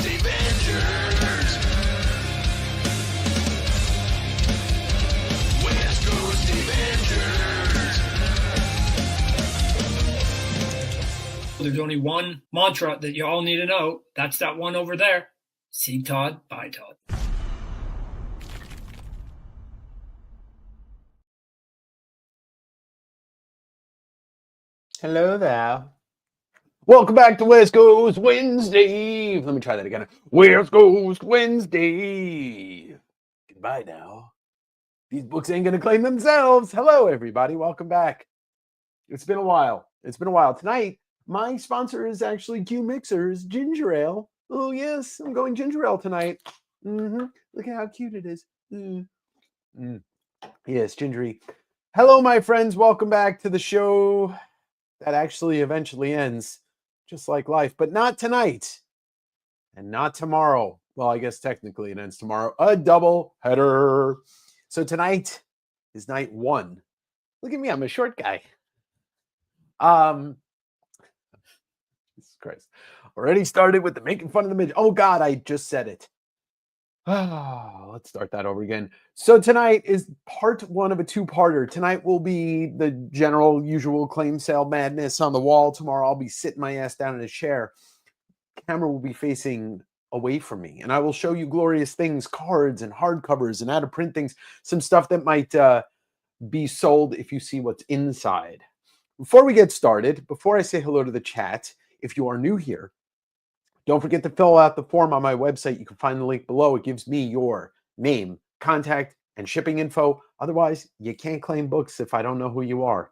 Avengers. West Coast Avengers. There's only one mantra that you all need to know. That's that one over there. See Todd, bye Todd. Hello there. Welcome back to West Coast Wednesday. Let me try that again. West Coast Wednesday. Goodbye now. These books ain't going to claim themselves. Hello, everybody. Welcome back. It's been a while. Tonight, my sponsor is actually Q Mixers Ginger Ale. Oh, yes. I'm going ginger ale tonight. Look at how cute it is. Yes, gingery. Hello, my friends. Welcome back to the show that actually eventually ends, just like life, but not tonight and not tomorrow. Well, I guess technically it ends tomorrow. A double header. So tonight is night one. Look at me, I'm a short guy. Jesus Christ. Already started with the making fun of the midget. Oh God, I just said it. Let's start that over again. So tonight is part one of a two-parter. Tonight will be the general usual claim sale madness on the wall. Tomorrow I'll be sitting my ass down in a chair. Camera will be facing away from me, and I will show you glorious things, cards and hardcovers and how to print things, some stuff that might be sold if you see what's inside. Before we get started, before I say hello to the chat, if you are new here, don't forget to fill out the form on my website. You can find the link below. It gives me your name, contact, and shipping info. Otherwise, you can't claim books if I don't know who you are.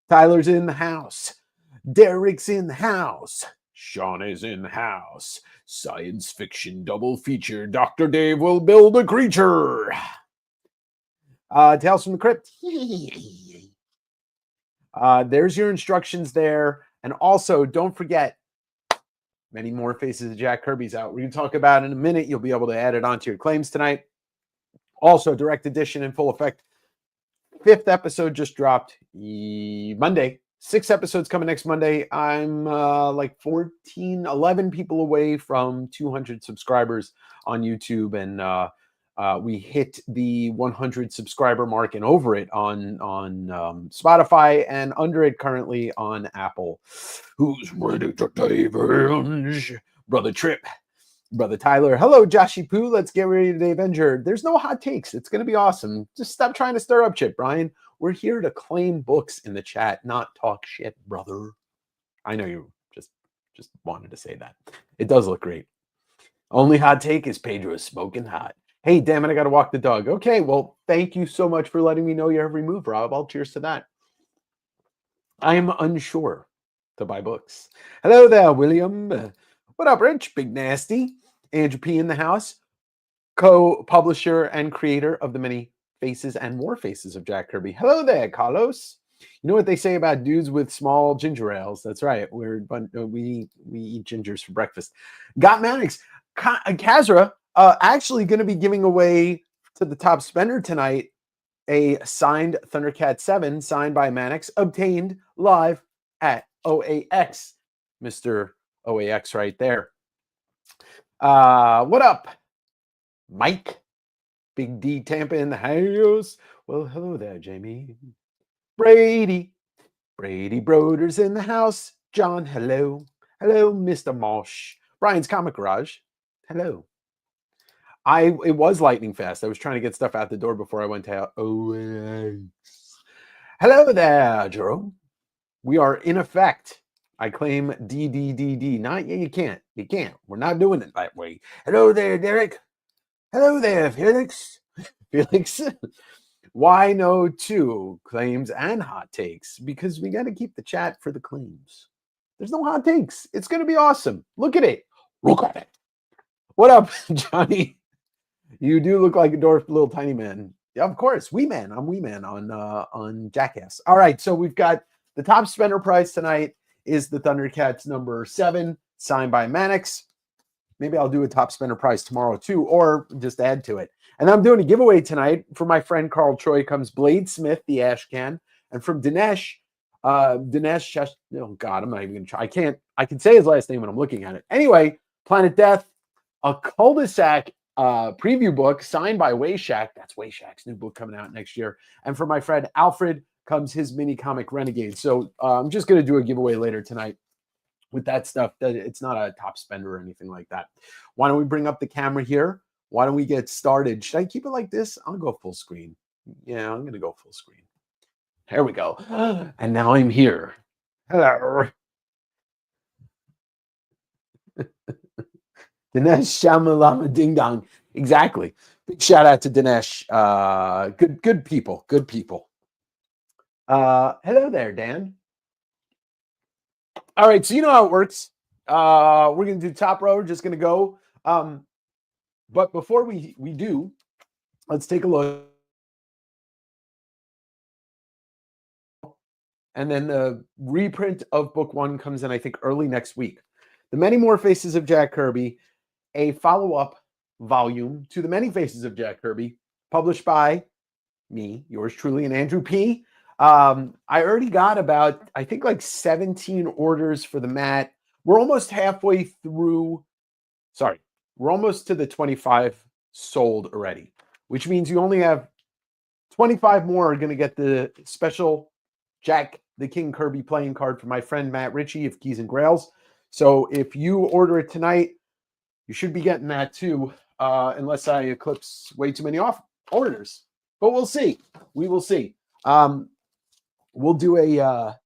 Tyler's in the house. Derek's in the house. Sean is in the house. Science fiction double feature. Dr. Dave will build a creature. Tales from the Crypt. There's your instructions there. And also, don't forget, many more Faces of Jack Kirby's out. We're going to talk about in a minute. You'll be able to add it onto your claims tonight. Also, direct edition in full effect. 5th episode just dropped Monday. 6 episodes coming next Monday. I'm like 11 people away from 200 subscribers on YouTube. And we hit the 100 subscriber mark and over it on Spotify and under it currently on Apple. Who's ready to avenge? Brother Trip, Brother Tyler. Hello, Joshy Poo. Let's get ready to Avenger. There's no hot takes. It's going to be awesome. Just stop trying to stir up shit, Brian. We're here to claim books in the chat, not talk shit, brother. I know you just wanted to say that. It does look great. Only hot take is Pedro's smoking hot. Hey, damn it, I got to walk the dog. Okay, well, thank you so much for letting me know your every move, Rob. I'll cheers to that. I'm unsure to buy books. Hello there, William. What up, Rich? Big Nasty. Andrew P. in the house. Co-publisher and creator of the many faces and more faces of Jack Kirby. Hello there, Carlos. You know what they say about dudes with small ginger ales? That's right. We eat gingers for breakfast. Got Mannix. Kazra. Actually going to be giving away to the top spender tonight a signed Thundercat 7 signed by Mannix, obtained live at OAX. Mr. OAX right there. What up, Mike? Big D Tampa in the house. Well, hello there, Jamie. Brady Broder's in the house. John, hello. Hello, Mr. Mosh. Brian's Comic Garage. Hello. It was lightning fast. I was trying to get stuff out the door before I went to OAX. Hello there, Jerome. We are in effect. I claim DDDD. Not you can't. You can't. We're not doing it that way. Hello there, Derek. Hello there, Felix. Felix. Why no 2 claims and hot takes? Because we got to keep the chat for the claims. There's no hot takes. It's going to be awesome. Look at it. Look at it. What up, Johnny? You do look like a dwarf little tiny man. Yeah, of course. Wee Man. I'm Wee Man on Jackass. All right, so we've got the top spender prize tonight is the Thundercats number 7, signed by Mannix. Maybe I'll do a top spender prize tomorrow too, or just add to it. And I'm doing a giveaway tonight. For my friend Carl Troy comes Blade Smith, the Ash Can. And from Dinesh, oh God, I'm not even going to try. I can say his last name when I'm looking at it. Anyway, Planet Death, a cul-de-sac preview book signed by Wayshack. That's Wayshak's new book coming out next year. And for my friend Alfred comes his mini comic Renegade. So I'm just going to do a giveaway later tonight with that stuff. It's not a top spender or anything like that. Why don't we bring up the camera here? Why don't we get started? Should I keep it like this? I'll go full screen. Yeah, I'm going to go full screen. There we go. And now I'm here. Hello. Dinesh Shamalama Ding Dong. Exactly. Big shout out to Dinesh. Good people. Good people. Hello there, Dan. All right, so you know how it works. We're gonna do top row. We're just gonna go. But before we do, let's take a look. And then the reprint of book 1 comes in, I think, early next week. The Many More Faces of Jack Kirby, a follow-up volume to The Many Faces of Jack Kirby, published by me, yours truly, and Andrew P. I already got about, I think, like 17 orders for the mat. We're almost halfway through. Sorry, we're almost to the 25 sold already, which means you only have 25 more are going to get the special Jack the King Kirby playing card from my friend Matt Ritchie of Keys and Grails. So if you order it tonight, you should be getting that too, unless I eclipse way too many orders. But we'll see. We will see. We'll do a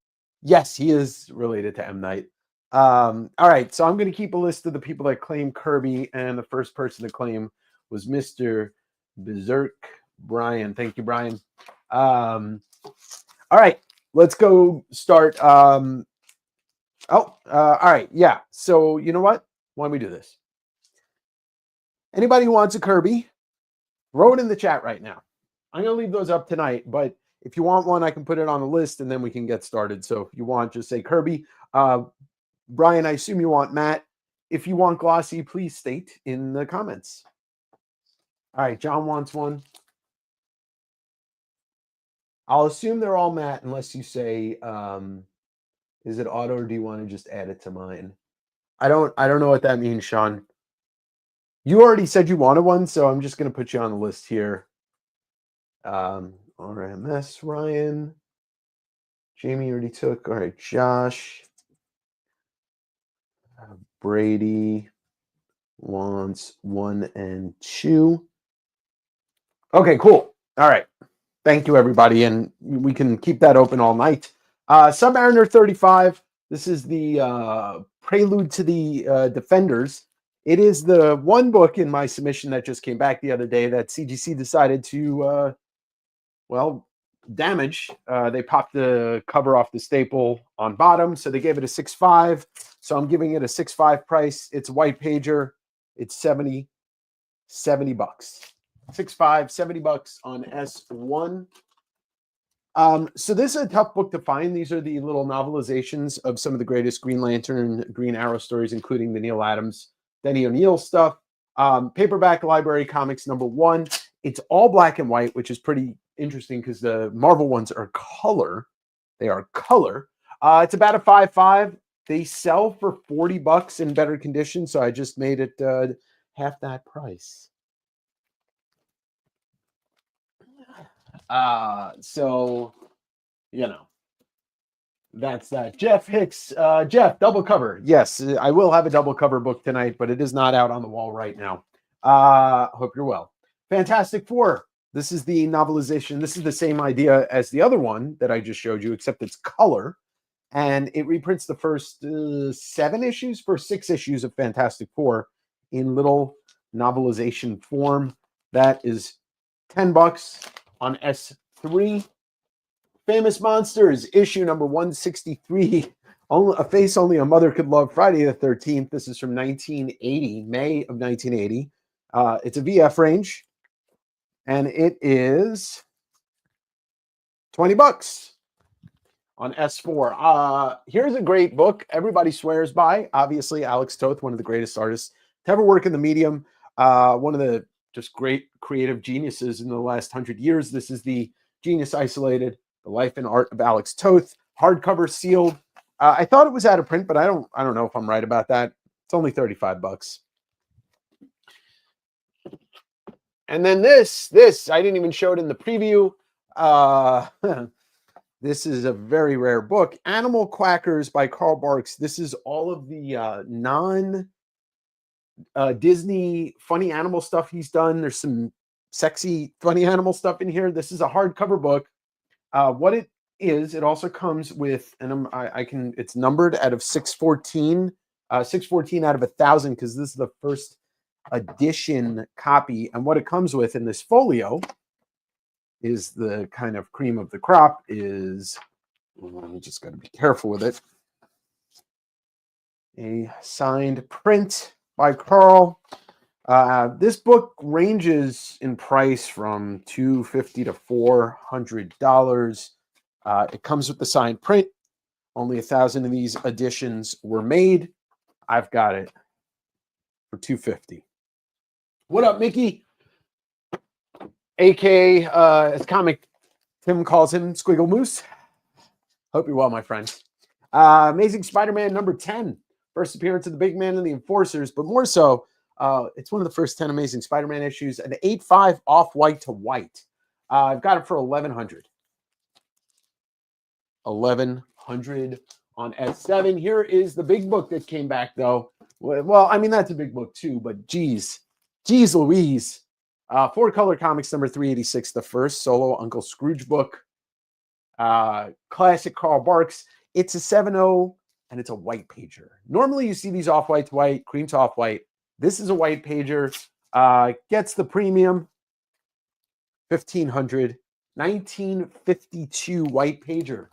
yes, he is related to M. Night. All right, so I'm going to keep a list of the people that claim Kirby, and the first person to claim was Mr. Berserk Brian. Thank you, Brian. All right, let's go start. All right, yeah. So you know what? Why don't we do this? Anybody who wants a Kirby, throw it in the chat right now. I'm going to leave those up tonight, but if you want one, I can put it on the list, and then we can get started. So if you want, just say Kirby. Brian, I assume you want Matt. If you want Glossy, please state in the comments. All right, John wants one. I'll assume they're all Matt unless you say, is it auto or do you want to just add it to mine? I don't know what that means, Sean. You already said you wanted one, so I'm just going to put you on the list here. RMS, Ryan. Jamie already took. All right, Josh. Brady wants 1 and 2. Okay, cool. All right. Thank you, everybody. And we can keep that open all night. Submariner 35. This is the prelude to the Defenders. It is the one book in my submission that just came back the other day that CGC decided to, damage. They popped the cover off the staple on bottom, so they gave it a 6.5. So I'm giving it a 6.5 price. It's a white pager. It's $70 bucks. 6.5, $70 on S1. So this is a tough book to find. These are the little novelizations of some of the greatest Green Lantern, Green Arrow stories, including the Neil Adams, Denny O'Neil stuff. Paperback Library Comics #1. It's all black and white, which is pretty interesting because the Marvel ones are color. They are color. It's about a 5.5. They sell for $40 in better condition, so I just made it half that price. So, you know, that's that. Jeff Hicks. Jeff, double cover. Yes, I will have a double cover book tonight, but it is not out on the wall right now. Hope you're well. Fantastic Four. This is the novelization. This is the same idea as the other one that I just showed you, except it's color. And it reprints the first 6 issues of Fantastic Four in little novelization form. That is $10 on S3. Famous Monsters, issue number 163. A Face Only a Mother Could Love, Friday the 13th. This is from 1980, May of 1980. It's a VF range, and it is $20 on S4. Here's a great book everybody swears by. Obviously, Alex Toth, one of the greatest artists to ever work in the medium. One of the just great creative geniuses in the last 100 years. This is the Genius Isolated, The Life and Art of Alex Toth, hardcover, sealed. I thought it was out of print, but I don't know if I'm right about that. It's only 35 bucks. And then this, I didn't even show it in the preview. This is a very rare book, Animal Quackers by Carl Barks. This is all of the non-Disney funny animal stuff he's done. There's some sexy funny animal stuff in here. This is a hardcover book. What it is, it also comes with, and it's numbered out of 614, 614 out of 1,000, because this is the first edition copy. And what it comes with in this folio is the kind of cream of the crop is, I'm just got to be careful with it, a signed print by Carl. This book ranges in price from $250 to $400. It comes with the signed print. Only 1,000 of these editions were made. I've got it for $250. What up, Mickey? AKA, as Comic Tim calls him, Squiggle Moose. Hope you're well, my friend. Amazing Spider-Man number 10. First appearance of the Big Man and the Enforcers, but more so, it's one of the first 10 Amazing Spider-Man issues, an 8.5 off-white to white. I've got it for $1,100. $1,100 on S7. Here is the big book that came back, though. Well, I mean, that's a big book, too, but geez Louise. 4-Color Comics number 386, the first solo Uncle Scrooge book. Classic Carl Barks. It's a 7.0, and it's a white pager. Normally, you see these off-white to white, cream to off-white. This is a white pager. Gets the premium. $1,500. 1952 white pager.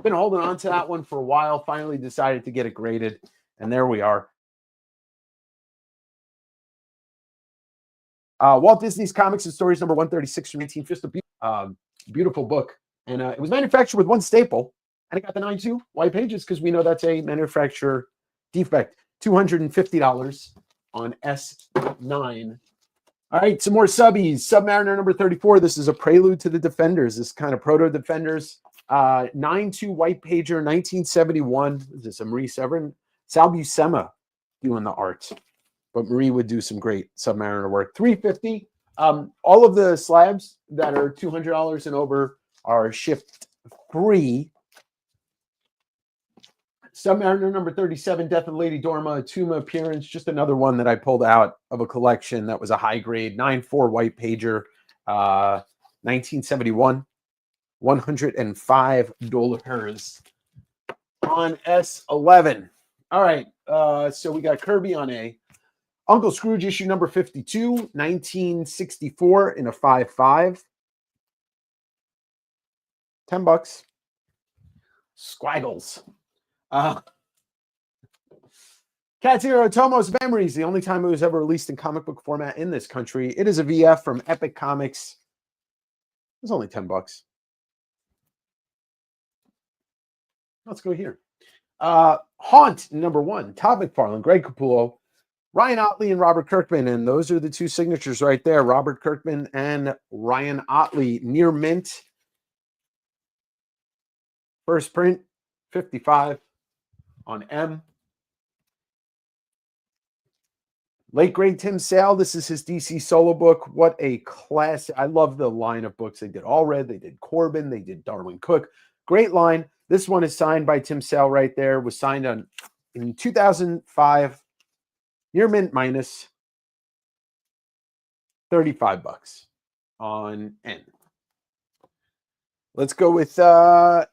Been holding on to that one for a while. Finally decided to get it graded, and there we are. Walt Disney's Comics and Stories number 136 from 19. Just a beautiful book. And it was manufactured with one staple, and it got the 9.2 white pages because we know that's a manufacturer defect. $250 on S9. All right, some more subbies. Submariner number 34. This is a prelude to the Defenders. This kind of proto-Defenders. 9.2 white pager, 1971. This is a Marie Severin. Sal Buscema doing the art. But Marie would do some great Submariner work. $350. All of the slabs that are $200 and over are shipped free. Submariner number 37, Death of Lady Dorma, a Tuma appearance. Just another one that I pulled out of a collection that was a high grade 9.4 white pager, 1971. $105 on S11. All right, so we got Kirby on A. Uncle Scrooge issue number 52, 1964 in a 5.5. $10. Squiggles. Katsuro Otomo's Memories, the only time it was ever released in comic book format in this country. It is a VF from Epic Comics. It's only $10. Let's go here. Haunt number 1, Todd McFarlane, Greg Capullo, Ryan Otley, and Robert Kirkman. And those are the two signatures right there. Robert Kirkman and Ryan Otley. Near mint. First print, 55 on M. Late great Tim Sale. This is his DC solo book. What a class. I love the line of books. They did All Red. They did Corbin. They did Darwin Cook. Great line. This one is signed by Tim Sale right there. Was signed in 2005. Near mint minus. $35 on N. Let's go with, there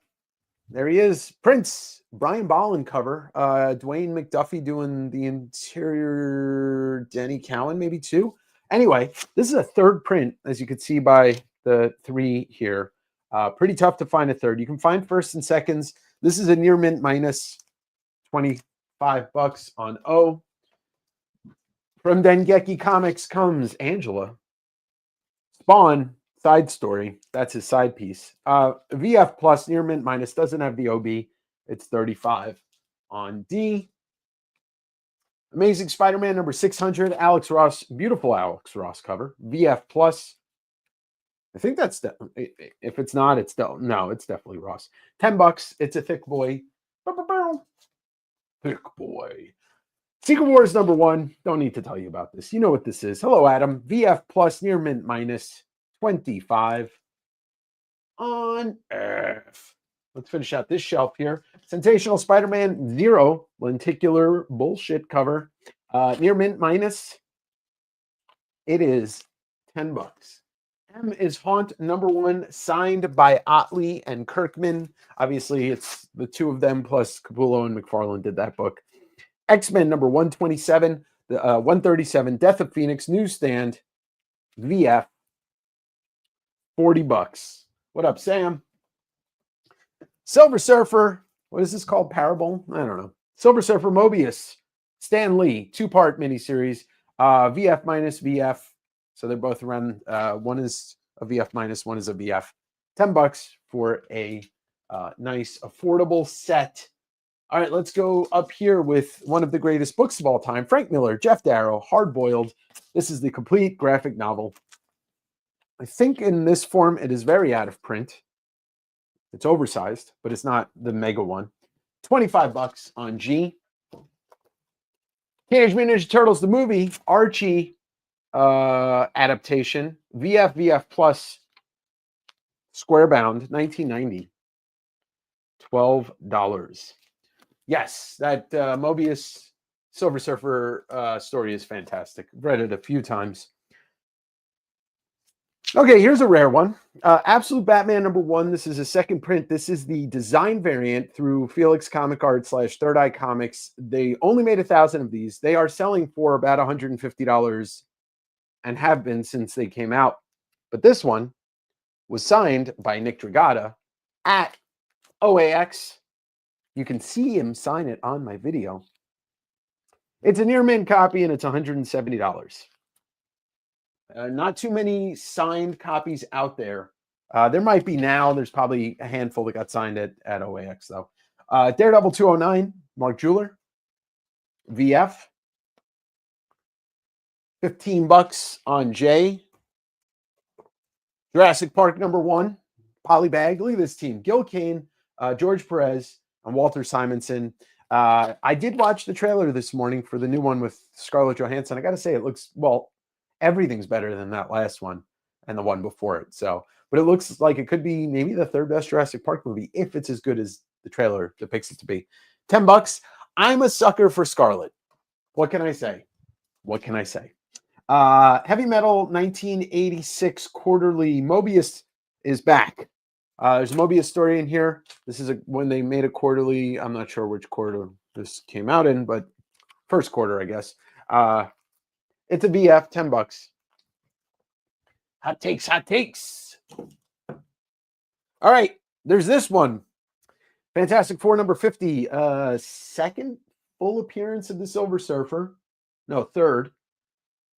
he is, Prince. Brian Bolland cover. Dwayne McDuffie doing the interior. Denny Cowan, maybe too. Anyway, this is a third print, as you can see by the 3 here. Pretty tough to find a third. You can find firsts and seconds. This is a near mint minus. $25 on O. From Dengeki Comics comes Angela. Spawn, side story. That's his side piece. VF plus, near mint minus, doesn't have the OB. It's 35 on D. Amazing Spider-Man number 600. Alex Ross, beautiful Alex Ross cover. VF plus. I think that's, if it's not, it's no, it's definitely Ross. $10. It's a thick boy. Thick boy. Secret Wars #1. Don't need to tell you about this. You know what this is. Hello, Adam. VF plus near mint minus 25 on Earth. Let's finish out this shelf here. Sensational Spider-Man 0 lenticular bullshit cover. Near mint minus. It is $10. M is Haunt #1, signed by Otley and Kirkman. Obviously, it's the two of them plus Capullo and McFarlane did that book. X-Men #127, 137, Death of Phoenix, newsstand, VF, $40. What up, Sam? Silver Surfer, what is this called? Parable? I don't know. Silver Surfer Mobius, Stan Lee, 2-part miniseries, VF minus VF. So they're both around, one is a VF minus, one is a VF. $10 for a nice, affordable set. All right, let's go up here with one of the greatest books of all time, Frank Miller, Jeff Darrow, Hard Boiled. This is the complete graphic novel. I think in this form, it is very out of print. It's oversized, but it's not the mega one. $25 on G. Teenage Mutant Ninja Turtles, the movie, Archie adaptation, VF plus, square bound, 1990. $12. Yes, that Mobius Silver Surfer story is fantastic. Read it a few times. Okay, here's a rare one. Absolute Batman #1. This is a second print. This is the design variant through Felix Comic Art / Third Eye Comics. They only made 1,000 of these. They are selling for about $150 and have been since they came out. But this one was signed by Nick Dragata at OAX. You can see him sign it on my video. It's a near mint copy and it's $170. Not too many signed copies out there. There might be now. There's probably a handful that got signed at OAX, though. Daredevil 209, Mark Jeweler. VF. $15 on J. Jurassic Park #1, Polybag. Look at this team. Gil Kane, George Perez, and Walter Simonson. I did watch the trailer this morning for the new one with Scarlett Johansson. I got to say, it looks, well, everything's better than that last one and the one before it. So, but it looks like it could be maybe the third best Jurassic Park movie if it's as good as the trailer depicts it to be. $10. I'm a sucker for Scarlett. What can I say? What can I say? Heavy Metal 1986 quarterly. Mobius is back. There's a Mobius story in here. This is when they made a quarterly. I'm not sure which quarter this came out in, but first quarter, I guess. It's a VF, $10. Hot takes, hot takes. All right, there's this one. Fantastic Four #50. Second full appearance of the Silver Surfer. No, third.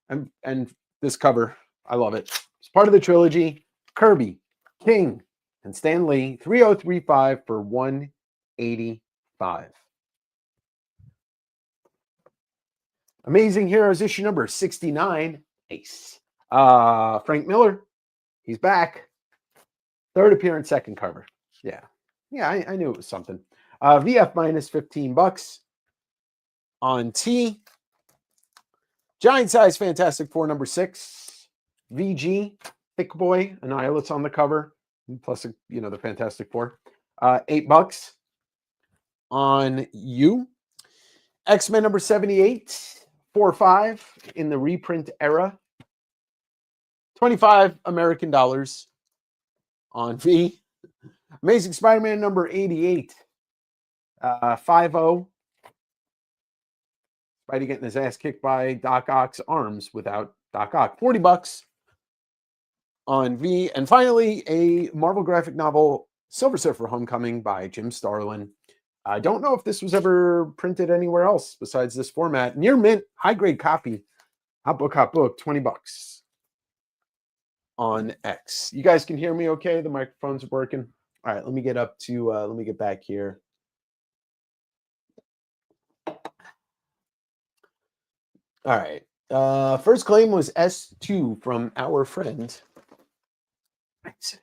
And this cover, I love it. It's part of the trilogy. Kirby, King, and Stan Lee. 3035 for $185. Amazing Heroes issue number 69. Ace. Frank Miller, he's back. Third appearance, second cover. Yeah, I knew it was something. VF minus $15 on T. Giant size Fantastic Four #6. VG, Thick Boy, Annihilate's on the cover. Plus, the Fantastic Four. $8 on U. X-Men #78, 4/5 in the reprint era. 25 American dollars on V. Amazing Spider-Man #88, 5/0. Spidey getting his ass kicked by Doc Ock's arms without Doc Ock. $40 on V. And finally, a Marvel graphic novel, Silver Surfer Homecoming by Jim Starlin. I don't know if this was ever printed anywhere else besides this format. Near mint, high-grade copy. Hot book, $20 on X. You guys can hear me okay? The microphones are working. All right, let me get back here. All right. First claim was S2 from our friend. Right.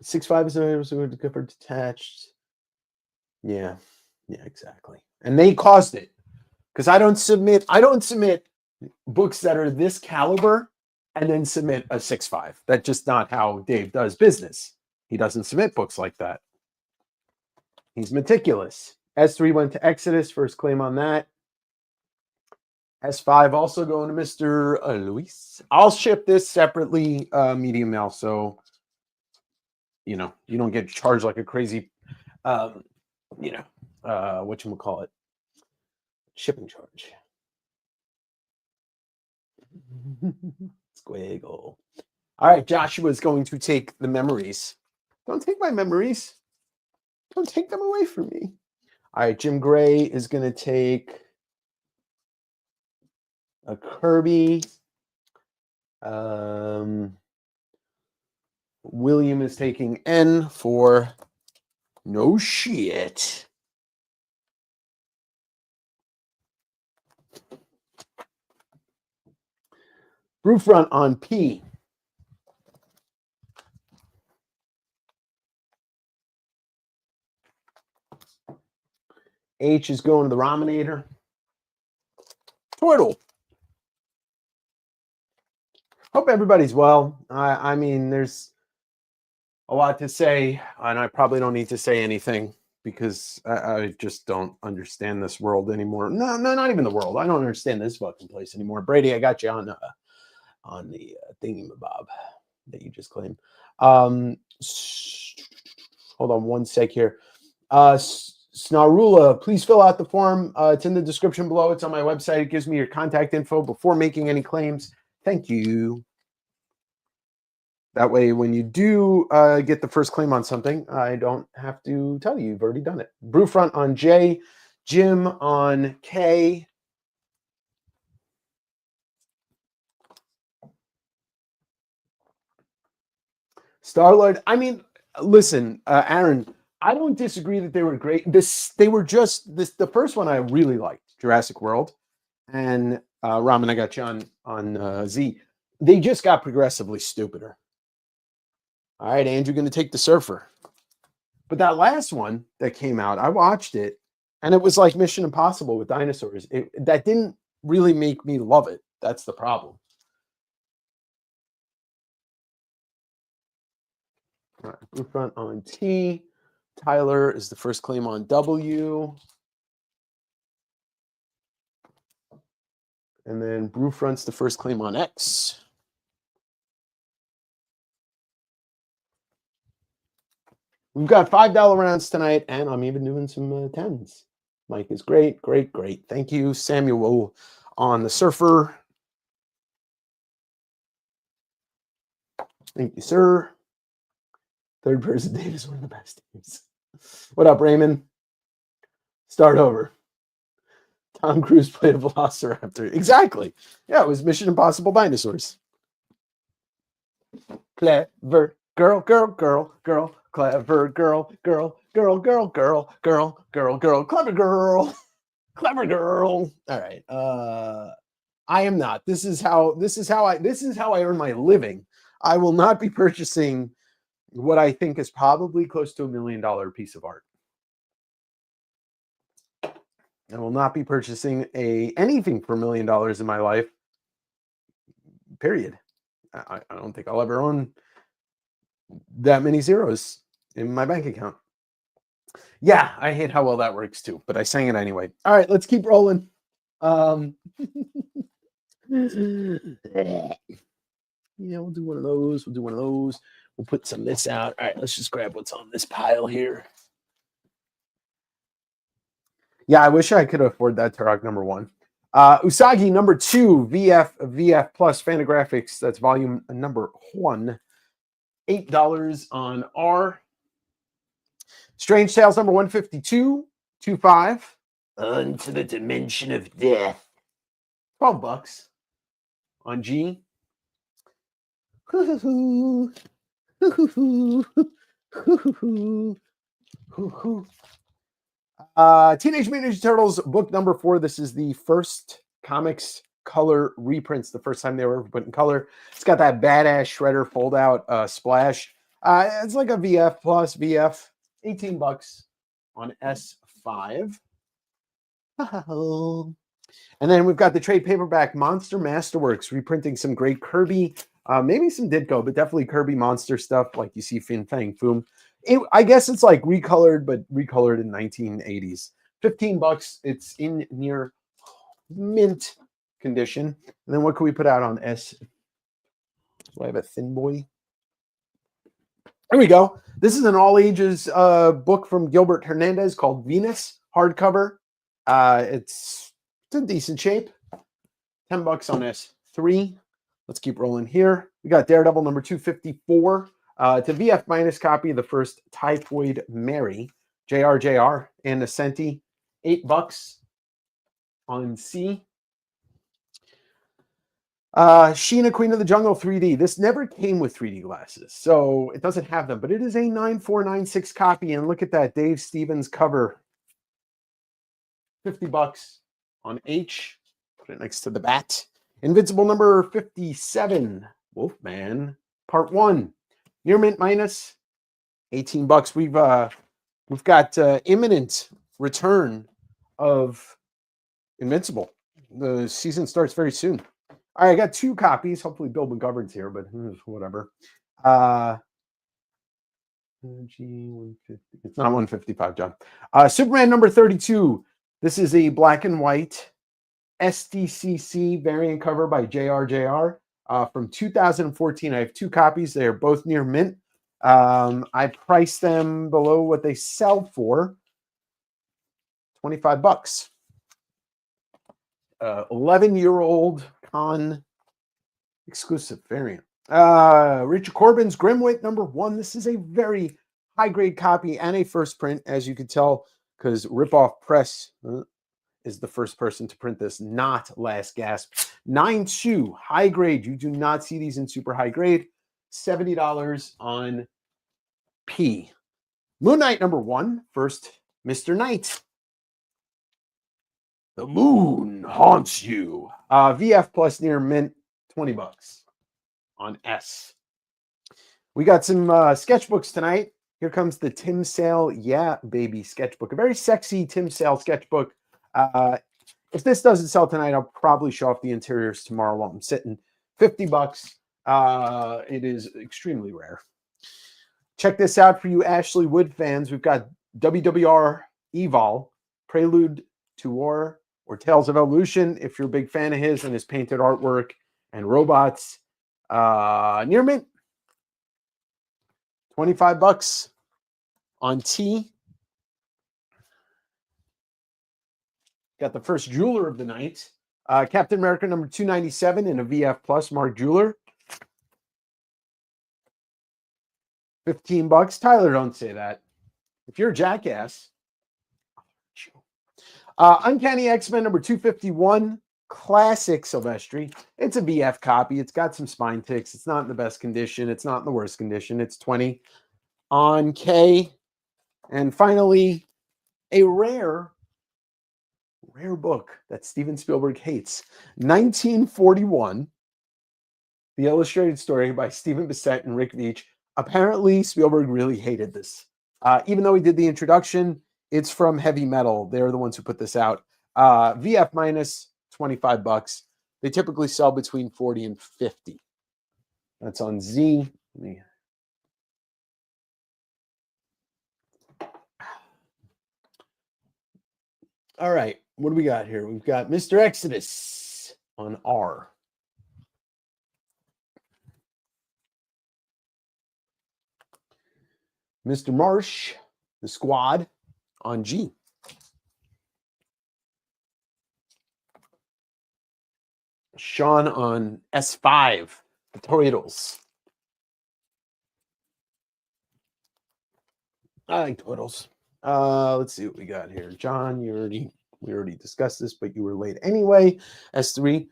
6/5 is covered detached. Yeah, exactly. And they caused it because I don't submit books that are this caliber and then submit a 6.5. That's just not how Dave does business. He doesn't submit books like that. He's meticulous. S3 went to Exodus, first claim on that. S5 also going to Mr. Luis. I'll ship this separately, medium mail, so you don't get charged like a crazy, whatchamacallit, shipping charge. Squiggle. All right, Joshua's going to take the memories. Don't take my memories. Don't take them away from me. All right, Jim Gray is going to take a Kirby. William is taking N for no shit. Brewfront on P. H is going to the Raminator. Turtle. Hope everybody's well. I mean, there's a lot to say, and I probably don't need to say anything because I just don't understand this world anymore. No, not even the world. I don't understand this fucking place anymore. Brady, I got you on the thingy-mabob that you just claimed. Hold on one sec here. Snarula, please fill out the form. It's in the description below. It's on my website. It gives me your contact info before making any claims. Thank you. That way, when you do get the first claim on something, I don't have to tell you. You've already done it. Brewfront on J. Jim on K. Star-Lord, I mean, listen, Aaron, I don't disagree that they were great. The first one I really liked, Jurassic World, and Ramen, I got you on Z. They just got progressively stupider. All right, Andrew, going to take the Surfer. But that last one that came out, I watched it, and it was like Mission Impossible with dinosaurs. That didn't really make me love it. That's the problem. All right, Brewfront on T. Tyler is the first claim on W. And then Brewfront's the first claim on X. We've got $5 rounds tonight, and I'm even doing some 10s. Mike is great. Thank you, Samuel, on the Surfer. Thank you, sir. Third person Dave is one of the best teams. What up, Raymond? Start over. Tom Cruise played a Velociraptor. Exactly. Yeah, it was Mission Impossible Dinosaurs. Clever girl. Clever girl. Clever girl. All right. I am not. This is how I earn my living. I will not be purchasing what I think is probably close to $1 million piece of art. I will not be purchasing anything for $1 million in my life. Period. I don't think I'll ever own that many zeros in my bank account. Yeah, I hate how well that works too, but I sang it anyway. All right, let's keep rolling. Yeah, we'll do one of those. We'll put some of this out. All right, let's just grab what's on this pile here. Yeah, I wish I could afford that Turok number 1. Usagi number 2, VF Plus Fantagraphics. That's volume number 1. $8 on R. Strange Tales number 152, 25. Unto the Dimension of Death. $12 on G. Teenage Mutant Ninja Turtles book number 4. This is the first comics color reprints, the first time they were ever put in color. It's got that badass Shredder fold out splash. It's like a VF plus VF, $18. on S5. And then we've got the trade paperback Monster Masterworks, reprinting some great Kirby, maybe some Ditko, but definitely Kirby Monster stuff like you see Fin Fang Foom. I guess it's like recolored, but recolored in 1980s. $15. It's in near mint condition. And then what can we put out on S? Do I have a thin boy? There we go. This is an all ages book from Gilbert Hernandez called Venus, hardcover. It's in decent shape. $10 on S3. Let's keep rolling here. We got Daredevil number 254. It's a VF minus copy of the first Typhoid Mary, JRJR, and Ascenti. $8 on C. Sheena, Queen of the Jungle 3D. This never came with 3D glasses, so it doesn't have them, but it is a 9496 copy. And look at that Dave Stevens cover. $50 on H. Put it next to the bat. Invincible number 57. Wolfman Part 1. Near mint minus. $18. We've got imminent return of Invincible. The season starts very soon. All right, I got 2 copies. Hopefully Bill McGovern's here, but whatever. G150. It's not 155, John. Superman number 32. This is a black and white SDCC variant cover by JRJR from 2014. I have 2 copies. They are both near mint. I priced them below what they sell for. $25. 11-year-old con exclusive variant. Richard Corbin's Grimwit number 1. This is a very high-grade copy and a first print, as you could tell, because Ripoff Press is the first person to print this, not Last Gasp. 9.2, high grade. You do not see these in super high grade. $70 on P. Moon Knight number 1. First, Mr. Knight. The moon haunts you. VF plus near mint, $20 on S. We got some sketchbooks tonight. Here comes the Tim Sale Yeah Baby sketchbook. A very sexy Tim Sale sketchbook. If this doesn't sell tonight, I'll probably show off the interiors tomorrow while I'm sitting. $50. It is extremely rare. Check this out for you Ashley Wood fans. We've got WWR Evol, Prelude to War, or Tales of Evolution, if you're a big fan of his and his painted artwork and robots. Near mint. $25 on T. Got the first jeweler of the night. Captain America number 297 in a VF Plus, Mark Jeweler. $15. Tyler, don't say that. If you're a jackass. Uncanny X-Men number 251. Classic Silvestri. It's a VF copy. It's got some spine ticks. It's not in the best condition. It's not in the worst condition. It's 20 on K. And finally, a rare book that Steven Spielberg hates. 1941. The illustrated story by Stephen Bissett and Rick Veitch. Apparently, Spielberg really hated this. Even though he did the introduction, it's from Heavy Metal. They're the ones who put this out. VF minus, $25. They typically sell between 40 and 50. That's on Z. All right. What do we got here? We've got Mr. Exodus on R. Mr. Marsh, the Squad, on G. Sean on S5, the Turtles. I like Turtles. Let's see what we got here. John, we already discussed this, but you were late anyway. S3,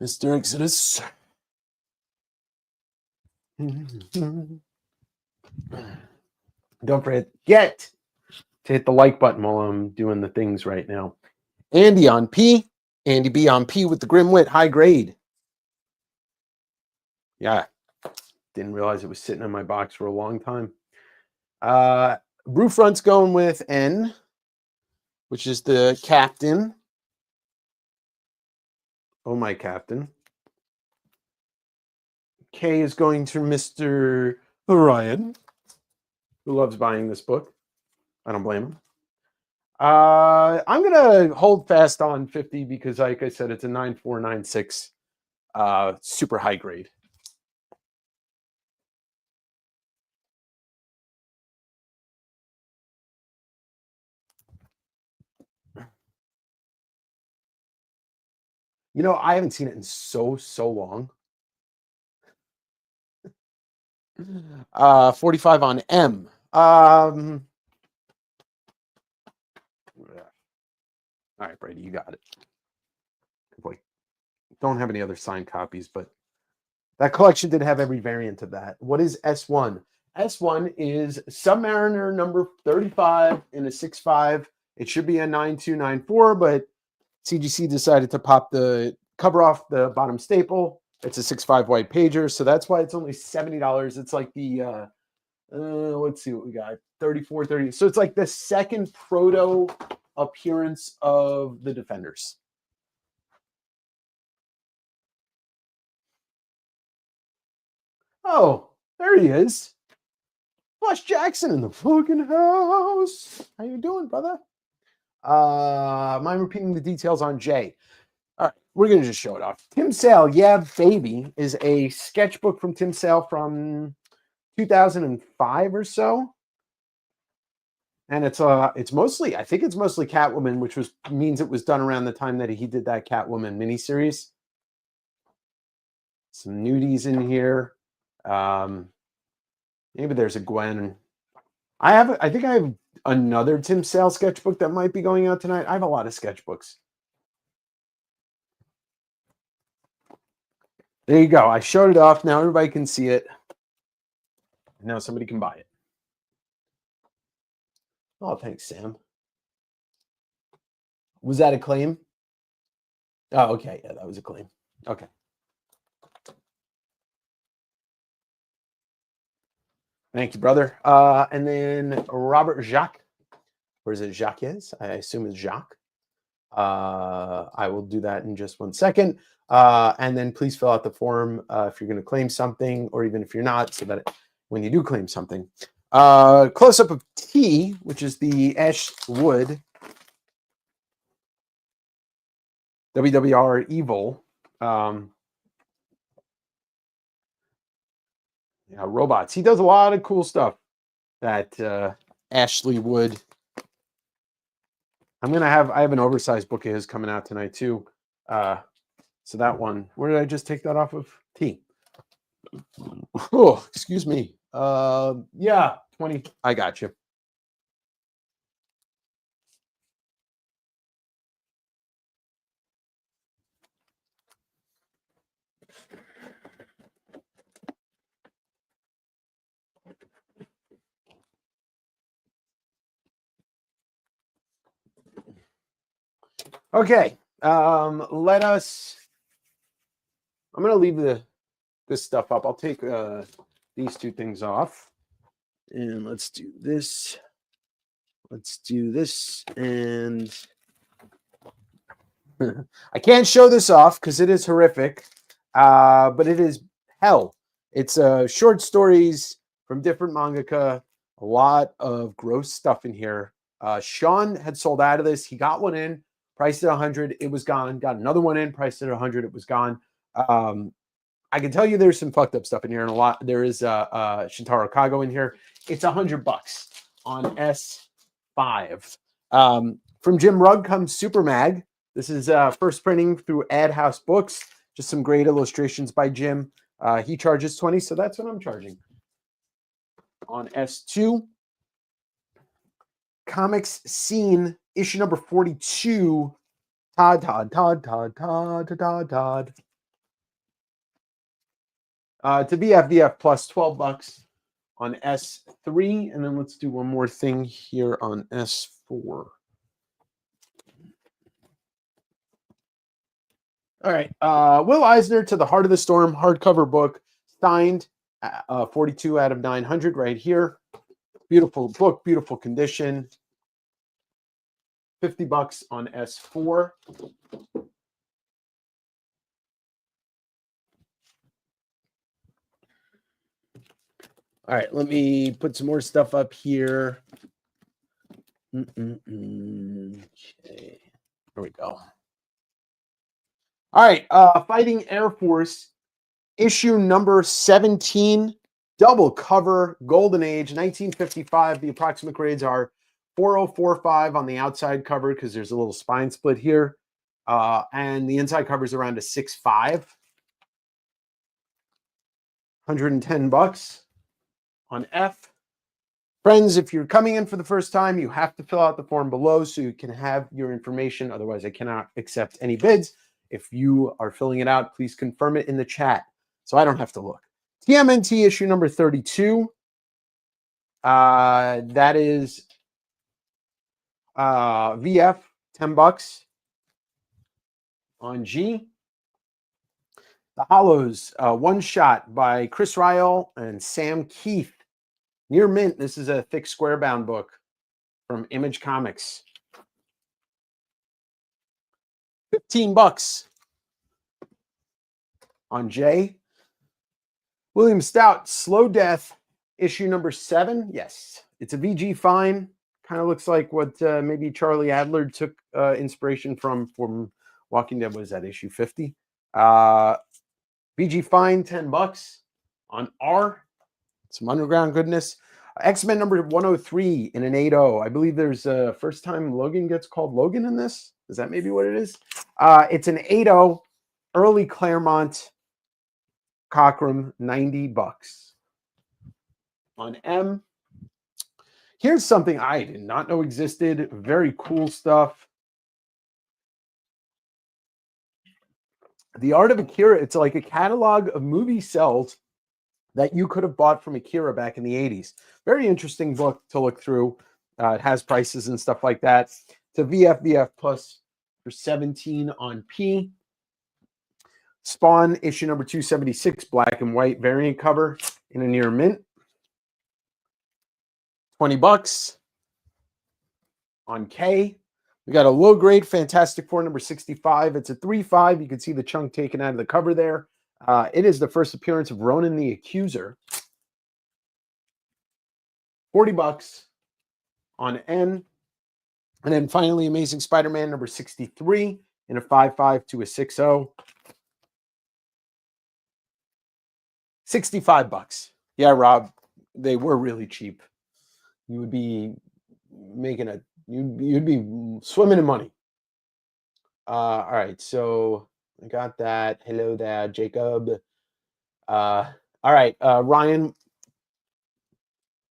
Mr. Exodus. Don't forget to hit the like button while I'm doing the things right now. Andy on P. Andy B on P with the Grimwit high grade. Yeah. Didn't realize it was sitting in my box for a long time. Brewfront's going with N, which is the captain. Oh, my captain. K is going to Mr. Ryan, who loves buying this book. I don't blame him. I'm going to hold fast on 50 because, like I said, it's a 9496 super high grade. You know, I haven't seen it in so long. 45 on M. All right, Brady, you got it. Boy, don't have any other signed copies, but that collection did have every variant of that. What is S1? S1 is Submariner number 35 in a 6.5. It should be a 9294, but CGC decided to pop the cover off the bottom staple. It's a 6.5 white pager, so that's why it's only $70. It's like the let's see what we got. 34, 30. So it's like the second proto appearance of the Defenders. Oh, there he is. Flush Jackson in the fucking house. How you doing, brother? Mind repeating the details on Jay. All right, we're going to just show it off. Tim Sale, Yeah Baby, is a sketchbook from Tim Sale from 2005 or so. And it's mostly, I think it's mostly Catwoman, which means it was done around the time that he did that Catwoman miniseries. Some nudies in here. Maybe there's a Gwen. I think I have another Tim Sale sketchbook that might be going out tonight. I have a lot of sketchbooks. There you go. I showed it off. Now everybody can see it. Now somebody can buy it. Oh, thanks, Sam. Was that a claim? Oh, okay. Yeah, that was a claim. Okay. Thank you, brother. And then Robert Jacques. Or is it Jacques? I assume it's Jacques. I will do that in just 1 second. And then please fill out the form if you're going to claim something, or even if you're not, so that when you do claim something. Close-up of T, which is the Ash Wood WWR Evil. Robots. He does a lot of cool stuff. That Ashley Wood. I have an oversized book of his coming out tonight too. So that one, where did I just take that off of? T. Oh, excuse me. Yeah, 20. I got you. Okay. Let us. I'm gonna leave this stuff up. I'll take these two things off, and let's do this. Let's do this, and I can't show this off because it is horrific, but it is hell. It's short stories from different mangaka. A lot of gross stuff in here. Sean had sold out of this. He got one in, priced at 100. It was gone. Got another one in, priced at 100. It was gone. I can tell you there's some fucked up stuff in here, and a lot. There is Shintaro Kago in here. It's $100 on S5. From Jim Rugg comes Super Mag. This is first printing through Ad House Books. Just some great illustrations by Jim. He charges 20, so that's what I'm charging. On S2, Comics Scene, issue number 42. Todd. To BFDF plus $12 on S3. And then let's do one more thing here on S4. All right. Will Eisner, To the Heart of the Storm, hardcover book, signed 42 out of 900 right here. Beautiful book, beautiful condition. $50 on S4. All right, let me put some more stuff up here. Okay, here we go. All right, Fighting Air Force, issue number 17, double cover, Golden Age, 1955. The approximate grades are 4045 on the outside cover because there's a little spine split here. And the inside cover is around a 6.5. $110 on F. Friends, if you're coming in for the first time, you have to fill out the form below so you can have your information. Otherwise, I cannot accept any bids. If you are filling it out, please confirm it in the chat so I don't have to look. TMNT issue number 32. That is VF, $10 on G. The Hollows, one shot by Chris Ryall and Sam Keith. Near mint. This is a thick square bound book from Image Comics. $15 on J. William Stout, Slow Death, issue number 7. Yes, it's a VG fine. Kind of looks like what maybe Charlie Adler took inspiration from Walking Dead. Was that issue 50? VG fine, $10 on R. Some underground goodness. X-Men number 103 in an 8.0. I believe there's a first time Logan gets called Logan in this. Is that maybe what it is? It's an 8.0 early Claremont Cockrum, $90 on M. Here's something I did not know existed. Very cool stuff. The Art of Akira. It's like a catalog of movie cells that you could have bought from Akira back in the 80s. Very interesting book to look through. It has prices and stuff like that. It's a VF plus for 17 on P. Spawn issue number 276, black and white variant cover in a near mint. $20 on K. We got a low grade Fantastic Four number 65. It's a 3.5. You can see the chunk taken out of the cover there. It is the first appearance of Ronan the Accuser. $40 on N. And then finally, Amazing Spider-Man number 63 in a 5.5 to a 6.0. $65. Yeah, Rob, they were really cheap. You would be making you'd be swimming in money. All right, so I got that. Hello there, Jacob. All right, Ryan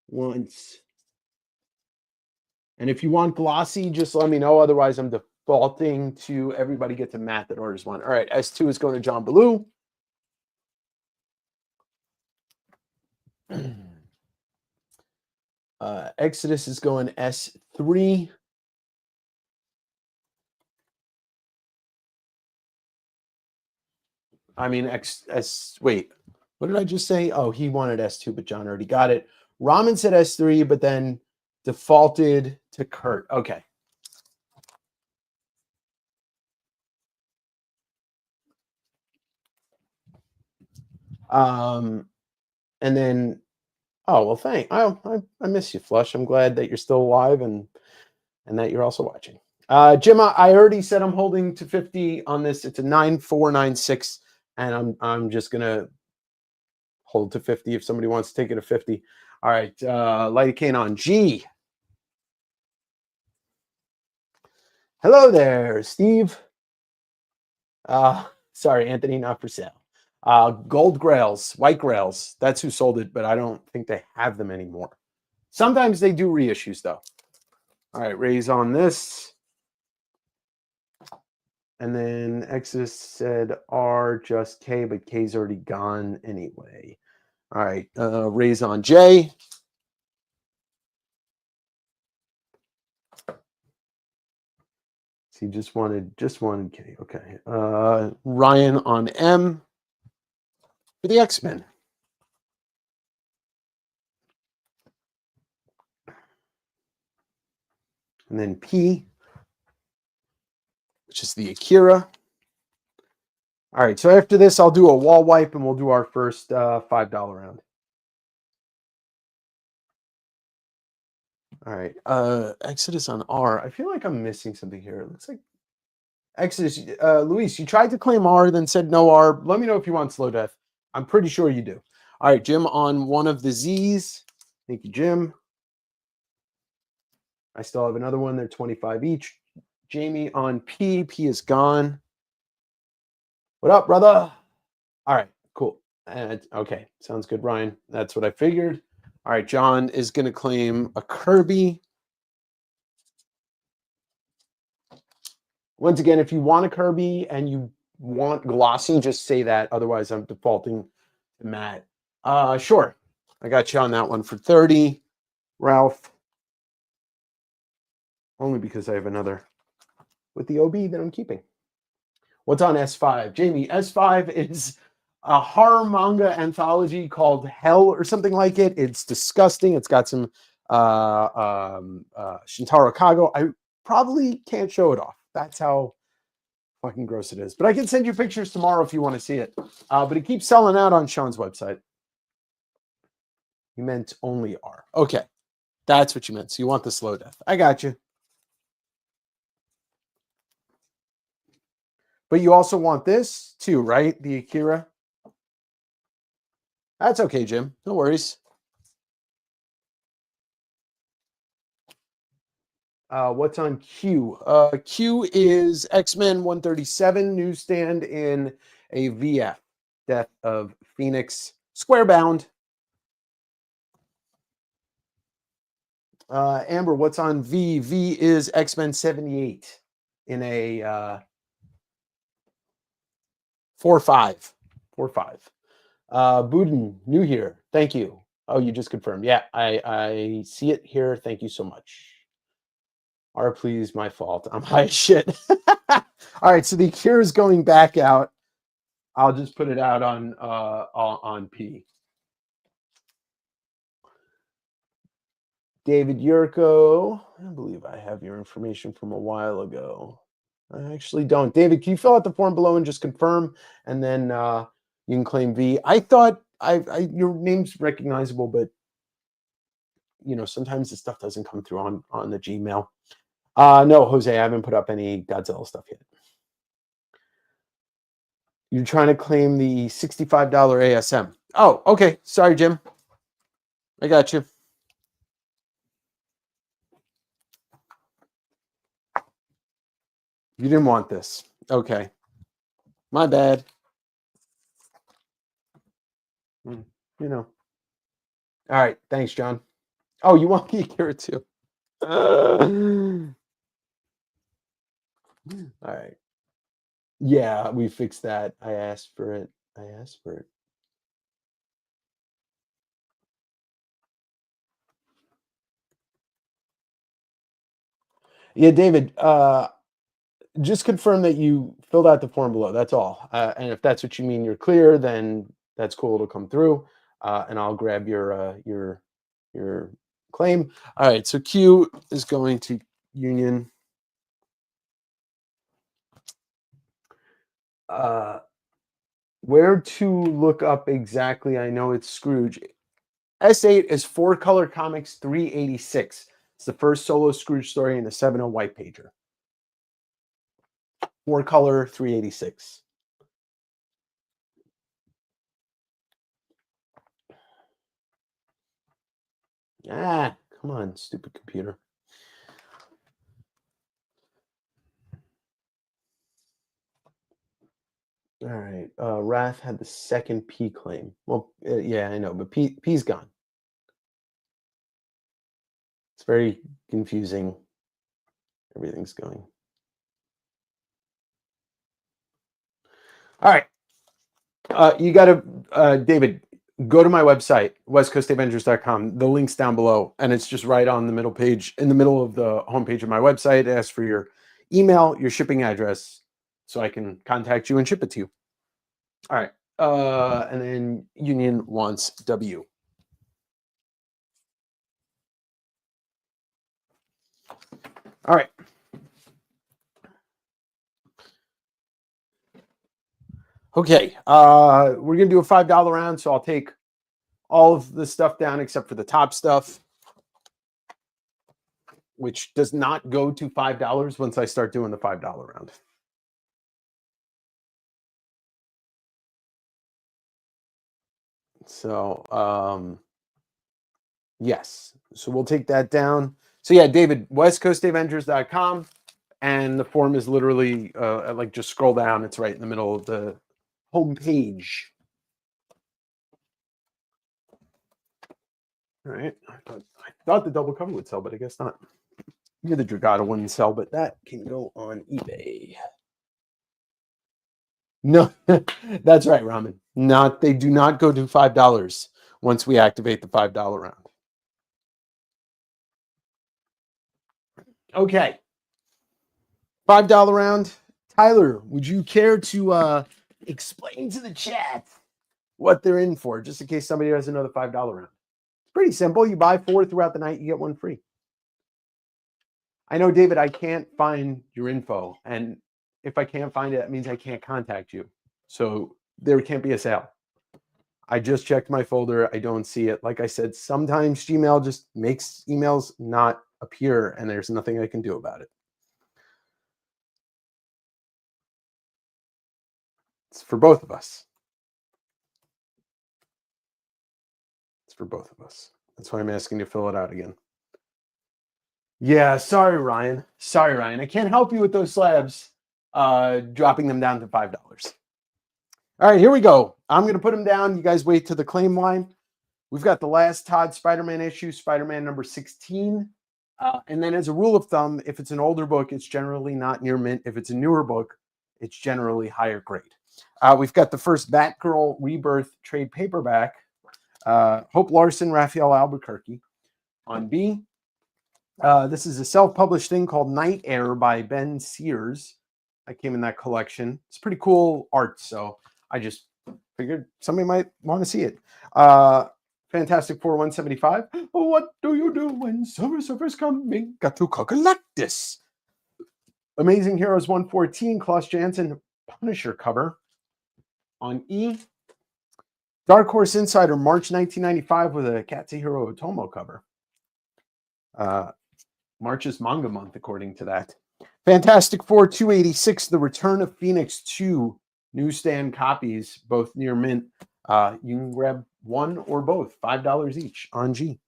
wants, and if you want glossy, just let me know. Otherwise, I'm defaulting to everybody gets a matte that orders one. All right, S2 is going to John Ballou. Exodus is going S3. I mean, wait, what did I just say? Oh, he wanted S2, but John already got it. Ramen said S3, but then defaulted to Kurt. Okay. And then, oh, well, I miss you, Flush. I'm glad that you're still alive and that you're also watching. Jim, I already said I'm holding to 50 on this. It's a 9496, and I'm just gonna hold to 50 if somebody wants to take it to 50. All right, Lidocaine on G. Hello there, Steve. Sorry, Anthony, not for sale. Gold Grails, White Grails. That's who sold it, but I don't think they have them anymore. Sometimes they do reissues, though. All right, raise on this. And then Exodus said R, just K, but K's already gone anyway. All right, raise on J. So he just wanted K. Okay. Ryan on M for the X-Men. And then P, which is the Akira. All right, so after this, I'll do a wall wipe and we'll do our first $5 round. All right, Exodus on R. I feel like I'm missing something here. It looks like Exodus, Luis, you tried to claim R, then said no R. Let me know if you want slow death. I'm pretty sure you do. All right, Jim on one of the Z's. Thank you, Jim. I still have another one. They're 25 each. Jamie on P. P is gone. What up, brother? All right, cool. Okay, sounds good, Ryan. That's what I figured. All right, John is going to claim a Kirby. Once again, if you want a Kirby and you want glossy, just say that. Otherwise, I'm defaulting to Matt. Sure. I got you on that one for 30. Ralph. Only because I have another with the OB that I'm keeping. What's on S5? Jamie, S5 is a horror manga anthology called Hell or something like it. It's disgusting. It's got some Shintaro Kago. I probably can't show it off. That's how fucking gross it is. But I can send you pictures tomorrow if you want to see it. But it keeps selling out on Sean's website. You meant only R. Okay. That's what you meant. So you want the slow death. I got you. But you also want this too, right? The Akira. That's okay, Jim. No worries. What's on Q? Q is X-Men 137 newsstand in a VF. Death of Phoenix. Square bound. Amber, what's on V? V is X-Men 78 in a 4-5. 4-5. Budin, new here. Thank you. Oh, you just confirmed. Yeah, I see it here. Thank you so much. R, please, my fault. I'm high as shit. All right, so the Cure is going back out. I'll just put it out on P. David Yurko. I believe I have your information from a while ago. I actually don't. David, can you fill out the form below and just confirm? And then you can claim V. I thought your name's recognizable, but you know, sometimes the stuff doesn't come through on the Gmail. No, Jose, I haven't put up any Godzilla stuff yet. You're trying to claim the $65 ASM. Oh, okay. Sorry, Jim. I got you. You didn't want this. Okay. My bad. You know. All right. Thanks, John. Oh, you want the Akira too? All right. Yeah, we fixed that. I asked for it. Yeah, David, just confirm that you filled out the form below. That's all. And if that's what you mean, you're clear, then that's cool. It'll come through, and I'll grab your claim. All right. So Q is going to Union. Where to look up exactly? I know it's Scrooge. S8 is 4-Color Comics 386. It's the first solo Scrooge story in the 7.0 white pager. 4-Color 386. Ah, come on, stupid computer. All right. Wrath had the second P claim. Well, yeah, I know, but P's gone. It's very confusing. Everything's going. All right. You got to, David, go to my website, westcoastavengers.com. The link's down below, and it's just right on the middle page, in the middle of the homepage of my website. It asks for your email, your shipping address, so I can contact you and ship it to you. All right. And then Union wants W. All right. Okay. We're going to do a $5 round, so I'll take all of the stuff down except for the top stuff, which does not go to $5 once I start doing the $5 round. So, yes. So we'll take that down. So yeah, David, westcoastavengers.com. And the form is literally, like, just scroll down. It's right in the middle of the home page. All right. I thought the double cover would sell, but I guess not. You're the Dragata wouldn't sell, but that can go on eBay. No, that's right, Ramen. They do not go to $5 once we activate the $5 round. Okay. $5 round. Tyler, would you care to explain to the chat what they're in for, just in case somebody doesn't know the $5 round? It's pretty simple. You buy 4 throughout the night, you get 1 free. I know, David, I can't find your info. And if I can't find it, that means I can't contact you. So there can't be a sale. I just checked my folder. I don't see it. Like I said, sometimes Gmail just makes emails not appear, and there's nothing I can do about it. It's for both of us. It's for both of us. That's why I'm asking you to fill it out again. Yeah, sorry, Ryan. Sorry, Ryan. I can't help you with those slabs, dropping them down to $5. All right, here we go. I'm going to put them down. You guys wait to the claim line. We've got the last Todd Spider-Man issue, Spider-Man number 16. And then as a rule of thumb, if it's an older book, it's generally not near mint. If it's a newer book, it's generally higher grade. We've got the first Batgirl Rebirth trade paperback, Hope Larson, Raphael Albuquerque. On B, this is a self-published thing called Night Air by Ben Sears. That came in that collection. It's pretty cool art, so I just figured somebody might want to see it. Fantastic Four 175. What do you do when Silver Surfer's coming? Got to collect this. Amazing Heroes 114, Klaus Janson Punisher cover. On E, Dark Horse Insider, March 1995 with a Katsuhiro Otomo cover. March is manga month, according to that. Fantastic Four 286, The Return of Phoenix 2, newsstand copies, both near mint. You can grab one or both, $5 each on G.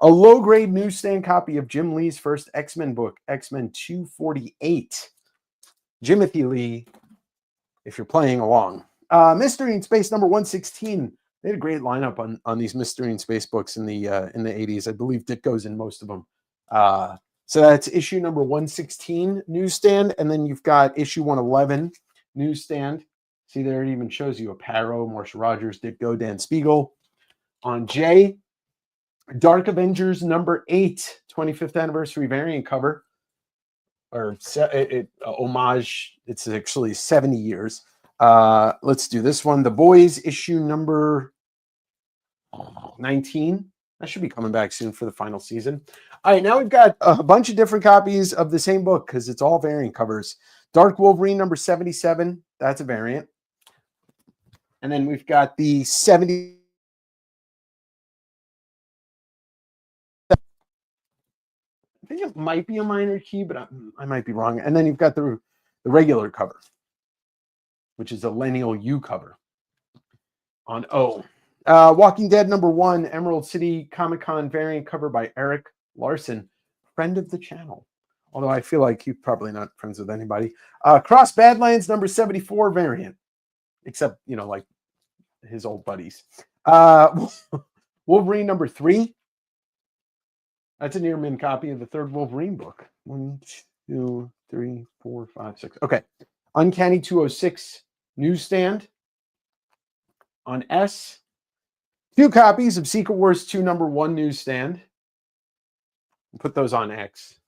A low-grade newsstand copy of Jim Lee's first X-Men book, X-Men 248. Jimothy Lee, if you're playing along. Mystery in Space number 116. They had a great lineup on these Mystery in Space books in the 80s. I believe Ditko's in most of them. So that's issue number 116 newsstand, and then you've got issue 111 newsstand. See there, it even shows you Aparo, Marcia Rogers, Ditko, Dan Spiegel. On J, Dark Avengers number 8, 25th anniversary variant cover, or homage. It's actually 70 years. Let's do this one. The Boys issue number 19. That should be coming back soon for the final season. All right, now we've got a bunch of different copies of the same book because it's all variant covers. Dark Wolverine number 77. That's a variant. And then we've got the 70. I think it might be a minor key, but I might be wrong. And then you've got the regular cover, which is a Lineal U cover. On O. Walking Dead number 1, Emerald City Comic-Con variant cover by Eric Larson, friend of the channel. Although I feel like he's probably not friends with anybody. Cross Badlands number 74 variant. Except, like his old buddies. Wolverine number 3. That's a near mint copy of the third Wolverine book. 1, 2, 3, 4, 5, 6. Okay. Uncanny 206 newsstand. On S, 2 copies of Secret Wars 2 number 1 newsstand. We'll put those on X.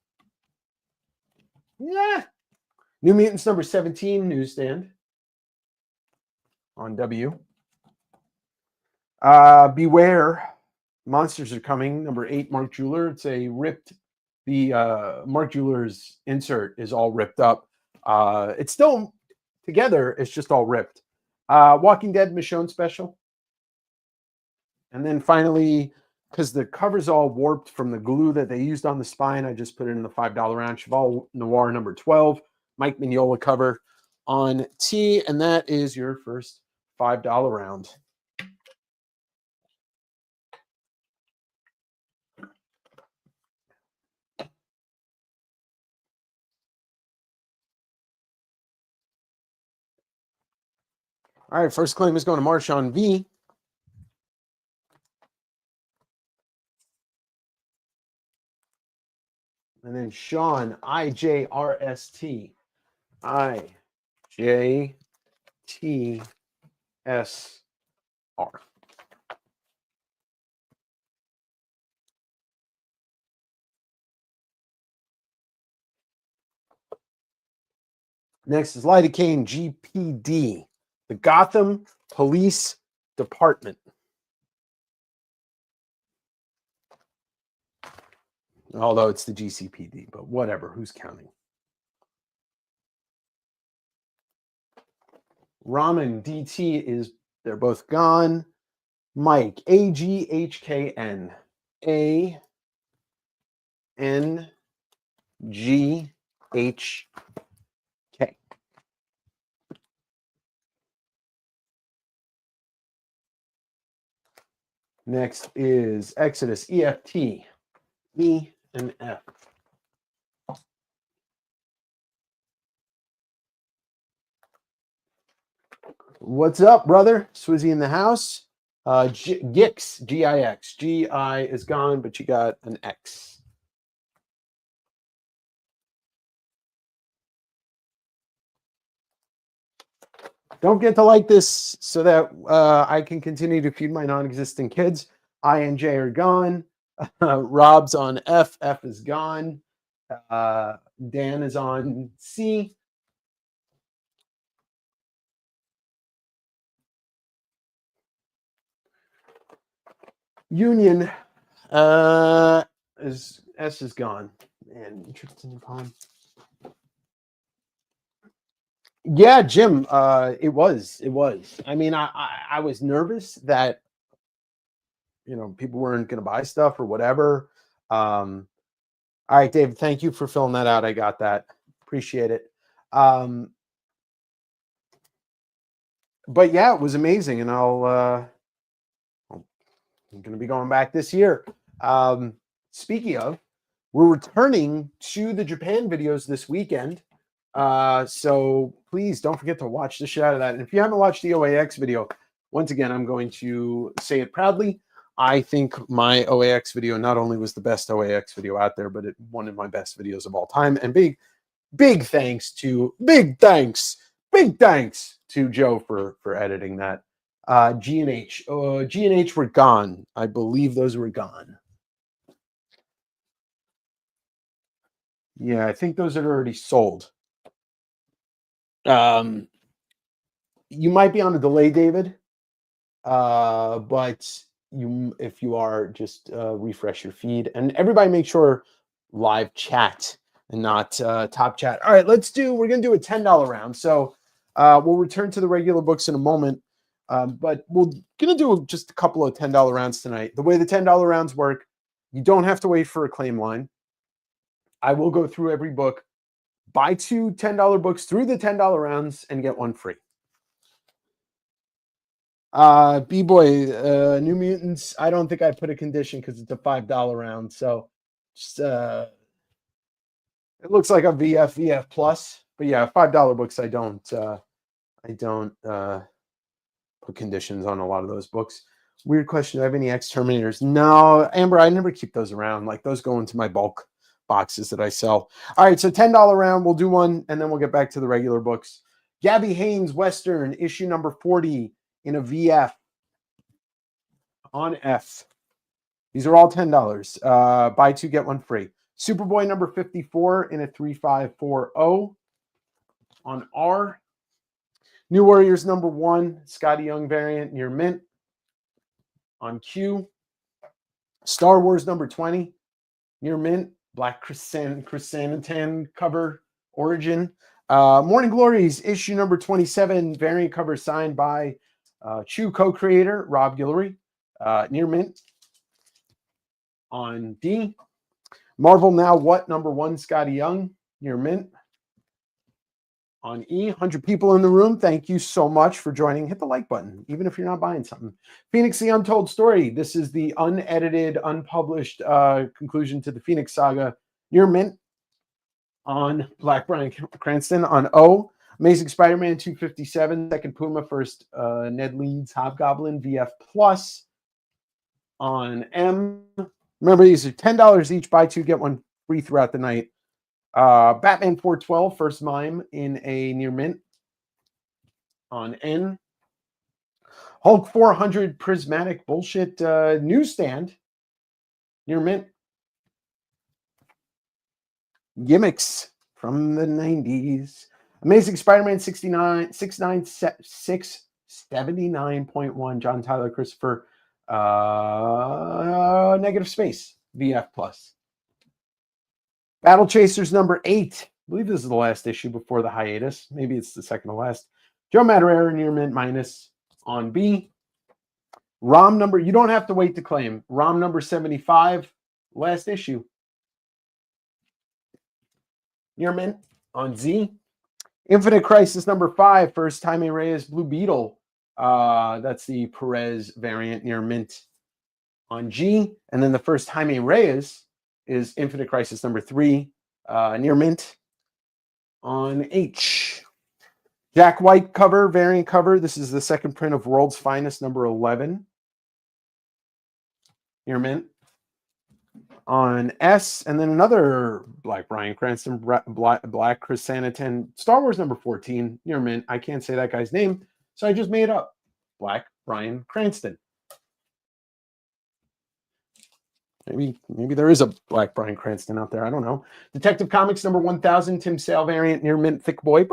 Yeah. New Mutants number 17 newsstand. On W. Beware. Monsters Are Coming, number 8, Mark Jeweler. It's a ripped the Mark Jewelers insert is all ripped up. It's still together. It's just all ripped. Walking Dead Michonne special. And then finally, because the cover's all warped from the glue that they used on the spine, I just put it in the $5 round. Cheval Noir number 12, Mike Mignola cover on T. And that is your first $5 round. All right, first claim is going to Marshawn V. And then Sean, IJRST. IJTSR. Next is Lidocaine GPD, the Gotham Police Department. Although it's the GCPD, but whatever, who's counting? Ramen DT is, they're both gone. Mike, AGHKN. ANGHK. Next is Exodus EFT. E and F. What's up, brother? Swizzy in the house. Gix, G-I-X. G-I is gone, but you got an X. Don't forget to like this so that I can continue to feed my non-existent kids. I and J are gone. Rob's on F. F is gone. Dan is on C. Union is S is gone. Man, interesting upon. Yeah, Jim. It was. I mean, I was nervous that people weren't going to buy stuff or whatever. All right, Dave. Thank you for filling that out. I got that. Appreciate it. But yeah, it was amazing, and I'm going to be going back this year. Speaking of, we're returning to the Japan videos this weekend. So please don't forget to watch the shit out of that. And if you haven't watched the OAX video, once again, I'm going to say it proudly. I think my OAX video not only was the best OAX video out there, but one of my best videos of all time. And big thanks to Joe for editing that. G&H. G&H were gone. I believe those were gone. Yeah, I think those had already sold. You might be on a delay, David. But if you are, just refresh your feed. And everybody make sure live chat and not top chat. All right, we're going to do a $10 round. So we'll return to the regular books in a moment. But we're going to do just a couple of $10 rounds tonight. The way the $10 rounds work, you don't have to wait for a claim line. I will go through every book, buy 2 $10 books through the $10 rounds, and get one free. B-Boy, New Mutants, I don't think I put a condition because it's a $5 round. So just, it looks like a VF plus. But yeah, $5 books, I don't put conditions on a lot of those books. Weird question. Do I have any X-Terminators? No, Amber, I never keep those around. Like, those go into my bulk boxes that I sell. All right, so $10 round. We'll do one, and then we'll get back to the regular books. Gabby Haynes, Western, issue number 40 in a VF on F. These are all $10. Buy 2, get one free. Superboy number 54 in a 3540 on R. New Warriors number 1, Scotty Young variant near mint on Q. Star Wars number 20 near mint Black Chrysanthemum cover origin. Morning Glories, issue number 27, variant cover signed by Chew co-creator Rob Guillory. Near mint on D. Marvel Now What, number 1, Scotty Young, near mint on E. 100 people in the room. Thank you so much for joining. Hit the like button, even if you're not buying something. Phoenix the Untold Story. This is the unedited, unpublished conclusion to the Phoenix saga, near mint on Black Bryan Cranston. On O, Amazing Spider-Man 257, second Puma, first Ned Leeds Hobgoblin VF Plus. On M, remember these are $10 each, buy two, get one free throughout the night. Batman 412, first mime in a near mint. On N, Hulk 400 prismatic bullshit newsstand, near mint. Gimmicks from the 90s. Amazing Spider-Man 696 79.1, John Tyler Christopher, negative space, VF plus. Battle Chasers number 8. I believe this is the last issue before the hiatus. Maybe it's the second to last. Joe Madureira, near mint minus on B. ROM number, you don't have to wait to claim. ROM number 75, last issue. Near mint on Z. Infinite Crisis number 5, first Jaime Reyes Blue Beetle. That's the Perez variant, near mint on G. And then the first Jaime Reyes is Infinite Crisis number 3, near mint on H. Jack White cover, variant cover. This is the second print of World's Finest number 11, near mint on S. And then another Black Bryan Cranston, Black Chrysanthemum, Star Wars number 14, near mint. I can't say that guy's name, so I just made it up. Black Bryan Cranston. Maybe there is a Black Bryan Cranston out there. I don't know. Detective Comics number 1000, Tim Sale variant, near mint, thick boy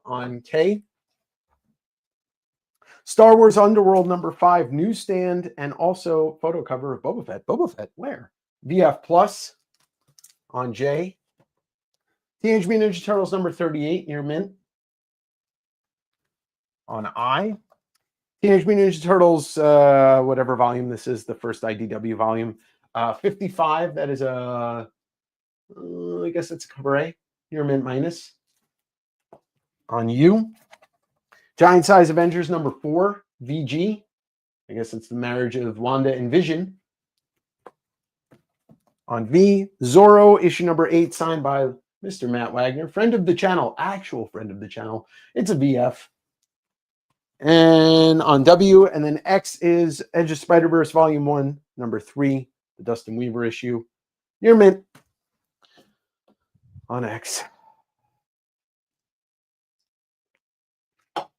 on K. Star Wars Underworld number 5, newsstand, and also photo cover of Boba Fett. Boba Fett, where? VF plus on J. Teenage Mutant Ninja Turtles number 38, near mint on I. Teenage Mutant Ninja Turtles, whatever volume this is, the first IDW volume, 55. That is I guess it's a cover A, near mint minus on U. Giant Size Avengers number 4, VG. I guess it's the marriage of Wanda and Vision. On V. Zorro issue number 8, signed by Mr. Matt Wagner, friend of the channel, actual friend of the channel. It's a VF. And on W, and then X is Edge of Spider-Verse Volume 1, number 3, the Dustin Weaver issue. Near mint on X. All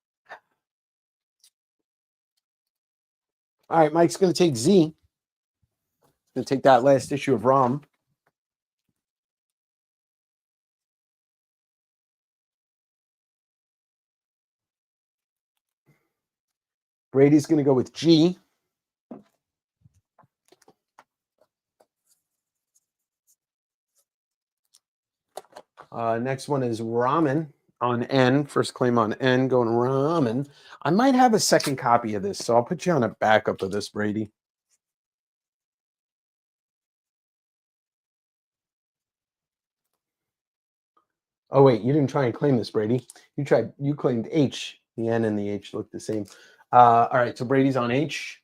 right, Mike's going to take Z. He's going to take that last issue of ROM. Brady's going to go with G. Next one is Ramen on N. First claim on N, going Ramen. I might have a second copy of this, so I'll put you on a backup of this, Brady. Oh, wait, you didn't try and claim this, Brady. You claimed H. The N and the H look the same. All right, so Brady's on H.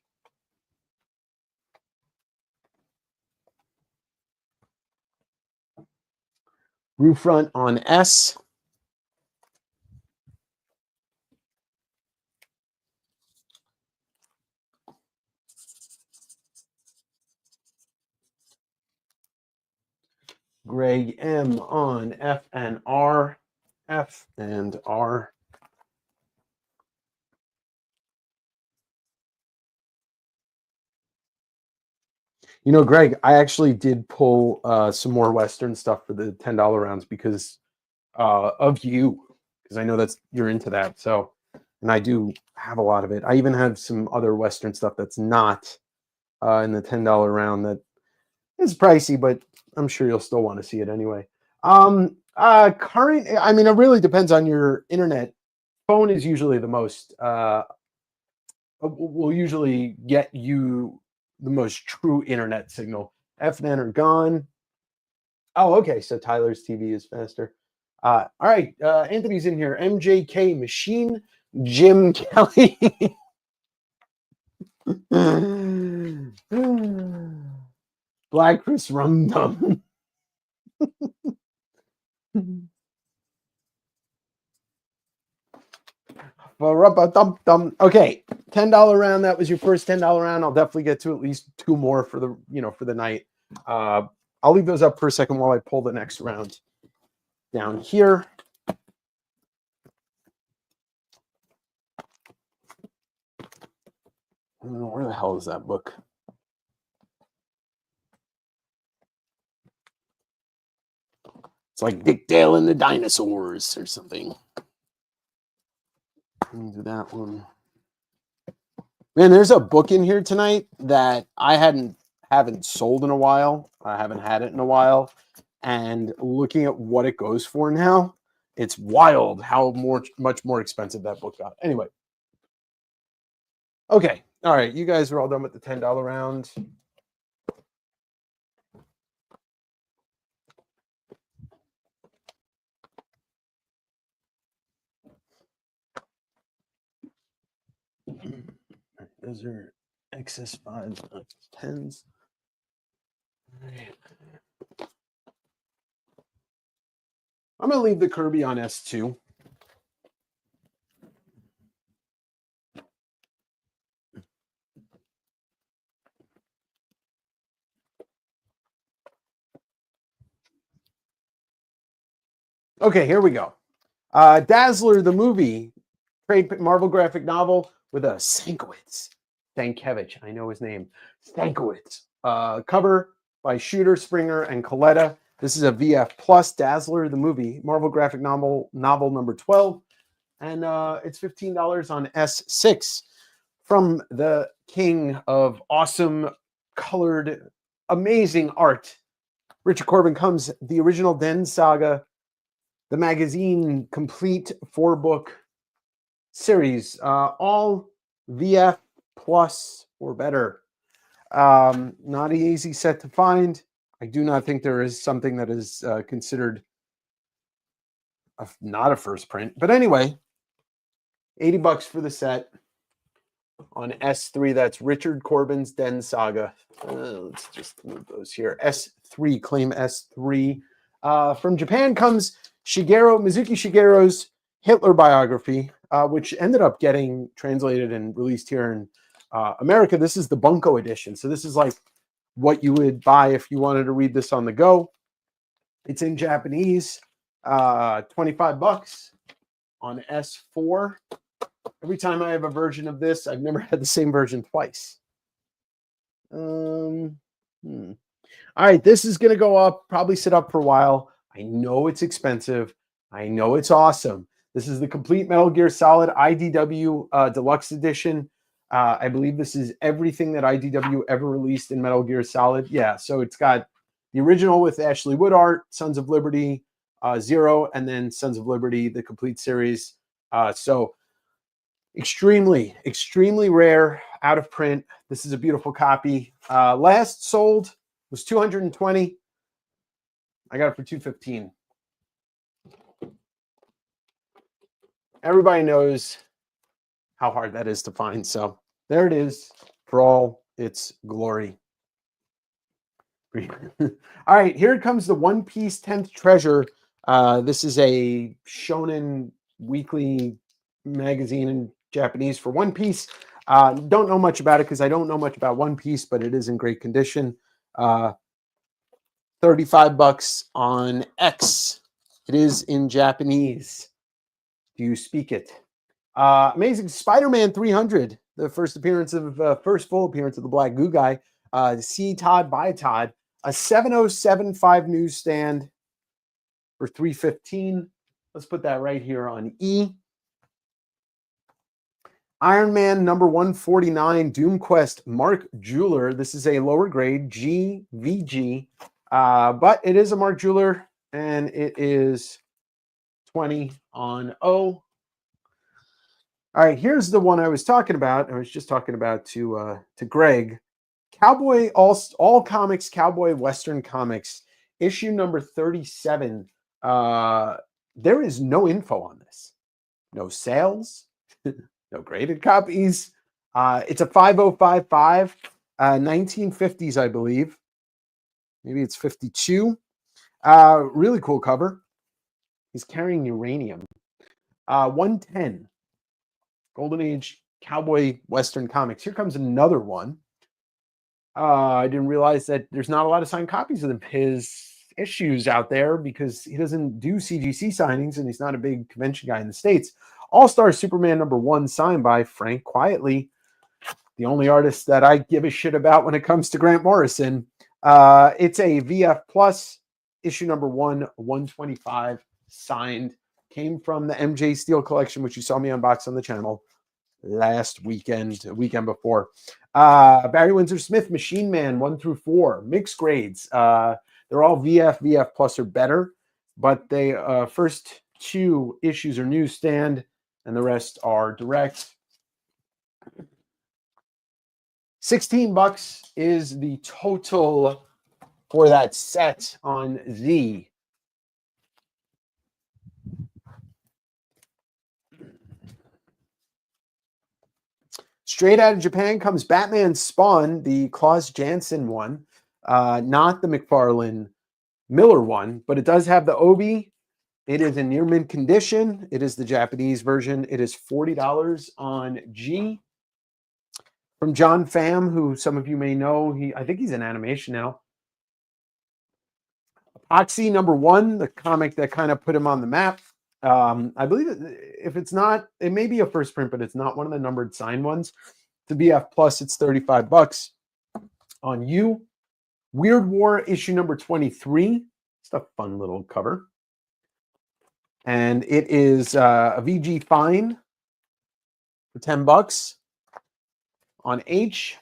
Roof front on S. Greg M on F and R. F and R. You know, Greg, I actually did pull some more Western stuff for the $10 rounds because of you, because I know you're into that. So, and I do have a lot of it. I even have some other Western stuff that's not in the $10 round that It's pricey, but I'm sure you'll still want to see it anyway. Current, I mean, it really depends on your internet. Phone is usually the most, will usually get you the most true internet signal. FNN are gone. Oh, okay. So Tyler's TV is faster. All right. Anthony's in here. MJK Machine, Jim Kelly. Black Chris Rum Dum. Okay, $10 round. That was your first $10 round. I'll definitely get to at least two more for the for the night. I'll leave those up for a second while I pull the next round down here. I don't know, where the hell is that book? It's like Dick Dale and the Dinosaurs or something. Do that one. Man, there's a book in here tonight that I haven't sold in a while. I haven't had it in a while. And looking at what it goes for now, it's wild how much more expensive that book got. Anyway. Okay. All right. You guys are all done with the $10 round. Those are excess 5s, 10s. All right. I'm going to leave the Kirby on S2. Okay, here we go. Dazzler, the movie, trade Marvel graphic novel with a Stankiewicz. Stankiewicz, I know his name. Stankiewicz. Cover by Shooter, Springer, and Coletta. This is a VF Plus. Dazzler, the movie, Marvel graphic novel number 12. And it's $15 on S6. From the king of awesome, colored, amazing art, Richard Corbin, comes the original Den Saga, the magazine complete 4-book series, all VF Plus or better. Not an easy set to find. I do not think there is something that is considered not a first print. But anyway, $80 for the set on S3. That's Richard Corbin's Den Saga. Let's just move those here. S3, claim S3. From Japan comes Mizuki Shigeru's Hitler biography, which ended up getting translated and released here in America. This is the Bunko edition. So this is like what you would buy if you wanted to read this on the go. It's in Japanese, $25 on S4. Every time I have a version of this, I've never had the same version twice. All right, this is going to go up, probably sit up for a while. I know it's expensive. I know it's awesome. This is the complete Metal Gear Solid IDW Deluxe Edition. I believe this is everything that IDW ever released in Metal Gear Solid. Yeah, so it's got the original with Ashley Wood art, Sons of Liberty, Zero, and then Sons of Liberty, the complete series. So extremely, extremely rare, out of print. This is a beautiful copy. Last sold was $220. I got it for $215. Everybody knows how hard that is to find. So there it is for all its glory. All right, here comes the One Piece 10th Treasure. This is a shonen weekly magazine in Japanese for One Piece. Don't know much about it because I don't know much about One Piece, but it is in great condition. $35 on X. It is in Japanese. Do you speak it? Amazing Spider-Man 300, the first full appearance of the Black Goo Guy. See Todd, buy Todd. A 7075 newsstand for $315. Let's put that right here on E. Iron Man number 149, Doom Quest, Mark Jeweler. This is a lower grade GVG, but it is a Mark Jeweler, and it is 20 on O. All right, here's the one I was talking about. I was just talking about to Greg. Cowboy all comics, Cowboy Western Comics, issue number 37. There is no info on this. No sales, no graded copies. It's a 5055, 1950s, I believe. Maybe it's 52. Really cool cover. He's carrying uranium. 110. Golden Age Cowboy Western Comics. Here comes another one. I didn't realize that there's not a lot of signed copies of his issues out there because he doesn't do CGC signings and he's not a big convention guy in the States. All-Star Superman number 1, signed by Frank Quietly, the only artist that I give a shit about when it comes to Grant Morrison. It's a VF Plus, issue number 1, 125, signed. Came from the MJ Steel collection, which you saw me unbox on the channel last weekend before. Barry Windsor Smith, Machine Man 1 through 4, mixed grades. They're all VF Plus or better, but they first 2 issues are newsstand, and the rest are direct. $16 is the total for that set on Z. Straight out of Japan comes Batman Spawn, the Klaus Janson one, not the McFarlane Miller one, but it does have the Obi. It is in near mint condition. It is the Japanese version. It is $40 on G. From John Pham, who some of you may know, I think he's in animation now. Epoxy number 1, the comic that kind of put him on the map. I believe if it's not, it may be a first print, but it's not one of the numbered signed ones. The BF Plus, it's $35 on you. Weird War issue number 23. It's a fun little cover. And it is a VG Fine for $10 on H.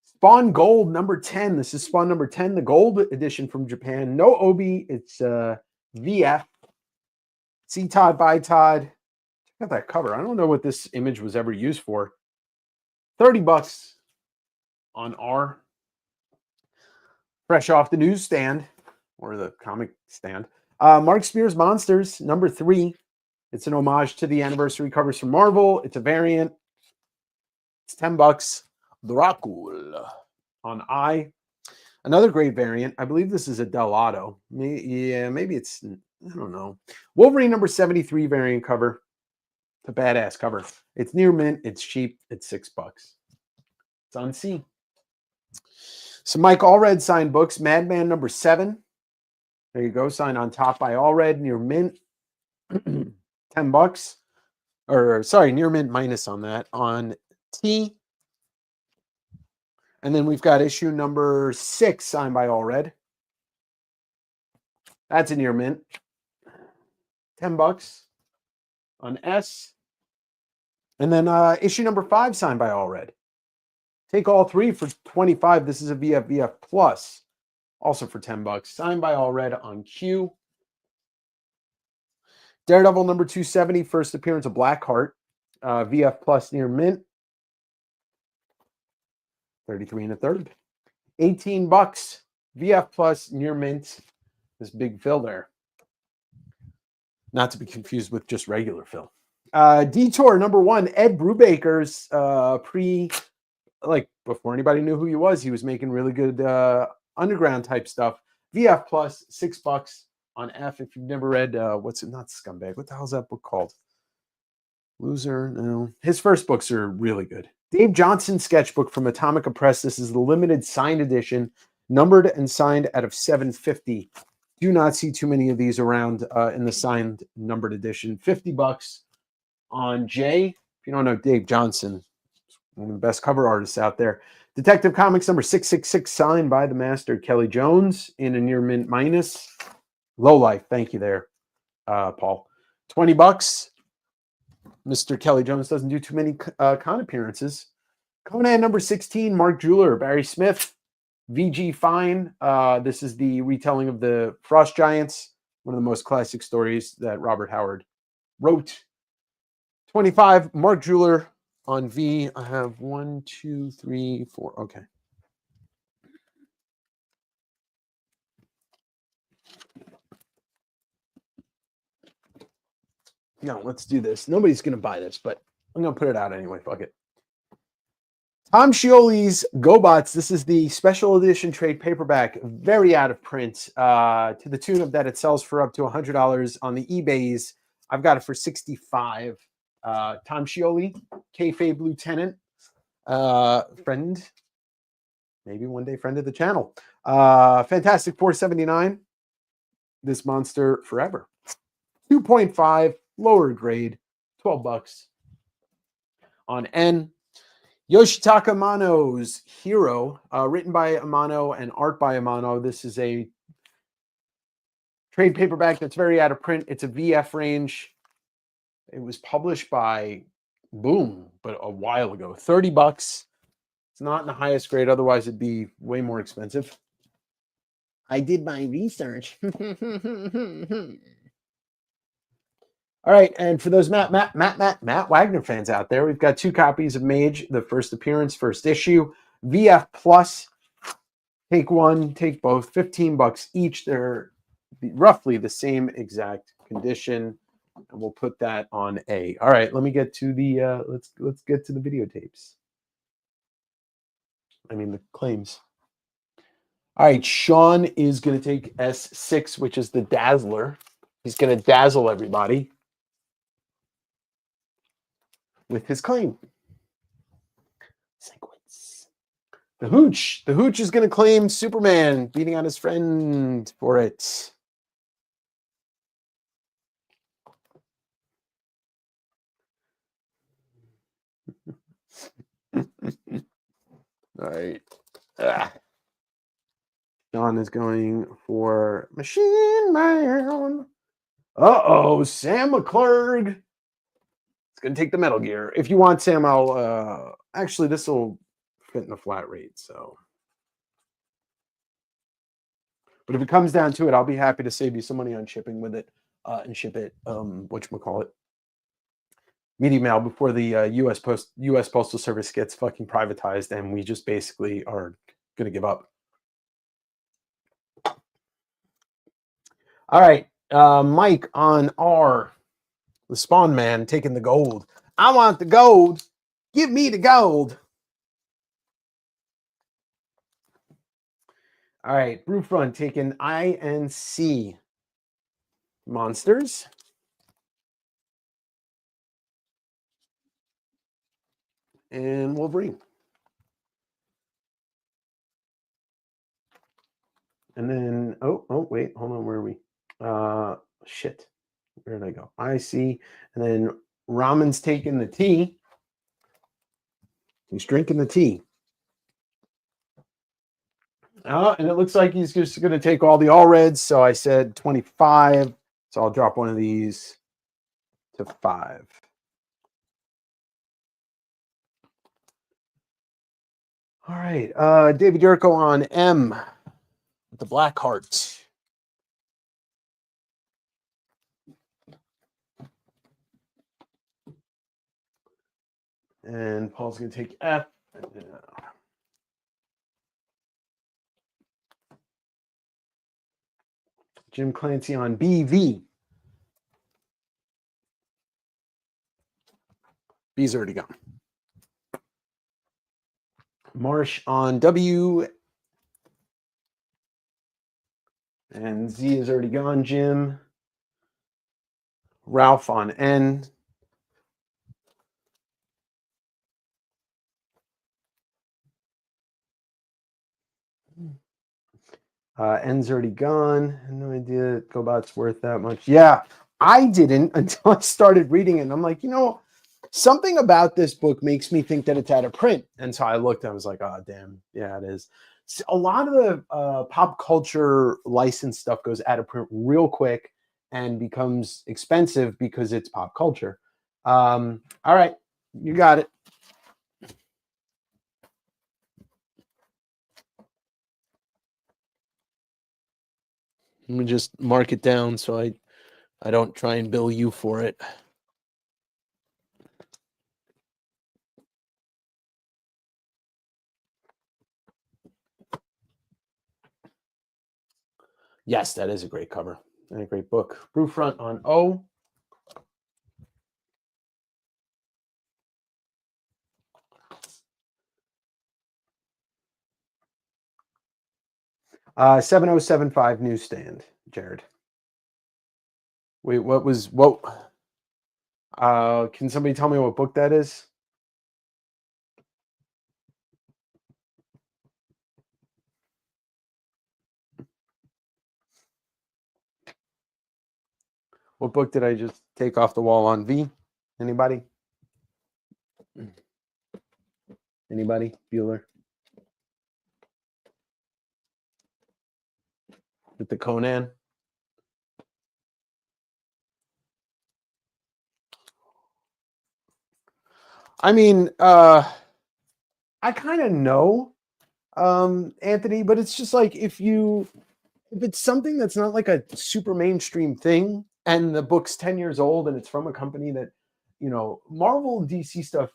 Spawn Gold number 10. This is Spawn number 10, the gold edition from Japan. No Obi, it's VF. See Todd by Todd. Check out that cover. I don't know what this image was ever used for. $30 on R. Fresh off the newsstand or the comic stand. Mark Spears Monsters number 3. It's an homage to the anniversary covers from Marvel. It's a variant. It's $10. Dracula on I. Another great variant. I believe this is a Delato. Maybe it's, I don't know. Wolverine number 73 variant cover. It's a badass cover. It's near mint. It's cheap. It's $6. It's on C. Some Mike Allred signed books. Madman number 7. There you go. Signed on top by Allred, near mint. $10. Or sorry, near mint minus on that. On T. And then we've got issue number 6 signed by Allred. That's a near mint. $10 on S. And then issue number 5 signed by Allred. Take all 3 for $25. This is a VF Plus, also for $10. Signed by Allred on Q. Daredevil number 270, first appearance of Blackheart. VF Plus near mint. 33 1/3. $18. VF Plus near mint. This big fill there. Not to be confused with just regular fill. Detour number 1, Ed Brubaker's before anybody knew who he was making really good underground type stuff. VF Plus, $6 on F. If you've never read, not Scumbag. What the hell's that book called? Loser? No. His first books are really good. Dave Johnson sketchbook from Atomica Press. This is the limited signed edition, numbered and signed out of 750. Do not see too many of these around in the signed numbered edition. $50 on J. If you don't know Dave Johnson, one of the best cover artists out there. Detective Comics number 666, signed by the master Kelly Jones in a near mint minus. Low Life, thank you there, Paul. $20. Mr. Kelly Jones doesn't do too many con appearances. Conan number 16, Mark Jeweler, Barry Smith, VG Fine. This is the retelling of the Frost Giants, one of the most classic stories that Robert Howard wrote. 25, Mark Jeweler on V. I have 1, 2, 3, 4. Okay. No, let's do this. Nobody's going to buy this, but I'm going to put it out anyway. Fuck it. Tom Scioli's GoBots. This is the special edition trade paperback, very out of print, to the tune of that it sells for up to $100 on the eBays. I've got it for $65. Tom Scioli, kayfabe lieutenant, friend, maybe one day friend of the channel. Fantastic $4.79. This monster forever. 2.5, lower grade, $12 on N. Yoshitaka Amano's Hero, written by Amano and art by Amano. This is a trade paperback that's very out of print. It's a VF range. It was published by Boom, but a while ago. $30. It's not in the highest grade. Otherwise, it'd be way more expensive. I did my research. All right, and for those Matt Wagner fans out there, we've got 2 copies of Mage, the first appearance, first issue, VF Plus. Take one, take both, $15 each. They're roughly the same exact condition, and we'll put that on A. All right, let me get to the let's get to the videotapes. I mean the claims. All right, Sean is going to take S6, which is the Dazzler. He's going to dazzle everybody with his claim. Sequence. The Hooch. The Hooch is going to claim Superman beating on his friend for it. All right. Sean is going for Machine Man. Uh-oh, Sam McClurg. It's going to take the Metal Gear. If you want Sam, I'll... actually, this will fit in a flat rate, so... But if it comes down to it, I'll be happy to save you some money on shipping with it and ship it, whatchamacallit, media mail before the U.S. Postal Service gets fucking privatized and we just basically are going to give up. All right, Mike on R. The Spawn Man taking the gold. I want the gold. Give me the gold. All right, Brewfront taking INC Monsters. And Wolverine. And then, oh, wait, hold on, where are we? Shit. Where did I go? I see. And then Ramen's taking the tea. He's drinking the tea. And it looks like he's just going to take all the all reds. So I said 25. So I'll drop one of these to 5. All right. David Yurko on M with the Black Heart. And Paul's going to take F. Jim Clancy on BV. B's already gone. Marsh on W. And Z is already gone, Jim. Ralph on N. N's already gone. No idea GoBot's worth that much. Yeah, I didn't until I started reading it. And I'm like, you know, something about this book makes me think that it's out of print. And so I looked and I was like, oh, damn. Yeah, it is. So a lot of the pop culture license stuff goes out of print real quick and becomes expensive because it's pop culture. All right, you got it. Let me just mark it down so I don't try and bill you for it. Yes, that is a great cover and a great book. Brew front on O. Uh, 7075 newsstand, Jared. Wait, what? Can somebody tell me what book that is? What book did I just take off the wall on V? Anybody? Anybody? Bueller? With the Conan? I mean, I kind of know, Anthony, but it's just like if it's something that's not like a super mainstream thing and the book's 10 years old and it's from a company that, Marvel and DC stuff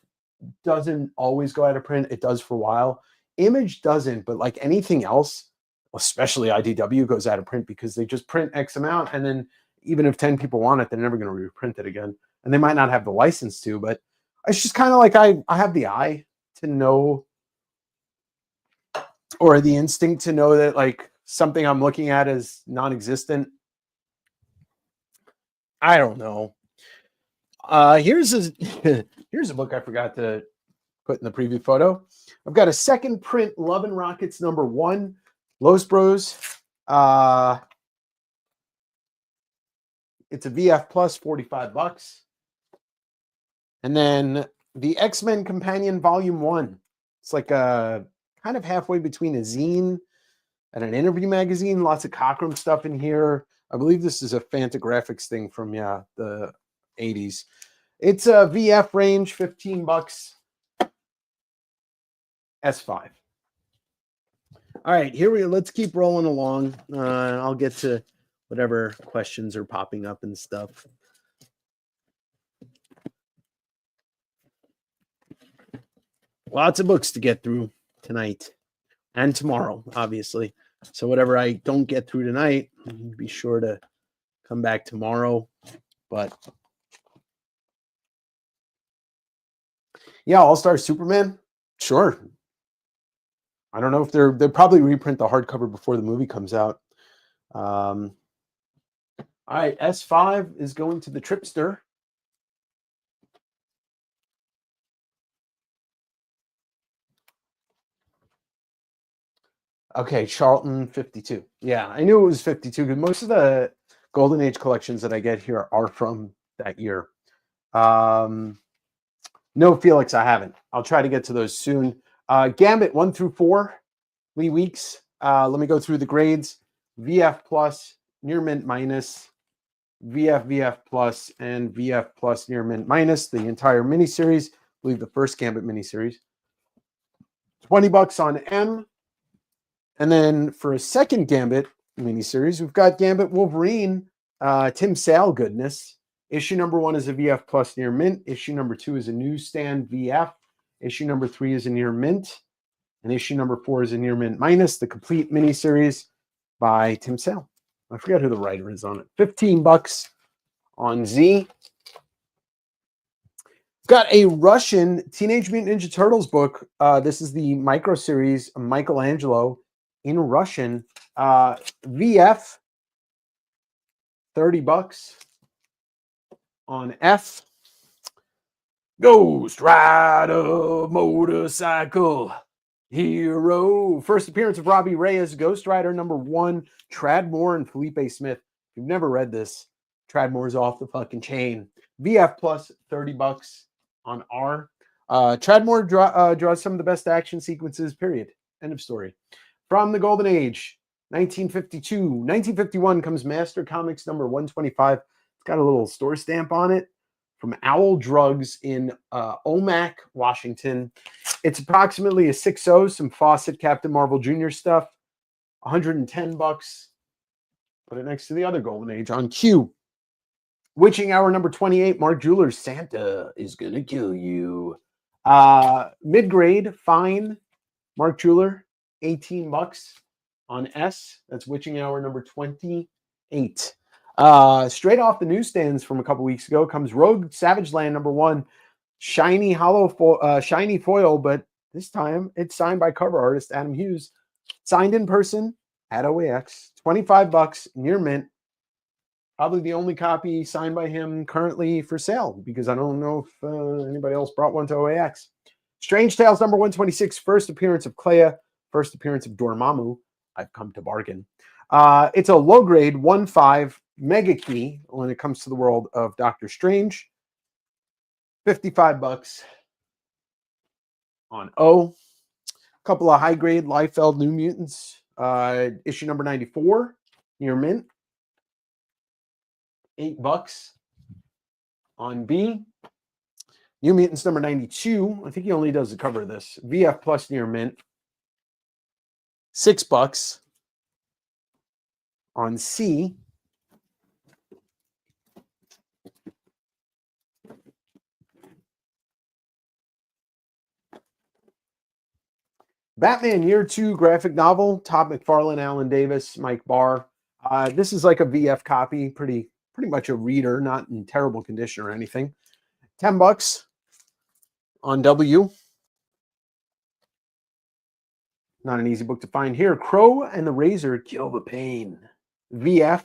doesn't always go out of print. It does for a while. Image doesn't, but like anything else, especially IDW, goes out of print because they just print X amount. And then even if 10 people want it, they're never going to reprint it again. And they might not have the license to, but it's just kind of like I have the eye to know, or the instinct to know that like something I'm looking at is non-existent. I don't know. Here's a here's a book I forgot to put in the preview photo. I've got a second print Love and Rockets #1, Los Bros. It's a VF plus, $45. And then the X-Men Companion Volume 1. It's like a kind of halfway between a zine and an interview magazine. Lots of Cockrum stuff in here. I believe this is a Fantagraphics thing from, the 80s. It's a VF range, $15. S5. All right, here we go. Let's keep rolling along. I'll get to whatever questions are popping up and stuff. Lots of books to get through tonight and tomorrow, obviously. So whatever I don't get through tonight, be sure to come back tomorrow. But yeah, All-Star Superman, sure. I don't know if they'll probably reprint the hardcover before the movie comes out. All right, S5 is going to the Tripster. Okay, Charlton 52. Yeah, I knew it was 52 because most of the Golden Age collections that I get here are from that year. No, Felix, I haven't. I'll try to get to those soon. Gambit 1 through 4, Lee Weeks. Let me go through the grades. VF plus, near mint minus, VF plus, and VF plus near mint minus. The entire miniseries. I believe the first Gambit miniseries. $20 on M. And then for a second Gambit miniseries, we've got Gambit Wolverine, Tim Sale goodness. Issue #1 is a VF plus near mint. Issue #2 is a newsstand VF. Issue #3 is a near mint. And issue #4 is a near mint minus. The complete miniseries by Tim Sale. I forget who the writer is on it. $15 on Z. Got a Russian Teenage Mutant Ninja Turtles book. This is the micro series Michelangelo in Russian. VF, $30 on F. Ghost Rider Motorcycle Hero. First appearance of Robbie Reyes, Ghost Rider #1, Tradmore and Felipe Smith. If you've never read this, Tradmore's off the fucking chain. VF plus, $30 on R. Tradmore draws some of the best action sequences, period. End of story. From the Golden Age, 1952. 1951 comes Master Comics #125. It's got a little store stamp on it from Owl Drugs in Omak, Washington. It's approximately a 6.0, some Fawcett Captain Marvel Jr. stuff. $110. Put it next to the other Golden Age on Q. Witching Hour number 28, Mark Jewelers, Santa is gonna kill you. Mid-grade, fine. Mark Jeweler, $18 on S. That's Witching Hour number 28. Straight off the newsstands from a couple weeks ago comes Rogue Savage Land number 1. Shiny shiny foil, but this time it's signed by cover artist Adam Hughes. Signed in person at OAX. $25 near mint. Probably the only copy signed by him currently for sale, because I don't know if anybody else brought one to OAX. Strange Tales number 126, first appearance of Clea, first appearance of Dormammu. I've come to bargain. It's a low grade 1/5 mega key when it comes to the world of Doctor Strange. $55 on O. A couple of high grade Liefeld New Mutants. Issue number 94 near mint. $8 on B. New Mutants number 92. I think he only does the cover of this. VF Plus near mint. $6 on C. Batman Year 2 graphic novel. Todd McFarlane, Alan Davis, Mike Barr. This is like a VF copy. Pretty much a reader, not in terrible condition or anything. $10 on W. Not an easy book to find here. Crow and the Razor, Kill the Pain. VF,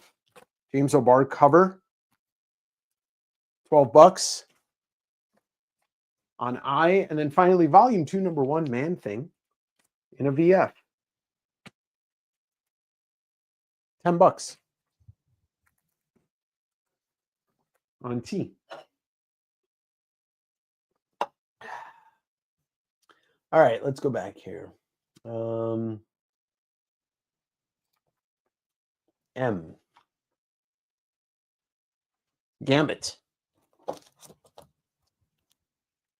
James O'Barr cover. $12 on I. And then finally, volume 2, number 1, Man Thing in a VF. $10 on T. All right, let's go back here. M. Gambit.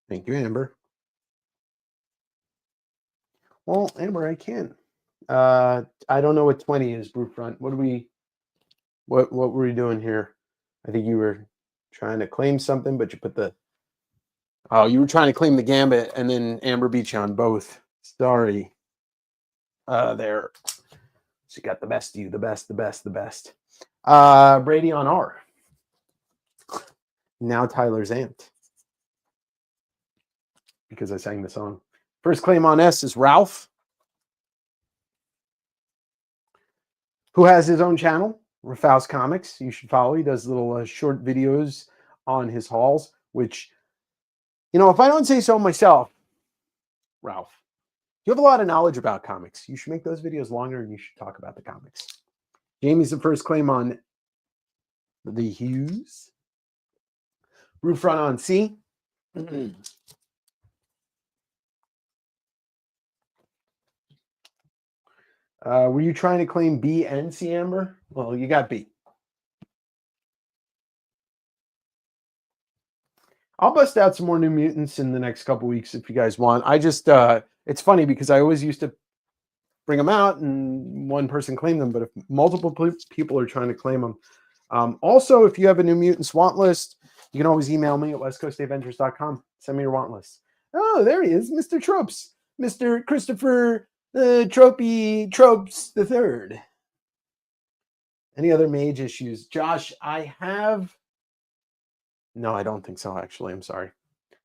Thank you, Amber. Well, Amber, I can't. I don't know what 20 is, Brewfront. What were we doing here? I think you were trying to claim something, but you put the... Oh, you were trying to claim the Gambit, and then Amber beat you on both. Sorry. There. She got the best of you, the best. Brady on R. Now Tyler's amped, because I sang the song. First claim on S is Ralph, who has his own channel, Ralph's Comics. You should follow. He does little short videos on his hauls, which, you know, if I don't say so myself, Ralph, you have a lot of knowledge about comics. You should make those videos longer, and you should talk about the comics. Jamie's the first claim on the Hughes. Brewfront on C. Were you trying to claim B and C, Amber? Well, you got B. I'll bust out some more New Mutants in the next couple weeks if you guys want. I just, it's funny because I always used to bring them out and one person claimed them, but if multiple people are trying to claim them. Also, if you have a New Mutants want list, you can always email me at westcoastavengers.com. Send me your want list. Oh, there he is, Mr. Tropes. Mr. Christopher Tropes the Third. Any other mage issues? Josh, I have... No, I don't think so, actually. I'm sorry.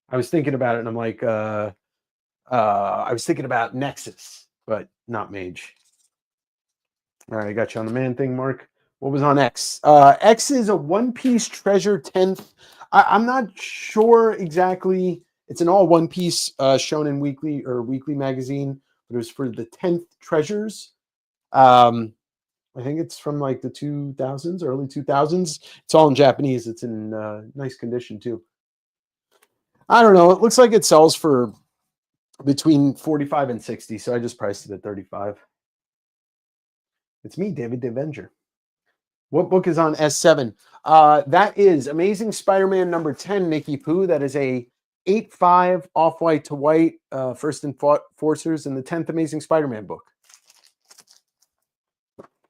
I was thinking about it, and I'm like, I was thinking about Nexus, but not Mage. All right, I got you on the Man Thing, Mark. What was on X? X is a One Piece Treasure 10th. I'm not sure exactly. It's an all One Piece Shonen Weekly or Weekly magazine, but it was for the 10th Treasures. I think it's from like the 2000s, early 2000s. It's all in Japanese. It's in nice condition too. I don't know. It looks like it sells for between 45 and 60, so I just priced it at 35. It's me, David the Avenger. What book is on S7? That is Amazing Spider-Man number 10, Nikki Poo. That is a 8-5 off-white to white, first Enforcers in the 10th Amazing Spider-Man book.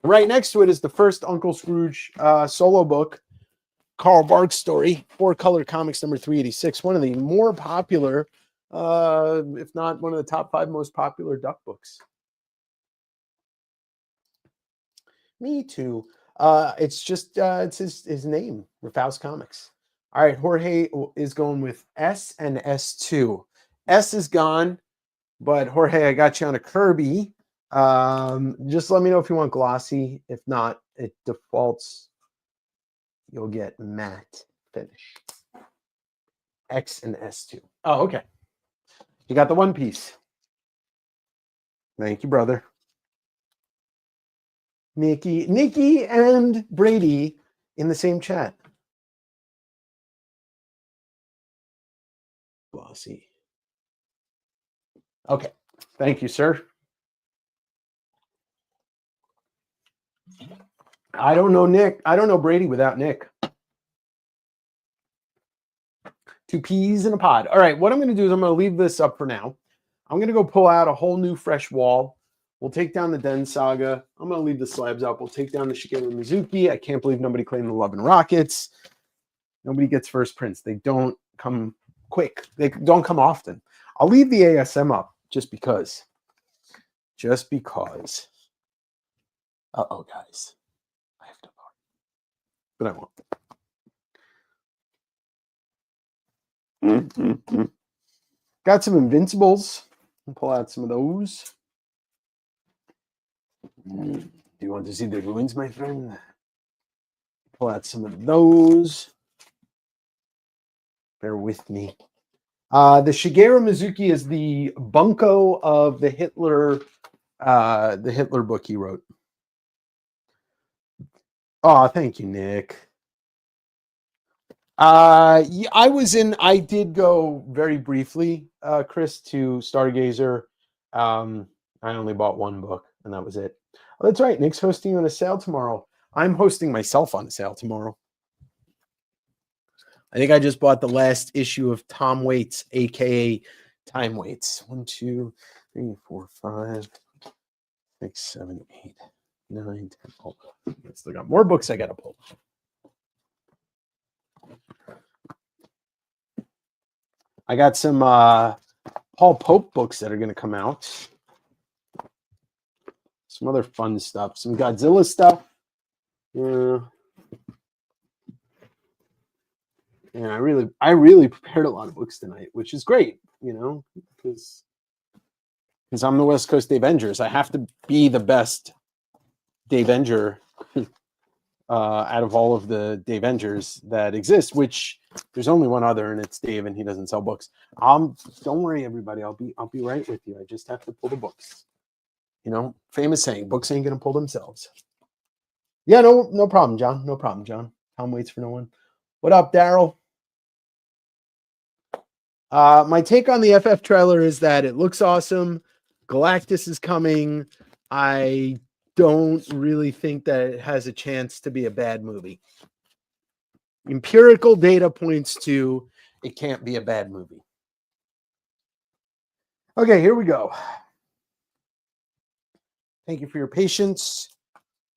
Right next to it is the first Uncle Scrooge solo book, Carl Barks story, 4-color comics number 386. One of the more popular, if not one of the top 5 most popular Duck books. Me too. It's just it's his name, Rafaus Comics. All right, Jorge is going with S and S2. S is gone, but Jorge, I got you on a Kirby. Just let me know if you want glossy. If not, it defaults. You'll get matte finish. X and S2. Oh, okay. You got the one piece. Thank you, brother. Nikki and Brady in the same chat. Glossy. Okay. Thank you, sir. I don't know Nick. I don't know Brady without Nick. 2 peas in a pod. All right, what I'm going to do is I'm going to leave this up for now. I'm going to go pull out a whole new fresh wall. We'll take down the Den Saga. I'm going to leave the slabs up. We'll take down the Shigeru Mizuki. I can't believe nobody claimed the Love and Rockets. Nobody gets first prints. They don't come quick. They don't come often. I'll leave the ASM up just because. Just because. Uh-oh, guys. I have to park. But I won't. Got some Invincibles. I'll pull out some of those. Do you want to see the ruins, my friend? Pull out some of those. Bear with me. The Shigeru Mizuki is the bunko of the Hitler book he wrote. Oh, thank you, Nick. Yeah, I did go very briefly, Chris, to Stargazer. I only bought one book, and that was it. Oh, that's right. Nick's hosting on a sale tomorrow. I'm hosting myself on a sale tomorrow. I think I just bought the last issue of Tom Waits, aka Time Waits. 1, 2, 3, 4, 5, 6, 7, 8, 9, 10. Oh, I still got more books I gotta pull. I got some Paul Pope books that are going to come out. Some other fun stuff. Some Godzilla stuff. Yeah, I really prepared a lot of books tonight, which is great, because I'm the West Coast Davengers. I have to be the best Davenger out of all of the Davengers that exist, which there's only one other, and it's Dave, and he doesn't sell books. Don't worry, everybody. I'll be right with you. I just have to pull the books. Famous saying, books ain't gonna pull themselves. Yeah, no problem, John. No problem, John. Tom waits for no one. What up, Daryl? My take on the FF trailer is that it looks awesome. Galactus is coming. I don't really think that it has a chance to be a bad movie. Empirical data points to it can't be a bad movie. Okay, here we go. Thank you for your patience.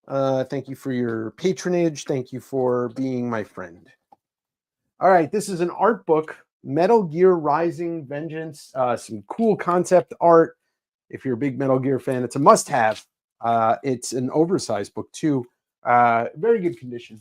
Thank you for your patronage. Thank you for being my friend. All right, this is an art book, Metal Gear Rising Vengeance. Some cool concept art. If you're a big Metal Gear fan, it's a must-have. It's an oversized book, too. Very good condition.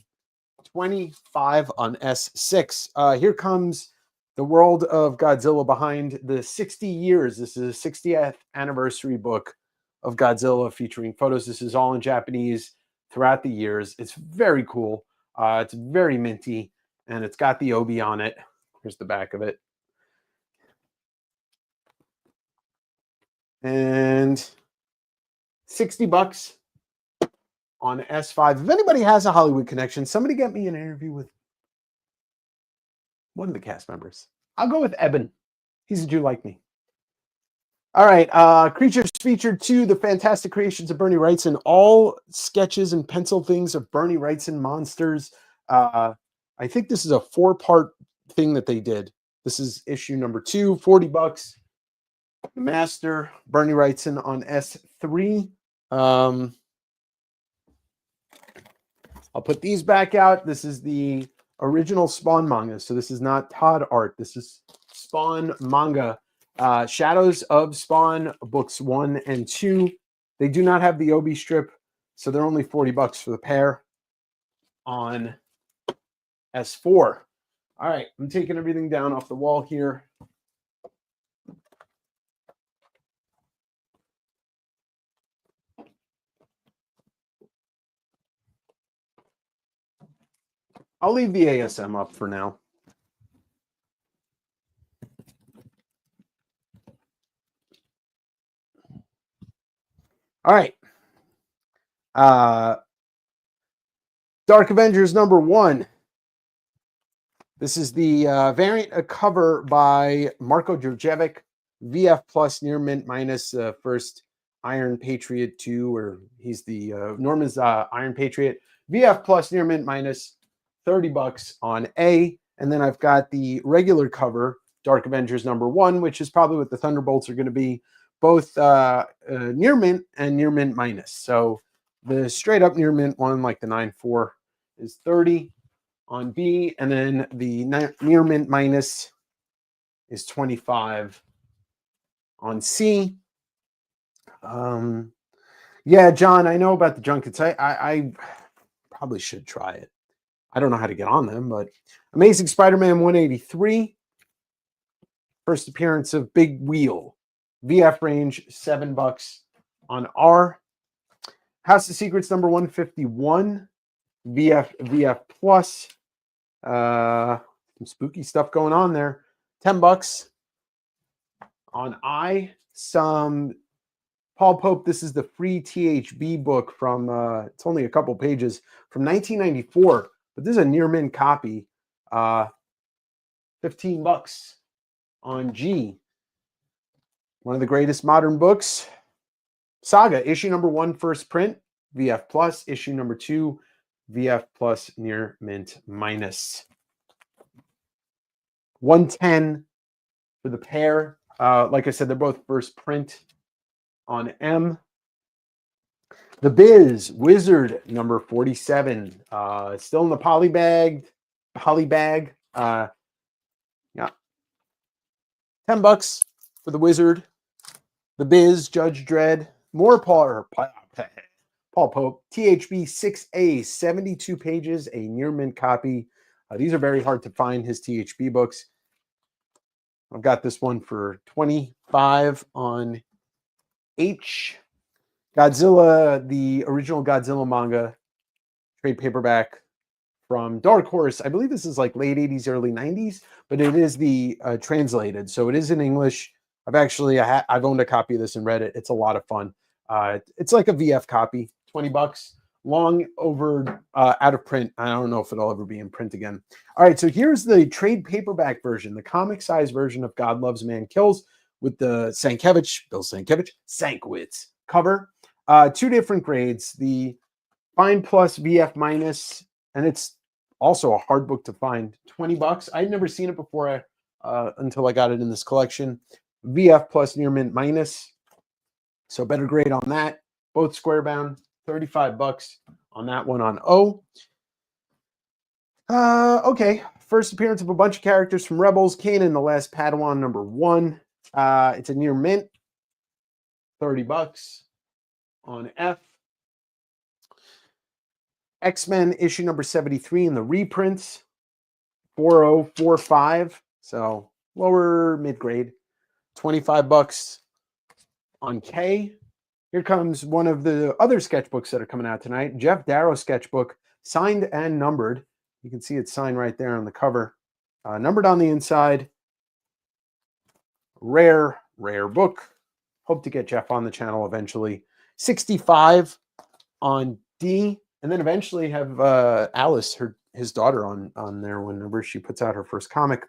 25 on S6. Here comes the world of Godzilla behind the 60 years. This is a 60th anniversary book of Godzilla featuring photos. This is all in Japanese throughout the years. It's very cool. It's very minty, and it's got the Obi on it. Here's the back of it. And $60 on S5. If anybody has a Hollywood connection, somebody get me an interview with one of the cast members. I'll go with Eben. He's a Jew like me. All right. Creatures featured 2, The Fantastic Creations of Bernie Wrightson. All sketches and pencil things of Bernie Wrightson monsters. I think this is a 4-part thing that they did. This is issue number 2, $40. The Master, Bernie Wrightson on S3. I'll put these back out. This is the original Spawn manga. So this is not Todd art. This is Spawn manga. Shadows of Spawn, books 1 and 2. They do not have the Obi strip, so they're only $40 for the pair on S4. All right, I'm taking everything down off the wall here. I'll leave the ASM up for now. All right. Dark Avengers number 1. This is the variant cover by Marko Djurjevic, VF plus near mint minus first Iron Patriot 2, or he's the Norman's Iron Patriot. VF plus near mint minus $30 on A. And then I've got the regular cover, Dark Avengers number 1, which is probably what the Thunderbolts are going to be, both near mint and near mint minus. So the straight up near mint one, like the 9.4, is 30 on B, and then the near mint minus is 25 on C. Yeah, John, I know about the junkets. I probably should try it. I don't know how to get on them, but Amazing Spider-Man 183. First appearance of Big Wheel. VF range, $7 on R. House of Secrets number 151. VF plus. Some spooky stuff going on there. $10 on I. Some Paul Pope. This is the free THB book from, it's only a couple pages, from 1994, but this is a near mint copy. $15 on G. One of the greatest modern books. Saga, issue number 1, first print, VF plus. Issue number 2, VF plus near mint minus. 110 for the pair. Like I said, they're both first print on M. The Biz Wizard number 47. Still in the poly bag. Yeah. $10 for the Wizard. The Biz, Judge Dredd. More Paul Pope. THB 6A, 72 pages, a near mint copy. These are very hard to find, his THB books. I've got this one for 25 on H. Godzilla, the original Godzilla manga, trade paperback from Dark Horse. I believe this is like late 80s, early 90s, but it is the translated. So it is in English. I've owned a copy of this and read it. It's a lot of fun. It's like a VF copy, $20. Long over, out of print. I don't know if it'll ever be in print again. All right, so here's the trade paperback version, the comic size version of God Loves, Man Kills, with the Bill Sankiewicz cover. 2 different grades, the Fine Plus VF minus, and it's also a hard book to find, $20. I'd never seen it before until I got it in this collection. VF plus near mint minus, so better grade on that. Both square bound, $35 on that one on O. Okay, first appearance of a bunch of characters from Rebels. Kanan, the Last Padawan, number 1. It's a near mint, $30 on F. X-Men issue number 73 in the reprints, 4045, so lower mid-grade, $25 on K. Here comes one of the other sketchbooks that are coming out tonight. Jeff Darrow sketchbook, signed and numbered. You can see it's signed right there on the cover. Numbered on the inside. Rare book. Hope to get Jeff on the channel eventually. 65 on D. And then eventually have Alice, his daughter, on there whenever she puts out her first comic.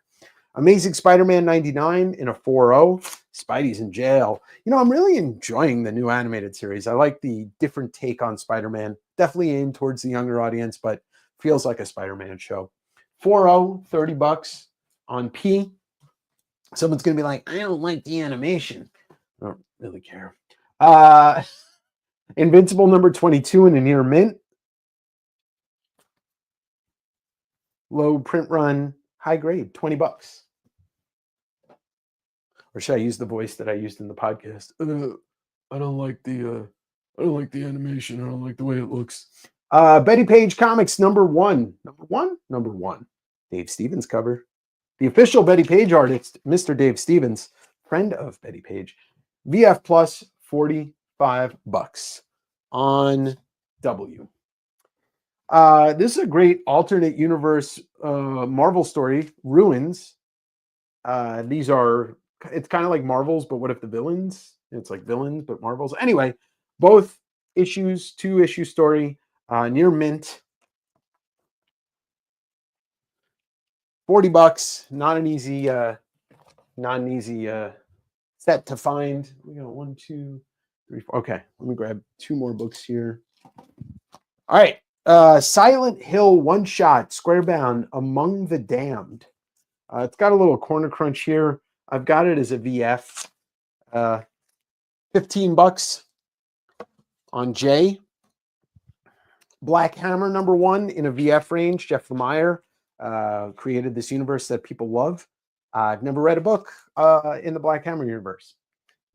Amazing Spider-Man 99 in a 4.0. Spidey's in jail. You know, I'm really enjoying the new animated series. I like the different take on Spider-Man. Definitely aimed towards the younger audience, but Feels like a Spider-Man show. 4.0, $30 on P. Someone's going to be like, I don't like the animation. I don't really care. Invincible number 22 in a near mint. Low print run, high grade, $20. Or should I use the voice that I used in the podcast? I don't like the animation. I don't like the way it looks. Betty Page Comics number one. Number one. Dave Stevens cover. The official Betty Page artist, Mr. Dave Stevens, friend of Betty Page. VF Plus, $45 on W. This is a great alternate universe Marvel story, Ruins. These are, it's kind of like Marvels, but what if the villains? It's like villains, but Marvels. Anyway, both issues, 2-issue story, near mint. $40, not an easy set to find. We got 1, 2, 3, 4. Okay, let me grab 2 more books here. All right. Silent Hill one-shot, square bound, Among the Damned. It's got a little corner crunch here. I've got it as a VF. $15 on J. Black Hammer number 1 in a VF range. Jeff Lemire created this universe that people love. I've never read a book in the Black Hammer universe.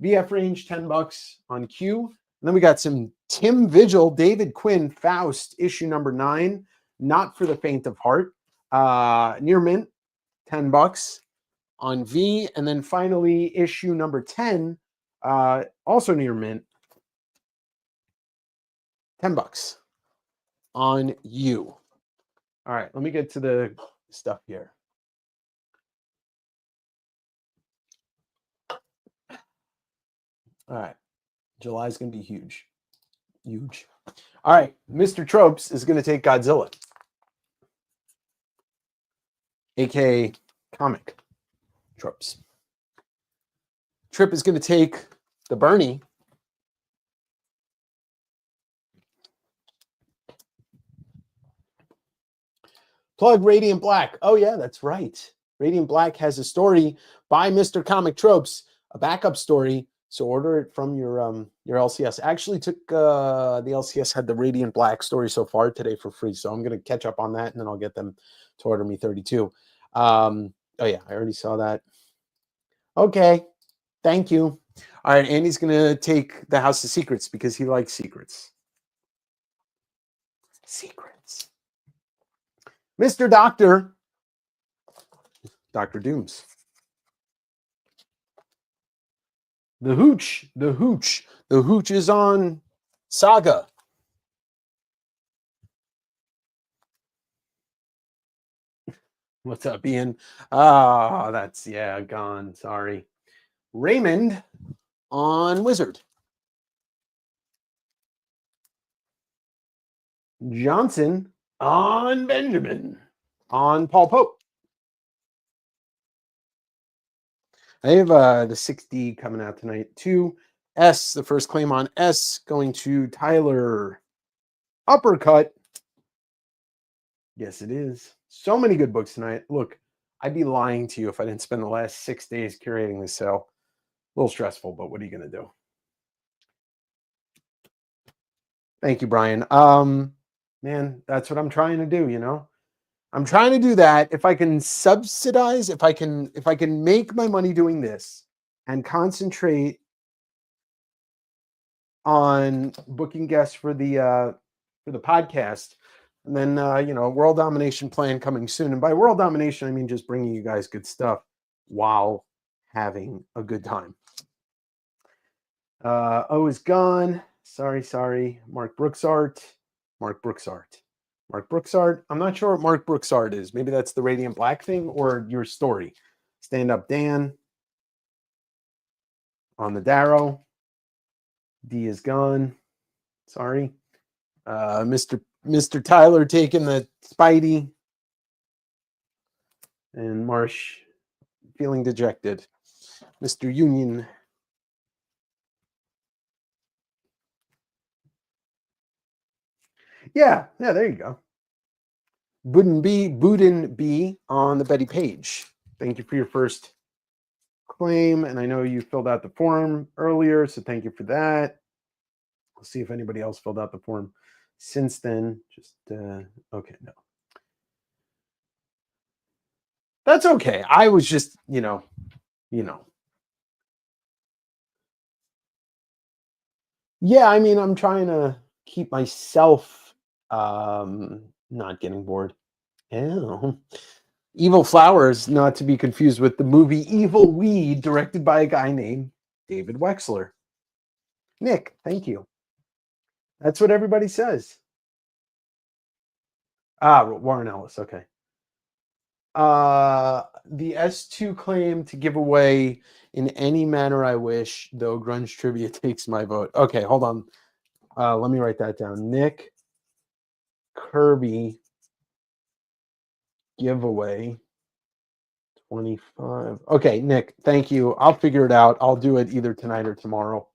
VF range, $10 on Q. And then we got some Tim Vigil, David Quinn, Faust, issue number 9. Not for the faint of heart. Near mint, $10 on V. And then finally, issue number 10, also near mint, $10 on U. All right, let me get to the stuff here. All right, July's going to be huge. Huge. All right, Mr. Tropes is going to take Godzilla, aka comic tropes. Trip is going to take the Bernie. Plug Radiant Black. Oh, yeah, that's right. Radiant Black has a story by Mr. Comic Tropes, a backup story. So order it from your LCS. Actually took the LCS had the Radiant Black story so far today for free. So I'm going to catch up on that, and then I'll get them to order me 32. Oh, yeah, I already saw that. Okay, thank you. All right, Andy's going to take the House of Secrets because he likes secrets. Secrets. Mr. Doctor. Dr. Dooms. The Hooch. The Hooch. The Hooch is on Saga. What's up, Ian? Ah, that's, yeah, gone. Sorry. Raymond on Wizard. Johnson on Benjamin. On Paul Pope. I have the 6D coming out tonight. 2S, the first claim on S, going to Tyler. Uppercut. Yes, it is. So many good books tonight. Look, I'd be lying to you if I didn't spend the last 6 days curating this sale. A little stressful, but what are you going to do? Thank you, Brian. Man, that's what I'm trying to do, you know? I'm trying to do that. If I can subsidize, if I can make my money doing this and concentrate on booking guests for the podcast, and then world domination plan coming soon. And by world domination, I mean just bringing you guys good stuff while having a good time. O is gone. Sorry. Mark Brooks art. I'm not sure what Mark Brooks art is. Maybe that's the Radiant Black thing or your story. Stand Up Dan on the Darrow. D is gone. Sorry. Mr. Tyler taking the Spidey. And Marsh feeling dejected. Mr. Union. Yeah, there you go. Boudin B on the Betty Page. Thank you for your first claim. And I know you filled out the form earlier, so thank you for that. We'll see if anybody else filled out the form since then. Just, okay, no. That's okay. I was just, you know. Yeah, I mean, I'm trying to keep myself not getting bored. Ew. Evil Flowers, not to be confused with the movie Evil Weed, directed by a guy named David Wexler. Nick, thank you. That's what everybody says. Ah, Warren Ellis, okay. The S2 claim to give away in any manner I wish, though grunge trivia takes my vote. Okay, hold on. Let me write that down. Nick Kirby giveaway 25. Okay, Nick, thank you. I'll figure it out. I'll do it either tonight or tomorrow.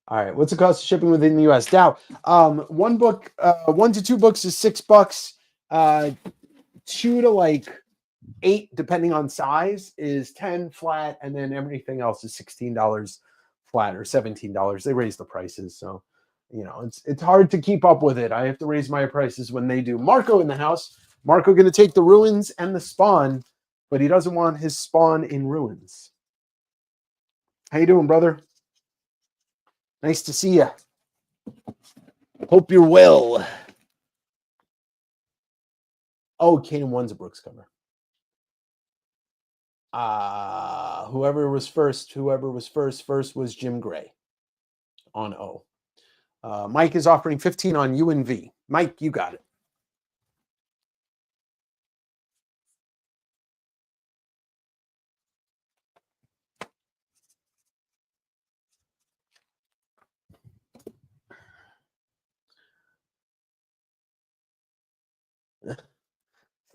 All right. What's the cost of shipping within the US? Dow. One book, 1 to 2 books is $6. 2 to like 8, depending on size, is 10 flat, and then everything else is $16 flat or $17. They raise the prices, so you know it's hard to keep up with it. I have to raise my prices when they do. Marco in the house. Marco going to take the Ruins and the Spawn, but he doesn't want his Spawn in Ruins. How you doing, brother? Nice to see you. Hope you're well. Oh, Kane 1's a Brooks cover. Whoever was first was Jim Gray on O. Mike is offering 15 on UNV. Mike, you got it.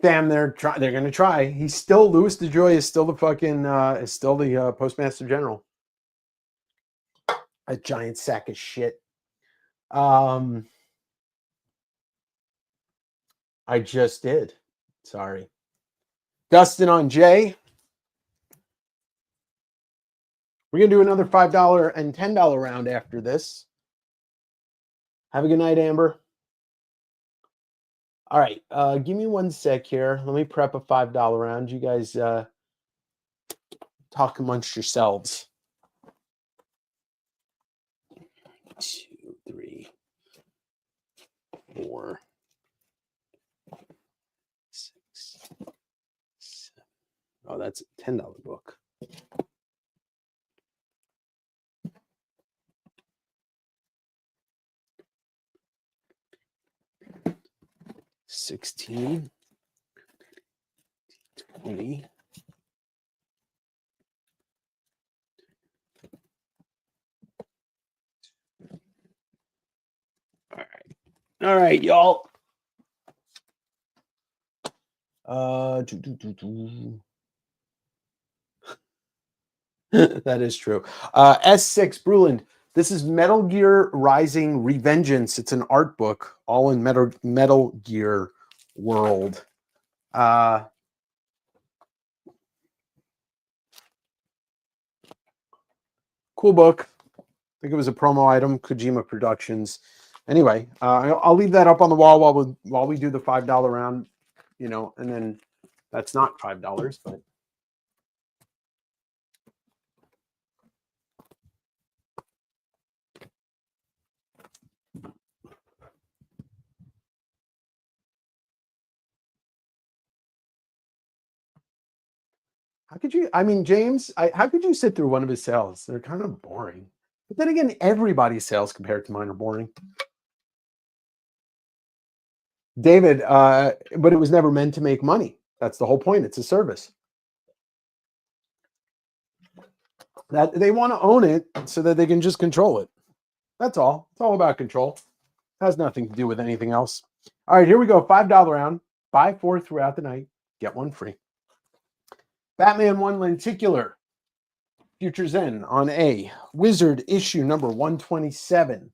Sam, they're going to try. He's still Louis DeJoy is still the fucking Postmaster General. A giant sack of shit. I just did. Sorry. Dustin on Jay. We're going to do another $5 and $10 round after this. Have a good night, Amber. All right. Give me 1 sec here. Let me prep a $5 round. You guys talk amongst yourselves. 2, 3, 4, 6, 7. Oh, that's a $10 book. 16, 20. All right, y'all. That is true. S6 Bruland. This is Metal Gear Rising Revengeance. It's an art book, all in Metal Gear world. Cool book. I think it was a promo item, Kojima Productions. Anyway, I'll leave that up on the wall while we do the $5 round, you know, and then that's not $5, but how could you? I mean, James, how could you sit through one of his sales? They're kind of boring. But then again, everybody's sales compared to mine are boring. David, but it was never meant to make money. That's the whole point. It's a service. That they want to own it so that they can just control it. That's all. It's all about control. It has nothing to do with anything else. All right, here we go. $5 round. Buy 4 throughout the night. Get 1 free. Batman 1 Lenticular. Future Zen on A. Wizard issue number 127.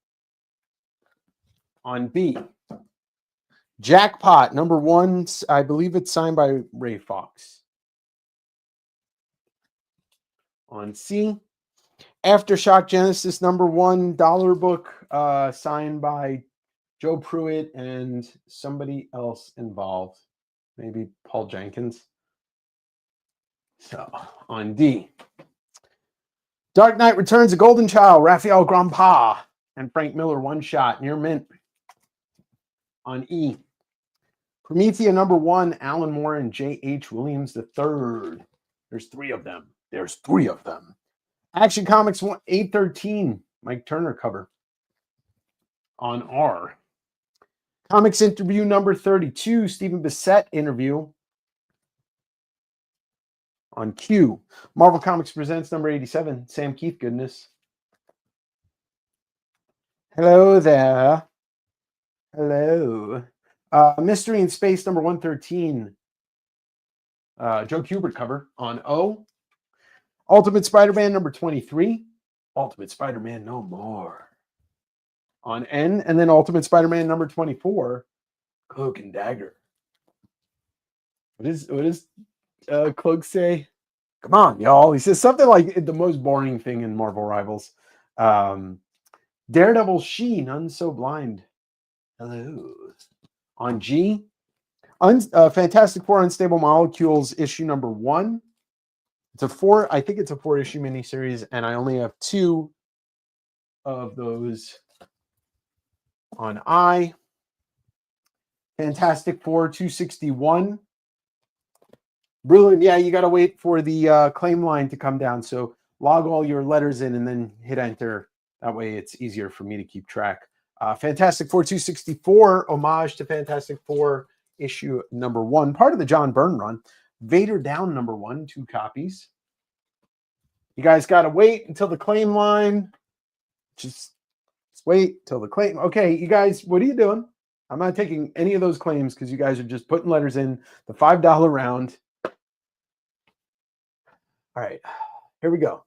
On B, Jackpot number 1. I believe it's signed by Ray Fox. On C, Aftershock Genesis number 1 dollar book signed by Joe Pruitt and somebody else involved. Maybe Paul Jenkins. So on D, Dark Knight Returns, A Golden Child, Raphael Grandpa and Frank Miller one shot near mint. On E, Promethea number 1, Alan Moore and J.H. Williams III. There's 3 of them. There's 3 of them. Action Comics 813, Mike Turner cover. On R, Comics Interview number 32, Stephen Bissett interview. On Q, Marvel Comics Presents number 87, Sam Keith goodness. Hello there. Hello. Mystery in Space number 113, Joe Kubert cover. On O, Ultimate Spider-Man number 23, Ultimate Spider-Man No More. On N, and then Ultimate Spider-Man number 24, Cloak and Dagger. What does Cloak say? Come on, y'all. He says something like the most boring thing in Marvel Rivals. Daredevil She, None So Blind. Hello. On G, Fantastic Four Unstable Molecules issue number 1. I think it's a 4-issue miniseries, and I only have 2 of those. On I, Fantastic Four 261. Brilliant. Yeah, you got to wait for the claim line to come down. So log all your letters in and then hit enter. That way it's easier for me to keep track. Fantastic Four 264, homage to Fantastic Four issue number 1, part of the John Byrne run. Vader Down number 1, 2 copies. You guys got to wait until the claim line. Just wait till the claim. Okay, you guys, what are you doing? I'm not taking any of those claims because you guys are just putting letters in the $5 round. All right, here we go.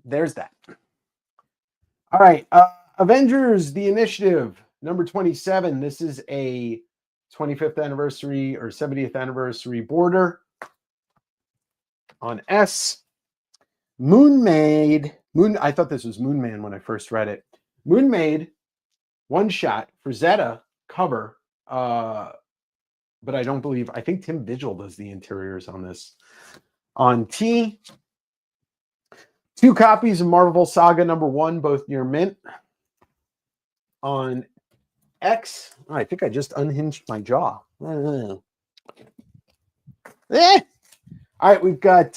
There's that. All right, Avengers, The Initiative, number 27. This is a 25th anniversary or 70th anniversary border. On S, Moonmaid. I thought this was Moonman when I first read it. Moonmaid, one shot for Zeta cover. But I think Tim Vigil does the interiors on this. On T, 2 copies of Marvel Saga number 1, both near mint. On X, I think I just unhinged my jaw. All right, we've got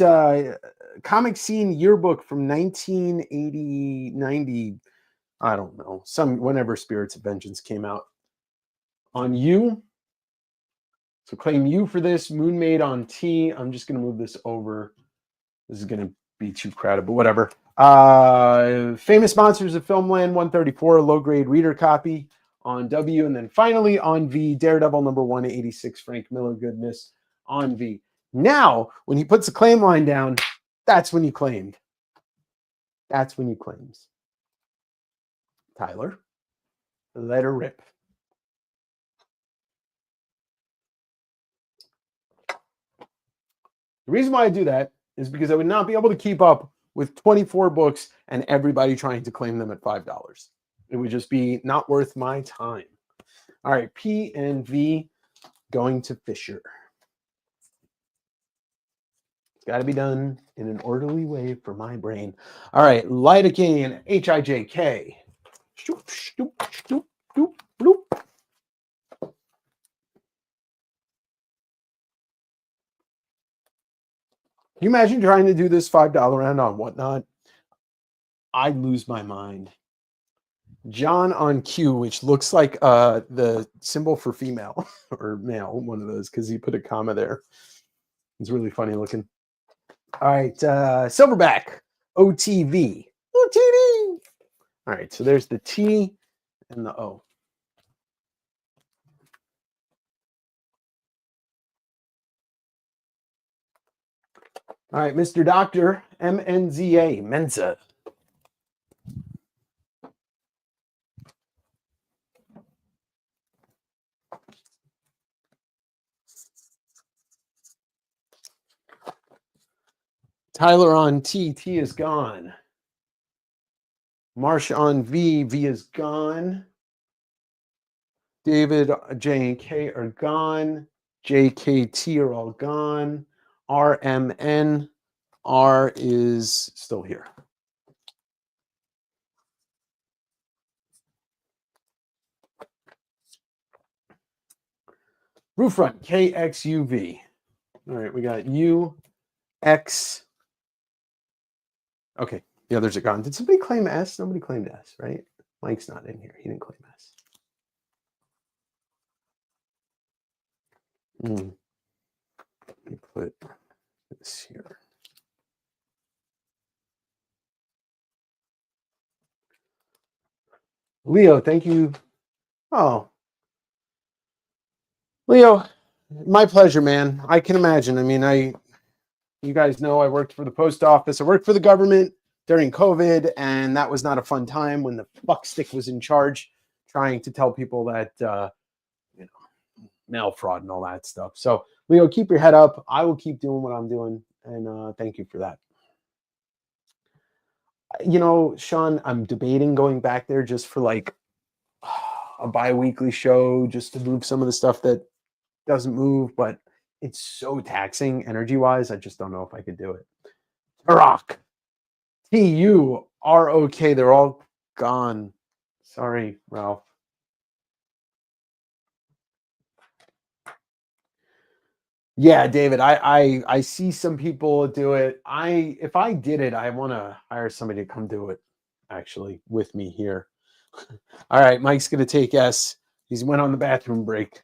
Comic Scene Yearbook from 1980, 90, I don't know, whenever Spirits of Vengeance came out. On U, so claim U for this. Moonmaid on T. I'm just going to move this over. This is going to be too crowded, but whatever. Famous Monsters of Filmland 134, low-grade reader copy on W. And then finally on V, Daredevil number 186, Frank Miller goodness on V. Now, when he puts the claim line down, that's when you claimed. That's when you claims. Tyler, let her rip. The reason why I do that is because I would not be able to keep up with 24 books and everybody trying to claim them at $5. It would just be not worth my time. All right, P and V going to Fisher. It's got to be done in an orderly way for my brain. All right, Lidocaine, HIJK. Shoop, shoop, shoop, shoop, bloop. Can you imagine trying to do this $5 round on Whatnot? I'd lose my mind. John on Q, which looks like the symbol for female or male, one of those, because he put a comma there. It's really funny looking. All right, Silverback, OTV. OTV. All right, so there's the T and the O. All right, Mr. Doctor, MNZA, Mensa. Tyler on T. T is gone. Marsh on V. V is gone. David, J, and K are gone. J, K, T are all gone. R, M, N. R is still here. Roof front, KXUV. All right, we got U, X. Okay, the others are gone. Did somebody claim S? Nobody claimed S, right? Mike's not in here. He didn't claim S. Let me put this here. Leo, thank you. Oh, Leo, my pleasure, man. I can imagine. I mean, you guys know I worked for the post office. I worked for the government during COVID, and that was not a fun time when the fuckstick was in charge, trying to tell people that mail fraud and all that stuff. So, Leo, keep your head up. I will keep doing what I'm doing, and thank you for that. Sean, I'm debating going back there just for like a bi-weekly show, just to move some of the stuff that doesn't move, but it's so taxing energy-wise. I just don't know if I could do it. Turok. T-U-R-O-K. They're all gone. Sorry, Ralph. Yeah, David, I see some people do it. If I did it, I want to hire somebody to come do it, actually, with me here. All right, Mike's going to take S. He's went on the bathroom break.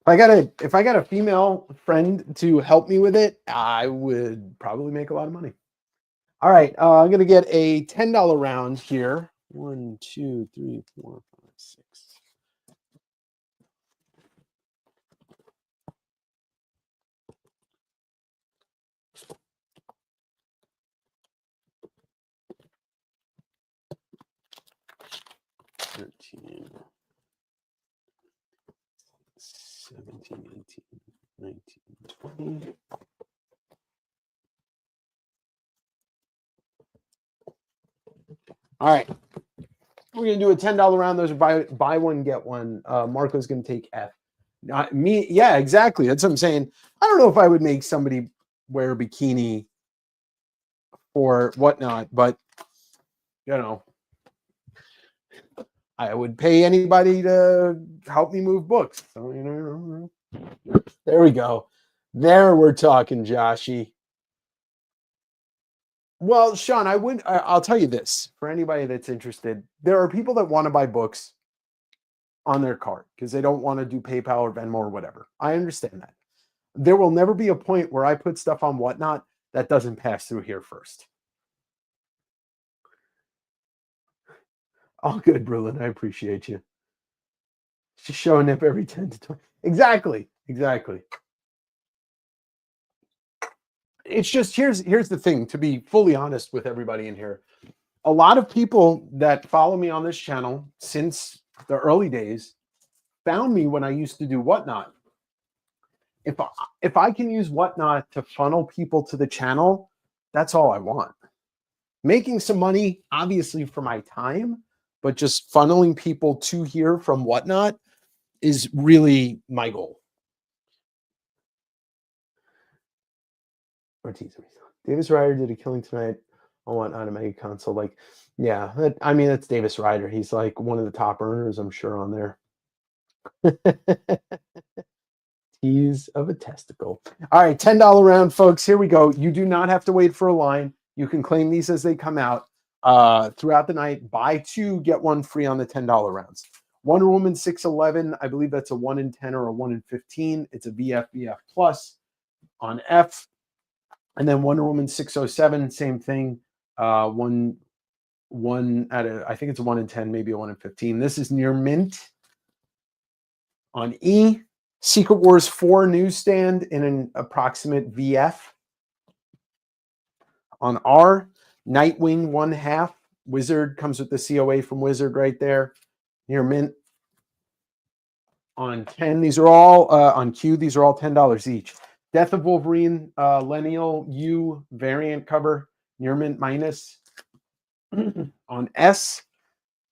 If I got a female friend to help me with it, I would probably make a lot of money. All right, I'm going to get a $10 round here. 1, 2, 3, 4, 5, 6. $13, 17, 18, 19, 20. All right. We're going to do a $10 round. Those are buy one, get one. Marco's going to take F. Not me. Yeah, exactly. That's what I'm saying. I don't know if I would make somebody wear a bikini or whatnot, but, I would pay anybody to help me move books. So, there we go. There we're talking, Joshy. Well, Sean, I'll tell you this for anybody that's interested. There are people that want to buy books on their card because they don't want to do PayPal or Venmo or whatever. I understand that. There will never be a point where I put stuff on Whatnot that doesn't pass through here first. All good, Berlin. I appreciate you. Just showing up every 10 to 20. Exactly. It's just here's the thing, to be fully honest with everybody in here. A lot of people that follow me on this channel since the early days found me when I used to do Whatnot. If I can use Whatnot to funnel people to the channel, that's all I want. Making some money, obviously, for my time, but just funneling people to here from Whatnot is really my goal. Ortiz, Davis Ryder did a killing tonight on Whatnot, a mega console. Like, yeah, that's Davis Ryder. He's like one of the top earners, I'm sure, on there. Tease of a testicle. All right, $10 round, folks. Here we go. You do not have to wait for a line. You can claim these as they come out throughout the night. Buy 2, get 1 free on the $10 rounds. Wonder Woman 611, I believe that's a 1 in 10 or a 1 in 15. It's a VF plus on F. And then Wonder Woman 607, same thing. One out of, I think it's a 1 in 10, maybe a 1 in 15. This is near mint on E. Secret Wars 4 newsstand in an approximate VF. On R, Nightwing 1/2. Wizard comes with the COA from Wizard right there. Near mint. on 10. These are all on Q. These are all $10 each. Death of Wolverine, Lineal U variant cover, near mint minus. On S,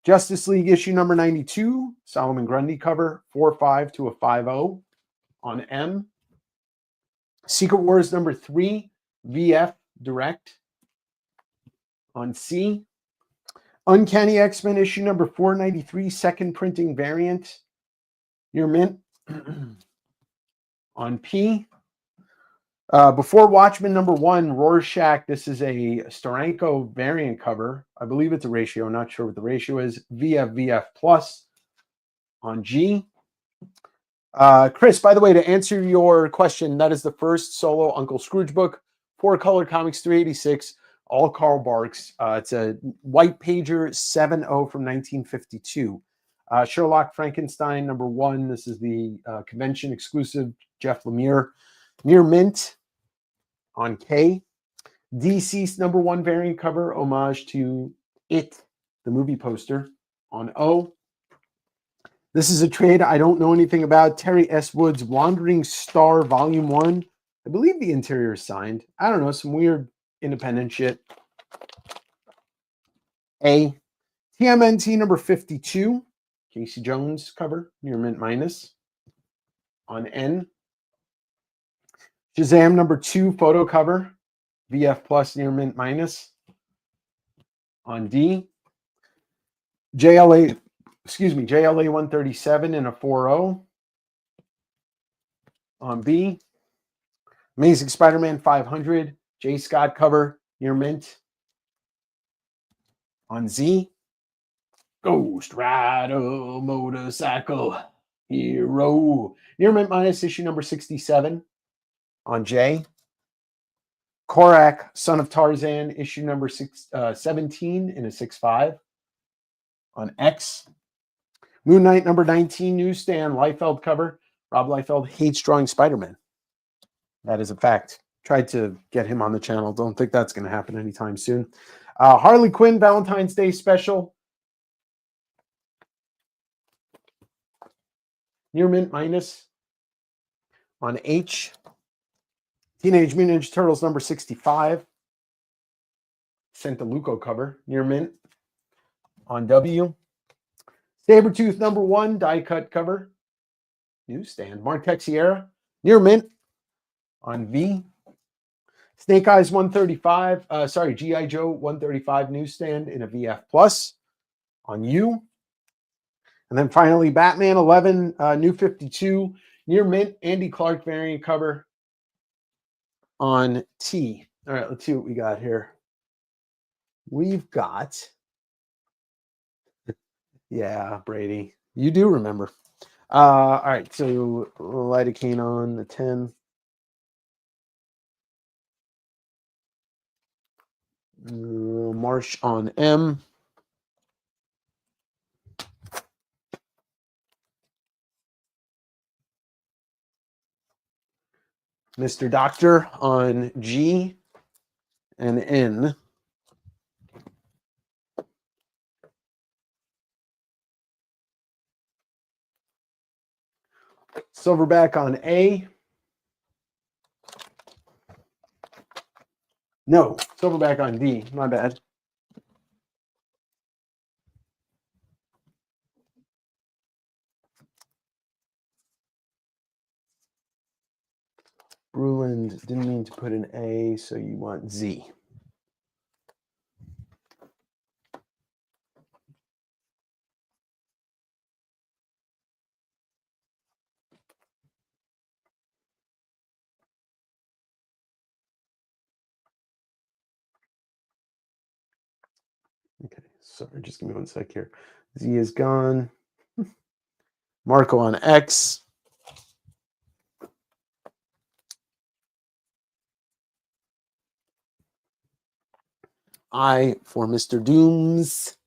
Justice League issue number 92, Solomon Grundy cover, 4-5 to a 5-0. On M, Secret Wars number 3, VF direct. On C, Uncanny X-Men issue number 493, second printing variant, near mint. On P, Before Watchmen number 1, Rorschach. This is a Steranko variant cover. I believe it's a ratio. I'm not sure what the ratio is. VF plus. On G, Chris, by the way, to answer your question, that is the first solo Uncle Scrooge book, 4-color comics, 386, all Carl Barks. It's a white pager 7.0 from 1952. Sherlock Frankenstein number 1. This is the convention exclusive Jeff Lemire, near mint. On K, DC's number 1 variant cover, homage to It, the movie poster. On O, this is a trade I don't know anything about. Terry S. Wood's Wandering Star Volume 1. I believe the interior is signed. I don't know, some weird independent shit. A, TMNT number 52, Casey Jones cover, near mint minus. On N, Shazam number 2 photo cover, VF plus, near mint minus. On D, JLA 137 in a 4.0. On B, Amazing Spider-Man 500, J. Scott cover, near mint. On Z, Ghost Rider Motorcycle Hero, near mint minus, issue number 67. On J, Korak, Son of Tarzan, issue number 17 in a 6.5. On X, Moon Knight number 19, newsstand, Liefeld cover. Rob Liefeld hates drawing Spider-Man. That is a fact. Tried to get him on the channel. Don't think that's going to happen anytime soon. Harley Quinn Valentine's Day special, near mint minus. On H, Teenage Mutant Ninja Turtles number 65, Santaluco cover, near mint. On W, Sabretooth number 1, die cut cover, newsstand, Mark Texiera, near mint. On V, Snake Eyes 135, G.I. Joe 135 newsstand in a VF plus. On U, and then finally Batman 11, new 52, near mint, Andy Clark variant cover. On T. All right, let's see what we got here. We've got, yeah, Brady, you do remember. All right, so lidocaine on the 10. Marsh on M. Mr. Doctor on G and N. Silverback on A. No, Silverback on D. My bad. Bruland didn't mean to put an A, so you want Z. Okay, sorry, just give me one sec here. Z is gone. Marco on X. I for Mr. Dooms.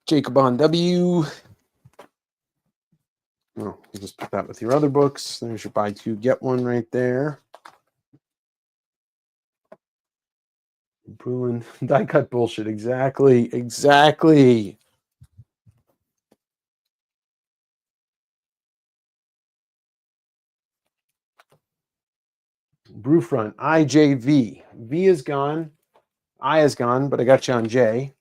Jacob on W. Oh, you just put that with your other books. There's your buy two, get one right there. Brulin die cut bullshit. Exactly. Exactly. Brewfront IJV. V is gone. I is gone, but I got you on J.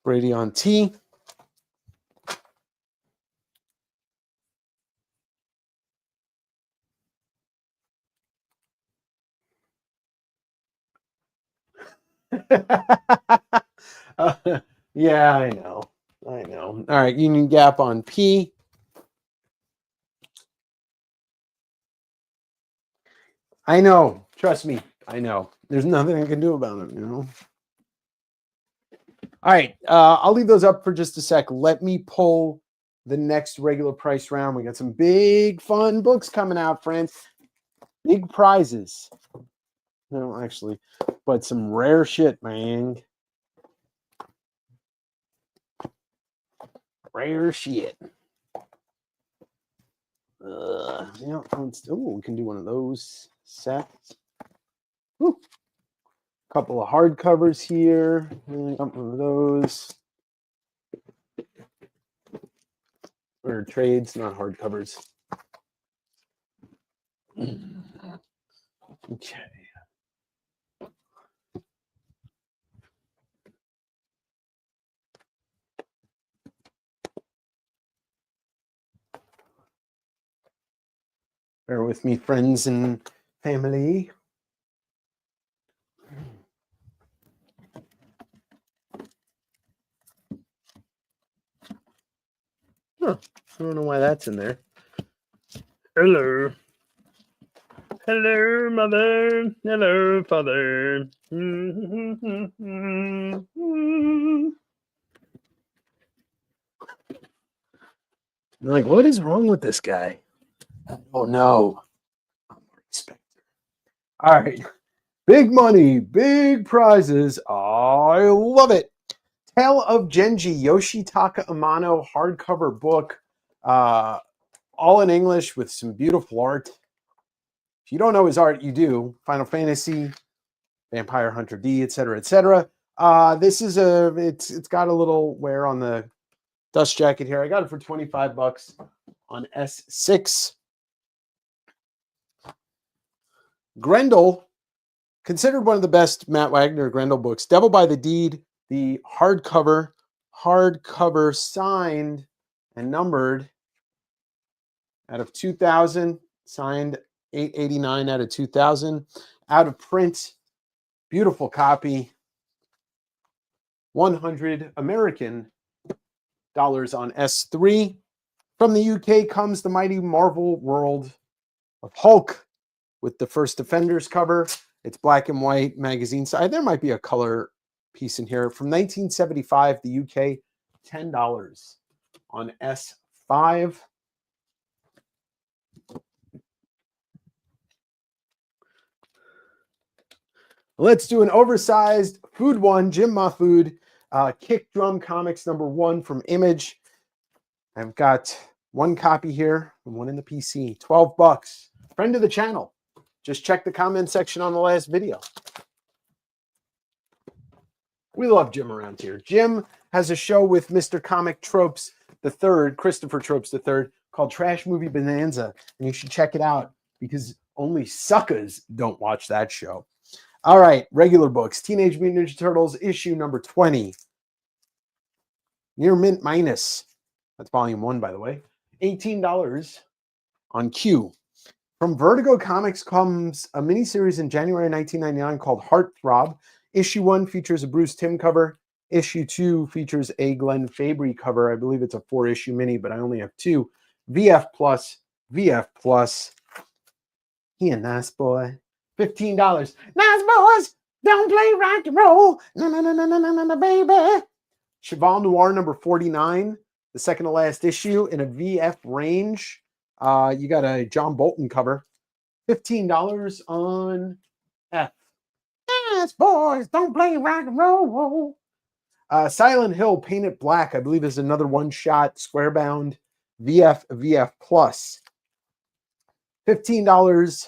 Brady on T. Yeah, I know. I know. All right, Union Gap on P. I know. Trust me. I know. There's nothing I can do about it, you know. All right, I'll leave those up for just a sec. Let me pull the next regular price round. We got some big fun books coming out, friends. Big prizes. No, actually, but some rare shit, man. Rare shit. Yeah, we can do one of those sets. Woo. Couple of hardcovers here. Got one of those. Or trades, not hardcovers. Okay. Bear with me, friends and family. Huh. I don't know why that's in there. Hello. Hello, mother. Hello, father. Like, what is wrong with this guy? Oh, no. I'm Spectre. All right. Big money, big prizes. I love it. Tale of Genji, Yoshitaka Amano hardcover book. All in English with some beautiful art. If you don't know his art, you do. Final Fantasy, Vampire Hunter D, etc., etc. This is it's got a little wear on the dust jacket here. I got it for $25 on S6. Grendel, considered one of the best Matt Wagner Grendel books. Devil by the Deed, the hardcover signed and numbered out of 2000, signed 889 out of 2000, out of print, beautiful copy, 100 American dollars on S3. From the UK comes the mighty Marvel World of Hulk with the First Defenders cover. It's black and white magazine side. There might be a color piece in here. From 1975, the UK, $10 on S5. Let's do an oversized Food One, Jim Mahfood, Kick Drum Comics #1 from Image. I've got one copy here and one in the PC. $12. Friend of the channel. Just check the comment section on the last video. We love Jim around here. Jim has a show with Mr. Comic Tropes III, Christopher Tropes III, called Trash Movie Bonanza. And you should check it out because only suckers don't watch that show. All right, regular books. Teenage Mutant Ninja Turtles, issue number 20. Near Mint Minus. That's volume 1, by the way. $18 on Q. From Vertigo Comics comes a miniseries in January 1999 called Heartthrob. Issue 1 features a Bruce Timm cover. Issue 2 features a Glenn Fabry cover. I believe it's a 4-issue mini, but I only have 2. VF Plus, VF Plus. He a nice boy. $15. Nice boys, don't play rock and roll. No, baby. Cheval Noir number 49, the second to last issue in a VF range. You got a John Bolton cover. $15 on F. Nice boys, don't play rock and roll. Silent Hill Paint It Black, I believe, is another one-shot square bound VF Plus. $15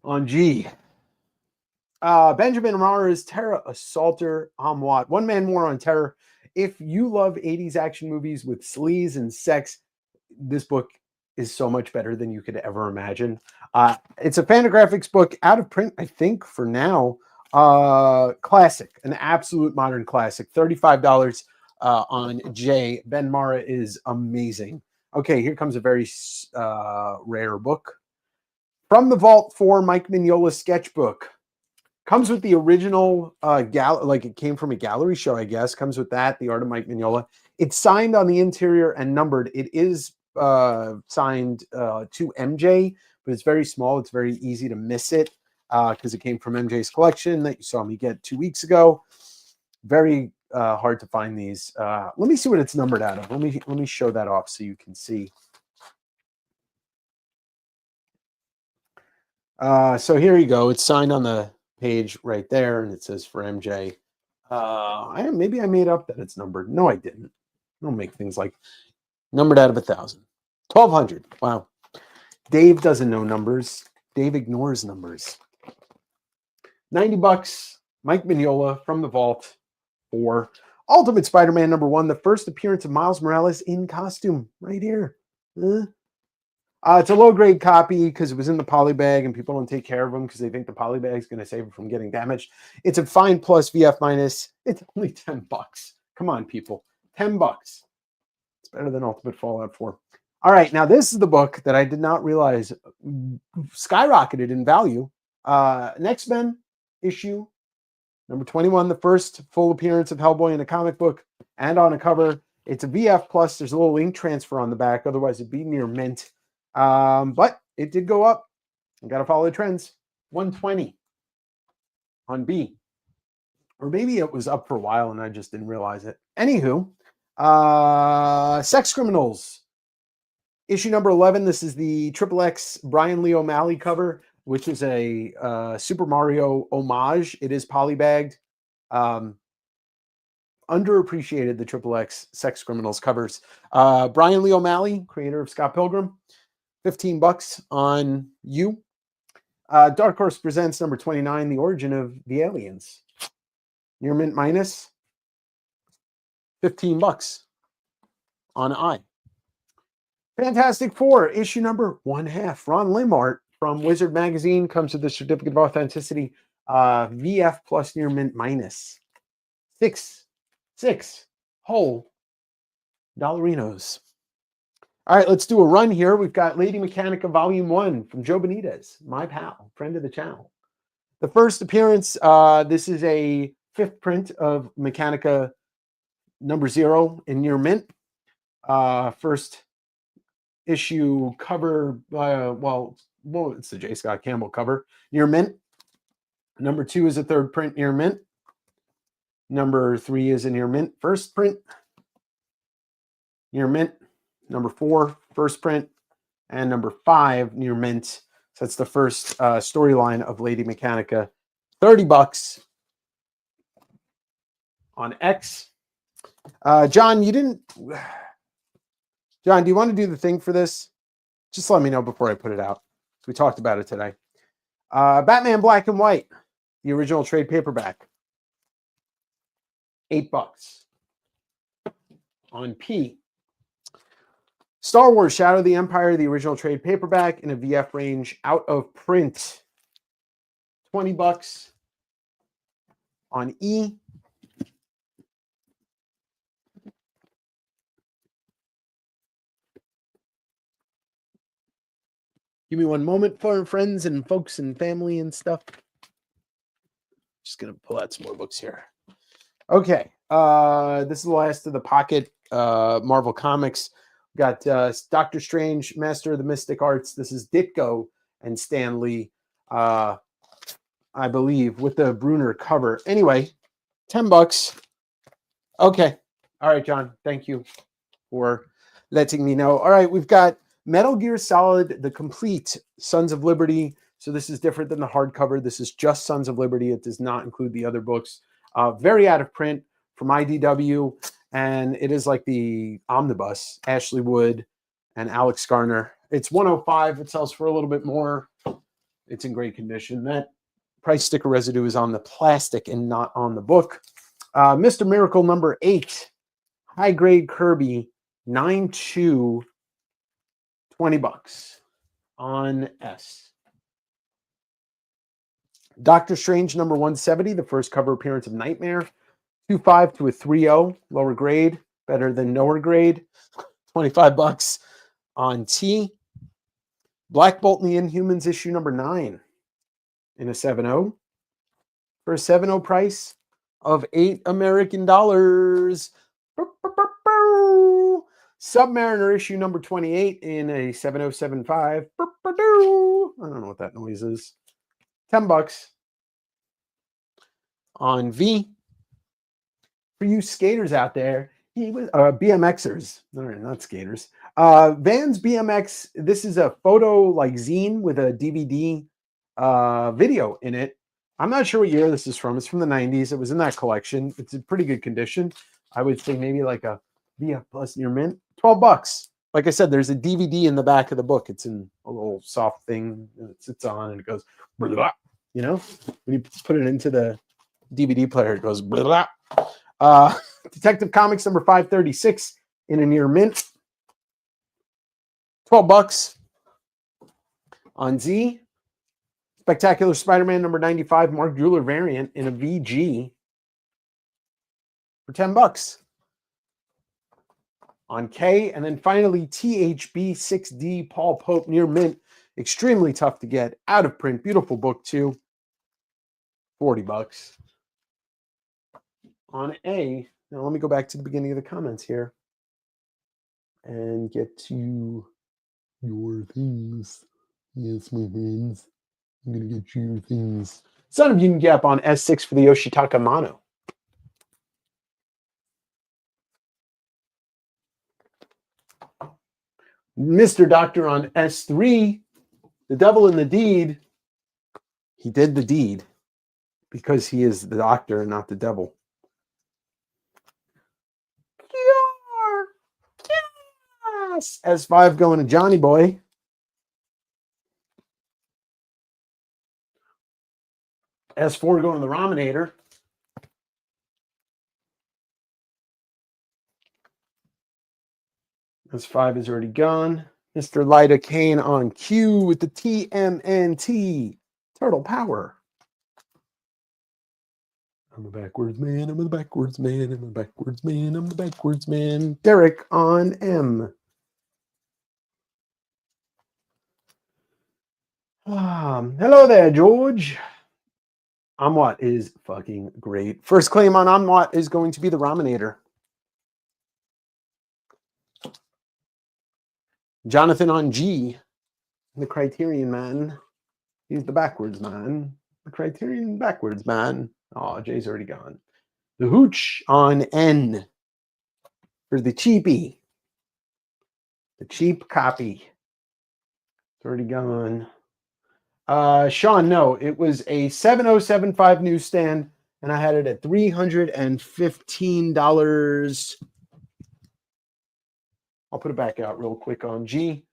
on G. Benjamin Mara's Terra Assaulter Amwat. One man more on Terror. If you love 80s action movies with sleaze and sex, this book is so much better than you could ever imagine. It's a Fantagraphics book, out of print, I think, for now. Classic, an absolute modern classic. $35 on J. Ben Mara is amazing. Okay, here comes a very rare book. From the Vault for Mike Mignola's sketchbook. Comes with the original like it came from a gallery show, I guess. Comes with that, the art of Mike Mignola. It's signed on the interior and numbered. It is signed to MJ, but it's very small. It's very easy to miss it because it came from MJ's collection that you saw me get 2 weeks ago. Very hard to find these. Let me see what it's numbered out of. Let me show that off so you can see. So here you go. It's signed on the page right there, and it says for MJ. Maybe I made up that it's numbered. No, I didn't. I don't make things like numbered out of 1,000. 1,200. Wow. Dave doesn't know numbers. Dave ignores numbers. $90. Mike Mignola from the Vault for Ultimate Spider-Man #1, the first appearance of Miles Morales in costume. Right here. It's a low-grade copy because it was in the poly bag and people don't take care of them because they think the poly bag is going to save it from getting damaged. It's a fine plus VF minus. It's only $10. Come on, people. $10. It's better than Ultimate Fallout 4. All right, now this is the book that I did not realize skyrocketed in value. Next Men issue number 21, the first full appearance of Hellboy in a comic book and on a cover. It's a VF plus. There's a little ink transfer on the back. Otherwise, it'd be near mint. But it did go up. I got to follow the trends. 120 on B. Or maybe it was up for a while and I just didn't realize it. Anywho, Sex Criminals. Issue number 11. This is the XXX Brian Lee O'Malley cover, which is a Super Mario homage. It is polybagged. Underappreciated, the XXX Sex Criminals covers. Brian Lee O'Malley, creator of Scott Pilgrim. $15 on you. Dark Horse presents number 29, The Origin of the Aliens. Near mint minus. $15 on I. Fantastic Four, issue number 1/2. Ron Limart from Wizard Magazine comes with the certificate of authenticity. VF plus near mint minus. Six whole dollarinos. All right, let's do a run here. We've got Lady Mechanica Volume 1 from Joe Benitez, my pal, friend of the channel. The first appearance, this is a 5th print of Mechanica number 0 in near mint. First issue cover, it's the J. Scott Campbell cover, near mint. Number 2 is a 3rd print near mint. Number 3 is a near mint first print. Near mint. Number 4, first print. And number 5, near mint. So that's the first storyline of Lady Mechanica. $30 on X. John, John, do you want to do the thing for this? Just let me know before I put it out. We talked about it today. Batman Black and White, the original trade paperback. $8 on P. Star Wars Shadow of the Empire, the original trade paperback in a VF range, out of print. $20 on E. Give me one moment for friends and folks and family and stuff. Just going to pull out some more books here. Okay. This is the last of the Pocket Marvel Comics. Got Doctor Strange, Master of the Mystic Arts. This is Ditko and Stan Lee, I believe, with the Brunner cover. Anyway, $10. Okay. All right, John. Thank you for letting me know. All right, we've got Metal Gear Solid, the complete Sons of Liberty. So this is different than the hardcover. This is just Sons of Liberty. It does not include the other books. Very out of print from IDW, and it is like the omnibus. Ashley Wood and Alex Garner. It's 105. It sells for a little bit more. It's in great condition. That price sticker residue is on the plastic and not on the book. Mr. Miracle number 8, high grade Kirby, 9/2, $20 on S. Doctor Strange number 170, the first cover appearance of Nightmare, 2.5 to a 3.0, lower grade, better than lower grade, $25 on T. Black Bolt and the Inhumans issue number 9 in a 7.0 for a 7.0 price of $8 American. Submariner issue number 28 in a 7.075. I don't know what that noise is. $10 on V. For you skaters out there, he was BMXers, not skaters. Vans BMX. This is a photo like zine with a DVD video in it. I'm not sure what year this is from. It's from the 90s. It was in that collection. It's in pretty good condition. I would say maybe like a VF Plus near mint. $12. Like I said, there's a DVD in the back of the book. It's in a little soft thing that it sits on and it goes, blah, blah, you know, when you put it into the DVD player, it goes, blah, blah. Detective Comics number 536 in a near mint. $12 on Z. Spectacular Spider-Man number 95, Mark Jeweler variant in a VG for $10 on K. And then finally, THB 6D Paul Pope near mint. Extremely tough to get. Out of print. Beautiful book too. $40 on A. Now let me go back to the beginning of the comments here and get to your things. Yes, my friends. I'm going to get you your things. Son of Union Gap on S6 for the Yoshitaka Mano. Mr. Doctor on S3. The Devil in the Deed. He did the deed because he is the doctor and not the devil. Yes. S5 going to Johnny Boy. S4 going to the Raminator. S5 is already gone. Mr. Lyda Kane on Q with the TMNT. Turtle Power. I'm a backwards man. I'm a backwards man. I'm a backwards man. I'm the backwards man. Derek on M. Hello there, George. Amwat is fucking great. First claim on Amwat is going to be the Raminator. Jonathan on G, the Criterion man. He's the backwards man. The Criterion backwards man. Oh, Jay's already gone. The Hooch on N for the cheapie. The cheap copy. It's already gone. Sean, no, it was a 7075 newsstand, and I had it at $315. I'll put it back out real quick on G.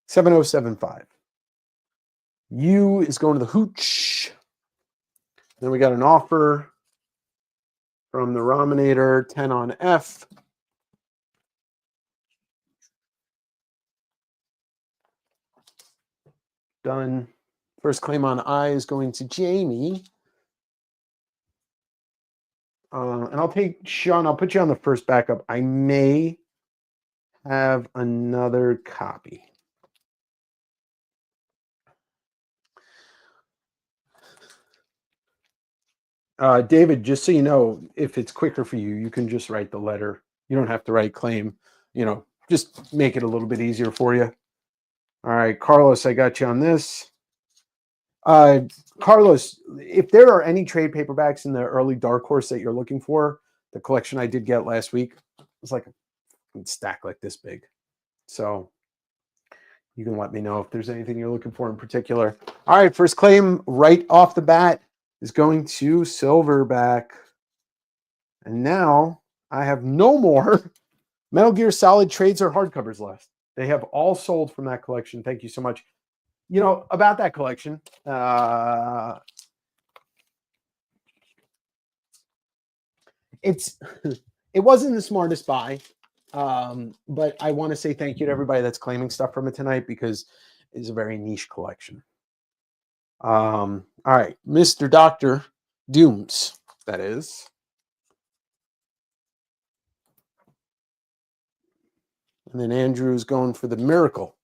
7075. U is going to the Hooch. Then we got an offer from the Raminator, 10 on F. Done. First claim on I is going to Jamie. And I'll take Sean. I'll put you on the first backup. I may have another copy. David, just so you know, if it's quicker for you, you can just write the letter. You don't have to write claim. You know, just make it a little bit easier for you. All right, Carlos, I got you on this. Carlos, if there are any trade paperbacks in the early Dark Horse that you're looking for, the collection I did get last week was like a stack like this big. So you can let me know if there's anything you're looking for in particular. All right, first claim right off the bat is going to Silverback. And now I have no more Metal Gear Solid trades or hardcovers left. They have all sold from that collection. Thank you so much. You know, about that collection, it wasn't the smartest buy, but I want to say thank you to everybody that's claiming stuff from it tonight because it's a very niche collection. All right, Mr. Dr. Dooms, that is. And then Andrew's going for the miracle.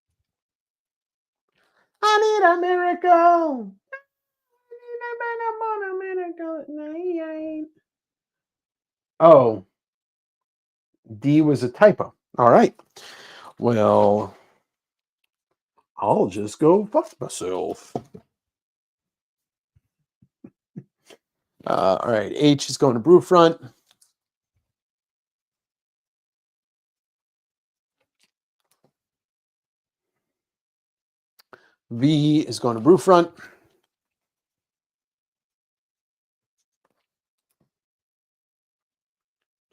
I need a miracle. I need a miracle tonight. Oh, D was a typo. All right. Well, I'll just go fuck myself. All right. H is going to Brewfront. V is going to Brewfront.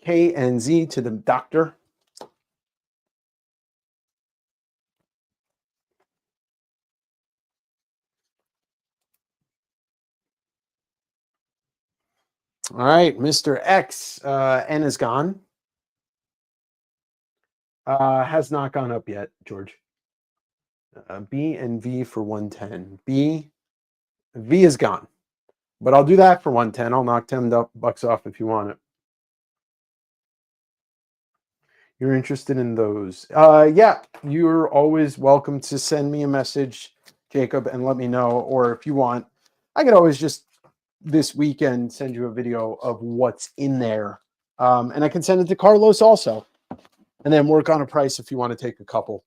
K and Z to the doctor. All right, Mr. X, N is gone. Has not gone up yet, George. B and V for 110. V is gone. But I'll do that for 110. I'll knock $10 off if you want it. You're interested in those? Yeah, you're always welcome to send me a message, Jacob, and let me know. Or if you want, I could always just this weekend send you a video of what's in there. And I can send it to Carlos also. And then work on a price if you want to take a couple.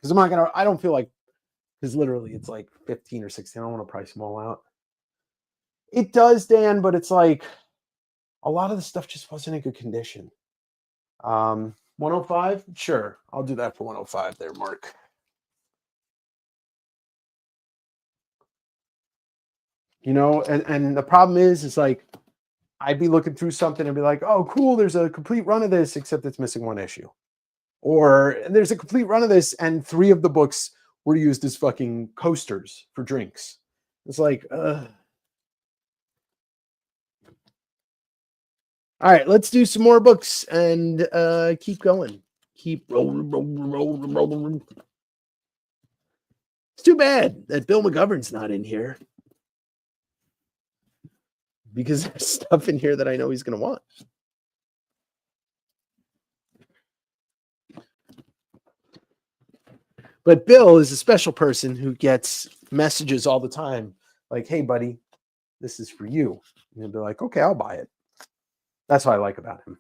Because I don't feel like, because literally it's like 15 or 16. I don't want to price them all out. It does, Dan, but it's like a lot of the stuff just wasn't in good condition. 105? Sure. I'll do that for 105 there, Mark. You know, and the problem is like, I'd be looking through something and be like, oh, cool, there's a complete run of this, except it's missing one issue. Or there's a complete run of this, and 3 of the books were used as fucking coasters for drinks. It's like, All right, let's do some more books and keep going. Keep rolling. It's too bad that Bill McGovern's not in here. Because there's stuff in here that I know he's going to want. But Bill is a special person who gets messages all the time. Like, hey, buddy, this is for you. And he'll be like, okay, I'll buy it. That's what I like about him.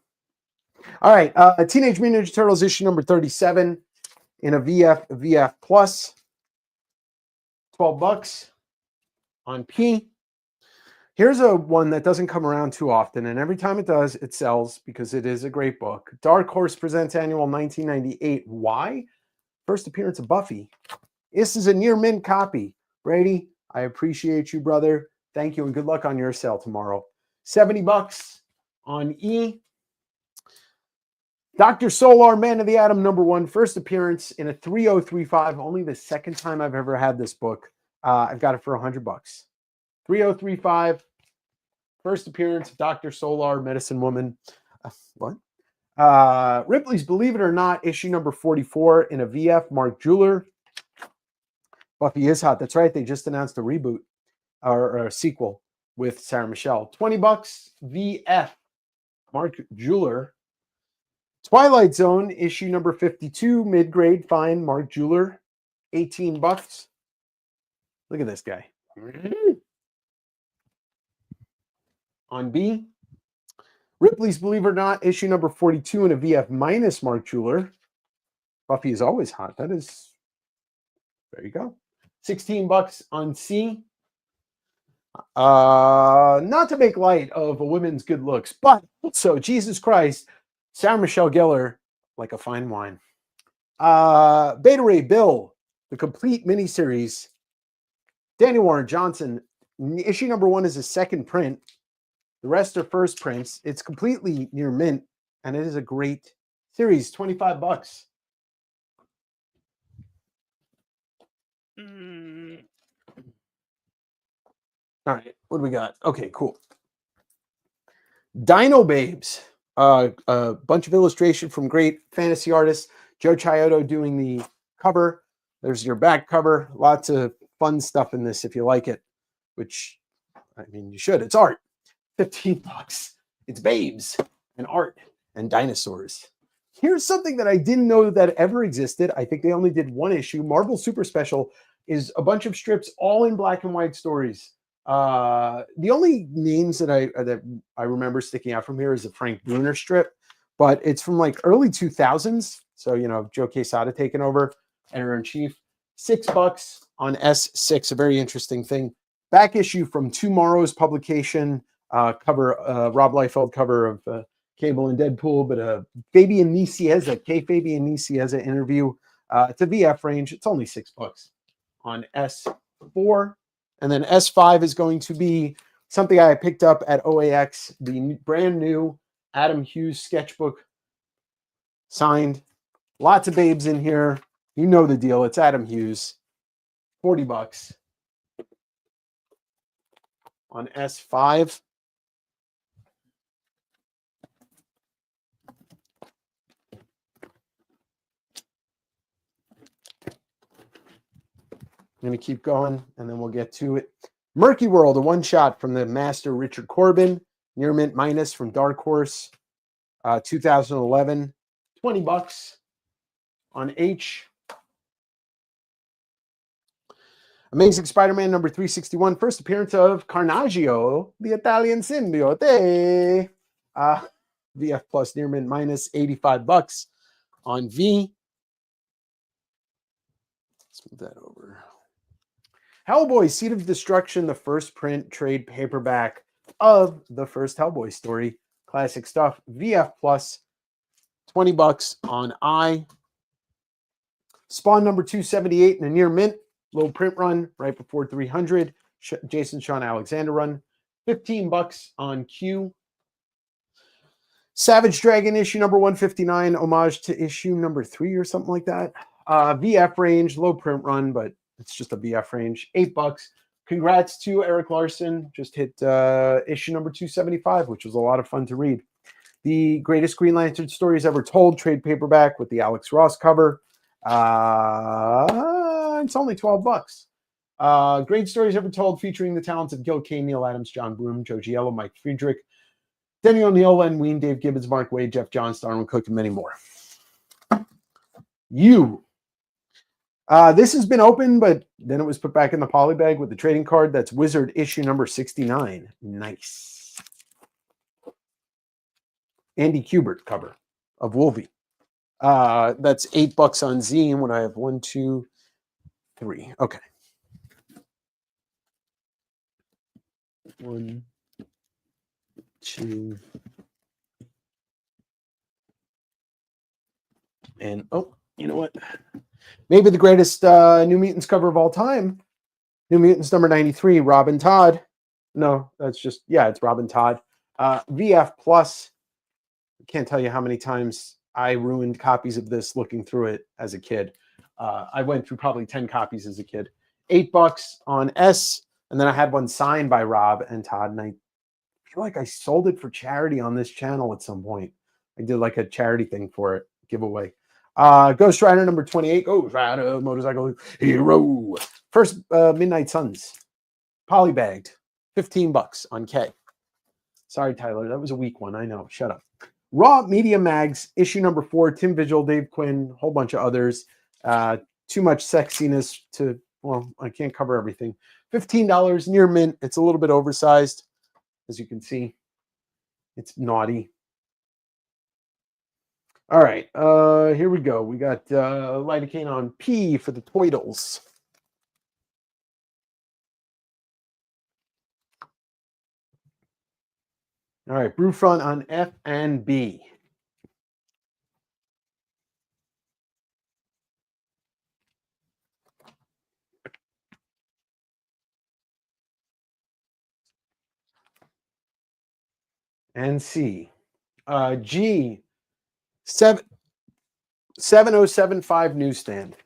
All right. Teenage Mutant Ninja Turtles issue number 37 in a VF Plus. $12 on P. Here's a one that doesn't come around too often, and every time it does, it sells because it is a great book. Dark Horse Presents Annual 1998. Why? First appearance of Buffy. This is a near mint copy. Brady, I appreciate you, brother. Thank you, and good luck on your sale tomorrow. $70 on E. Dr. Solar, Man of the Atom, #1. First appearance in a 3035. Only the second time I've ever had this book. I've got it for $100. 3035. First appearance of Dr. Solar, Medicine Woman. What? Ripley's Believe It or Not, issue number 44 in a VF, Mark Jeweler. Buffy is hot. That's right. They just announced a reboot or a sequel with Sarah Michelle. $20 VF, Mark Jeweler. Twilight Zone, issue number 52, mid-grade, fine, Mark Jeweler. $18. Look at this guy. On B, Ripley's Believe It or Not, issue number 42 in a VF minus Mark Jeweler. Buffy is always hot. That is, there you go. $16 on C. Not to make light of a woman's good looks, but also, Jesus Christ, Sarah Michelle Gellar, like a fine wine. Beta Ray Bill, the complete miniseries. Danny Warren Johnson, Issue number 1 is a second print. The rest are first prints. It's completely near mint, and it is a great series. $25. All right, what do we got? Okay, cool. Dino Babes. A bunch of illustration from great fantasy artists. Joe Chiodo doing the cover. There's your back cover. Lots of fun stuff in this if you like it, which, I mean, you should. It's art. $15. It's babes and art and dinosaurs. Here's something that I didn't know that ever existed. I think they only did one issue. Marvel Super Special is a bunch of strips all in black and white stories. The only names that I remember sticking out from here is a Frank Bruner strip, but it's from like early 2000s. So, you know, Joe Quesada taking over, editor-in-chief. $6 on S6, a very interesting thing. Back issue from Tomorrow's publication, cover, Rob Liefeld cover of Cable and Deadpool, but Fabian Nicieza, Fabian Nicieza interview. It's a VF range. It's only $6 on S4. And then S5 is going to be something I picked up at OAX, the brand new Adam Hughes sketchbook, signed. Lots of babes in here. You know the deal. It's Adam Hughes. $40 on S5. I'm going to keep going, and then we'll get to it. Murky World, a one-shot from the master Richard Corbin. Near mint minus from Dark Horse, 2011. $20 on H. Amazing Spider-Man number 361. First appearance of Carnaggio, the Italian symbiote. VF plus near mint minus $85 on V. Let's move that over. Hellboy, Seed of Destruction, the first print trade paperback of the first Hellboy story. Classic stuff. VF plus $20 on I. Spawn number 278 in a near mint. Low print run right before 300. Jason Sean Alexander run. $15 on Q. Savage Dragon issue number 159. Homage to issue number 3 or something like that. VF range. Low print run, but it's just a VF range. $8. Congrats to Eric Larson. Just hit issue number 275, which was a lot of fun to read. The Greatest Green Lantern Stories Ever Told trade paperback with the Alex Ross cover. It's only $12. Great Stories Ever Told featuring the talents of Gil Kane, Neil Adams, John Broom, Joe Giello, Mike Friedrich, Denny O'Neil, Len Wein, Dave Gibbons, Mark Wade, Jeff Johns, Darwin Cook, and many more. This has been open, but then it was put back in the poly bag with the trading card. That's Wizard issue number 69. Nice. Andy Kubert cover of Wolvie. That's $8 on Zine when I have 1, 2, 3. Okay. 1, 2, and oh, you know what? Maybe the greatest New Mutants cover of all time. New Mutants number 93, Robin Todd. No, that's just, yeah, it's Robin Todd. VF plus. I can't tell you how many times I ruined copies of this looking through it as a kid. I went through probably 10 copies as a kid. $8 on S. And then I had one signed by Rob and Todd. And I feel like I sold it for charity on this channel at some point. I did like a charity thing for it, giveaway. Ghost Rider number 28. Ghost Rider, motorcycle hero. First Midnight Suns. Polybagged. $15 on K. Sorry, Tyler. That was a weak one. I know. Shut up. Raw Media Mags, issue number 4. Tim Vigil, Dave Quinn, a whole bunch of others. Too much sexiness to, well, I can't cover everything. $15 near mint. It's a little bit oversized, as you can see. It's naughty. All right, here we go. We got lidocaine on P for the Toidles. All right, Brewfront on F and B. and C. G, 7075 newsstand.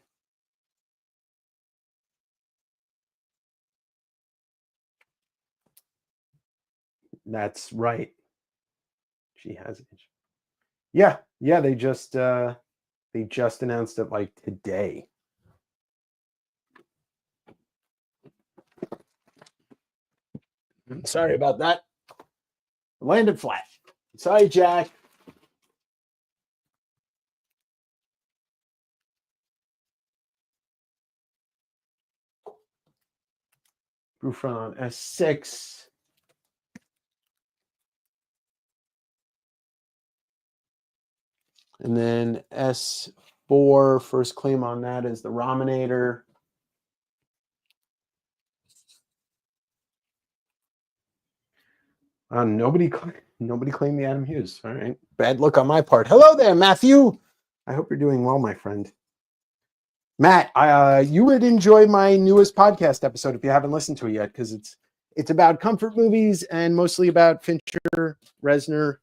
That's right. She has it. Yeah, they just announced it like today. Sorry about that. Landed flat. Sorry, Jack. Roof run on S6. And then S4, first claim on that is the Raminator. Nobody claimed the Adam Hughes. All right. Bad look on my part. Hello there, Matthew. I hope you're doing well, my friend. Matt, you would enjoy my newest podcast episode if you haven't listened to it yet, because it's about comfort movies and mostly about Fincher, Reznor,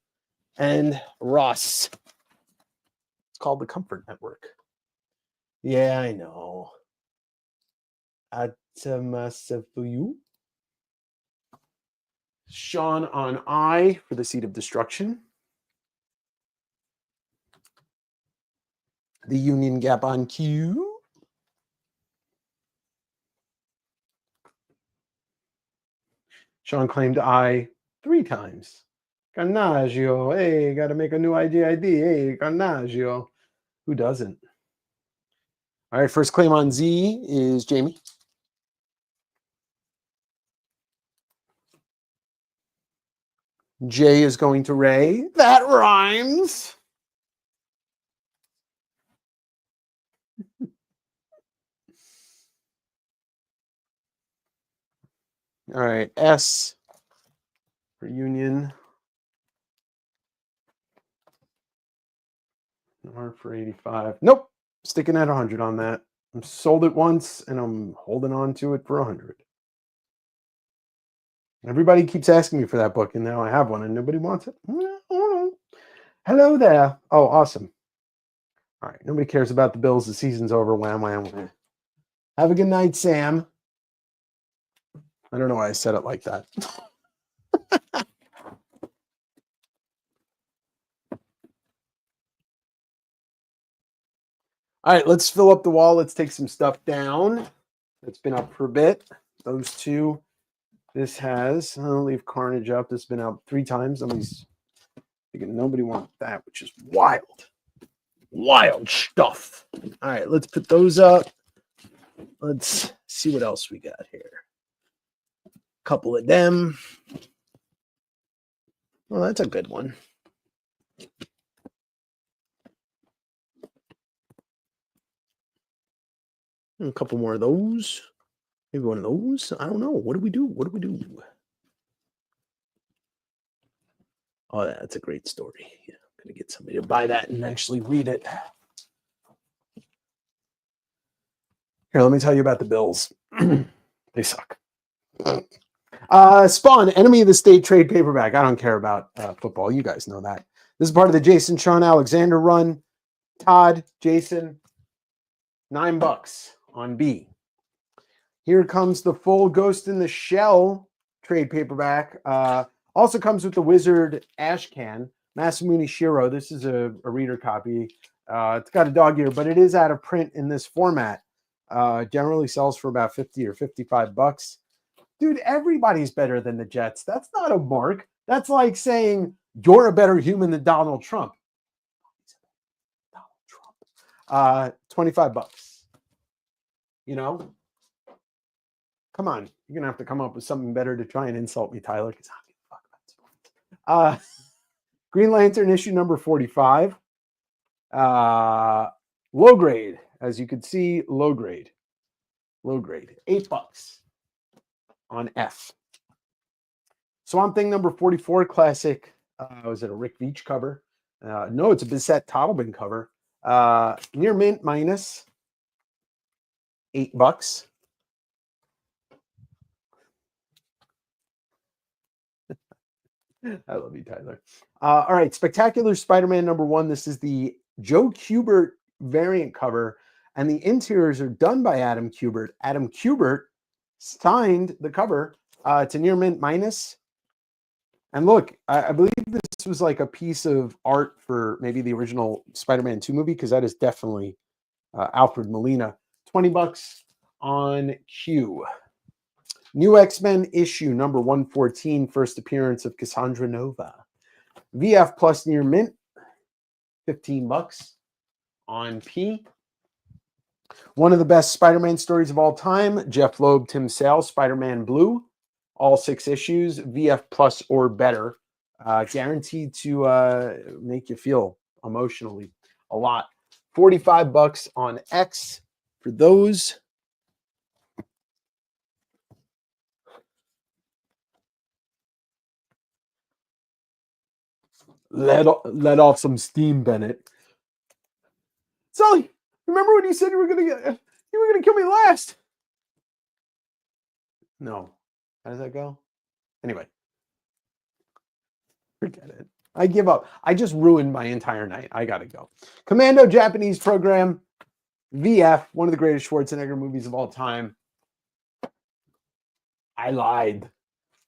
and Ross. It's called The Comfort Network. Yeah, I know. For you. Sean on I for the Seed of Destruction. The Union Gap on Q. Sean claimed I 3 times. Carnaggio. Hey, got to make a new ID. Hey, Carnaggio. Who doesn't? All right, first claim on Z is Jamie. J is going to Ray. That rhymes. All right, S for Union. R for 85. Nope. Sticking at 100 on that. I'm sold it once and I'm holding on to it for 100. Everybody keeps asking me for that book, and now I have one and nobody wants it. Hello there. Oh, awesome. All right. Nobody cares about the Bills. The season's over. Wham, wham, wham. Have a good night, Sam. I don't know why I said it like that. All right, let's fill up the wall. Let's take some stuff down. It's been up for a bit. Those two. This has, I'll leave Carnage up. This has been out 3 times. Nobody's thinking nobody wants that, which is wild. Wild stuff. All right, let's put those up. Let's see what else we got here. A couple of them. Well, that's a good one. A couple more of those. Maybe one of those. I don't know. What do we do? What do we do? Oh, that's a great story. Yeah, I'm going to get somebody to buy that and actually read it. Here, let me tell you about the Bills. They suck. Spawn, Enemy of the State trade paperback. I don't care about football. You guys know that. This is part of the Jason Sean Alexander run. Todd, Jason, $9 on B. Here comes the full Ghost in the Shell trade paperback. Also comes with the Wizard Ashcan. Masamune Shiro. This is a reader copy. It's got a dog ear, but it is out of print in this format. Generally sells for about 50 or 55 bucks. Dude, everybody's better than the Jets. That's not a mark. That's like saying you're a better human than Donald Trump. Donald Trump. 25 bucks. You know? Come on. You're going to have to come up with something better to try and insult me, Tyler, because I don't give a fuck about sports. Green Lantern issue number 45. Low grade. As you can see, low grade. Low grade. $8 on F. Swamp Thing number 44 classic. Was it a Rick Veitch cover? No, it's a Bissett Totleben cover. Near mint minus $8. I love you, Tyler. All right, Spectacular Spider-Man #1. This is the Joe Kubert variant cover, and the interiors are done by Adam Kubert. Adam Kubert signed the cover. It's a near mint minus. And look, I believe this was like a piece of art for maybe the original Spider-Man 2 movie, because that is definitely Alfred Molina. $20 on Q. New X-Men issue number 114, first appearance of Cassandra Nova. VF plus near mint, $15 on P. One of the best Spider-Man stories of all time, Jeff Loeb, Tim Sale, Spider-Man Blue. All 6 issues, VF plus or better. Guaranteed to make you feel emotionally a lot. $45 on X for those. Let off some steam, Bennett. Sully, remember when you said you were gonna kill me last? No. How does that go? Anyway, forget it. I give up. I just ruined my entire night. I gotta go. Commando Japanese Program, VF, one of the greatest Schwarzenegger movies of all time. I lied.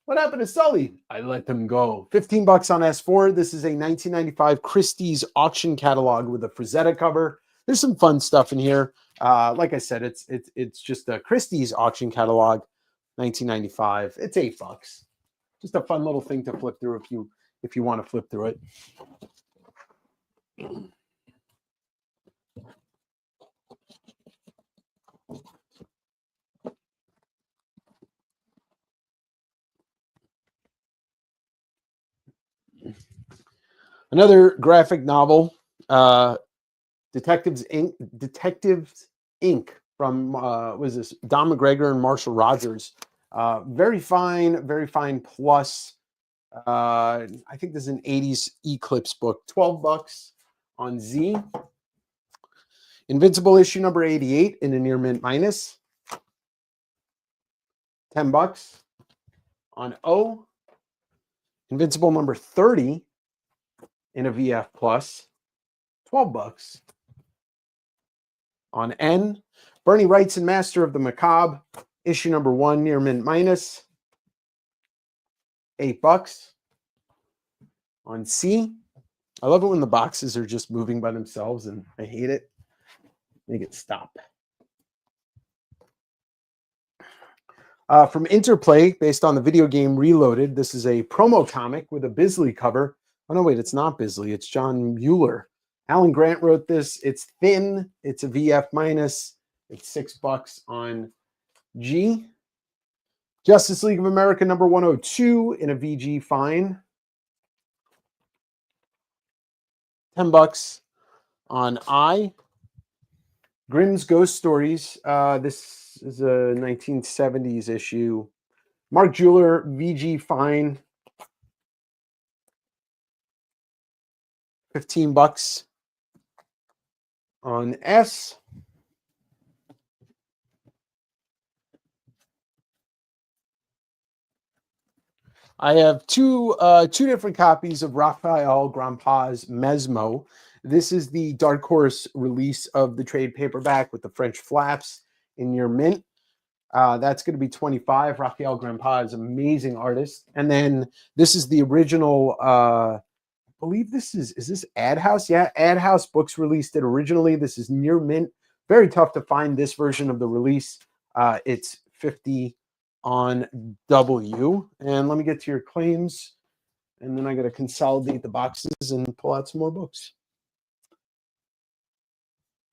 What happened to Sully? I let them go. $15 on S4. This is a 1995 Christie's auction catalog with a Frazetta cover. There's some fun stuff in here. Like I said, it's just a Christie's auction catalog, 1995. It's $8. Just a fun little thing to flip through if you want to flip through it. Another graphic novel, Detectives Inc. from was this Don McGregor and Marshall Rogers. Very fine plus. I think this is an 80s Eclipse book. $12 on Z. Invincible issue number 88 in a near mint minus. $10 on O. Invincible number 30 in a VF plus. $12 on N. Bernie Wrightson, Master of the Macabre, issue number 1, near mint minus. $8 on C. I love it when the boxes are just moving by themselves, and I hate it. Make it stop. From Interplay, based on the video game Reloaded, this is a promo comic with a Bisley cover. Oh, no, wait, it's not Bisley. It's John Mueller. Alan Grant wrote this. It's thin. It's a VF minus. It's $6 on G. Justice League of America number 102 in a VG fine. $10 on I. Grimm's Ghost Stories. This is a 1970s issue. Mark Jeweler, VG fine. $15 on S. I have two different copies of Raphael Grandpas Mesmo. This is the Dark Horse release of the trade paperback with the French flaps in your mint. That's going to be $25. Raphael Grandpa is an amazing artist. And then this is the original, I believe this is this Ad House? Yeah, Ad House Books released it originally. This is near mint. Very tough to find this version of the release. It's $50 on W. And let me get to your claims. And then I got to consolidate the boxes and pull out some more books.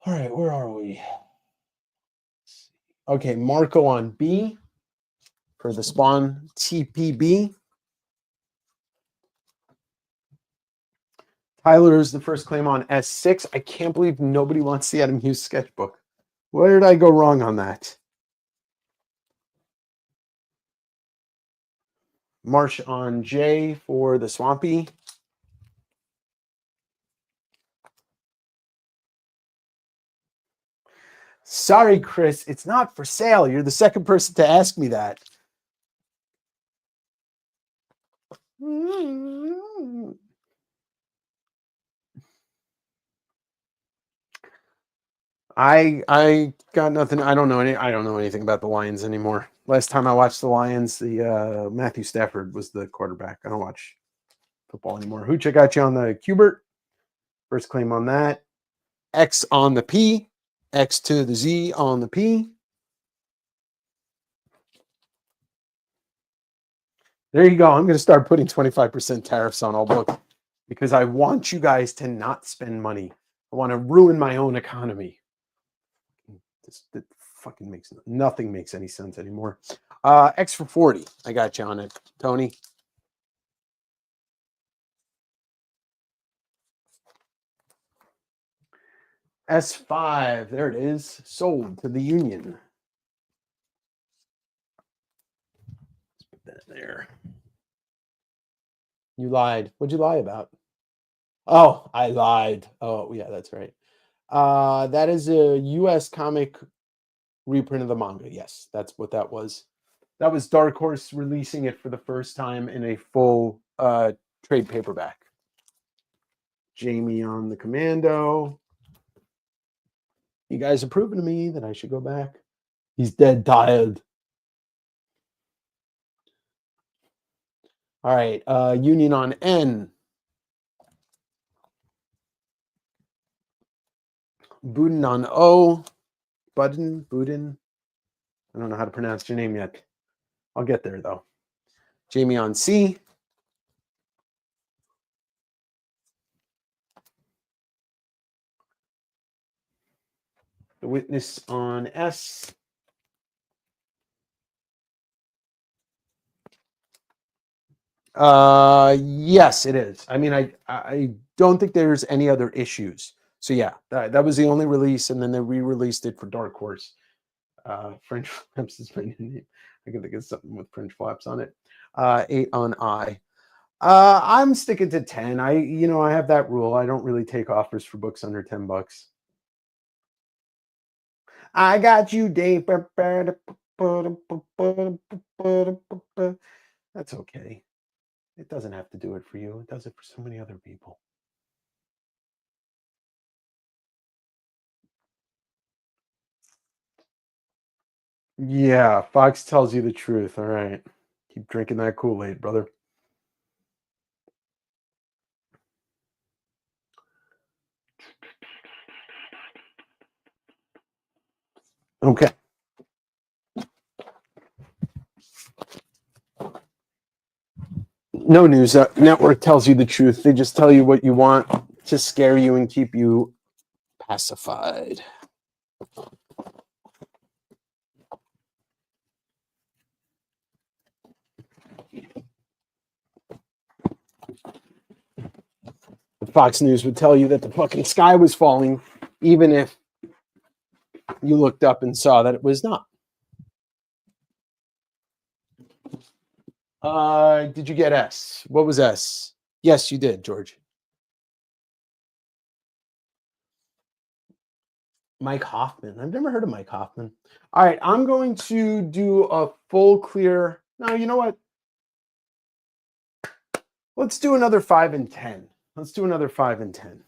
All right, where are we? Okay, Marco on B for the Spawn TPB. Tyler is the first claim on S6. I can't believe nobody wants the Adam Hughes sketchbook. Where did I go wrong on that? Marsh on J for the Swampy. Sorry, Chris, it's not for sale. You're the second person to ask me that. I got nothing. I don't know anything about the Lions anymore. Last time I watched the Lions, the Matthew Stafford was the quarterback. I don't watch football anymore. Hooch, I got you on the Qbert. First claim on that. X on the P. X to the Z on the P. There you go. I'm going to start putting 25% tariffs on all books because I want you guys to not spend money. I want to ruin my own economy. That fucking makes nothing makes any sense anymore. X for 40. I got you on it, Tony. S5. There it is. Sold to the union. Let's put that there. You lied. What'd you lie about? Oh, I lied. Oh, yeah, that's right. That is a U.S. comic reprint of the manga. Yes, that's what that was. That was Dark Horse releasing it for the first time in a full trade paperback. Jamie on the Commando. You guys are proving to me that I should go back. He's dead tired. All right, Union on N. Budin on O. Budin. I don't know how to pronounce your name yet. I'll get there, though. Jamie on C. The Witness on S. Yes, it is. I mean, I don't think there's any other issues. So yeah, that was the only release, and then they re-released it for Dark Horse. French Flaps is my new name. I can think of something with French Flaps on it. 8 on I. I'm sticking to 10. I have that rule. I don't really take offers for books under $10. I got you, Dave. That's okay. It doesn't have to do it for you. It does it for so many other people. Yeah, Fox tells you the truth. All right. Keep drinking that Kool-Aid, brother. Okay. No news network tells you the truth. They just tell you what you want to scare you and keep you pacified. The Fox News would tell you that the fucking sky was falling, even if you looked up and saw that it was not. Did you get S? What was S? Yes, you did, George. Mike Hoffman. I've never heard of Mike Hoffman. All right, I'm going to do a full clear. No, you know what? Let's do another 5 and 10. Let's do another 5 and 10.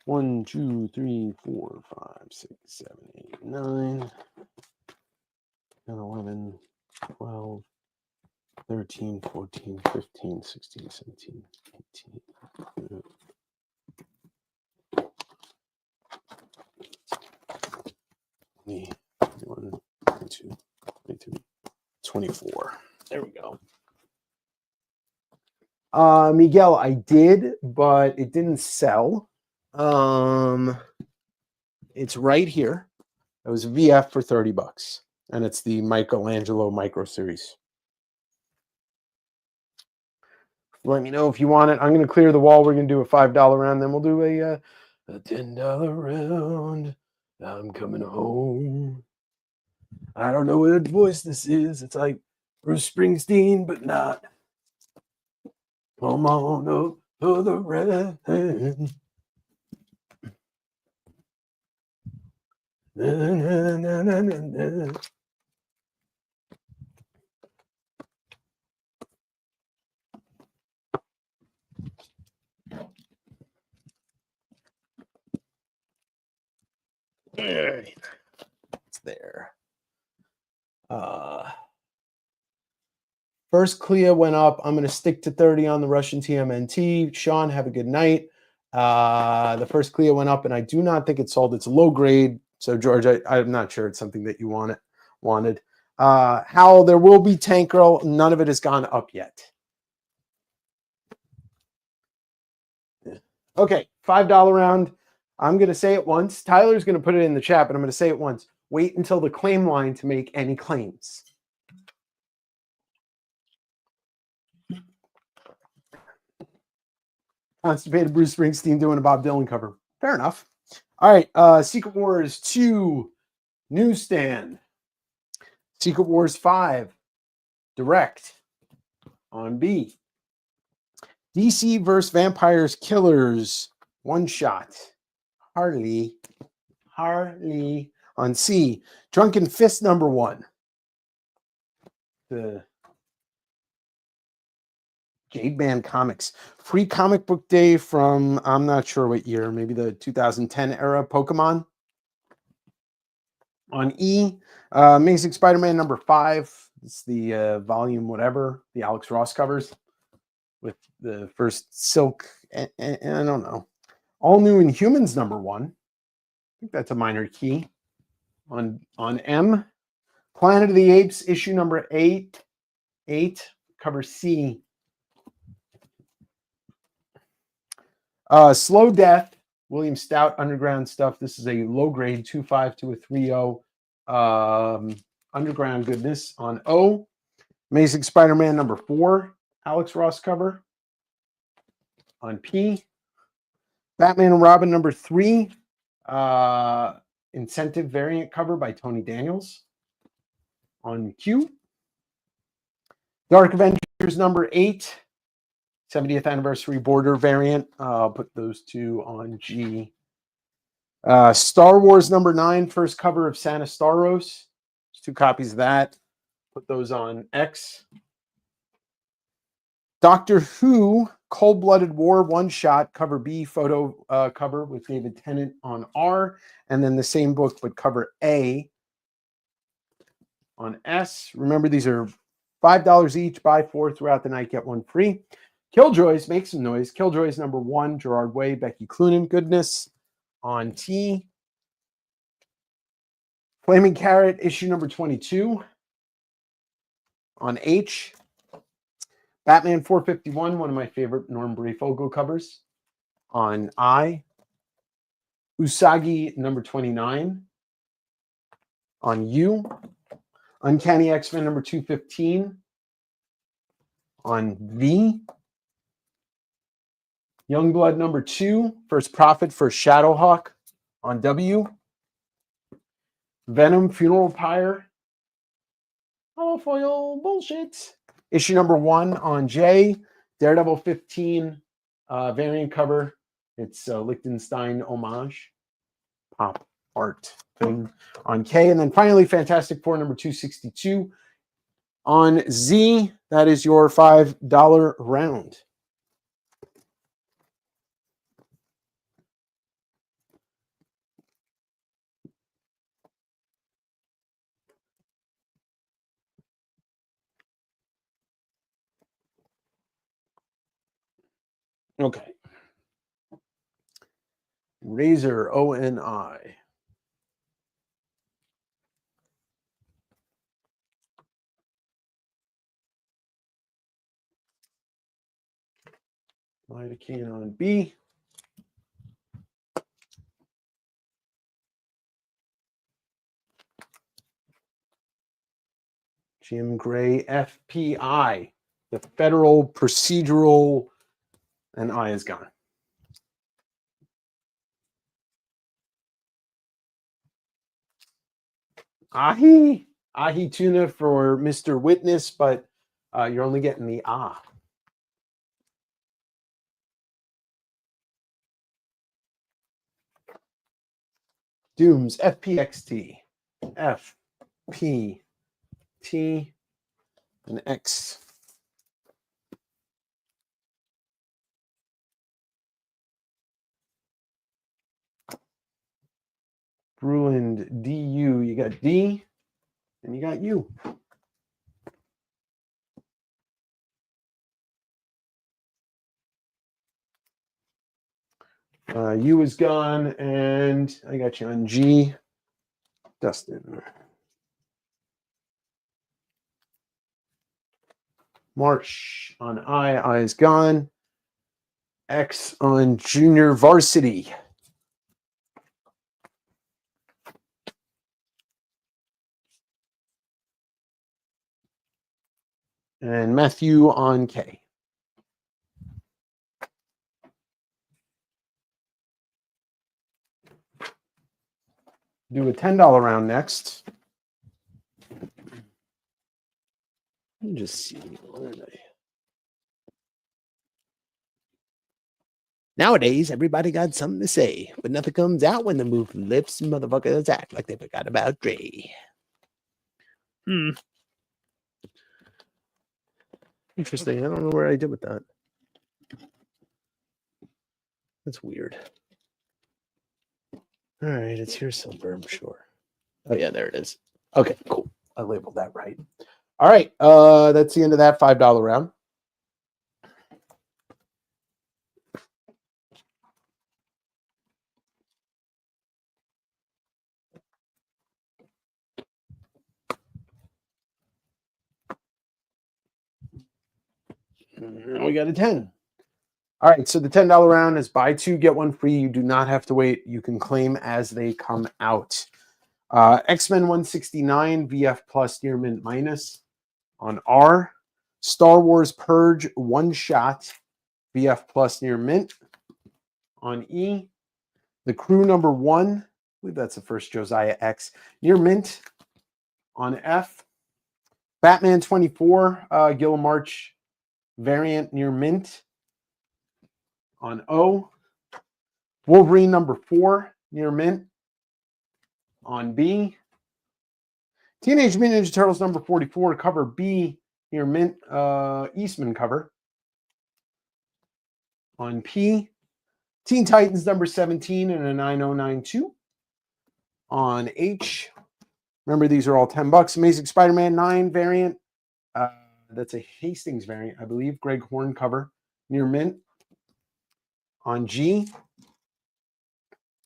One, 2, 3, 4, 5, 6, 7, 8, 9, 10, 11, 12, 13, 14, 15, 16, 17, 18. 21, 22, 23, 24. There we go. Miguel, I did, but it didn't sell. It's right here. It was VF for $30, and it's the Michelangelo Micro Series. Let me know if you want it. I'm going to clear the wall. We're going to do a $5 round, then we'll do a $10 round. I'm coming home. I don't know what voice this is. It's like Bruce Springsteen, but not. Come on up for the ride. It's there. First Clea went up. I'm going to stick to 30 on the Russian TMNT. Sean, have a good night. The first Clea went up, and I do not think it's sold. It's low grade. So, George, I'm not sure it's something that you wanted. Hal, there will be Tank Girl. None of it has gone up yet. Okay, $5 round. I'm going to say it once. Tyler's going to put it in the chat, but I'm going to say it once. Wait until the claim line to make any claims. Constipated Bruce Springsteen doing a Bob Dylan cover. Fair enough. All right, Secret Wars 2 newsstand. Secret Wars 5 direct on B. DC vs. Vampires Killers one shot. Harley on C. Drunken Fist number 1. The Jade Man Comics. Free comic book day from, I'm not sure what year, maybe the 2010 era Pokemon. On E, Amazing Spider-Man number 5. It's the volume whatever, the Alex Ross covers with the first Silk, and I don't know. All New Inhumans number 1. I think that's a minor key. On M, Planet of the Apes issue number 8, cover C. Slow Death, William Stout underground stuff. This is a low grade 2.5 to a 3.0 underground goodness. On O, Amazing Spider-Man number 4, Alex Ross cover. On P, Batman and Robin number 3, incentive variant cover by Tony Daniels. On Q, Dark Avengers number 8, 70th anniversary border variant. I'll put those two on G. Star Wars number 9, first cover of Santa Staros. There's 2 copies of that. Put those on X. Doctor Who, Cold-Blooded War one-shot, cover B, photo cover with David Tennant on R. And then the same book, but cover A on S. Remember, these are $5 each. Buy 4 throughout the night, get 1 free. Killjoys, make some noise. Killjoys number 1, Gerard Way, Becky Cloonan, goodness. On T, Flaming Carrot, issue number 22. On H, Batman 451, one of my favorite Norm Breyfogle covers. On I, Usagi number 29. On U, Uncanny X-Men number 215. On V, Youngblood number 2, First Prophet for Shadowhawk. On W, Venom Funeral Pyre. Oh, foil bullshit. Issue number 1 on J, Daredevil 15 variant cover. It's Liechtenstein homage pop art thing on K. And then finally, Fantastic Four number 262 on Z. That is your $5 round. Okay. Razor ONI. Lidocaine on B. Jim Gray FPI. The Federal Procedural, and I is gone. Ahi tuna for Mr. Witness, but you're only getting the ah. Dooms, FPXT, FPT, and X. Bruland, DU, you got D, and you got U. U is gone, and I got you on G. Dustin. Marsh on I is gone. X on junior varsity. And Matthew on K. Do a $10 round next. Let me just see. Where did I... Nowadays, everybody got something to say, but nothing comes out when the move lips. Motherfuckers act like they forgot about Dre. Interesting. I don't know where I did with that. That's weird. All right, it's here somewhere, I'm sure. Oh, yeah, there it is. Okay, cool. I labeled that right. All right, that's the end of that $5 round. We got a 10. All right, so the $10 round is buy two, get one free. You do not have to wait. You can claim as they come out. X-Men 169, VF plus near mint minus on R. Star Wars Purge one shot, VF plus near mint on E. The Crew number 1, I believe that's the first Josiah X, near mint on F. Batman 24, Gil March variant near mint on O. Wolverine number 4 near mint on B. Teenage Mutant Ninja Turtles number 44 cover B near mint, Eastman cover on P. Teen Titans number 17 and a 9092 on H. Remember, these are all $10. Amazing Spider-Man 9 variant. That's a Hastings variant, I believe. Greg Horn cover near mint on G.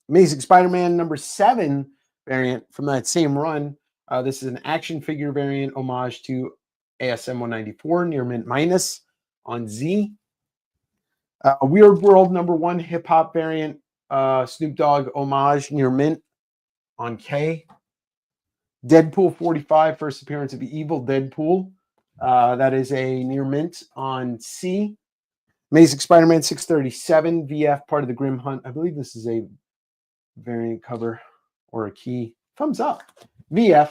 Amazing Spider-Man number 7 variant from that same run. This is an action figure variant homage to ASM 194 near mint minus on Z. Weird World number 1 hip hop variant Snoop Dogg homage near mint on K. Deadpool 45 first appearance of Evil Deadpool. That is a near mint on C. Amazing Spider-Man 637 VF part of the Grim Hunt. I believe this is a variant cover or a key. Thumbs up. VF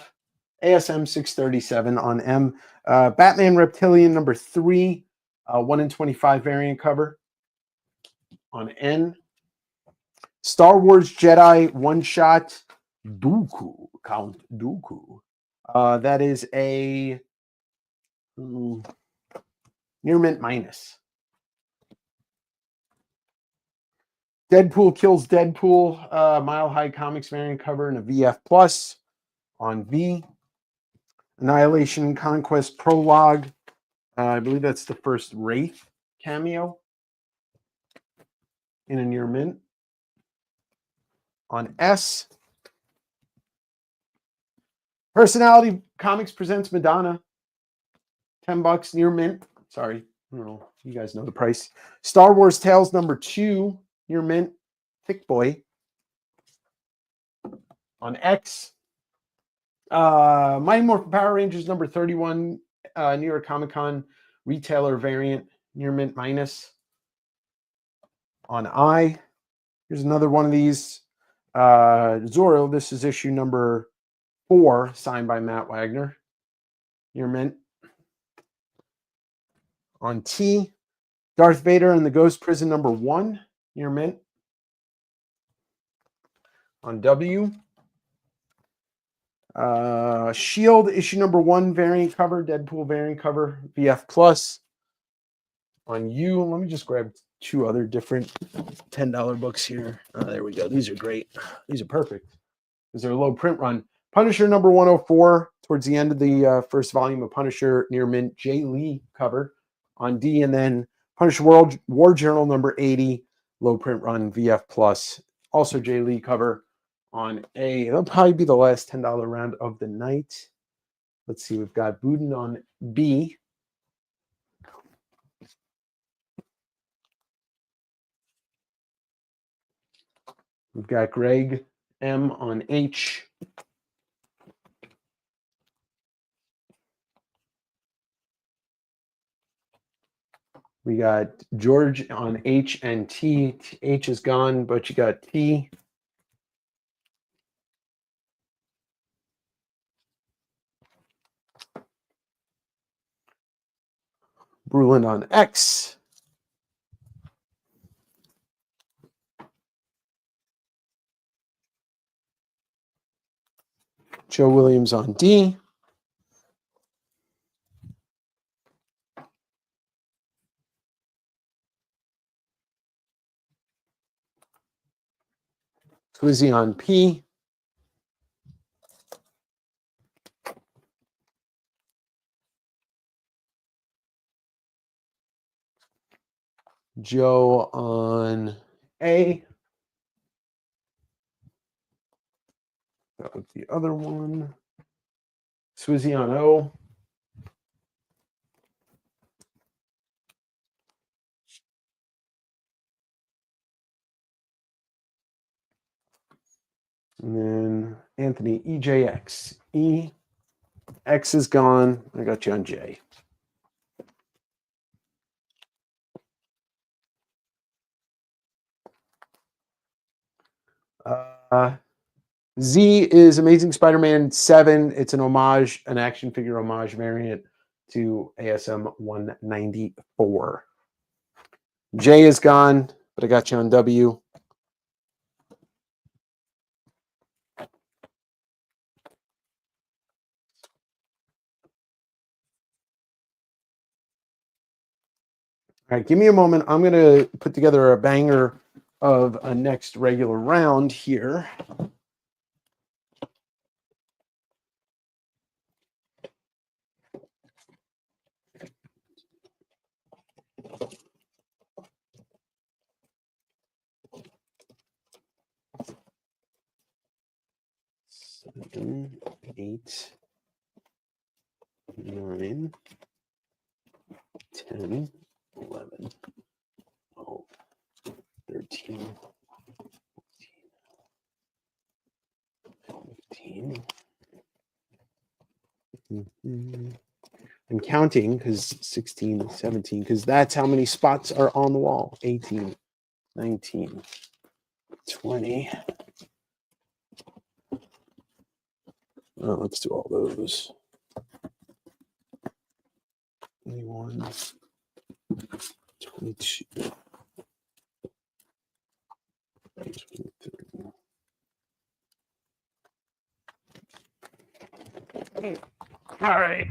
ASM 637 on M. Batman Reptilian number 3 1 in 25 variant cover on N. Star Wars Jedi one shot Dooku, Count Dooku. That is a near mint minus. Deadpool kills Deadpool, Mile High Comics variant cover and a VF plus on V. Annihilation Conquest Prologue. I believe that's the first Wraith cameo in a near mint on S. Personality Comics presents Madonna. $10 near mint. Sorry, I don't know. You guys know the price. Star Wars Tales number 2 near mint. Thick boy. On X. Mighty Morphin Power Rangers number 31 New York Comic Con retailer variant near mint minus on I. Here's another one of these. Zorro, this is issue number 4, signed by Matt Wagner. Near mint. On T. Darth Vader and the Ghost Prison number 1, near mint. On W. Shield issue number 1 variant cover, Deadpool variant cover, VF Plus. On you, let me just grab 2 other different $10 books here. There we go. These are great. These are perfect. These are a low print run. Punisher number 104, towards the end of the first volume of Punisher, near mint, Jay Lee cover on D, and then Punisher War Journal number 80, low print run, VF Plus, also Jay Lee cover on A. That'll probably be the last $10 round of the night. Let's see, we've got Buden on B. We've got Greg M on H. We got George on H and T. H is gone, but you got T. Brulin on X. Joe Williams on D. Swizzy on P. Joe on A. That was the other one. Swizzy on O. And then Anthony EJX. E. X is gone. I got you on J. Z is Amazing Spider-Man 7. It's an homage, an action figure homage variant to ASM 194. J is gone, but I got you on W. All right, give me a moment. I'm going to put together a banger of a next regular round here. Seven, 8, 9, 10, 11, 12, 13, 15. I'm counting because 16, 17, because that's how many spots are on the wall. 18, 19, 20. Oh, let's do all those. 21, 22, 23. All right.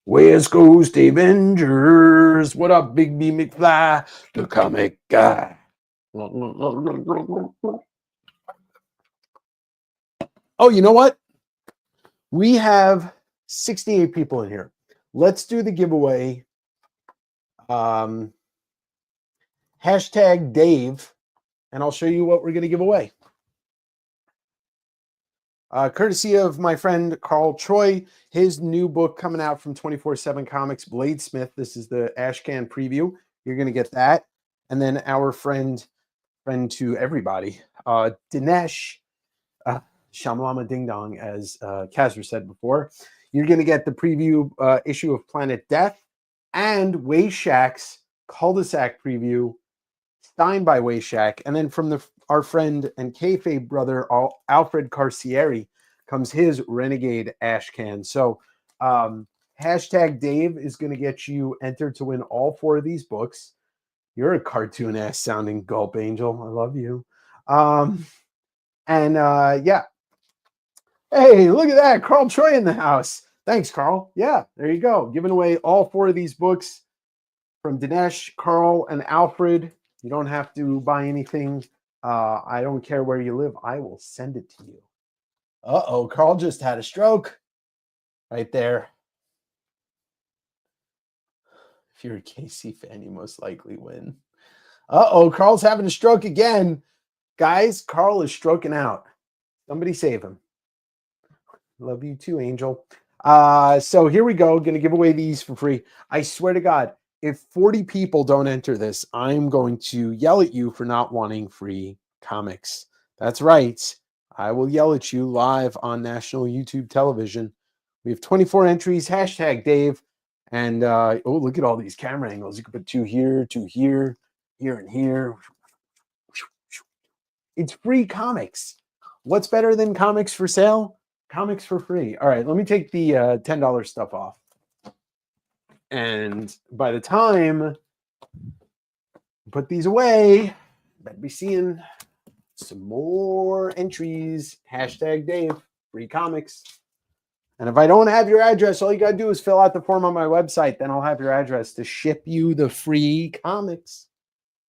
Where's goes the Avengers? What up, Big B McFly, the comic guy? Oh, you know what? We have 68 people in here. Let's do the giveaway. Hashtag Dave, and I'll show you what we're going to give away. Courtesy of my friend Carl Troy, his new book coming out from 24/7 Comics, Bladesmith. This is the Ashcan preview. You're going to get that. And then our friend to everybody, Dinesh, Shamlama Ding Dong, as Kazra said before. You're going to get the preview issue of Planet Death and Wayshak's cul-de-sac preview, signed by Wayshack. And then from our friend and kayfabe brother, Alfred Carcieri, comes his Renegade Ashcan. So hashtag Dave is going to get you entered to win all 4 of these books. You're a cartoon-ass sounding gulp angel. I love you. Yeah. Hey, look at that. Carl Troy in the house. Thanks, Carl. Yeah, there you go. Giving away all 4 of these books from Dinesh, Carl, and Alfred. You don't have to buy anything. I don't care where you live. I will send it to you. Uh-oh, Carl just had a stroke right there. If you're a KC fan, you most likely win. Uh-oh, Carl's having a stroke again. Guys, Carl is stroking out. Somebody save him. Love you too, Angel. So here we go. Going to give away these for free. I swear to God, if 40 people don't enter this, I'm going to yell at you for not wanting free comics. That's right. I will yell at you live on national YouTube television. We have 24 entries. Hashtag Dave. And oh, look at all these camera angles. You can put 2 here, 2 here, here, and here. It's free comics. What's better than comics for sale? Comics for free. All right, let me take the $10 stuff off. And by the time I put these away, better be seeing some more entries. Hashtag Dave, free comics. And if I don't have your address, all you got to do is fill out the form on my website. Then I'll have your address to ship you the free comics.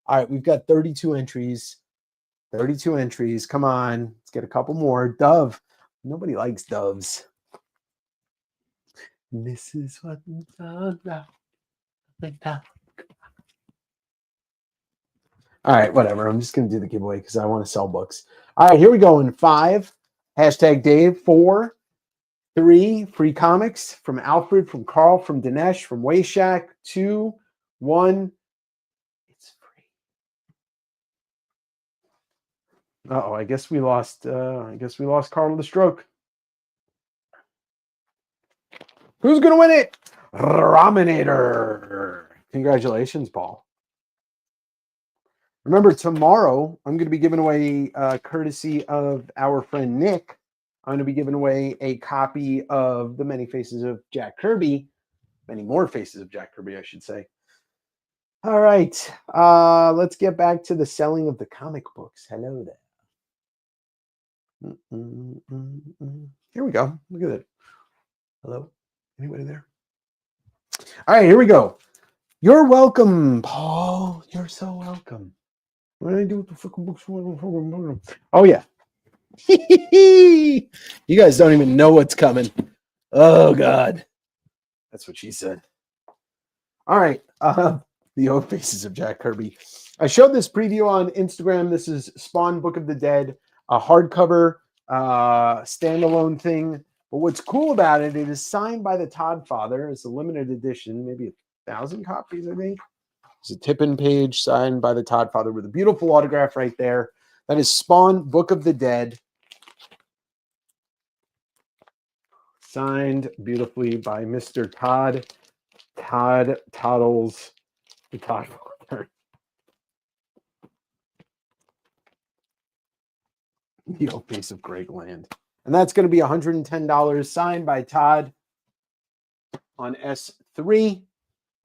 All right, we've got 32 entries. 32 entries. Come on, let's get a couple more. Dove. Nobody likes doves. This is what I'm talking about. All right, whatever. I'm just going to do the giveaway because I want to sell books. All right, here we go in 5. Hashtag Dave. 4, 3, free comics from Alfred, from Carl, from Dinesh, from Wayshak. 2, 1. It's free. Uh-oh, I guess we lost Carl to the stroke. Who's going to win it? Raminator. Congratulations, Paul. Remember, tomorrow, I'm going to be giving away, courtesy of our friend Nick, I'm going to be giving away a copy of The Many Faces of Jack Kirby. Many more faces of Jack Kirby, I should say. All right. Let's get back to the selling of the comic books. Hello there. Here we go. Look at it. Hello? Anybody there? All right, here we go. You're welcome, Paul. You're so welcome. What did I do with the fucking books? Oh, yeah. You guys don't even know what's coming. Oh, God. That's what she said. All right. The Old Faces of Jack Kirby. I showed this preview on Instagram. This is Spawn Book of the Dead, a hardcover standalone thing. But what's cool about it, it is signed by the Todd Father. It's a limited edition, maybe 1,000 copies, I think. There's a tip-in page signed by the Todd Father with a beautiful autograph right there. That is Spawn Book of the Dead. Signed beautifully by Mr. Todd Toddles, the Todd Father. The Old Face of Greg Land. And that's going to be $110 signed by Todd on S3.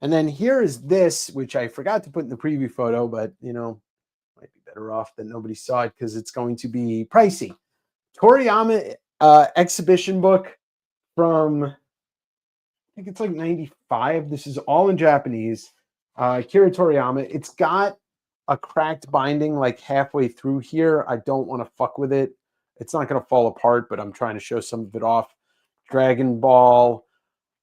And then here is this, which I forgot to put in the preview photo, but, you know, might be better off that nobody saw it because it's going to be pricey. Toriyama exhibition book from, I think it's like 95. This is all in Japanese. Akira Toriyama. It's got a cracked binding like halfway through here. I don't want to fuck with it. It's not going to fall apart, but I'm trying to show some of it off. Dragon Ball,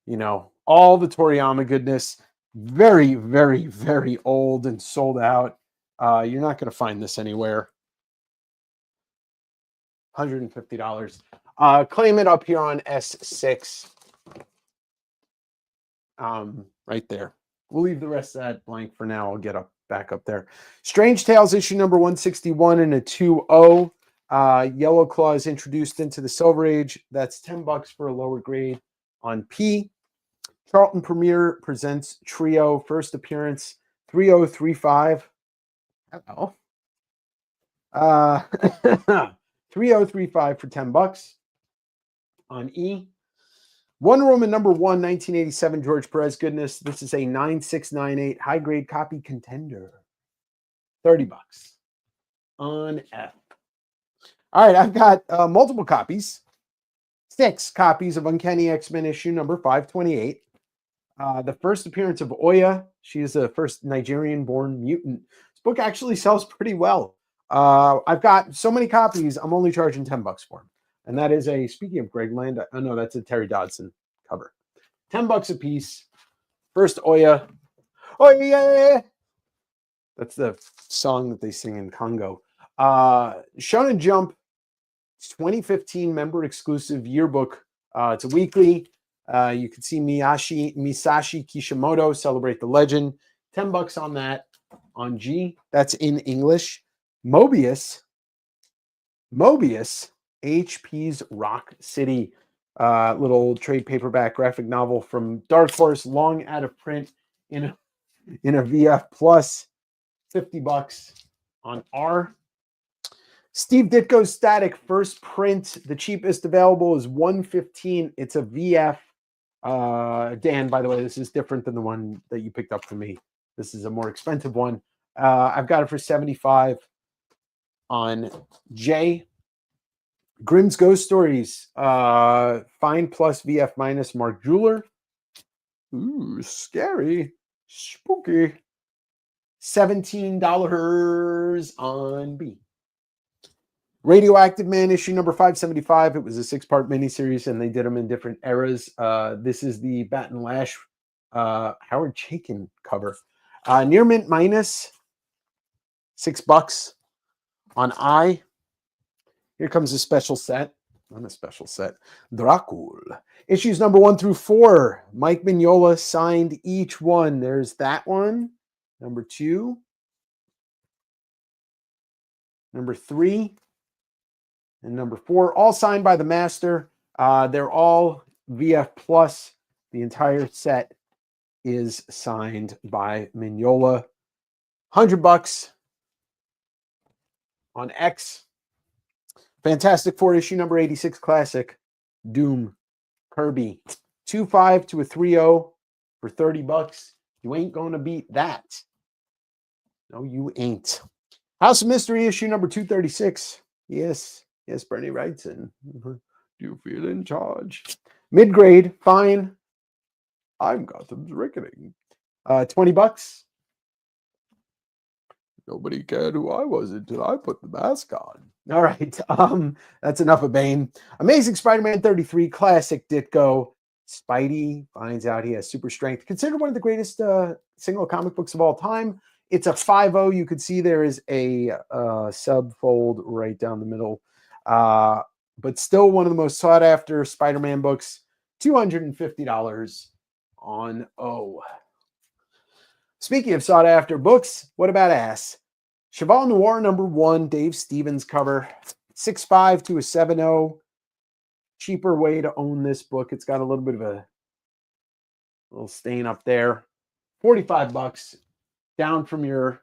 you know, all the Toriyama goodness. Very, very, very old and sold out. You're not going to find this anywhere. $150. Claim it up here on S6. Right there. We'll leave the rest of that blank for now. I'll get back up there. Strange Tales issue number 161 and a 2.0. Yellow Claw is introduced into the Silver Age. That's $10 for a lower grade on P. Charlton Premier presents Trio, first appearance, 3035. Hello. 3035 for $10 on E. Wonder Woman number 1, 1987, George Perez goodness. This is a 9698 high grade copy contender. $30 on F. All right, I've got multiple copies 6 copies of Uncanny X-Men issue number 528. The first appearance of Oya. She is the first Nigerian-born mutant. This book actually sells pretty well. I've got so many copies, I'm only charging $10 for them. And that is a, speaking of Greg Land, oh no, that's a Terry Dodson cover. $10 a piece. First Oya. Oh yeah! That's the song that they sing in Congo. Shonen Jump 2015 member exclusive yearbook. It's a weekly. You can see Misashi Kishimoto celebrate the legend. $10 on that. On G, that's in English. Mobius, HP's Rock City. Little trade paperback graphic novel from Dark Horse, long out of print in a VF plus. $50 on R. Steve Ditko's Static first print. The cheapest available is $115. It's a VF. Dan, by the way, this is different than the one that you picked up for me. This is a more expensive one. I've got it for $75 on J. Grimm's Ghost Stories. Fine plus VF minus Mark Jeweler. Ooh, scary. Spooky. $17 on B. Radioactive Man issue number 575. It was a 6-part miniseries, and they did them in different eras. This is the Bat and Lash Howard Chaykin cover. Near mint minus $6 on I. Here comes a special set. Not a special set. Dracul. Issues number 1 through 4. Mike Mignola signed each one. There's that one. Number 2. Number 3. And number 4. All signed by the master. They're all VF plus. The entire set is signed by Mignola. $100 on X. Fantastic Four issue number 86 classic. Doom. Kirby. 2.5 to a 3.0 for $30. You ain't going to beat that. No, you ain't. House of Mystery issue number 236. Yes, Bernie Wrightson. Do you feel in charge? Mid-grade, fine. I'm Gotham's Reckoning. $20. Nobody cared who I was until I put the mask on. All right. That's enough of Bane. Amazing Spider-Man 33 classic Ditko. Spidey finds out he has super strength. Considered one of the greatest single comic books of all time. It's a 5.0. You could see there is a subfold right down the middle. But still one of the most sought after Spider-Man books. $250 on O. Speaking of sought after books, what about ass? Cheval Noir number 1, Dave Stevens cover. 6.5 to a 7.0. Cheaper way to own this book. It's got a little bit of a little stain up there. $45, down from your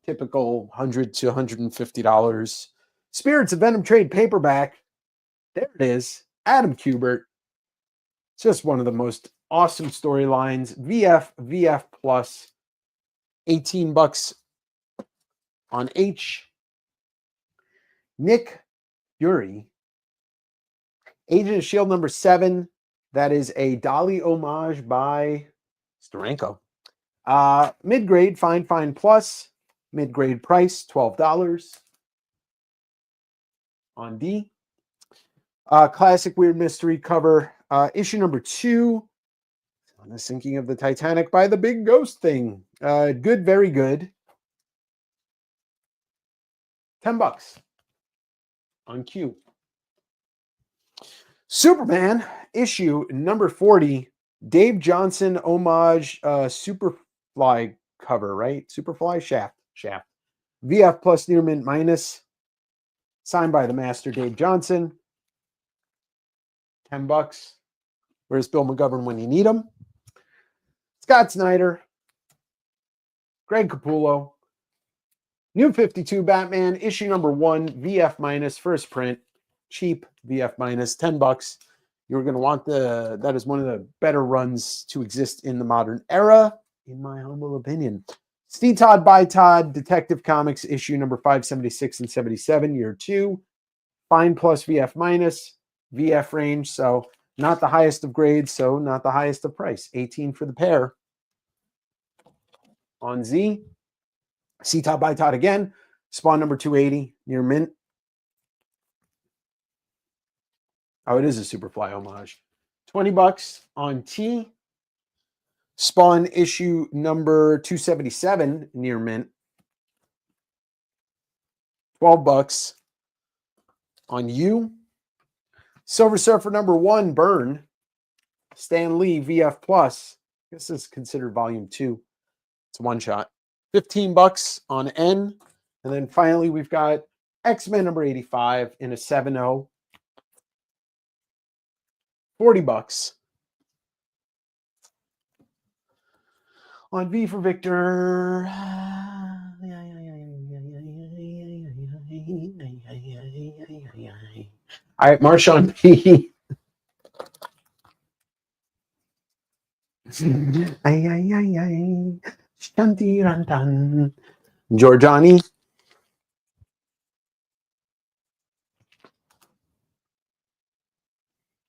typical $100 to $150. Spirits of Venom trade paperback. There it is. Adam Kubert. Just one of the most awesome storylines. VF plus. $18 on H. Nick Fury. Agent of S.H.I.E.L.D. number 7. That is a Dolly homage by Steranko. Mid-grade, fine plus. Mid-grade price, $12 on D. Classic Weird Mystery cover. Issue number 2. On the Sinking of the Titanic by the Big Ghost Thing. Good, very good. $10 on Q. Superman issue number 40. Dave Johnson homage Superfly cover, right? Superfly shaft. VF plus near mint minus. Signed by the master Dave Johnson. $10. Where's Bill McGovern when you need him? Scott Snyder. Greg Capullo. New 52 Batman, issue number 1, VF minus, first print. Cheap VF minus, $10. You're going to want that is one of the better runs to exist in the modern era, in my humble opinion. Steve Todd by Todd, Detective Comics, issue number 576 and 77, year 2. Fine plus VF minus. VF range. So not the highest of grades, so not the highest of price. 18 for the pair. On Z, C-Tot by Tot again. Spawn number 280 near mint. Oh, it is a Superfly homage. $20 on T. Spawn issue number 277 near mint. $12 on U. Silver Surfer number 1 burn. Stan Lee VF Plus. This is considered volume 2. It's one shot. $15 on N. And then finally we've got X-Men number 85 in a 7.0. $40 on V for Victor. All right, Marshawn P. Giorgiani.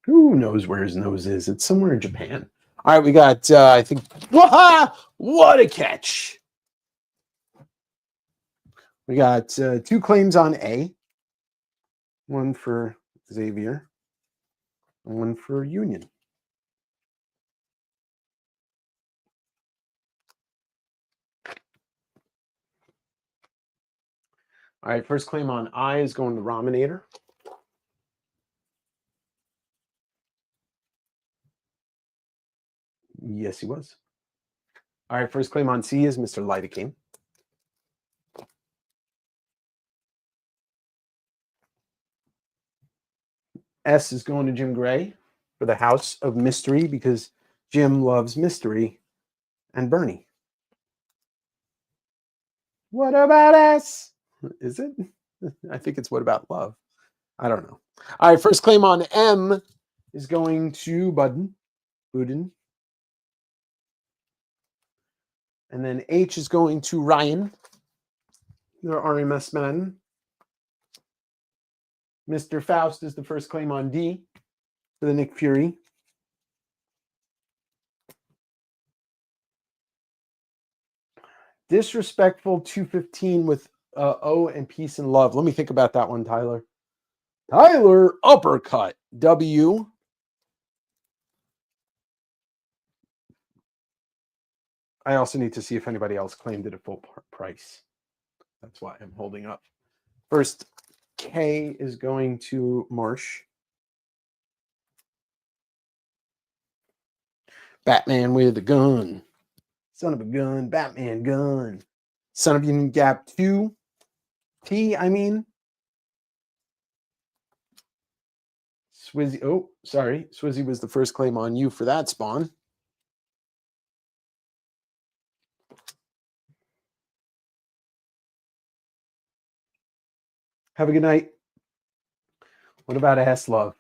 Who knows where his nose is? It's somewhere in Japan. All right, we got, I think, what a catch. We got 2 claims on A. One for Xavier. And one for Union. All right, first claim on I is going to Raminator. Yes, he was. All right, first claim on C is Mr. Lidocaine. S is going to Jim Gray for the House of Mystery because Jim loves mystery and Bernie. What about S? Is it? I think it's what about love? I don't know. All right, first claim on M is going to Budden. And then H is going to Ryan, your RMS man. Mr. Faust is the first claim on D for the Nick Fury. Disrespectful 215 with O and Peace and Love. Let me think about that one, Tyler. Tyler Uppercut W. I also need to see if anybody else claimed it at full price. That's why I'm holding up. First, K is going to Marsh. Batman with a gun. Son of a gun. Batman gun. Son of Union Gap 2. T, I mean. Swizzy. Oh, sorry. Swizzy was the first claim on you for that spawn. Have a good night. What about ass love?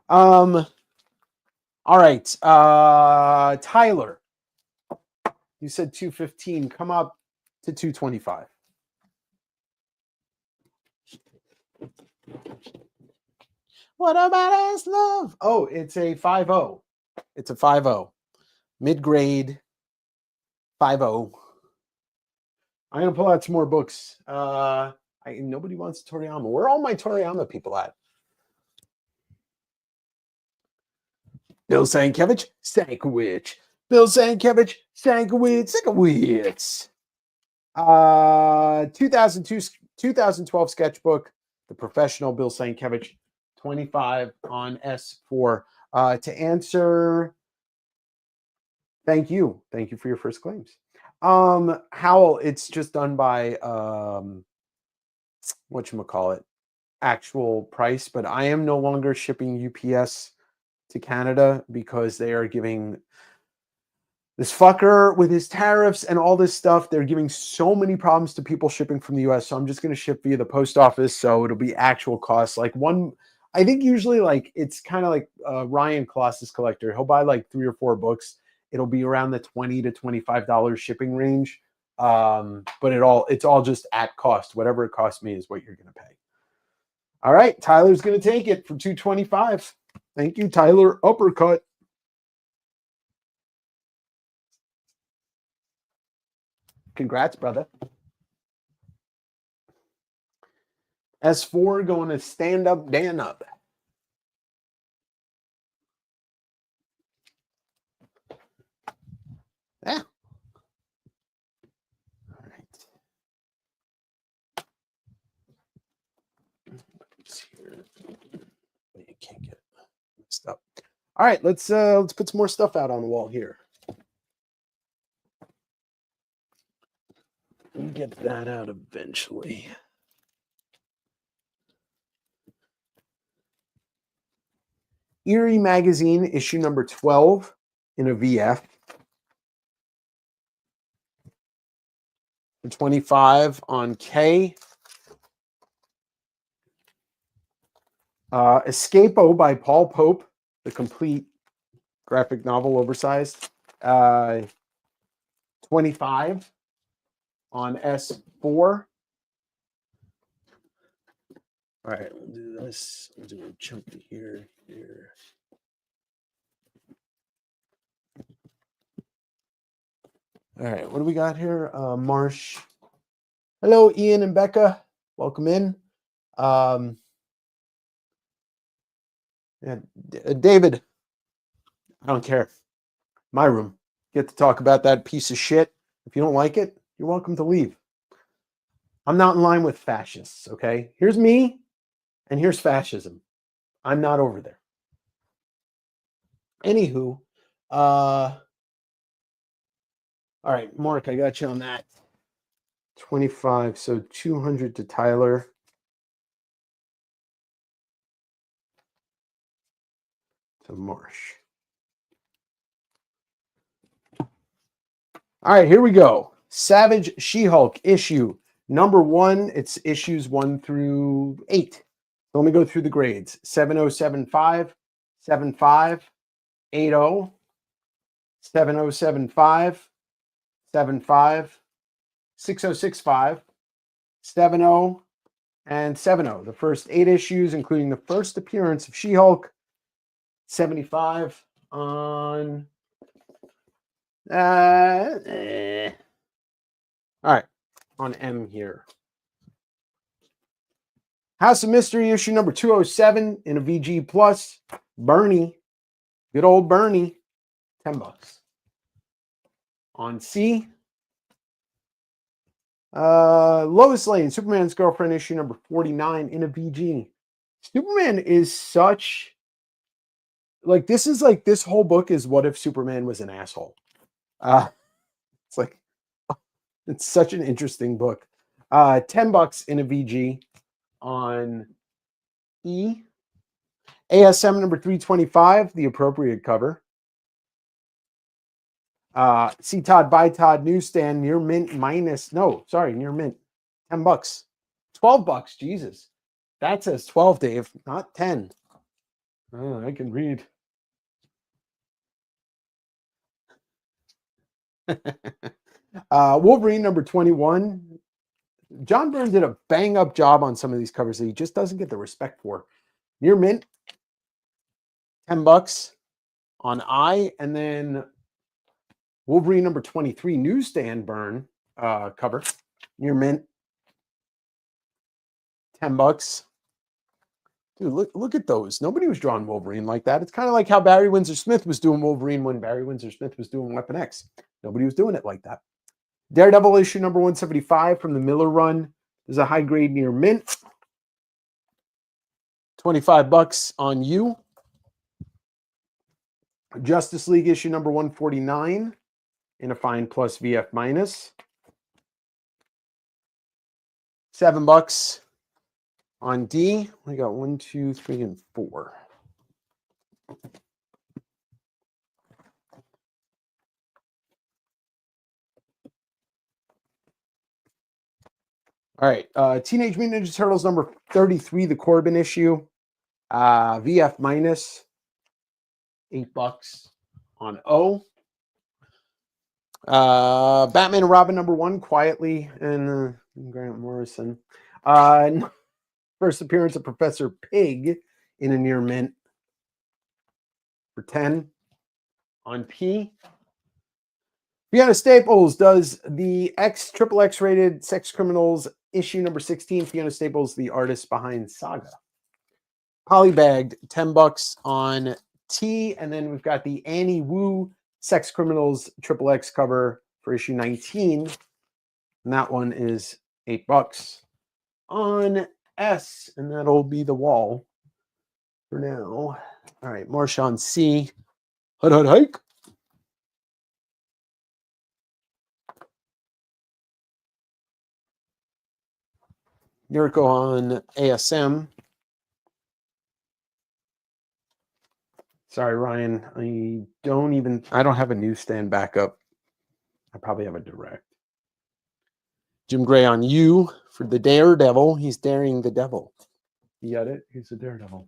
All right. Tyler, you said 215. Come up to 225. What about ass love? Oh, it's a 5.0. It's a 5.0. Mid-grade 5.0. I'm going to pull out some more books. Nobody wants Toriyama. Where are all my Toriyama people at? Bill Sienkiewicz, Stankiewicz. Bill Sienkiewicz, Stankiewicz, Sienkiewicz. 2012 sketchbook, The Professional, Bill Sienkiewicz, 25 on S4. To answer, thank you. Thank you for your first claims. Howell, it's just done by whatchamacallit, actual price, but I am no longer shipping UPS to Canada because they are giving this fucker with his tariffs and all this stuff. They're giving so many problems to people shipping from the US. So I'm just going to ship via the post office. So it'll be actual costs. Like I think usually like it's kind of like Ryan Colossus Collector. He'll buy like 3 or 4 books. It'll be around the $20 to $25 shipping range. But it's all just at cost. Whatever it costs me is what you're going to pay. All right. Tyler's going to take it for $225. Thank you, Tyler Uppercut. Congrats, brother. S4 going to stand up, Dan up. Yeah. All right. You can't get messed up. All right, let's put some more stuff out on the wall here. We'll get that out eventually. Erie Magazine, issue number 12 in a VF. 25 on K. Escapo by Paul Pope, the complete graphic novel, oversized. 25 on S4. All right, we'll do this. We'll do a jump to here. All right, what do we got here? Marsh. Hello, Ian and Becca. Welcome in. Yeah, David, I don't care. My room. Get to talk about that piece of shit. If you don't like it, you're welcome to leave. I'm not in line with fascists, okay? Here's me, and here's fascism. I'm not over there. Anywho, all right, Mark, I got you on that. 25, so 200 to Tyler. To Marsh. All right, here we go. Savage She-Hulk issue number 1. It's issues 1 through 8. So let me go through the grades. 7075, 75, 80, 7075, 75, 6065, 70, and 70. The first 8 issues, including the first appearance of She-Hulk. 75 on... All right, on M here. House of Mystery issue number 207 in a VG Plus. Bernie, good old Bernie, $10. On C, Lois Lane, Superman's Girlfriend issue number 49 in a VG. Superman is such, like, this is like, this whole book is what if Superman was an asshole. It's like, it's such an interesting book. $10 in a VG on E. ASM number 325, the appropriate cover. See Todd by Todd newsstand near mint minus, no, sorry, near mint. $10. $12, Jesus. That says 12, Dave, not 10. Oh, I can read. Wolverine number 21. John Byrne did a bang up job on some of these covers that he just doesn't get the respect for. Near mint, $10 on I, and then Wolverine number 23 newsstand Byrne cover near mint, $10. Dude, look at those. Nobody was drawing Wolverine like that. It's kind of like how Barry Windsor Smith was doing Wolverine when Barry Windsor Smith was doing Weapon X. Nobody was doing it like that. Daredevil issue number 175 from the Miller run. There's a high grade near mint. $25 on you. Justice League issue number 149 in a fine plus VF minus. $7 on D. We got 1, 2, 3, and 4. All right, Teenage Mutant Ninja Turtles number 33, the Corbin issue. VF minus, $8 on O. Batman and Robin number 1, Quietly, and Grant Morrison. First appearance of Professor Pig in a near mint. for 10 on P. Fiona Staples does the XXX rated Sex Criminals issue number 16. Fiona Staples, the artist behind Saga. Polybagged, $10 on T. And then we've got the Annie Wu Sex Criminals XXX cover for issue 19. And that one is $8 on S. And that'll be the wall for now. All right, Marsh on C. Hud hud hike. Yuriko on ASM. Sorry, Ryan. I don't have a newsstand backup. I probably have a direct. Jim Gray on U for the Daredevil. He's daring the devil. You got it? He's a daredevil.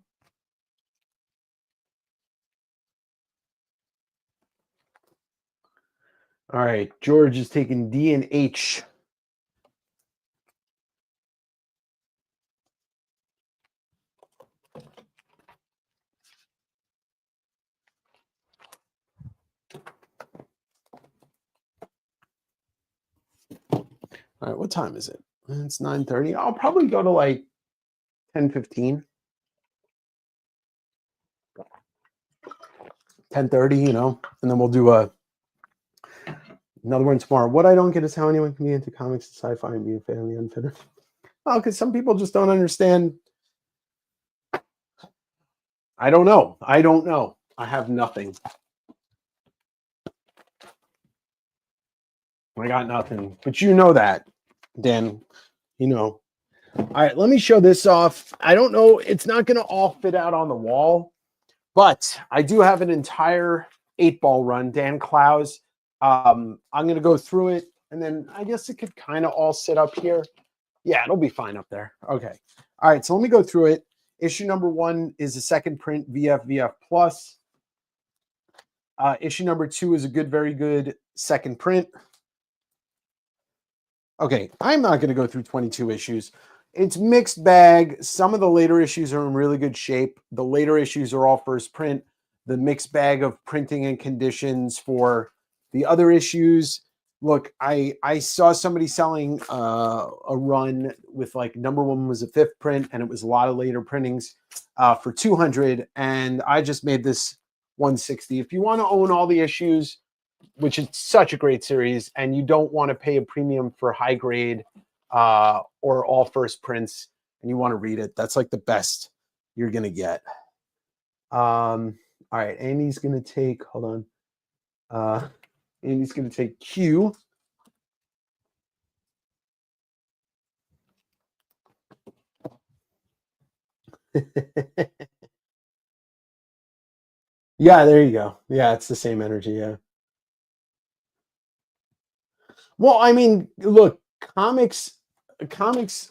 All right. George is taking D and H. All right, what time is it? It's 9:30. I'll probably go to like 10:15. 10:30, you know, and then we'll do another one tomorrow. What I don't get is how anyone can be into comics and sci-fi and be a fan of the unfinished. Well, because some people just don't understand. I don't know. I have nothing. I got nothing. But you know that, Dan. You know. All right, let me show this off. I don't know. It's not going to all fit out on the wall, but I do have an entire 8-ball run. Dan Clowes. I'm going to go through it, and then I guess it could kind of all sit up here. Yeah, it'll be fine up there. Okay. All right, so let me go through it. Issue number 1 is a second print VF Plus. Issue number 2 is a good, very good second print. Okay, I'm not going to go through 22 issues. It's mixed bag. Some of the later issues are in really good shape. The later issues are all first print. The mixed bag of printing and conditions for the other issues. Look, I saw somebody selling a run with like number 1 was a 5th print, and it was a lot of later printings for 200, and I just made this 160. If you want to own all the issues, which is such a great series, and you don't want to pay a premium for high grade or all first prints, and you want to read it, that's like the best you're gonna get. All right, Amy's gonna take. Hold on. Amy's gonna take Q. Yeah, there you go. Yeah, it's the same energy. Yeah. Well, I mean, look, comics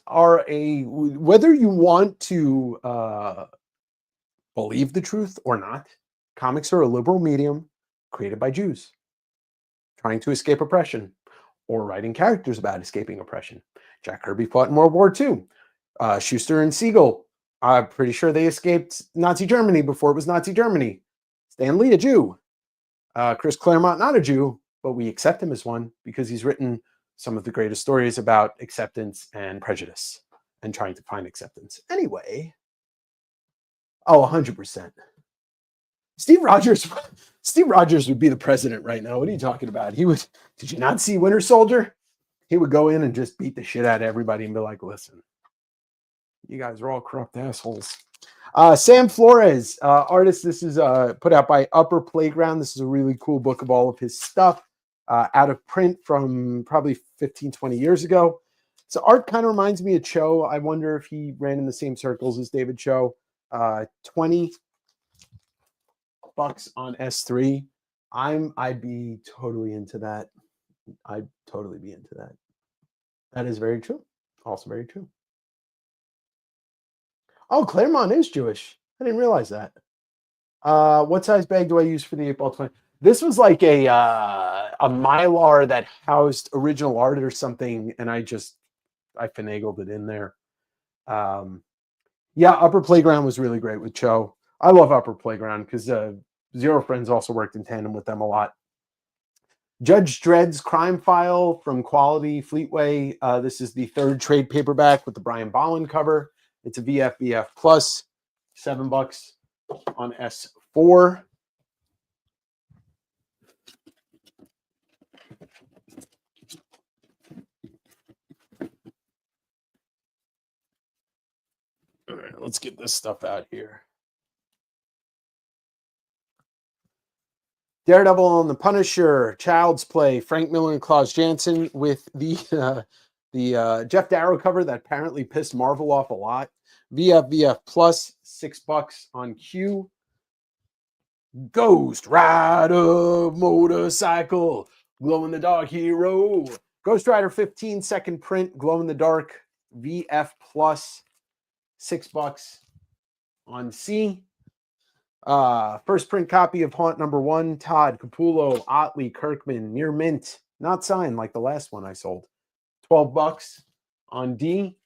are whether you want to believe the truth or not, comics are a liberal medium created by Jews trying to escape oppression or writing characters about escaping oppression. Jack Kirby fought in World War II. Schuster and Siegel, I'm pretty sure they escaped Nazi Germany before it was Nazi Germany. Stan Lee, a Jew. Chris Claremont, not a Jew, but we accept him as one because he's written some of the greatest stories about acceptance and prejudice and trying to find acceptance. Anyway, 100%. Steve Rogers would be the president right now. What are you talking about? Did you not see Winter Soldier? He would go in and just beat the shit out of everybody and be like, listen, you guys are all corrupt assholes. Sam Flores, artist. This is put out by Upper Playground. This is a really cool book of all of his stuff, out of print from probably 15, 20 years ago. So art kind of reminds me of Cho. I wonder if he ran in the same circles as David Cho. $20 on S3. I'd be totally into that. I'd totally be into that. That is very true. Also very true. Oh, Claremont is Jewish. I didn't realize that. What size bag do I use for the 8-ball 20? This was like a Mylar that housed original art or something, and I finagled it in there. Yeah, Upper Playground was really great with Cho. I love Upper Playground because Zero Friends also worked in tandem with them a lot. Judge Dredd's Crime File from Quality Fleetway. This is the third trade paperback with the Brian Bolland cover. It's a VF plus, $7 on S4. All right, let's get this stuff out here. Daredevil and the Punisher, Child's Play, Frank Miller and Klaus Janson with the Jeff Darrow cover that apparently pissed Marvel off a lot. VF plus, $6 on Q. Ghost Rider motorcycle, glow in the dark hero. Ghost Rider 15 second print, glow in the dark, VF plus, $6 on C. First print copy of Haunt #1, Todd, Capullo, Otley, Kirkman, near mint, not signed like the last one I sold. $12 on D.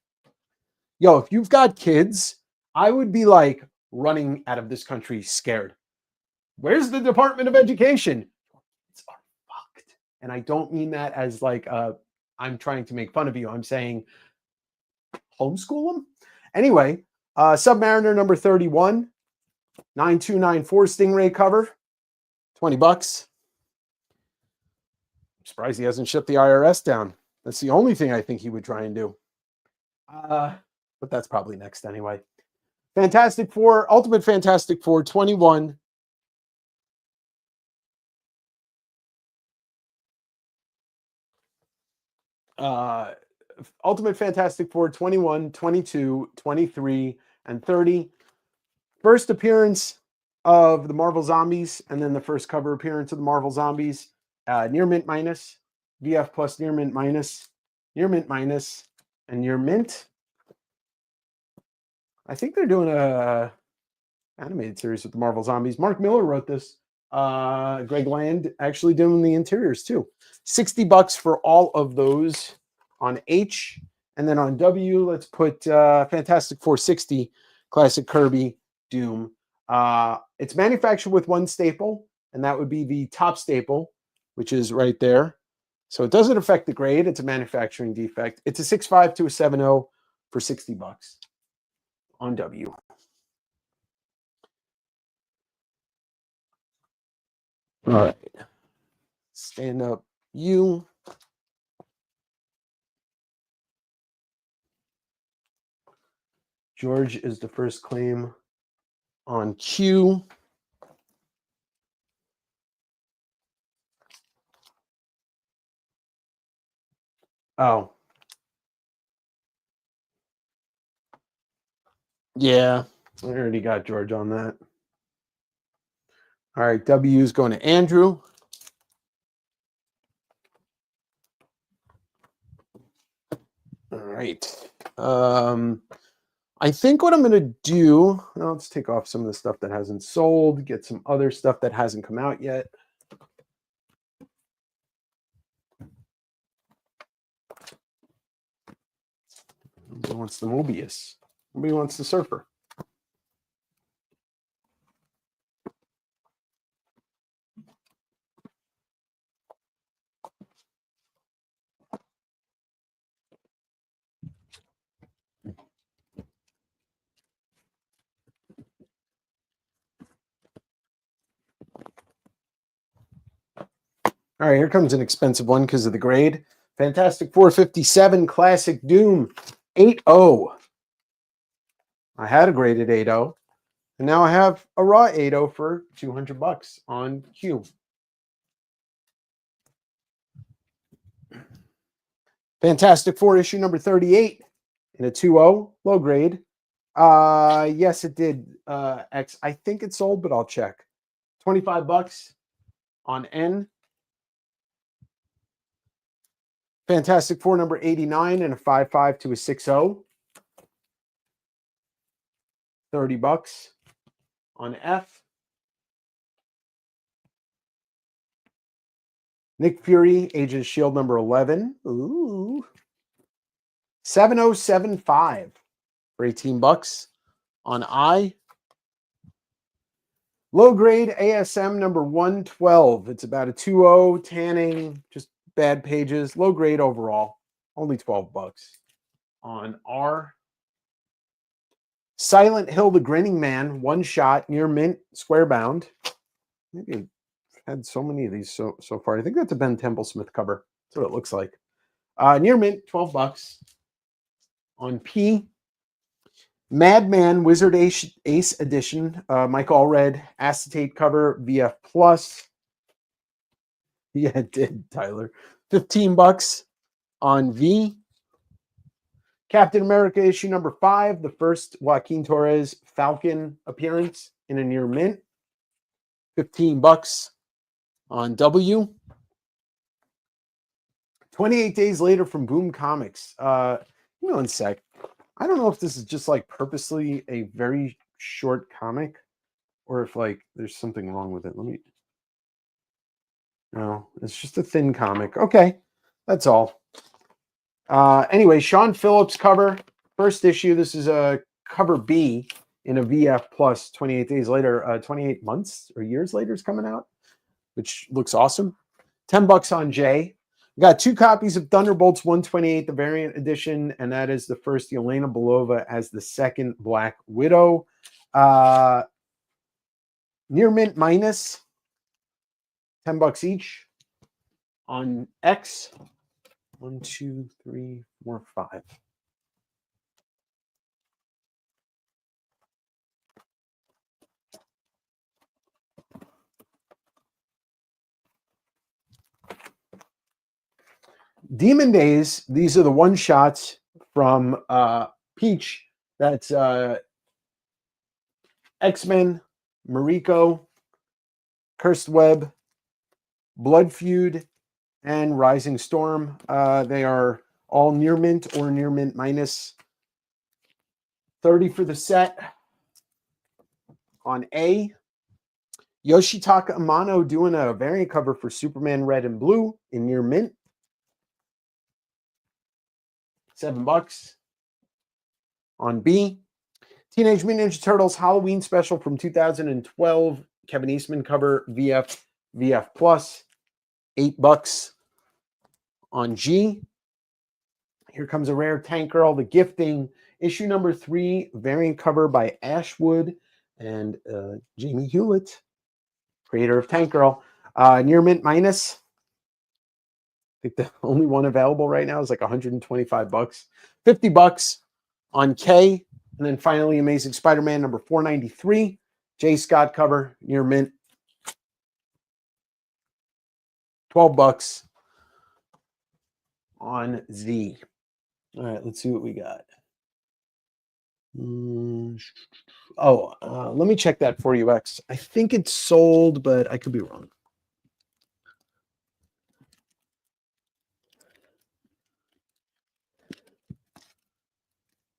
Yo, if you've got kids, I would be like running out of this country scared. Where's the Department of Education? Kids are fucked. And I don't mean that as like I'm trying to make fun of you. I'm saying homeschool them. Anyway, Submariner number 31, 9294 Stingray cover, $20. I'm surprised he hasn't shut the IRS down. That's the only thing I think he would try and do. But that's probably next anyway. Fantastic Four, Ultimate Fantastic Four, 21. Ultimate Fantastic Four, 21, 22, 23, and 30. First appearance of the Marvel Zombies, and then the first cover appearance of the Marvel Zombies. Near mint minus, VF plus near mint minus, and near mint. I think they're doing a animated series with the Marvel Zombies. Mark Miller wrote this. Greg Land actually doing the interiors too. $60 for all of those on H. And then on W, let's put Fantastic Four 60, Classic Kirby, Doom. It's manufactured with one staple, and that would be the top staple, which is right there. So it doesn't affect the grade. It's a manufacturing defect. It's a 6.5 to a 7.0 for $60 on W. All right. Stand up U. George is the first claim on Q. Oh. Yeah, I already got George on that. All right, W is going to Andrew. All right. I think what I'm going to do, well, let's take off some of the stuff that hasn't sold, get some other stuff that hasn't come out yet. Nobody wants the Mobius. Nobody wants the Surfer. All right, here comes an expensive one because of the grade. Fantastic 457 Classic Doom 8.0. I had a graded 8.0, and now I have a raw 8.0 for $200 on Q. Fantastic Four issue number 38 in a 2.0, low grade. Yes, it did. X. I think it sold, but I'll check. $25 on N. Fantastic Four number 89 and a 5.5 to a 6.0. $30 on F. Nick Fury, Agents of S.H.I.E.L.D. number 11. Ooh. 7075 for $18 on I. Low grade ASM number 112. It's about a 2.0 tanning, just bad pages. Low grade overall. Only $12 on R. Silent Hill, the Grinning Man, one shot, near mint, square bound. Maybe I've had so many of these so far. I think that's a Ben Templesmith cover. That's what it looks like. Near mint, $12 on P. Madman Wizard Ace Edition, Mike Allred, acetate cover, VF Plus. Yeah, it did, Tyler. $15 on V. Captain America issue number 5, the first Joaquin Torres Falcon appearance in a near mint. $15 on W. 28 days later from Boom Comics. One sec. I don't know if this is just like purposely a very short comic or if like there's something wrong with it. No, it's just a thin comic. Okay, that's all. Anyway, Sean Phillips cover, first issue. This is a cover B in a VF Plus 28 days later, 28 months or years later is coming out, which looks awesome. $10 on J. We got 2 copies of Thunderbolts 128, the variant edition, and that is the first Yelena Belova as the second Black Widow. Near mint minus, $10 each on X. 1, 2, 3, 4, 5. Demon Days, these are the one shots from Peach. That's X-Men, Mariko, Cursed Web, Blood Feud, and Rising Storm. They are all near mint or near mint minus. 30 for the set. On A, Yoshitaka Amano doing a variant cover for Superman Red and Blue in near mint. $7 on B. Teenage Mutant Ninja Turtles Halloween special from 2012. Kevin Eastman cover, VF Plus. $8 on G. Here comes a rare Tank Girl, The Gifting, issue number 3, variant cover by Ashwood and Jamie Hewlett, creator of Tank Girl. Near mint minus. I think the only one available right now is like $125. $50 on K. And then finally, Amazing Spider-Man number 493. J. Scott cover, near mint. $12 on Z. All right, let's see what we got. Let me check that for you, X. I think it's sold, but I could be wrong.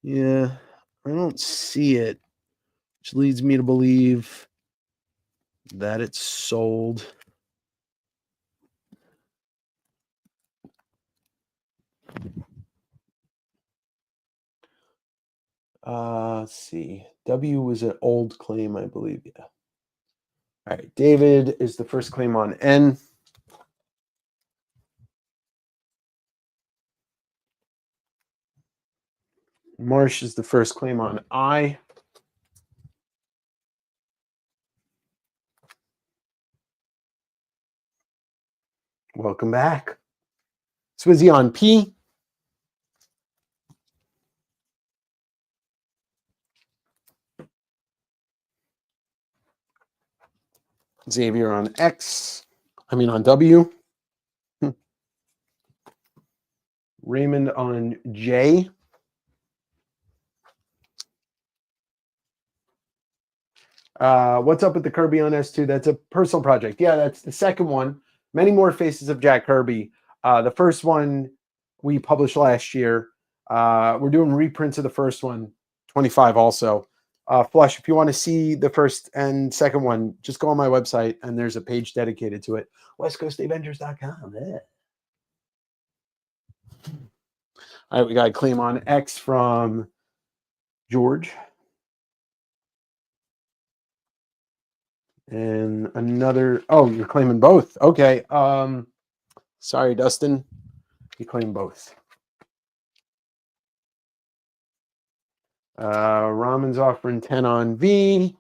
Yeah, I don't see it, which leads me to believe that it's sold. Let's see. W was an old claim, I believe. Yeah. All right. David is the first claim on N. Marsh is the first claim on I. Welcome back. Swizzy on P. Xavier on X. On W. Raymond on J. What's up with the Kirby on S2? That's a personal project. Yeah, that's the second one. Many More Faces of Jack Kirby. The first one we published last year. We're doing reprints of the first one, 25 also. Flush, if you want to see the first and second one, just go on my website and there's a page dedicated to it. WestCoastAvengers.com. Yeah. All right, we got a claim on X from George. And another, oh, you're claiming both. Okay. Sorry, Dustin. You claim both. Ramen's offering 10 on V.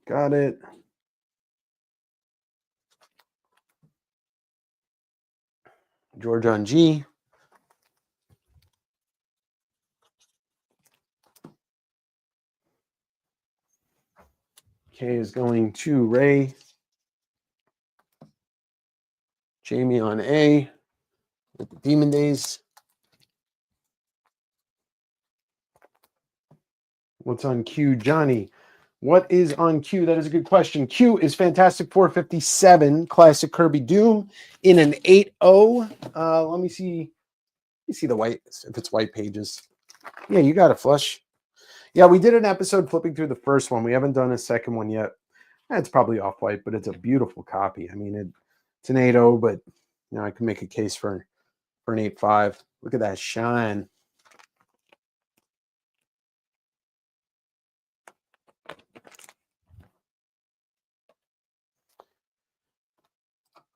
Got it. George on G. K is going to Ray. Jamie on A with the Demon Days. What's on Q? Johnny. What is on Q? That is a good question. Q is Fantastic 457 Classic Kirby Doom in an 8.0. Let me see. Let me see the white, if it's white pages. Yeah, you got it, Flush. Yeah, we did an episode flipping through the first one. We haven't done a second one yet. It's probably off-white, but it's a beautiful copy. I mean, it's an 8.0, but you know, I can make a case for an 8.5. Look at that shine.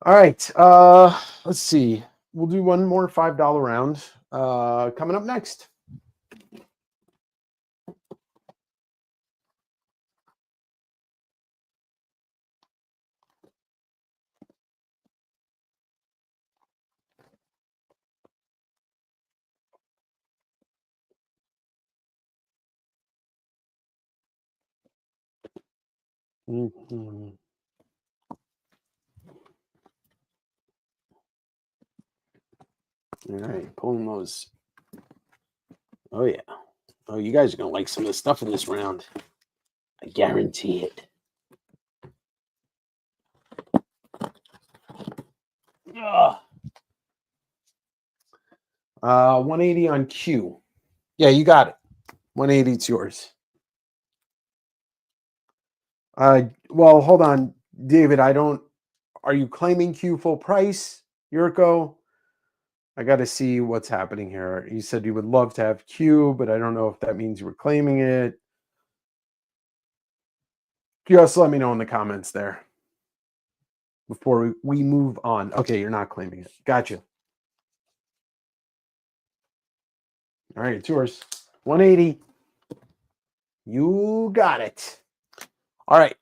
All right. Let's see. We'll do one more $5 round. Coming up next. Mm-hmm. All right, pulling those. Oh, yeah. Oh, you guys are going to like some of the stuff in this round. I guarantee it. Ugh. 180 on Q. Yeah, you got it. 180, it's yours. Well, hold on, David. Are you claiming Q full price, Yurko? I got to see what's happening here. You said you would love to have Q, but I don't know if that means you were claiming it. Just let me know in the comments there before we move on. Okay, you're not claiming it. Gotcha. All right, it's yours. 180. You got it. All right.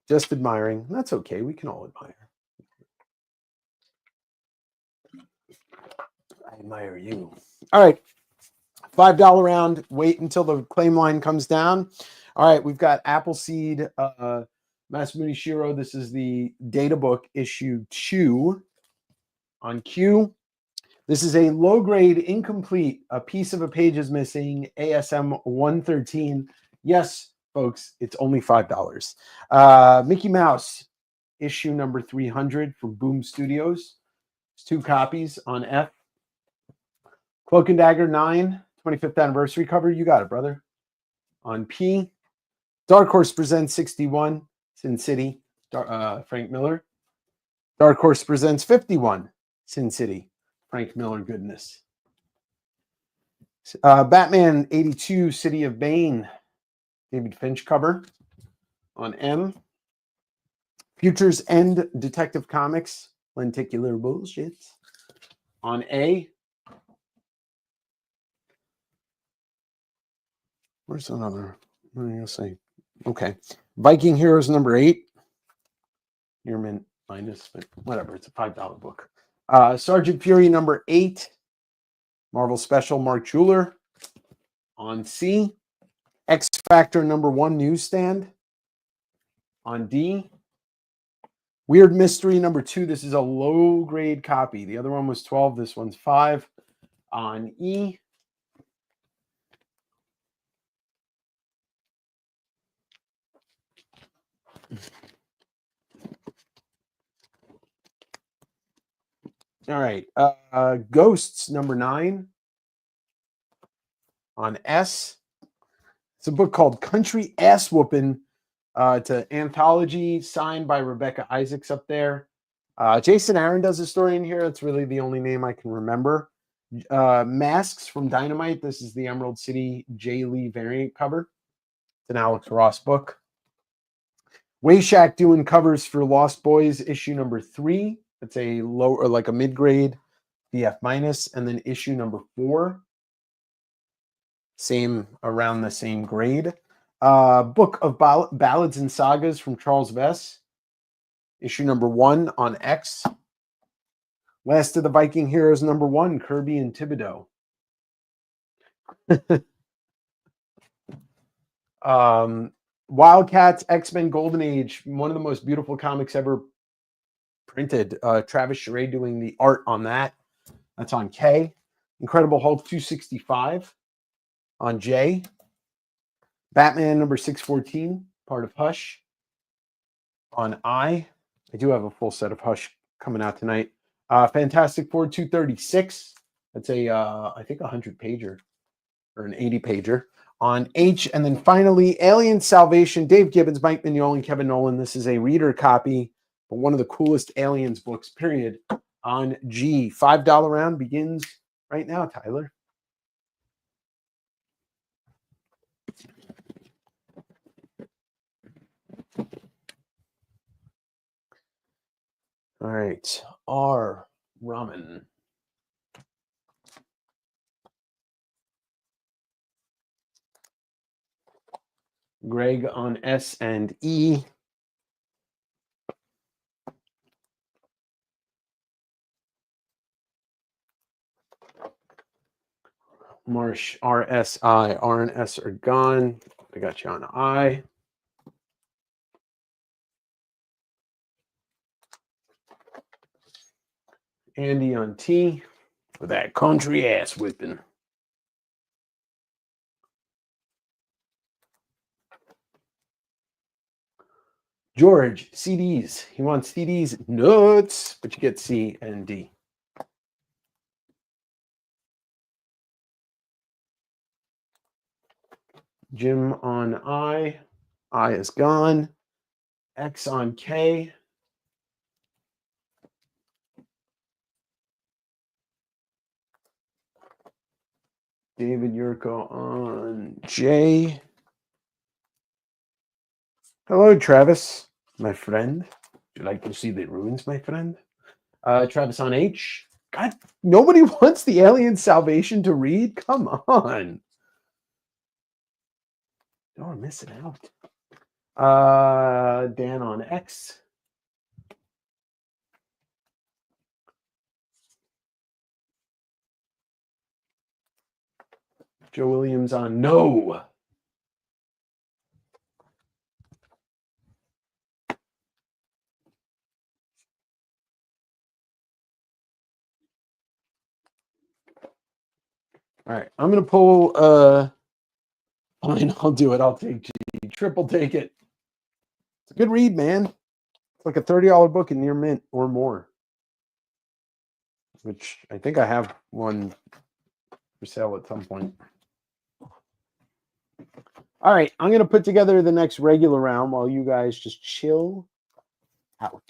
Just admiring. That's okay. We can all admire. I admire you. All right. $5 round. Wait until the claim line comes down. All right. We've got Appleseed, Masamune Shiro. This is the data book issue 2 on Q. This is a low grade, incomplete. A piece of a page is missing. ASM 113. Yes, folks, it's only $5. Mickey Mouse, issue number 300 from Boom Studios. It's 2 copies on F. Cloak and Dagger 9, 25th anniversary cover. You got it, brother. On P. Dark Horse presents 61, Sin City, Frank Miller. Dark Horse presents 51, Sin City, Frank Miller goodness. Batman 82, City of Bane, David Finch cover on M. Futures End Detective Comics, Lenticular Bullshit on A. Where's another? What are you gonna say? Okay. Viking Heroes number 8. Near mint minus, but whatever. It's a $5 book. Sergeant Fury number 8. Marvel Special, Mark Jeweler on C. X Factor number 1 newsstand on D. Weird Mystery number 2. This is a low grade copy. The other one was 12. This one's 5 on E. All right. Ghosts, number 9 on S. It's a book called Country Ass Whoopin'. It's an anthology signed by Rebecca Isaacs up there. Jason Aaron does a story in here. That's really the only name I can remember. Masks from Dynamite. This is the Emerald City J. Lee variant cover. It's an Alex Ross book. Wayshack doing covers for Lost Boys issue number 3. It's a low or like a mid-grade BF minus, and then issue number 4. Same around the same grade. Book of Ballads and Sagas from Charles Vess. Issue number 1 on X. Last of the Viking Heroes number 1, Kirby and Thibodeau. Wildcats, X-Men Golden Age, one of the most beautiful comics ever printed. Travis Charest doing the art on that. That's on K. Incredible Hulk 265 on J. Batman number 614, part of Hush on I. I do have a full set of Hush coming out tonight. Fantastic Four 236. That's a, I think, 100-pager or an 80-pager on H. And then finally, Alien Salvation, Dave Gibbons, Mike Mignola, and Kevin Nolan. This is a reader copy, but one of the coolest Aliens books, period, on G. $5 round begins right now, Tyler. All right, R. Ramen. Greg on S and E. Marsh, RSI. R and S are gone. I got you on I. Andy on T with that country ass whipping. George, CDs. He wants CDs nuts, but you get C and D. Jim on I. I is gone. X on K. David Yurko on J. Hello, Travis, my friend. Would you like to see the ruins, my friend? Travis on H. God, nobody wants the Alien Salvation to read? Come on. Oh, I'm missing out. Dan on X. Joe Williams on No. All right, I'm gonna pull. Fine, I'll do it. I'll take G. Triple take it. It's a good read, man. It's like a $30 book in near mint or more. Which I think I have one for sale at some point. All right, I'm gonna put together the next regular round while you guys just chill out.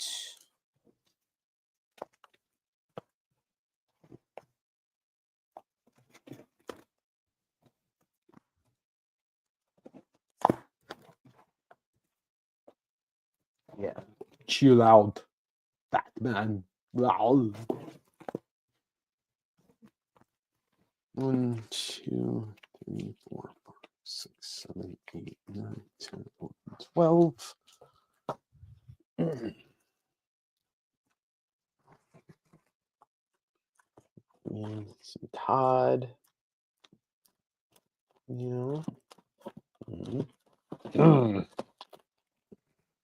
Yeah, chill out, Batman. Wow. 1, 2, 3, 4, 5, 6, 7, 8, 9, 10, 11, 12. And some Todd. Yeah.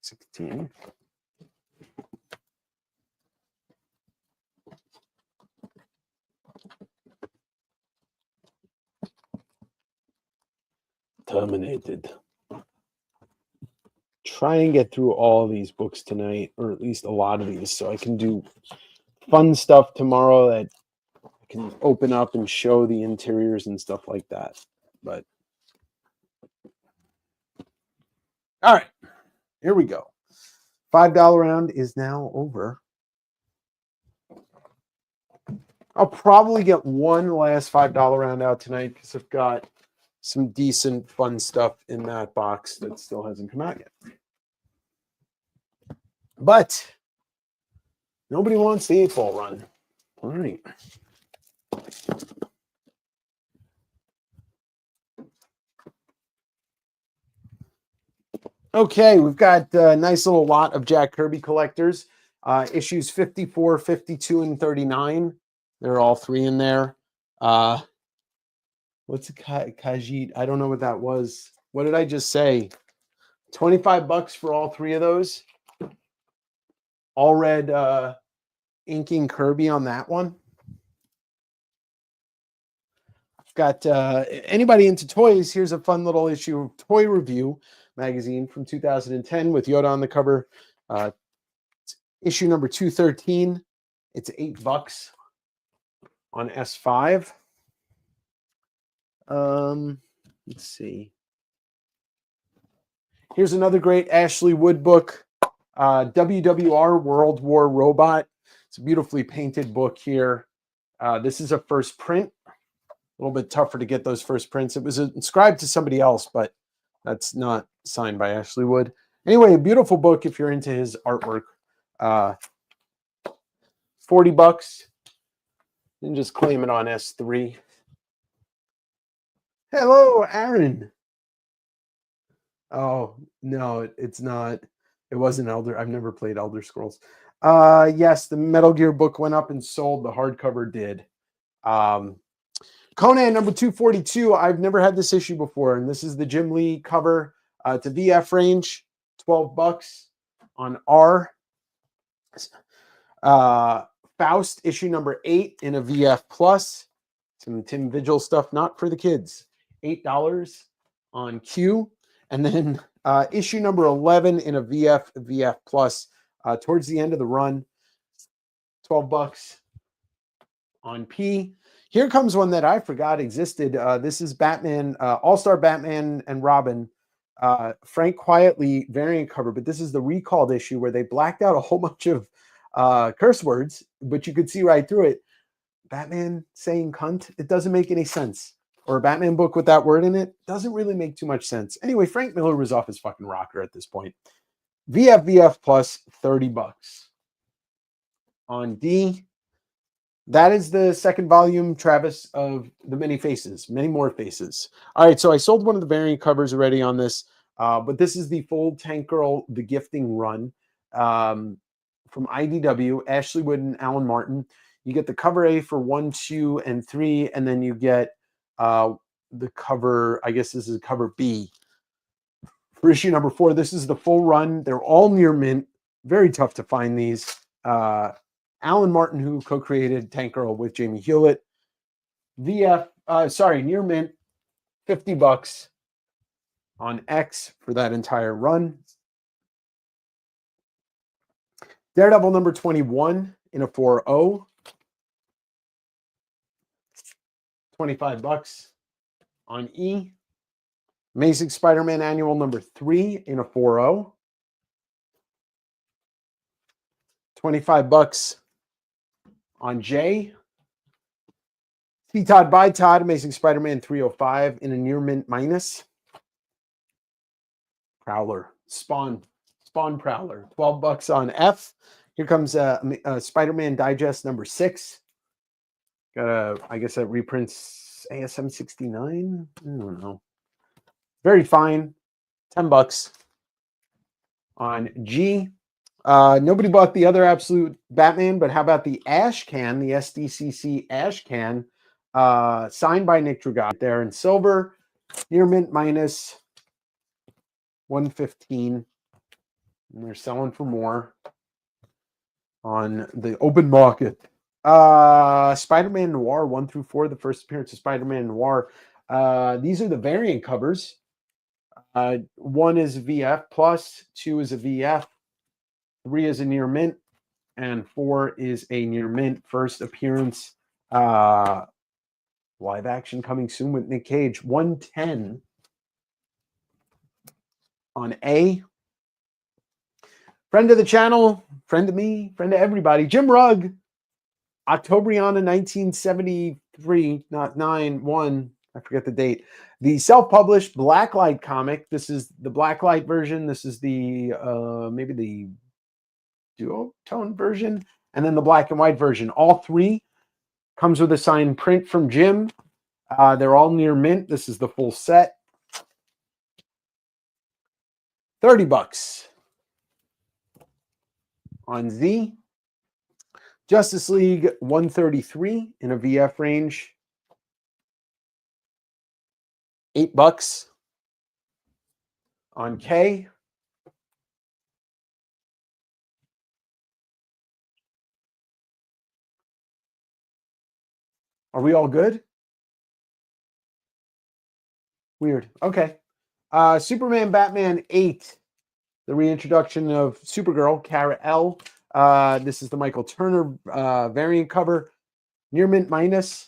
16. Terminated. try and get through all of these books tonight, or at least a lot of these, so I can do fun stuff tomorrow that I can open up and show the interiors and stuff like that. But all right, here we go. $5 round is now over. I'll probably get one last $5 round out tonight because I've got some decent fun stuff in that box that still hasn't come out yet. But nobody wants the 8-ball run. All right. Okay, we've got a nice little lot of Jack Kirby collectors. Issues 54, 52, and 39. They're all three in there. What's a Khajiit? I don't know what that was. What did I just say? $25 for all three of those. All red inking Kirby on that one. I've got anybody into toys. Here's a fun little issue of Toy Review magazine from 2010 with Yoda on the cover. Issue number 213. It's $8 on S5. Let's see. Here's another great Ashley Wood book, WWR World War Robot. It's a beautifully painted book here. This is a first print. A little bit tougher to get those first prints. It was inscribed to somebody else, but that's not signed by Ashley Wood. Anyway, a beautiful book if you're into his artwork. $40. And just claim it on S3. Hello, Aaron. Oh, no, it's not. It wasn't Elder. I've never played Elder Scrolls. Yes, the Metal Gear book went up and sold. The hardcover did. Conan number 242. I've never had this issue before, and this is the Jim Lee cover. It's a VF range, $12 on R. Faust issue number 8 in a VF plus. Some Tim Vigil stuff, not for the kids. $8 on Q. And then issue number 11 in a VF plus towards the end of the run. $12 on P. Here comes one that I forgot existed. This is Batman, All-Star Batman and Robin. Frank Quietly variant cover, but this is the recalled issue where they blacked out a whole bunch of curse words, but you could see right through it. Batman saying cunt, it doesn't make any sense. Or a Batman book with that word in it doesn't really make too much sense. Anyway, Frank Miller was off his fucking rocker at this point. VF plus $30 on D. That is the second volume, Travis, of the Many Faces, Many More Faces. All right, so I sold one of the variant covers already on this, but this is the full Tank Girl, the gifting run from IDW, Ashley Wood and Alan Martin. You get the cover A for 1, 2, and 3, and then you get the cover, I guess this is cover B. For issue number 4, this is the full run. They're all near mint. Very tough to find these. Alan Martin, who co-created Tank Girl with Jamie Hewlett. Near mint, $50 on X for that entire run. Daredevil number 21 in a 4.0. $25 on E. Amazing Spider-Man Annual number 3 in a 4.0. $25 on J. See Todd by Todd, Amazing Spider-Man 305 in a near mint minus. Prowler, Spawn Prowler, $12 on F. Here comes Spider-Man Digest number 6. I guess that reprints ASM 69. I don't know. Very fine. $10 on G. Nobody bought the other Absolute Batman, but how about the Ash Can, the SDCC Ash Can, signed by Nick Dragot there in silver, near mint minus 115. And they're selling for more on the open market. Spider-Man Noir 1 through 4, the first appearance of Spider-Man Noir. These are the variant covers. 1 is VF plus, 2 is a VF, 3 is a near mint, and 4 is a near mint. First appearance, live action coming soon with Nick Cage. 110 on A. Friend of the channel, friend of me, friend of everybody, Jim Rugg. Octobriana 1973, not 9-1. I forget the date. The self-published Blacklight comic. This is the Blacklight version. This is the maybe the duotone version, and then the black and white version. All three comes with a signed print from Jim. They're all near mint. This is the full set. $30 on Z. Justice League 133 in a VF range. $8 on K. Are we all good? Weird. Okay. Superman Batman 8. The reintroduction of Supergirl, Kara L. This is the Michael Turner variant cover. Near mint minus.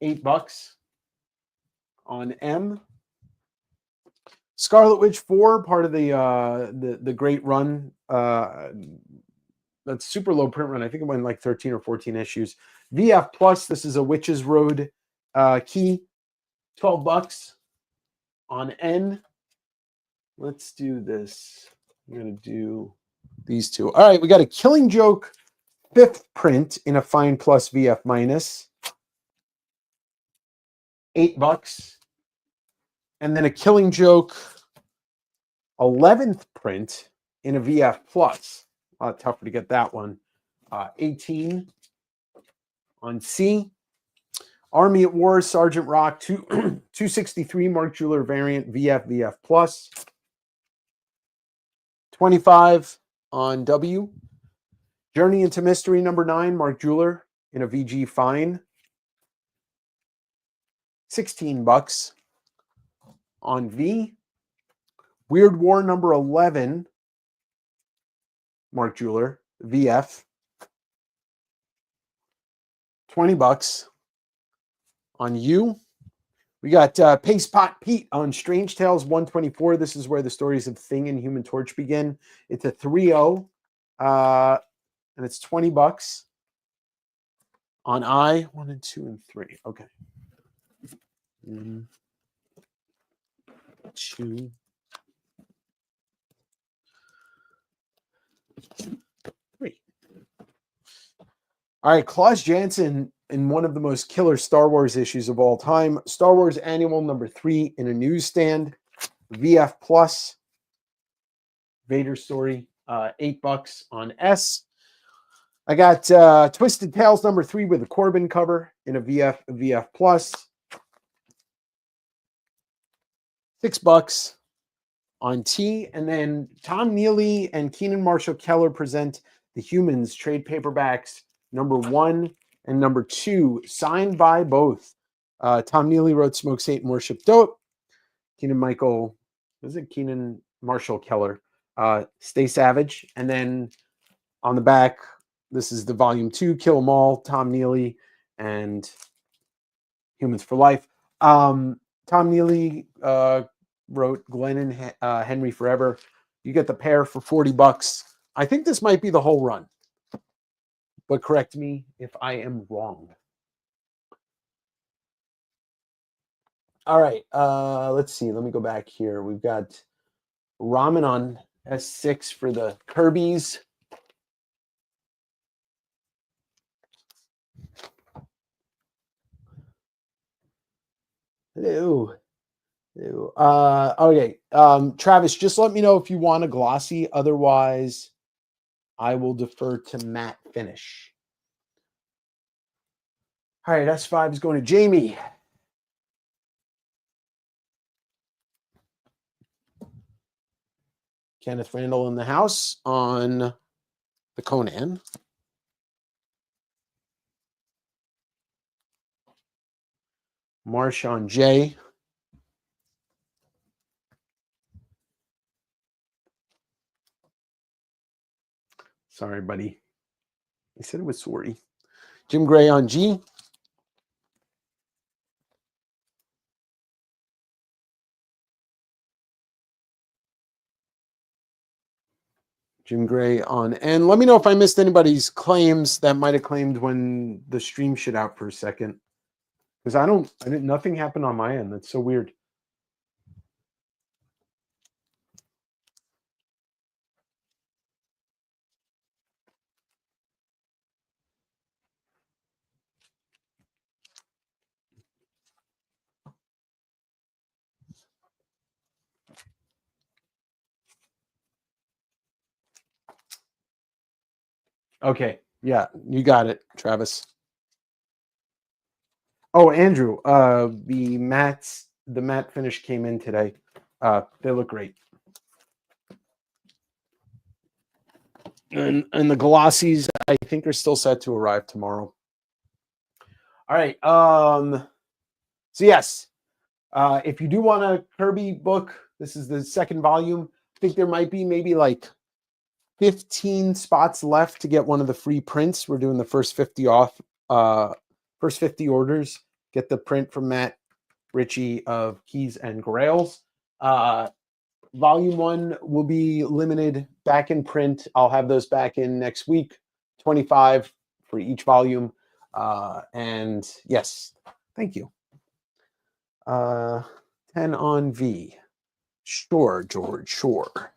$8 on M. Scarlet Witch 4, part of the great run. That's super low print run. I think it went like 13 or 14 issues. VF Plus, this is a Witch's Road key. $12 on N. Let's do this. I'm going to do these two. All right, we got a Killing Joke 5th print in a fine plus VF minus. $8. And then a Killing Joke 11th print in a VF plus. A lot tougher to get that one. 18 on C. Army at War, Sergeant Rock 263 Mark Jeweler variant VF plus. 25 on W. Journey into Mystery number 9 Mark Jeweler in a VG fine. $16 on V. Weird War number 11 Mark Jeweler VF. $20 on U. We got Paste Pot Pete on Strange Tales 124. This is where the stories of Thing and Human Torch begin. It's a 3-0, and it's $20 on I. 1 and 2 and 3. Okay. 1, 2, 3. All right, Klaus Janson in one of the most killer Star Wars issues of all time. Star Wars Annual number 3 in a newsstand. VF Plus. Vader story. $8 on S. I got Twisted Tales number 3 with a Corbin cover in a VF Plus. $6 on T. And then Tom Neely and Keenan Marshall Keller present The Humans trade paperbacks number 1 and number 2, signed by both. Tom Neely wrote Smoke Satan Worship Dope. Keenan Marshall Keller, Stay Savage. And then on the back, this is the volume 2, Kill 'Em All, Tom Neely and Humans for Life. Tom Neely wrote Glenn and Henry Forever. You get the pair for $40. I think this might be the whole run, but correct me if I am wrong. All right, let's see. Let me go back here. We've got Ramen on S6 for the Kirby's. Hello. Okay. Travis, just let me know if you want a glossy. Otherwise, I will defer to Matt finish. All right, S5 is going to Jamie. Kenneth Randall in the house on the Conan. Marsh on J. Sorry, buddy. He said it was sorry. Jim Gray on G. Jim Gray on N. Let me know if I missed anybody's claims that might have claimed when the stream shit out for a second. Because nothing happened on my end. That's so weird. Okay. Yeah, you got it, Travis. Oh, Andrew, the matte finish came in today. They look great. And the glossies, I think, are still set to arrive tomorrow. All right. So yes, if you do want a Kirby book, this is the second volume. I think there might be maybe like 15 spots left to get one of the free prints. We're doing the first 50 off, first 50 orders. Get the print from Matt Ritchie of Keys and Grails. Volume 1 will be limited back in print. I'll have those back in next week. 25 for each volume. And yes, thank you. 10 on V. Sure, George, sure.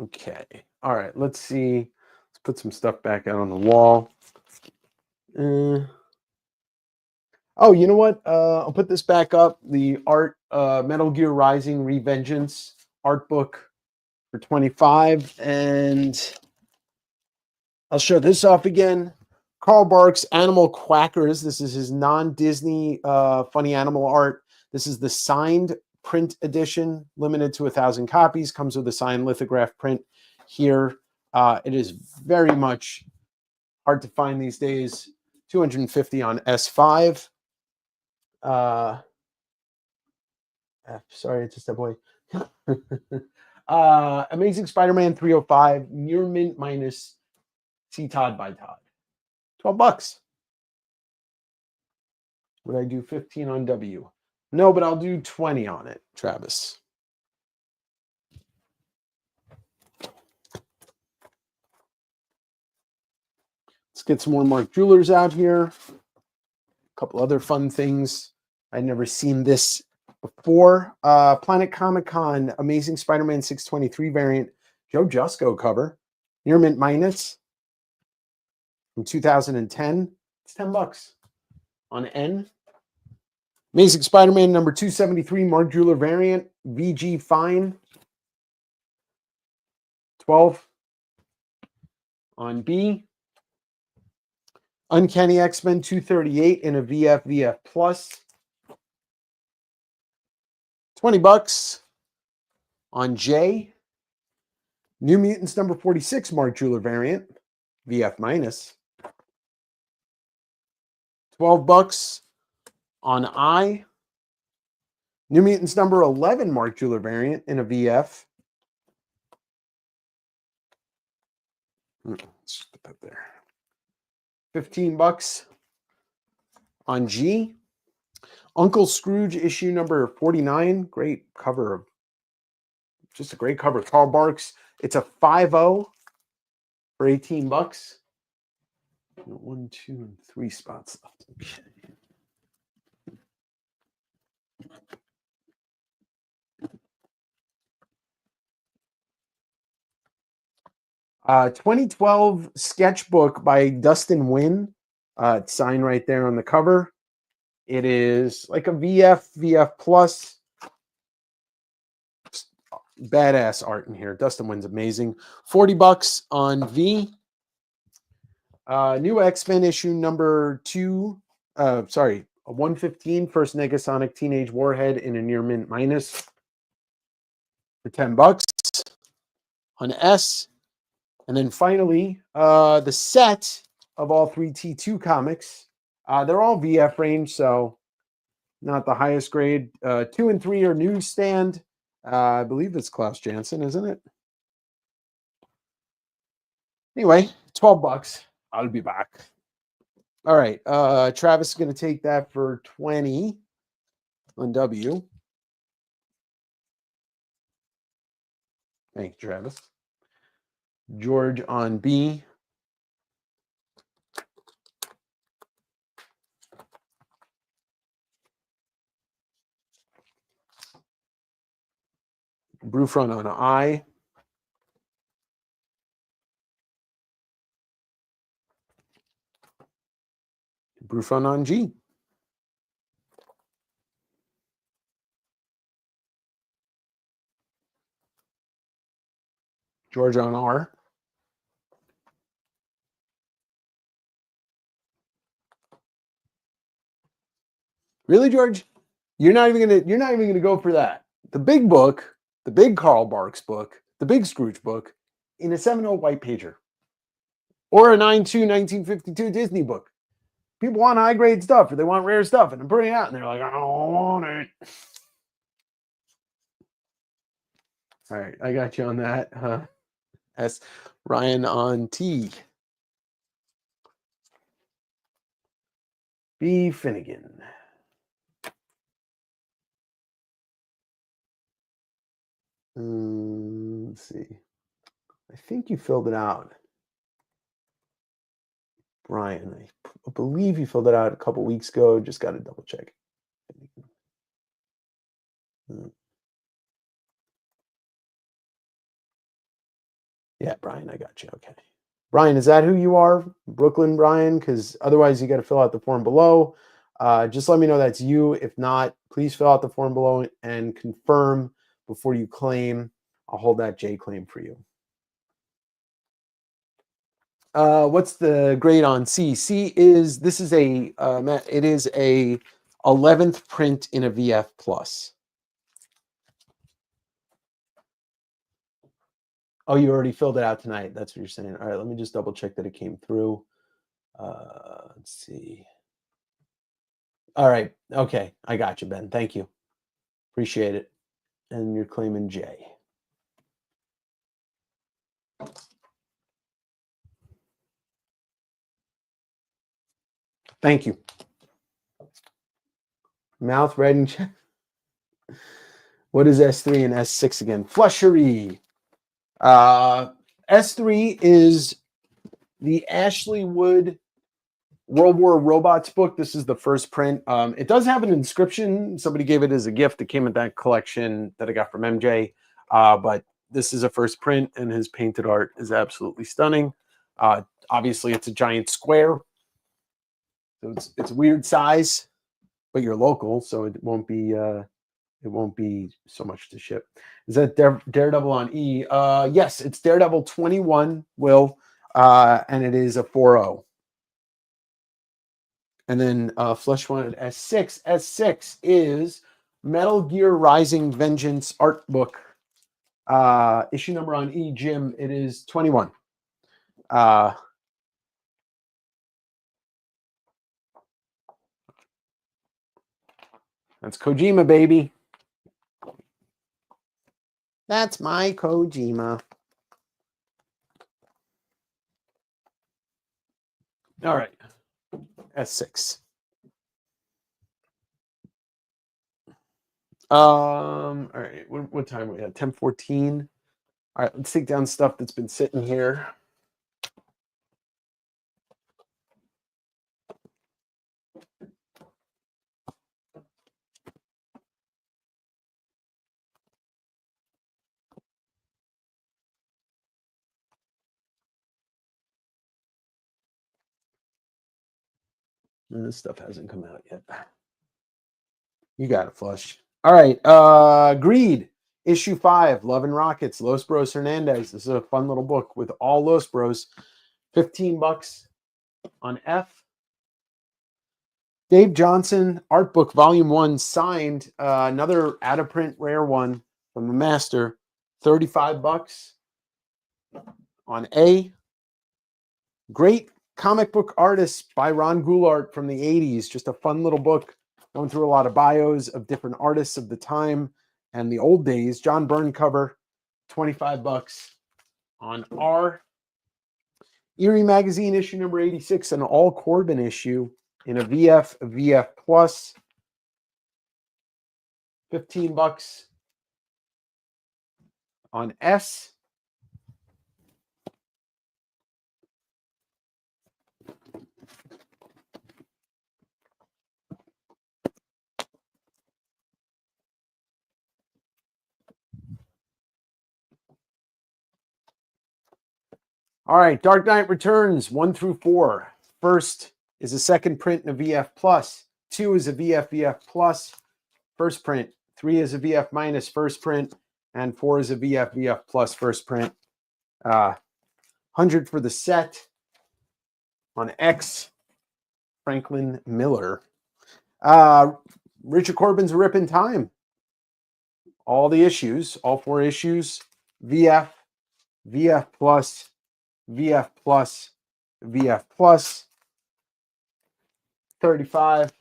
Okay. All right. Let's see. Let's put some stuff back out on the wall. Oh, you know what? I'll put this back up. The art Metal Gear Rising Revengeance art book for 25. And I'll show this off again. Carl Barks Animal Quackers. This is his non-Disney funny animal art. This is the signed print edition, limited to 1,000 copies. Comes with a signed lithograph print here. It is very much hard to find these days. 250 on S5. Sorry, it's just a boy. Amazing Spider-Man 305, near mint minus C Todd by Todd. $12. Would I do 15 on W? No, but I'll do 20 on it, Travis. Let's get some more Mark Jewelers out here. A couple other fun things. I'd never seen this before. Planet Comic-Con, Amazing Spider-Man 623 variant, Joe Jusko cover. Near mint minus from 2010. It's $10 on N. Amazing Spider-Man number 273, Mark Jeweler variant, VG Fine. 12 on B. Uncanny X-Men 238 in a VF Plus. $20 on J. New Mutants number 46, Mark Jeweler variant, VF minus. $12 on I. New Mutants number 11, Mark Jeweler variant in a VF. Let's just put that there. $15 on G. Uncle Scrooge issue number 49. Great cover. Just a great cover. Carl Barks. It's a 5.0 for $18. 1, 2, and 3 spots left. Okay. Uh, 2012 sketchbook by Dustin Wynn. It's signed right there on the cover. It is like a VF Plus. Just badass art in here. Dustin Wynn's amazing. $40 on V. New X-Men issue number 115, first Negasonic Teenage Warhead in a near mint minus. for $10 on S. And then finally, the set of all 3 T2 comics. They're all VF range, so not the highest grade. 2 and 3 are newsstand. I believe it's Klaus Janson, isn't it? Anyway, $12. I'll be back. All right. Travis is going to take that for 20 on W. Thank you, Travis. George on B. Brewfront on I. Brewfront on G. George on R. Really, George? You're not even gonna go for that. The big book, the big Karl Barks book, the big Scrooge book, in a 7.0 white pager. Or a 9.2 1952 Disney book. People want high grade stuff or they want rare stuff, and I'm putting it out, and they're like, I don't want it. All right, I got you on that. S. Ryan on T. B. Finnegan. Let's see. I think you filled it out, Brian. I believe you filled it out a couple weeks ago. Just got to double check. Yeah, Brian, I got you. Okay. Brian, is that who you are? Brooklyn Brian? Because otherwise you got to fill out the form below. Just let me know that's you. If not, please fill out the form below and confirm before you claim. I'll hold that J claim for you. What's the grade on C? C is, this is a, it is a 11th print in a VF plus. Oh, you already filled it out tonight. That's what you're saying. All right, let me just double check that it came through. Let's see. All right. Okay. I got you, Ben. Thank you. Appreciate it. And you're claiming J. Thank you. Mouth red and what is S3 and S6 again? Flushery. S3 is the Ashley Wood World War Robots book. This is the first print. It does have an inscription. Somebody gave it as a gift. It came in that collection that I got from MJ. But this is a first print, and his painted art is absolutely stunning. Obviously, it's a giant square. So it's a weird size, but you're local, so it won't be so much to ship. Is that Daredevil on E? Yes, it's Daredevil 21, Will, and it is a 4.0. And then Flush one at S6. S6 is Metal Gear Rising Vengeance art book. Issue number on E, Jim, it is 21. That's Kojima, baby. That's my Kojima. All right. S6. All right. What time are we at? 10:14. All right, let's take down stuff that's been sitting here. And this stuff hasn't come out yet. You got it, Flush. All right. Greed, issue 5, Love and Rockets, Los Bros Hernandez. This is a fun little book with all Los Bros. $15 on F. Dave Johnson, art book, volume 1, signed. Another out of print rare one from the master. $35 on A. Great comic book artist by Ron Goulart from the 80s. Just a fun little book going through a lot of bios of different artists of the time and the old days. John Byrne cover, $25 on R. Erie Magazine issue number 86, an all Corbin issue in a VF plus, $15 on S. All right, Dark Knight Returns 1 through 4. First is a second print in a VF plus. 2 is a VF plus first print. 3 is a VF minus first print, and 4 is a VF plus first print. 100 for the set on X. Franklin Miller. Richard Corbin's Rip in Time. All the issues, all 4 issues. VF plus, VF plus, VF plus. 35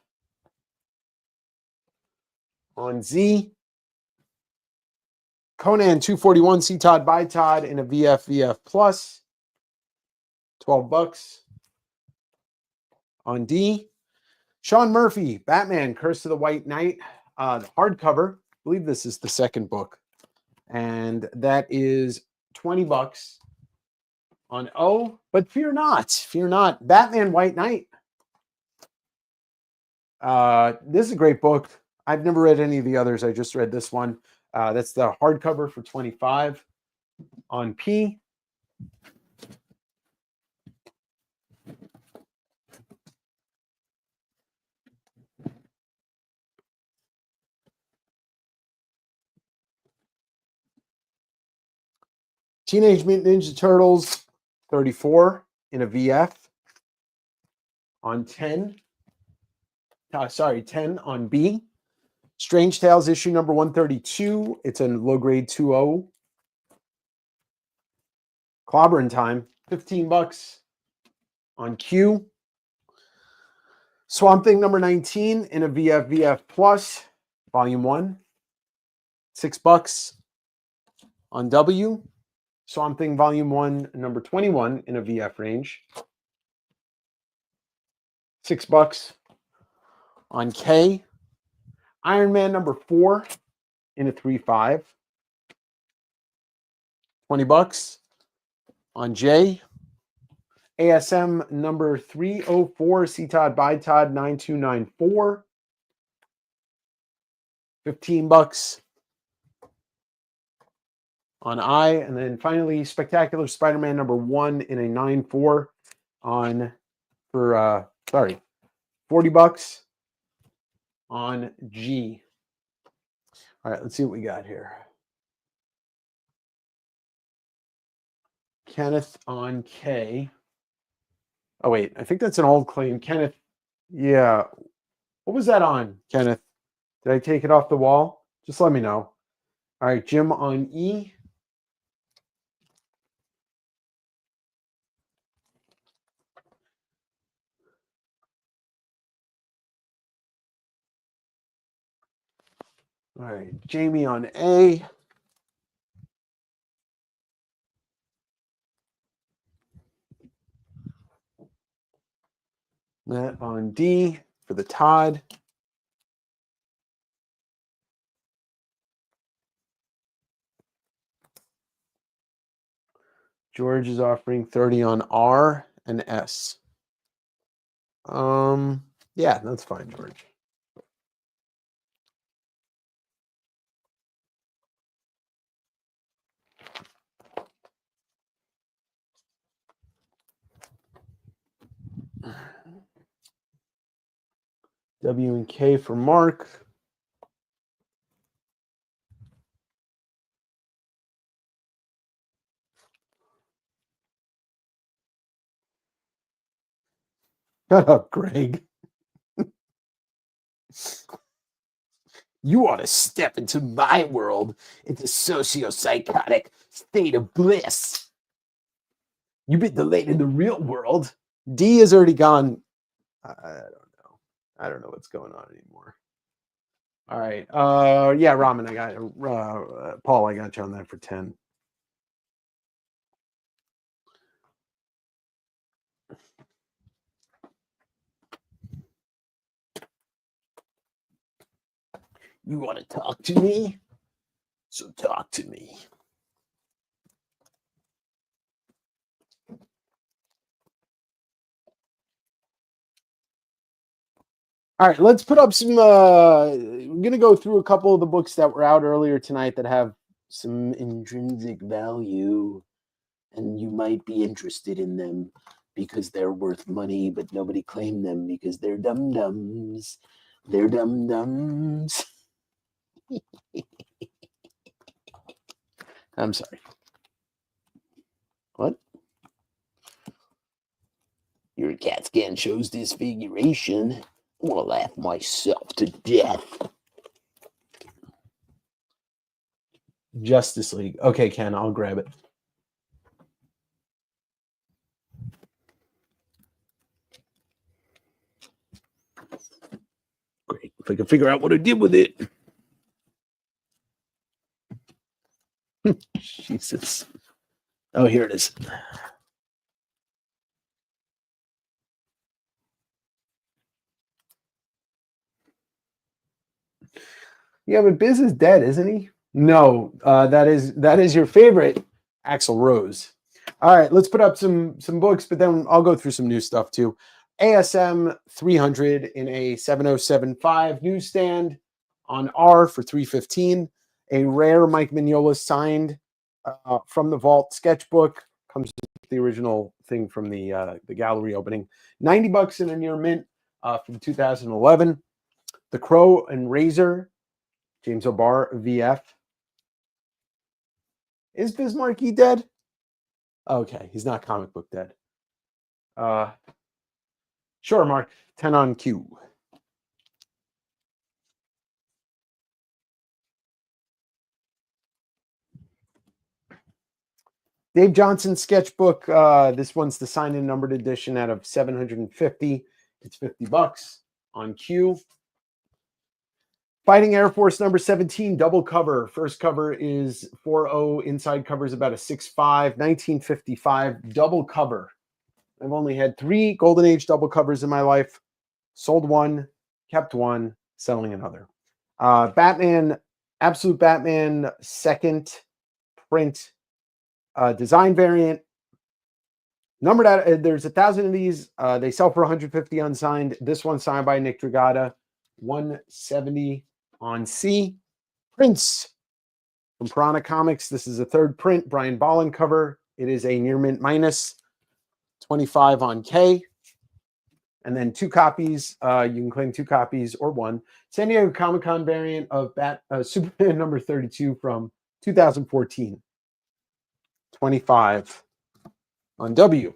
on Z. Conan 241 C Todd by Todd in a VF plus. $12 on D. Sean Murphy, Batman, Curse of the White Knight, hardcover. I believe this is the second book. And that is $20 on O. But fear not. Batman White Knight. This is a great book. I've never read any of the others. I just read this one. That's the hardcover for $25 on P. Teenage Mutant Ninja Turtles 34 in a VF on 10. 10 on B. Strange Tales issue number 132. It's a low grade 2.0. Clobbering Time, $15 on Q. Swamp Thing number 19 in a VF plus, volume 1. $6 on W. Swamp Thing volume 1, number 21 in a VF range. $6 on K. Iron Man number 4 in a 3.5. $20 on J. ASM number 304, C Todd by Todd 9294. $15 on I. And then finally, Spectacular Spider-Man number 1 in a 9.4 on $40 on G. All right, let's see what we got here. Kenneth on K. Oh, wait, I think that's an old claim. Kenneth, yeah. What was that on, Kenneth? Did I take it off the wall? Just let me know. All right, Jim on E. All right, Jamie on A. Matt on D for the Todd. George is offering 30 on R and S. Yeah, that's fine, George. W and K for Mark. Shut up, Greg. You ought to step into my world, into socio-psychotic state of bliss. You've been delayed in the real world. D has already gone. I don't know. I don't know what's going on anymore. All right. Yeah, Ramen, I got Paul, I got you on that for 10. You want to talk to me? So talk to me. All right, let's put up some. We're going to go through a couple of the books that were out earlier tonight that have some intrinsic value, and you might be interested in them because they're worth money, but nobody claimed them because they're dum-dums. They're dum-dums. I'm sorry. What? Your CAT scan shows disfiguration. I want to laugh myself to death. Justice League. Okay, Ken, I'll grab it. Great. If I can figure out what I did with it. Jesus. Oh, here it is. Yeah, but Biz is dead, isn't he? No, that is your favorite, Axl Rose. All right, let's put up some books, but then I'll go through some new stuff too. ASM 300 in a 7075 newsstand on R for 315. A rare Mike Mignola signed from the vault sketchbook. Comes with the original thing from the gallery opening. $90 in a near mint from 2011. The Crow and Razor, James O'Barr VF. Is Bismarcky dead? Okay, he's not comic book dead. Sure, Mark. 10 on cue. Dave Johnson sketchbook. This one's the signed and numbered edition out of 750. It's $50 on cue. Fighting Air Force number 17, double cover. First cover is 4.0. Inside cover is about a 6.5. 1955 double cover. I've only had 3 Golden Age double covers in my life. Sold one, kept one, selling another. Batman, Absolute Batman, second print design variant. Numbered out, there's 1,000 of these. They sell for 150 unsigned. This one signed by Nick Dragata, 170 on C. Prince from Piranha Comics. This is a third print, Brian Bolland cover. It is a near mint minus, 25 on K. And then 2 copies. You can claim 2 copies or 1. San Diego Comic-Con variant of Superman number 32 from 2014. 25 on W.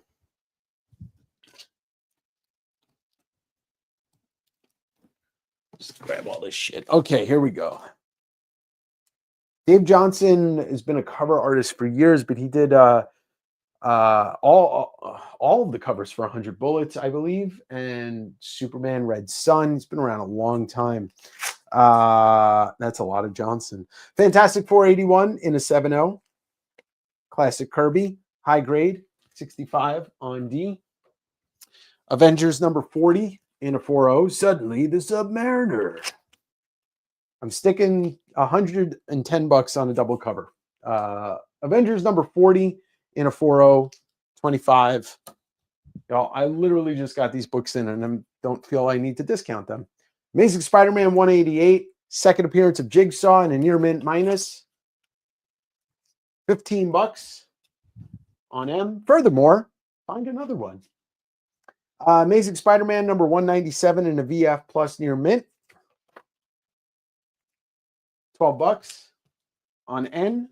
Just grab all this shit. Okay, here we go. Dave Johnson has been a cover artist for years, but he did all of the covers for 100 Bullets, I believe, and Superman Red Sun. He's been around a long time. That's a lot of Johnson. Fantastic 481 in a 7.0. Classic Kirby, high grade, 65 on D. Avengers number 40 in a 4.0. Suddenly the Submariner. I'm sticking $110 on a double cover. Avengers number 40 in a 4.0, 25. Y'all, I literally just got these books in and I don't feel I need to discount them. Amazing Spider-Man 188, second appearance of Jigsaw in a near mint minus. $15 on M. Furthermore, find another one. Amazing Spider-Man number 197 in a VF plus near mint. $12 on N.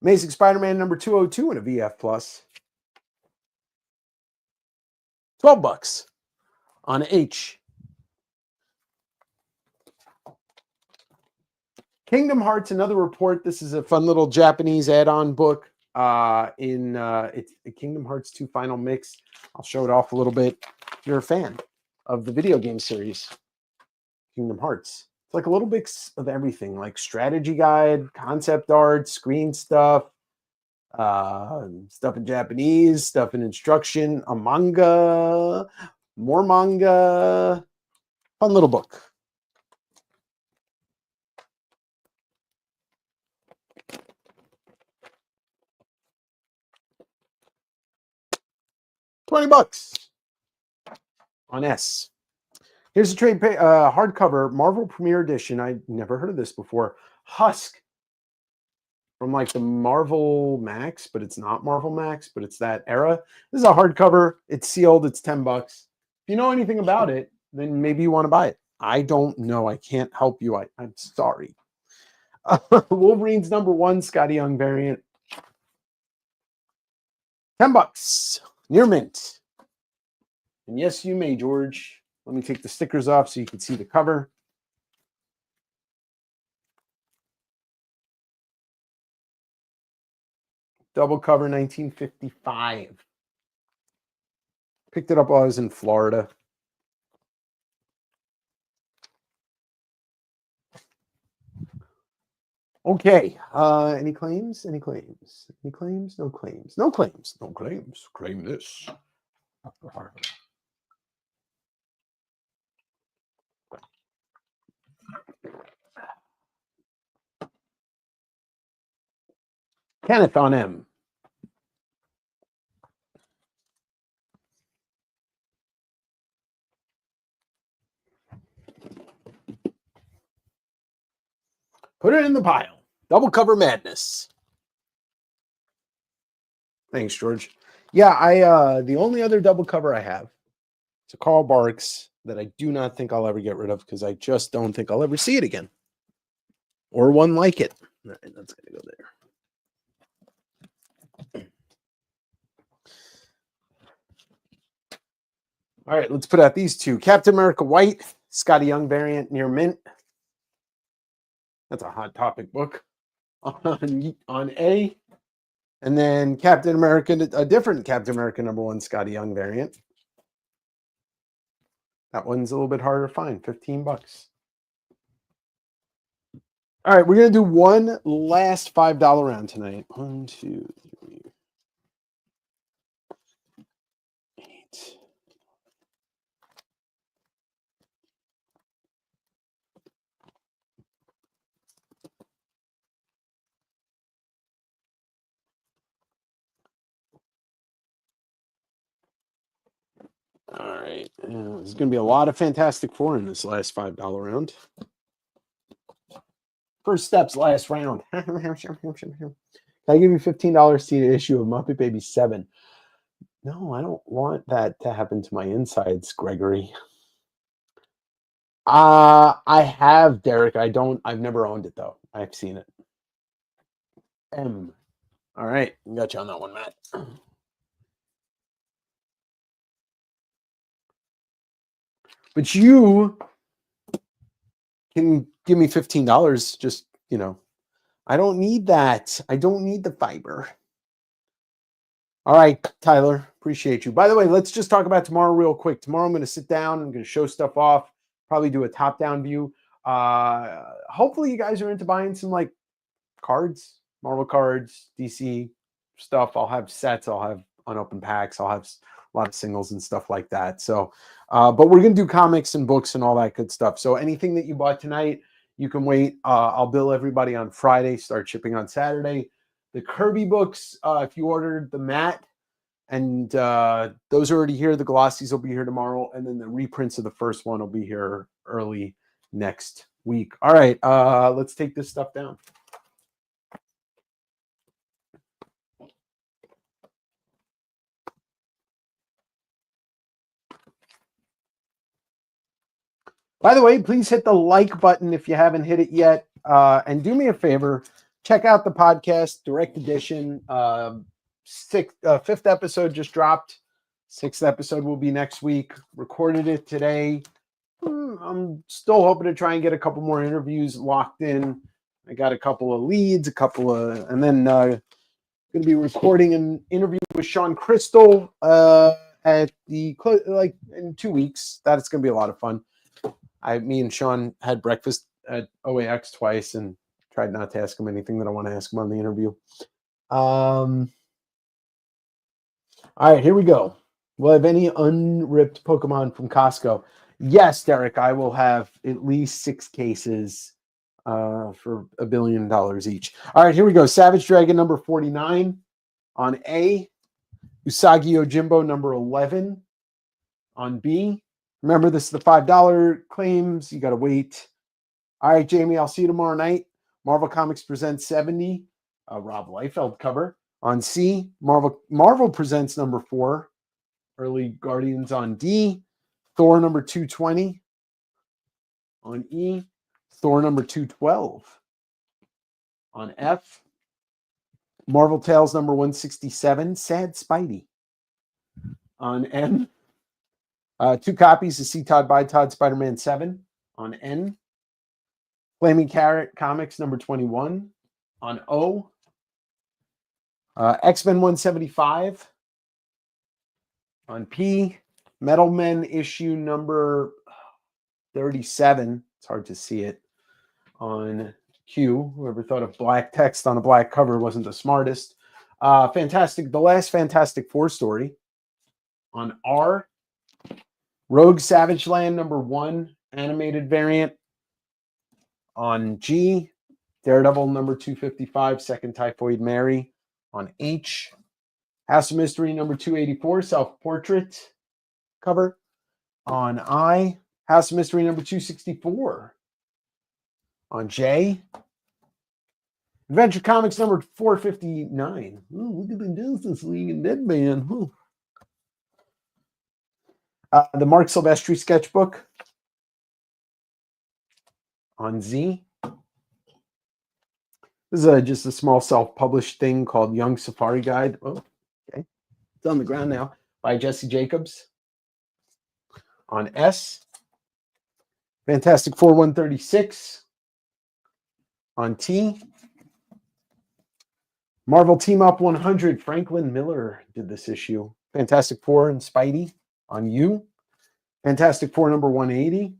Amazing Spider-Man number 202 in a VF plus. $12 on H. Kingdom Hearts, another report. This is a fun little Japanese add-on book. It's Kingdom Hearts 2 Final Mix. I'll show it off a little bit. If you're a fan of the video game series, Kingdom Hearts. It's like a little mix of everything, like strategy guide, concept art, screen stuff, stuff in Japanese, stuff in instruction, a manga, more manga. Fun little book. $20 on S. Here's a trade hardcover Marvel Premiere Edition. I never heard of this before. Husk from like the Marvel Max, but it's not Marvel Max, but it's that era. This is a hardcover. It's sealed. It's $10. If you know anything about it, then maybe you want to buy it. I don't know. I can't help you. I'm sorry. Wolverine's #1 Scotty Young variant. $10. Near mint. And yes, you may, George. Let me take the stickers off so you can see the cover. Double cover, 1955. Picked it up while I was in Florida. Okay. Any claims? Any claims? Any claims? No claims. No claims. No claims. Claim this. Kenneth on M. Put it in the pile. Double cover madness. Thanks, George. Yeah, the only other double cover I have is a Carl Barks that I do not think I'll ever get rid of because I just don't think I'll ever see it again. Or one like it. All right, that's going to go there. All right, let's put out these two. Captain America White, Scotty Young variant near mint. That's a Hot Topic book on A. And then Captain America, a different Captain America #1 Scotty Young variant. That one's a little bit harder to find, $15. All right, we're going to do one last $5 round tonight. 1, 2, 3, 8. All right. There's going to be a lot of Fantastic Four in this last $5 round. First steps, last round. Can I give you $15 to see the issue of Muppet Baby 7? No, I don't want that to happen to my insides, Gregory. I have, Derek. I've never owned it, though. I've seen it. M. All right. Got you on that one, Matt. But you can give me $15. Just, I don't need that. I don't need the fiber. All right, Tyler. Appreciate you. By the way, let's just talk about tomorrow real quick. Tomorrow I'm going to sit down. I'm going to show stuff off. Probably do a top-down view. Hopefully you guys are into buying some like cards, Marvel cards, DC stuff. I'll have sets. I'll have unopened packs. I'll have a lot of singles and stuff like that. So, but we're going to do comics and books and all that good stuff. So anything that you bought tonight, you can wait. I'll bill everybody on Friday, start shipping on Saturday. The Kirby books, if you ordered the matte, and those are already here. The glossies will be here tomorrow. And then the reprints of the first one will be here early next week. All right, let's take this stuff down. By the way, please hit the like button if you haven't hit it yet. And do me a favor, check out the podcast, Direct Edition. Fifth episode just dropped. Sixth episode will be next week. Recorded it today. I'm still hoping to try and get a couple more interviews locked in I got a couple of leads, and then going to be recording an interview with Sean Crystal at like in 2 weeks. That's going to be a lot of fun. Me and Sean had breakfast at OAX twice and tried not to ask him anything that I want to ask him on the interview. All right, here we go. Will I have any unripped Pokemon from Costco? Yes, Derek, I will have at least 6 cases for $1 billion each. All right, here we go. Savage Dragon number 49 on A. Usagi Yojimbo number 11 on B. Remember, this is the $5 claims. You got to wait. All right, Jamie, I'll see you tomorrow night. Marvel Comics presents 70, Rob Liefeld cover. On C, Marvel presents number 4, Early Guardians on D. Thor number 220 on E. Thor number 212 on F. Marvel Tales number 167, Sad Spidey on N. 2 copies of C. Todd by Todd Spider-Man 7 on N. Flaming Carrot Comics number 21 on O. X-Men 175 on P. Metal Men issue number 37. It's hard to see it on Q. Whoever thought of black text on a black cover wasn't the smartest. The last Fantastic Four story on R. Rogue Savage Land number 1 animated variant on G. Daredevil number 255, Second Typhoid Mary on H. House of Mystery number 284, self-portrait cover on I. House of Mystery number 264 on J. Adventure Comics number 459. Ooh, look at the Justice League and Deadman. Ooh. The Mark Silvestri sketchbook on Z. This is just a small self-published thing called Young Safari Guide. Oh, okay. It's on the ground now. By Jesse Jacobs. On S. Fantastic Four 136. On T. Marvel Team Up 100. Franklin Miller did this issue. Fantastic Four and Spidey on U. Fantastic Four number 180.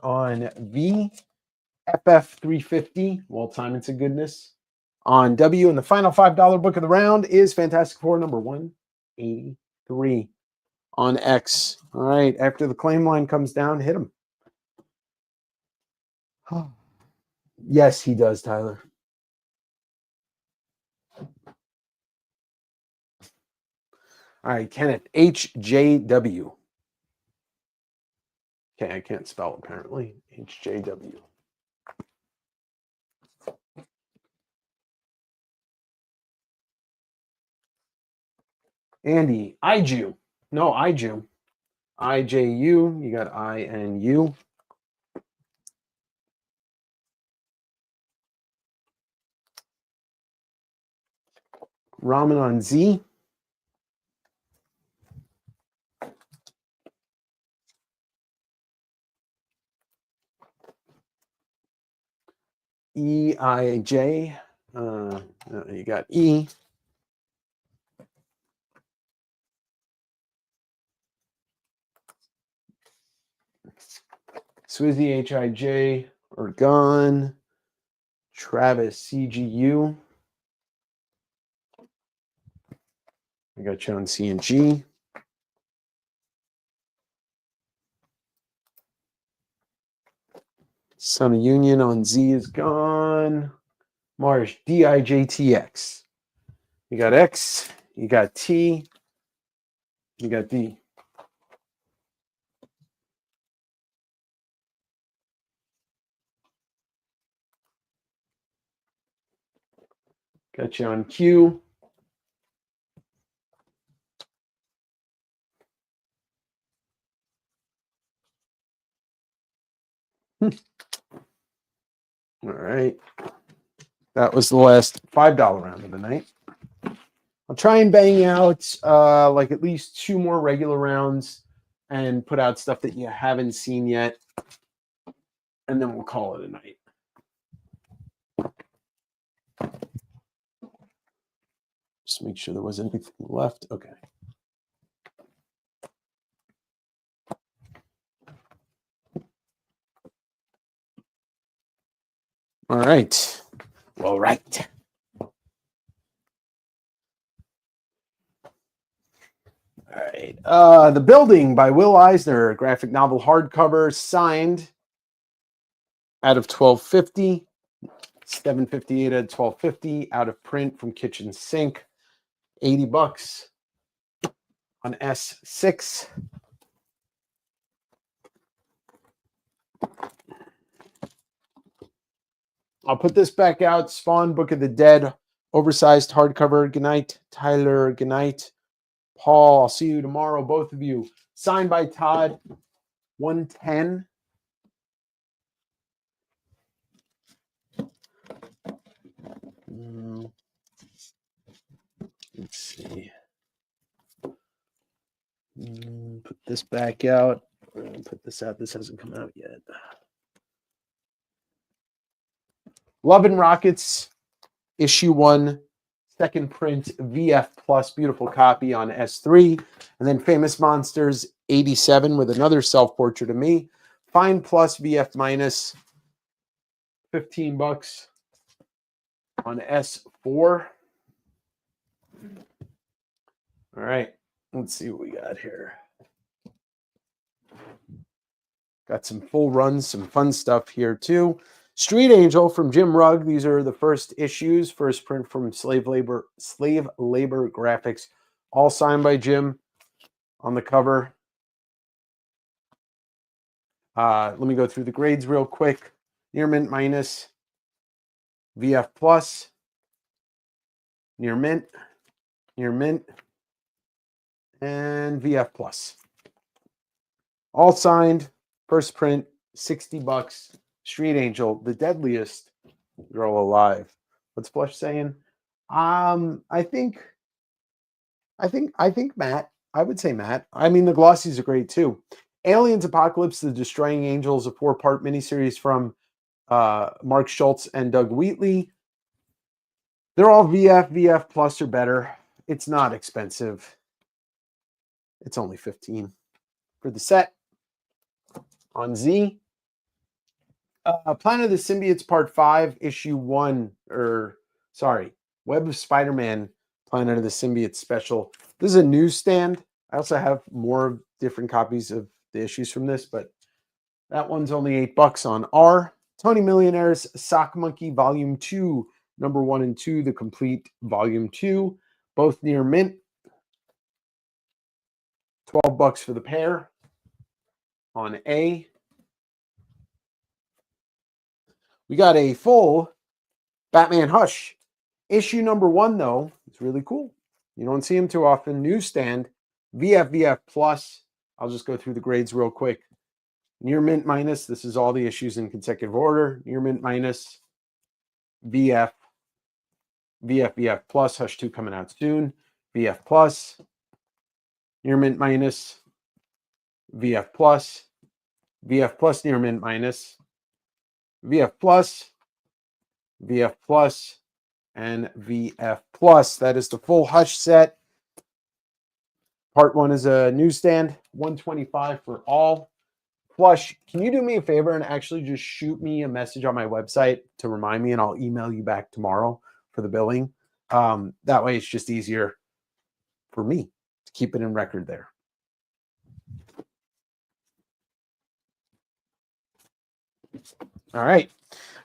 On V. FF 350. Walt Simonson goodness. On W. And the final $5 book of the round is Fantastic Four number 183. On X. All right. After the claim line comes down, hit him. Yes, he does, Tyler. All right, Kenneth. HJW. Okay, I can't spell apparently. HJW. Andy. IJU. No, IJU. IJU. You got I and U. Ramen on Z. EIJ. You got E. Swizzy HIJ are gone. Travis CGU. I got you on C and G. Son of Union on Z is gone. Marsh DIJTX. You got X. You got T. You got D. Got you on Q. All right. That was the last $5 round of the night. I'll try and bang out like at least 2 more regular rounds and put out stuff that you haven't seen yet. And then we'll call it a night. Just make sure there wasn't anything left. Okay. All right. Well, right. All right. The Building by Will Eisner, graphic novel hardcover, signed out of 1250, 758 out of 1250, out of print from Kitchen Sink, $80 on S6. I'll put this back out. Spawn, Book of the Dead, oversized hardcover. Good night, Tyler. Good night, Paul. I'll see you tomorrow, both of you. Signed by Todd, 110. Let's see. Put this back out. Put this out. This hasn't come out yet. Love and Rockets, issue 1, second print, VF Plus, beautiful copy on S3. And then Famous Monsters 87 with another self-portrait of me. Fine Plus, VF minus, $15 on S4. All right, let's see what we got here. Got some full runs, some fun stuff here too. Street Angel from Jim Rugg. These are the first issues, first print from Slave Labor Graphics, all signed by Jim on the cover. Let me go through the grades real quick. Near mint minus, VF plus, near mint, and VF plus. All signed, first print, $60. Street Angel, the deadliest girl alive. What's Flush saying? I think Matt. I would say Matt. I mean, the glossies are great too. Aliens Apocalypse, The Destroying Angels, a 4-part miniseries from Mark Schultz and Doug Wheatley. They're all VF plus or better. It's not expensive. It's only $15 for the set on Z. Planet of the Symbiotes Part 5, Issue 1, Web of Spider-Man, Planet of the Symbiotes Special. This is a newsstand. I also have more different copies of the issues from this, but that one's only $8 on R. Tony Millionaire's Sock Monkey Volume 2, number 1 and 2, the complete Volume 2, both near mint. $12 for the pair on A. We got a full Batman Hush. Issue number 1, though, it's really cool. You don't see him too often. Newsstand, VF plus. I'll just go through the grades real quick. Near mint minus. This is all the issues in consecutive order. Near mint minus, VF plus. Hush 2 coming out soon. VF plus. Near mint minus, VF plus. VF plus near mint minus. VF plus, and VF plus. That is the full Hush set. Part 1 is a newsstand, $125 for all. Flush, can you do me a favor and actually just shoot me a message on my website to remind me, and I'll email you back tomorrow for the billing. That way it's just easier for me to keep it in record there. All right.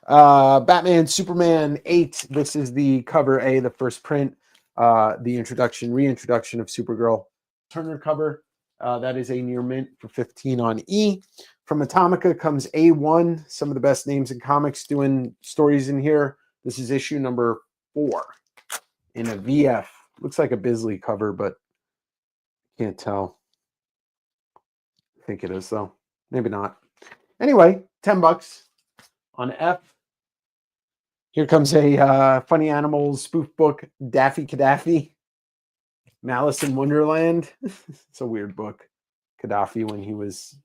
Batman Superman 8. This is the cover A, the first print, the reintroduction of Supergirl Turner cover. That is a near mint for $15 on E. From Atomica comes A1, some of the best names in comics doing stories in here. This is issue number 4 in a VF. Looks like a Bisley cover, but can't tell. I think it is, though. Maybe not. Anyway, $10 on F. Here comes a Funny Animals spoof book, Daffy Gaddafi, Malice in Wonderland. It's a weird book. Gaddafi when he was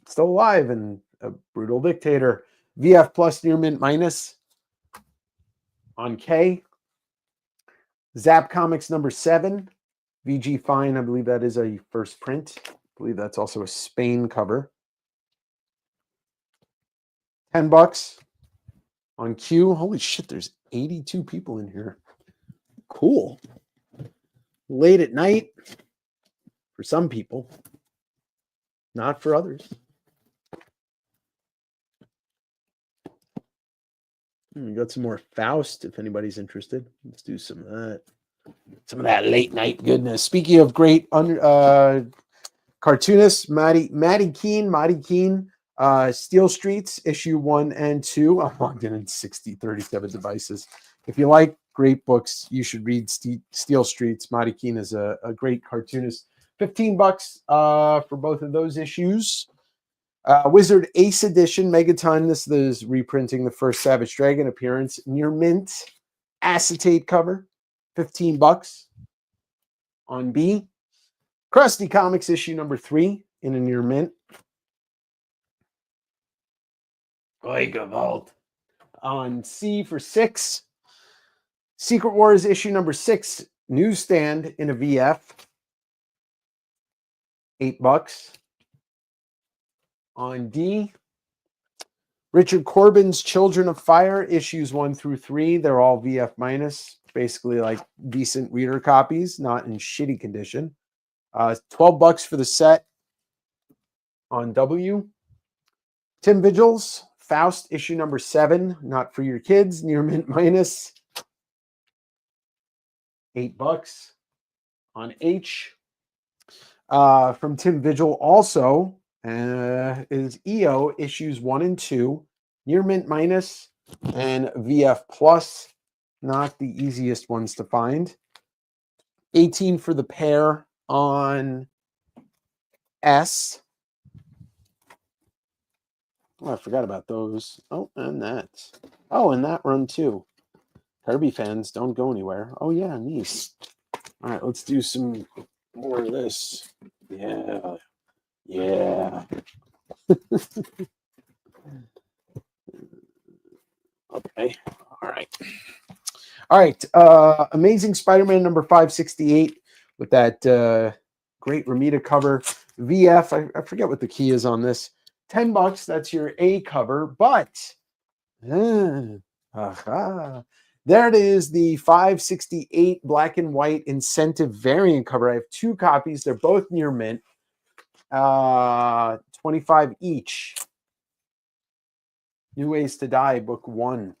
still alive and a brutal dictator. VF plus near mint minus on K. Zap Comics number 7. VG Fine, I believe that is a first print. I believe that's also a Spain cover. $10 on Q. Holy shit, there's 82 people in here. Cool. Late at night for some people, not for others. We got some more Faust if anybody's interested. Let's do some of that. Some of that late night goodness. Speaking of great cartoonists, Maddie Keene, Steel Streets, issue 1 and 2. I'm logged in 37 devices. If you like great books, you should read Steel Streets. Maddie Keene is a great cartoonist. $15 for both of those issues. Wizard Ace Edition, Megaton. This is reprinting the first Savage Dragon appearance. Near mint acetate cover. $15 on B. Krusty Comics issue number 3 in a near mint. Vault on C for $6. Secret Wars issue number 6 newsstand in a VF. $8 on D. Richard Corbin's Children of Fire issues 1 through 3. They're all VF minus, basically like decent reader copies, not in shitty condition. $12 for the set on W. Tim Vigil's Faust issue number 7, not for your kids, near mint minus. $8 on H. From Tim Vigil also is EO issues 1 and 2, near mint minus and VF plus, not the easiest ones to find. 18 for the pair on S. Oh, I forgot about those. Oh, and that. Oh, and that run too. Kirby fans, don't go anywhere. Oh, yeah, nice. All right, let's do some more of this. Yeah. Yeah. Okay. All right. All right. Amazing Spider-Man number 568 with that great Ramita cover. VF, I forget what the key is on this. $10. That's your A cover, but there it is, the 568 black and white incentive variant cover. I have 2 copies. They're both near mint. 25 each. New Ways to Die, book 1.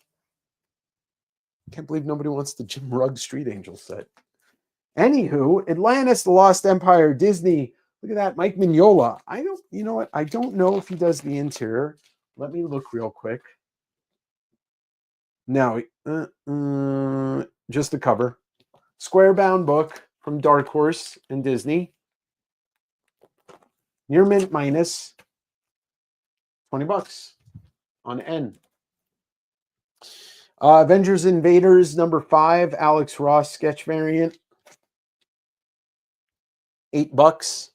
Can't believe nobody wants the Jim Rugg Street Angel set. Anywho, Atlantis, The Lost Empire, Disney. Look at that, Mike Mignola. You know what? I don't know if he does the interior. Let me look real quick. No, just the cover. Square bound book from Dark Horse and Disney. Near mint minus. $20 on N. Avengers Invaders number 5, Alex Ross sketch variant. $8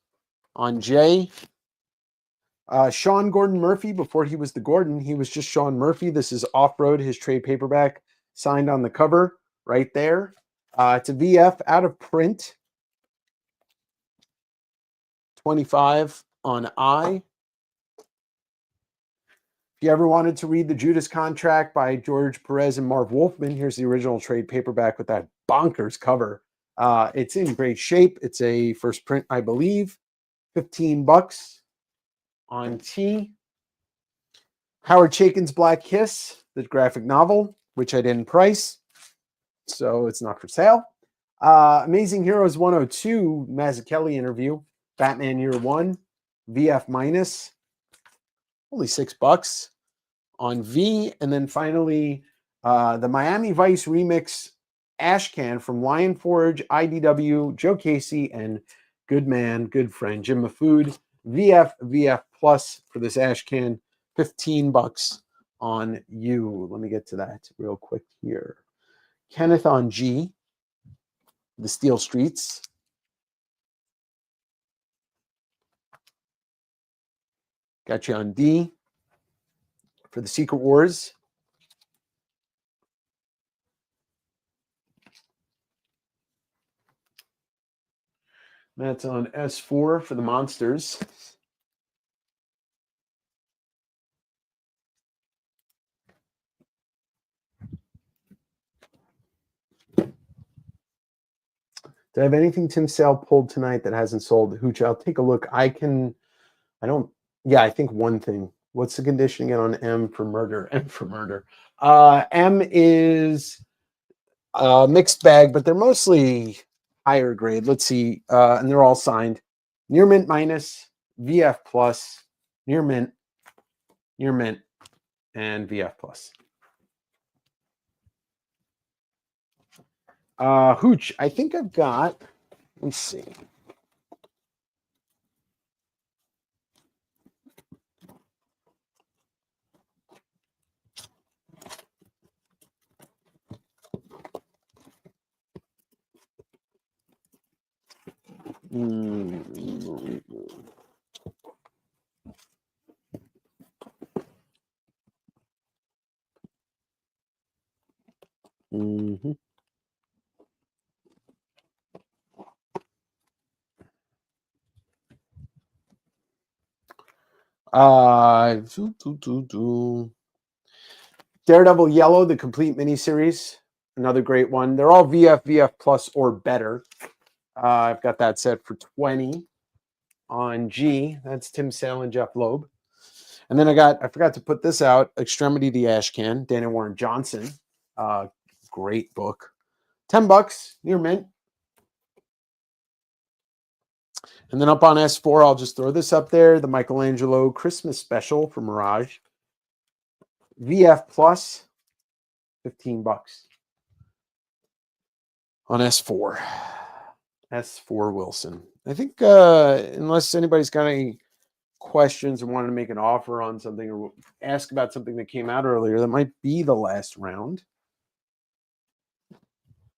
on J. Sean Gordon Murphy, before he was the Gordon, he was just Sean Murphy. This is Off-Road, his trade paperback, signed on the cover right there. It's a VF out of print. 25 on I. If you ever wanted to read The Judas Contract by George Perez and Marv Wolfman, here's the original trade paperback with that bonkers cover. It's in great shape. It's a first print, I believe. $15 on T. Howard Chaykin's Black Kiss, the graphic novel, which I didn't price, so it's not for sale. Amazing Heroes 102 Mazzucchelli interview. Batman Year 1, VF minus. Only $6 on V. And then finally, the Miami Vice remix Ashcan from Lion Forge, IDW, Joe Casey, and good man, good friend, Jim Mafood. VF plus for this Ashcan. $15 on U. Let me get to that real quick here. Kenneth on G. The Steel Streets. Got you on D for the Secret Wars. That's on S4 for the monsters. Do I have anything Tim Sale pulled tonight that hasn't sold? Hooch, I'll take a look. I think one thing. What's the condition again on M for murder? M for murder. M is a mixed bag, but they're mostly higher grade. Let's see. And they're all signed. Near mint minus, VF plus, near mint, and VF plus. Hooch, I think I've got, let's see. Mm-hmm. Daredevil Yellow, the complete miniseries, another great one. They're all VF plus or better. I've got that set for 20 on G. That's Tim Sale and Jeff Loeb. And then I forgot to put this out, Extremity the Ashcan, Dana Warren Johnson. Great book. $10 near mint. And then up on S4, I'll just throw this up there, the Michelangelo Christmas Special for Mirage. VF plus, $15 on S4. S4 Wilson. I think unless anybody's got any questions or wanted to make an offer on something or ask about something that came out earlier, that might be the last round.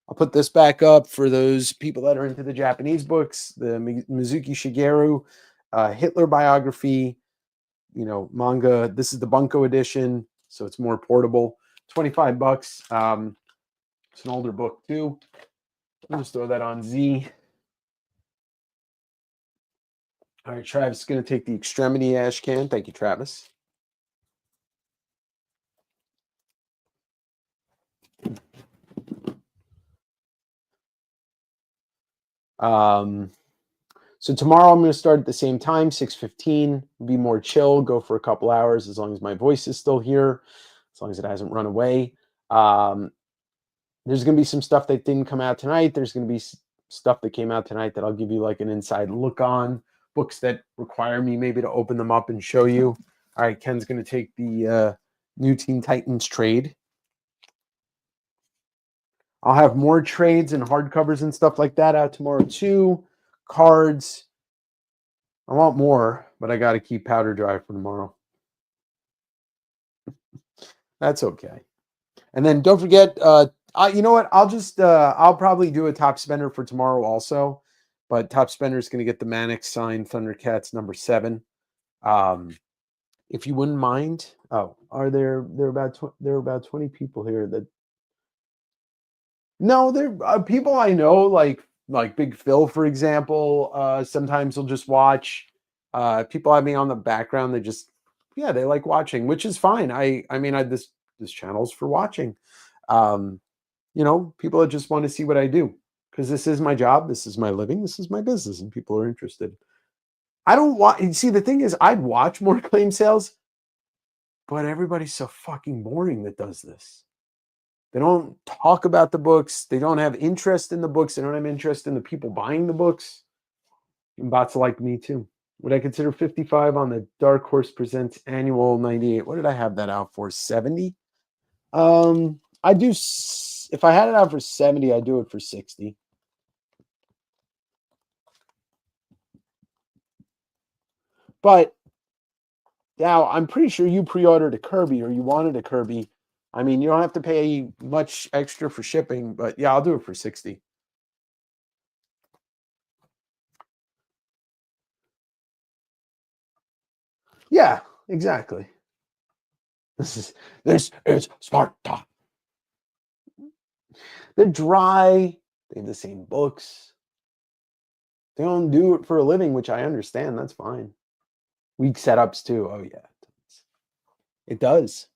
I'll put this back up for those people that are into the Japanese books, the Mizuki Shigeru Hitler biography, manga. This is the Bunko edition, so it's more portable. $25. It's an older book too. I'll just throw that on Z. All right, Travis is going to take the Extremity Ashcan. Thank you, Travis. So tomorrow I'm going to start at the same time, 6:15. Be more chill, go for a couple hours as long as my voice is still here, as long as it hasn't run away. There's going to be some stuff that didn't come out tonight. There's going to be stuff that came out tonight that I'll give you like an inside look on. Books that require me maybe to open them up and show you. All right, Ken's going to take the New Teen Titans trade. I'll have more trades and hardcovers and stuff like that out tomorrow too. Cards. I want more, but I got to keep powder dry for tomorrow. That's okay. And then don't forget, you know what? I'll probably do a top spender for tomorrow also. But top spender is going to get the Mannix signed Thundercats number 7. If you wouldn't mind. Oh, there are about 20 people here that. No, there are people I know, like Big Phil, for example. Sometimes they'll just watch. People have me on the background. They like watching, which is fine. This channel's for watching. People that just want to see what I do, because this is my job, this is my living, this is my business, and people are interested. I don't want. See, the thing is, I'd watch more claim sales, but everybody's so fucking boring that does this. They don't talk about the books. They don't have interest in the books. They don't have interest in the people buying the books. And bots like me too. Would I consider 55 on the Dark Horse Presents Annual 98? What did I have that out for? 70? I do. If I had it out for 70, I'd do it for 60. But now I'm pretty sure you pre-ordered a Kirby, or you wanted a Kirby. I mean, you don't have to pay much extra for shipping, but yeah, I'll do it for 60. Yeah, exactly. This is Sparta. They're dry. They have the same books. They don't do it for a living, which I understand. That's fine. Weak setups too. Oh yeah, it does.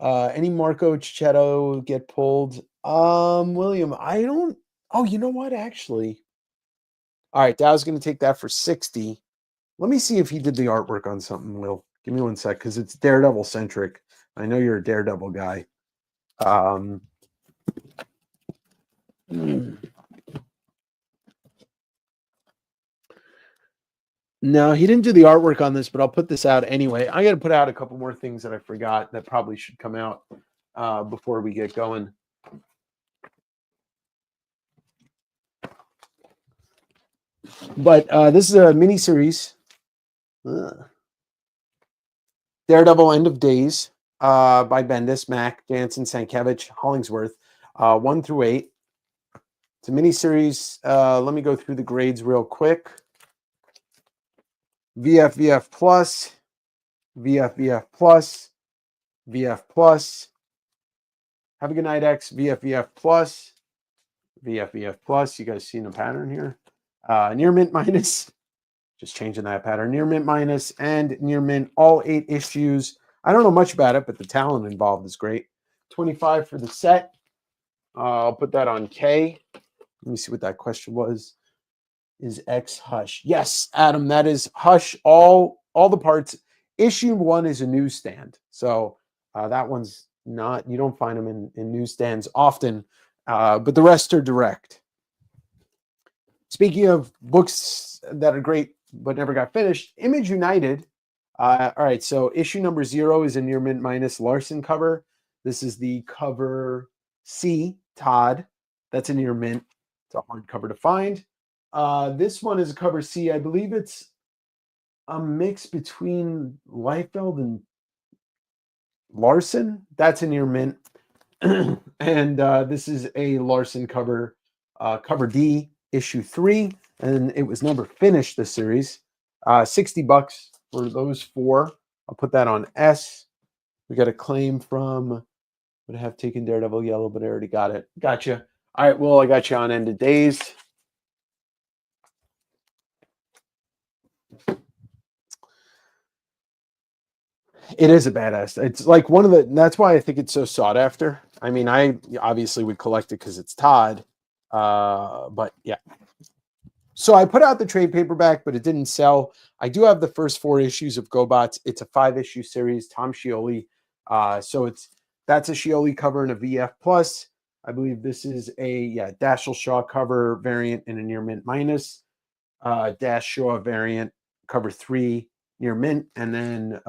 Any Marco Cicchetto get pulled? William, I don't. Oh, you know what? Actually, all right. Dow's going to take that for 60. Let me see if he did the artwork on something. Will, give me one sec because it's Daredevil centric. I know you're a Daredevil guy. No, he didn't do the artwork on this, but I'll put this out anyway. I got to put out a couple more things that I forgot that probably should come out before we get going. But this is a mini series. Daredevil End of Days by Bendis, Mack, Jansen, Sankiewicz, Hollingsworth, 1 through 8. It's a mini series. Let me go through the grades real quick. VF, VF plus, VF, VF plus, VF plus. Have a good night, X. VF, VF plus, VF, VF plus. You guys seen a pattern here? Near mint minus. Just changing that pattern. Near mint minus and near mint, all 8 issues. I don't know much about it, but the talent involved is great. 25 for the set. I'll put that on K. Let me see what that question was. Is X Hush? Yes, Adam, that is Hush. All the parts. Issue 1 is a newsstand. So that one's not, you don't find them in newsstands often, but the rest are direct. Speaking of books that are great but never got finished, Image United. All right, so issue number 0 is a near mint minus Larson cover. This is the cover C, Todd. That's a near mint. It's a hard cover to find. This one is a cover C. I believe it's a mix between Liefeld and Larson. That's a near mint. And this is a Larson cover, cover D, issue 3. And it was never finished, this series. $60 for those 4. I'll put that on S. We got a claim from, would have taken Daredevil Yellow, but I already got it. Gotcha. All right, well, I got you on End of Days. It is a badass. It's like one of the, that's why I think it's so sought after. I mean, I obviously would collect it because it's Todd. But yeah. So I put out the trade paperback, but it didn't sell. I do have the first 4 issues of GoBots. It's a 5-issue series, Tom Scioli. So that's a Scioli cover and a VF plus. I believe this is a Dashiell Shaw cover variant and a near mint minus. Dash Shaw variant cover 3 near mint, and then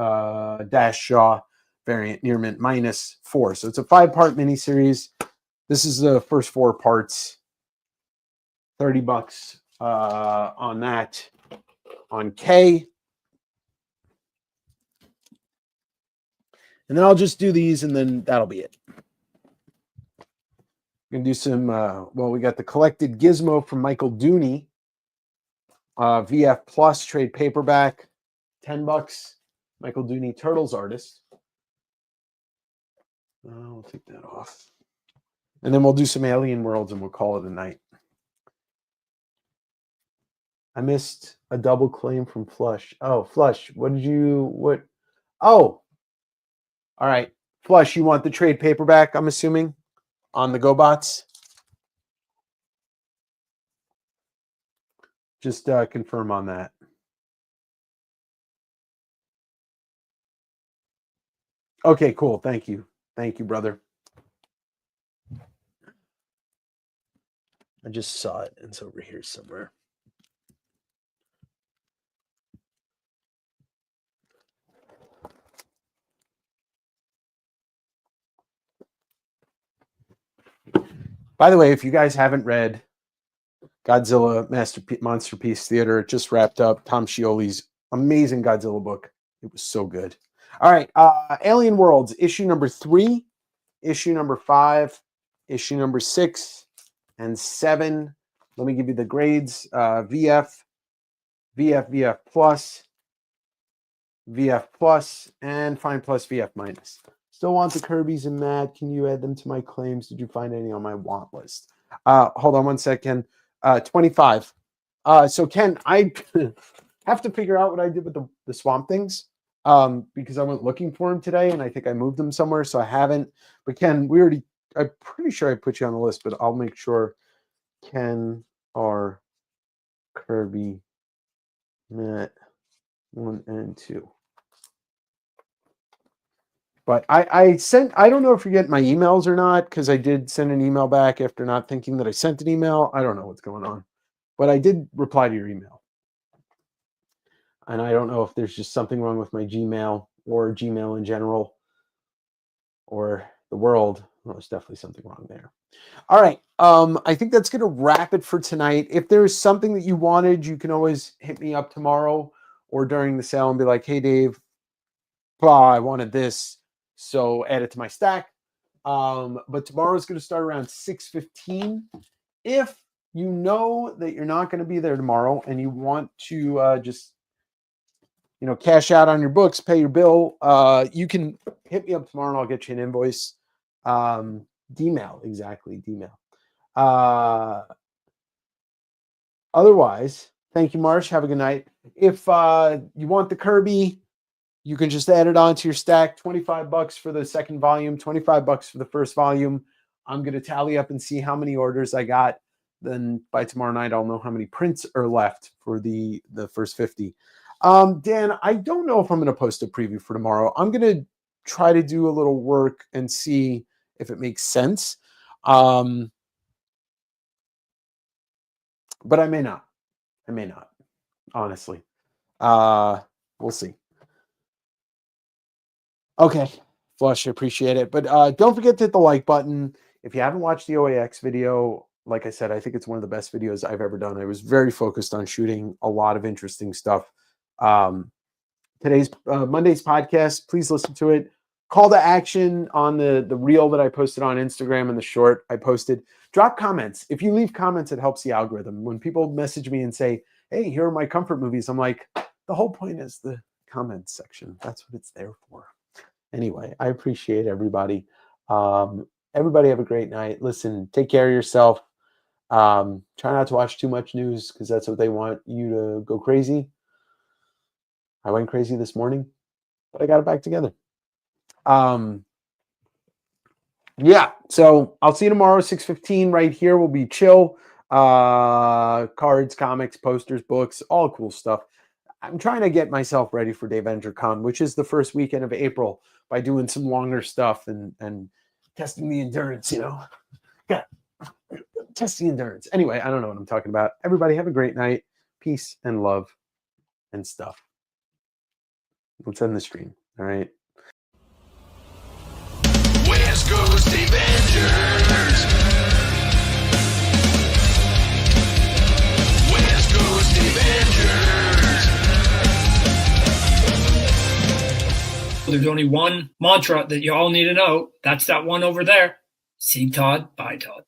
Dash Shaw variant near mint minus 4. So it's a 5-part miniseries. This is the first 4 parts. $30 on that. On K. And then I'll just do these, and then that'll be it. We're going to do some, well, we got the collected Gizmo from Michael Dooney. VF Plus trade paperback. $10. Michael Dooney, Turtles artist. We'll take that off. And then we'll do some Alien Worlds, and we'll call it a night. I missed a double claim from Flush. Oh, Flush, what? Oh, all right. Flush, you want the trade paperback, I'm assuming, on the GoBots? Just confirm on that. Okay, cool. Thank you. Thank you, brother. I just saw it. It's over here somewhere. By the way, if you guys haven't read Godzilla Monsterpiece Theater, it just wrapped up. Tom Scioli's amazing Godzilla book. It was so good. All right. Alien Worlds, issue number 3, issue number 5, issue number 6, and 7. Let me give you the grades. VF, plus, VF plus, and Fine plus, VF minus. Still want the Kirby's and Matt. Can you add them to my claims? Did you find any on my want list? Hold on one second. 25. So Ken, I have to figure out what I did with the Swamp Things because I went looking for them today, and I think I moved them somewhere, so I haven't. But Ken, I'm pretty sure I put you on the list, but I'll make sure. Ken R. Kirby, Matt 1 and 2. But I don't know if you're getting my emails or not, because I did send an email back after not thinking that I sent an email. I don't know what's going on. But I did reply to your email. And I don't know if there's just something wrong with my Gmail or Gmail in general or the world. Well, there's definitely something wrong there. All right. I think that's going to wrap it for tonight. If there's something that you wanted, you can always hit me up tomorrow or during the sale and be like, hey, Dave, I wanted this, so add it to my stack. But tomorrow is going to start around 6:15. If you know that you're not going to be there tomorrow and you want to just cash out on your books, pay your bill, you can hit me up tomorrow and I'll get you an invoice. D-mail, exactly, D-mail. Otherwise, thank you, Marsh. Have a good night. If you want the Kirby, you can just add it onto your stack. $25 for the second volume, $25 for the first volume. I'm going to tally up and see how many orders I got. Then by tomorrow night, I'll know how many prints are left for the first 50. Dan, I don't know if I'm going to post a preview for tomorrow. I'm going to try to do a little work and see if it makes sense. But I may not. Honestly. We'll see. Okay, Flush, I appreciate it. But don't forget to hit the like button. If you haven't watched the OAX video, like I said, I think it's one of the best videos I've ever done. I was very focused on shooting a lot of interesting stuff. Today's Monday's podcast, please listen to it. Call to action on the reel that I posted on Instagram and the short I posted. Drop comments. If you leave comments, it helps the algorithm. When people message me and say, hey, here are my comfort movies, I'm like, the whole point is the comments section. That's what it's there for. Anyway, I appreciate everybody. Everybody have a great night. Listen, take care of yourself. Try not to watch too much news because that's what they want you to go crazy. I went crazy this morning, but I got it back together. Yeah, so I'll see you tomorrow, 6:15 right here. We'll be chill. Cards, comics, posters, books, all cool stuff. I'm trying to get myself ready for Dave Con, which is the first weekend of April, by doing some longer stuff and testing the endurance, Yeah, test the endurance. Anyway, I don't know what I'm talking about. Everybody have a great night. Peace and love and stuff. Let's end the stream. All right. West Coast Avengers. West Coast Avengers. There's only one mantra that you all need to know. That's that one over there. See Todd, bye Todd.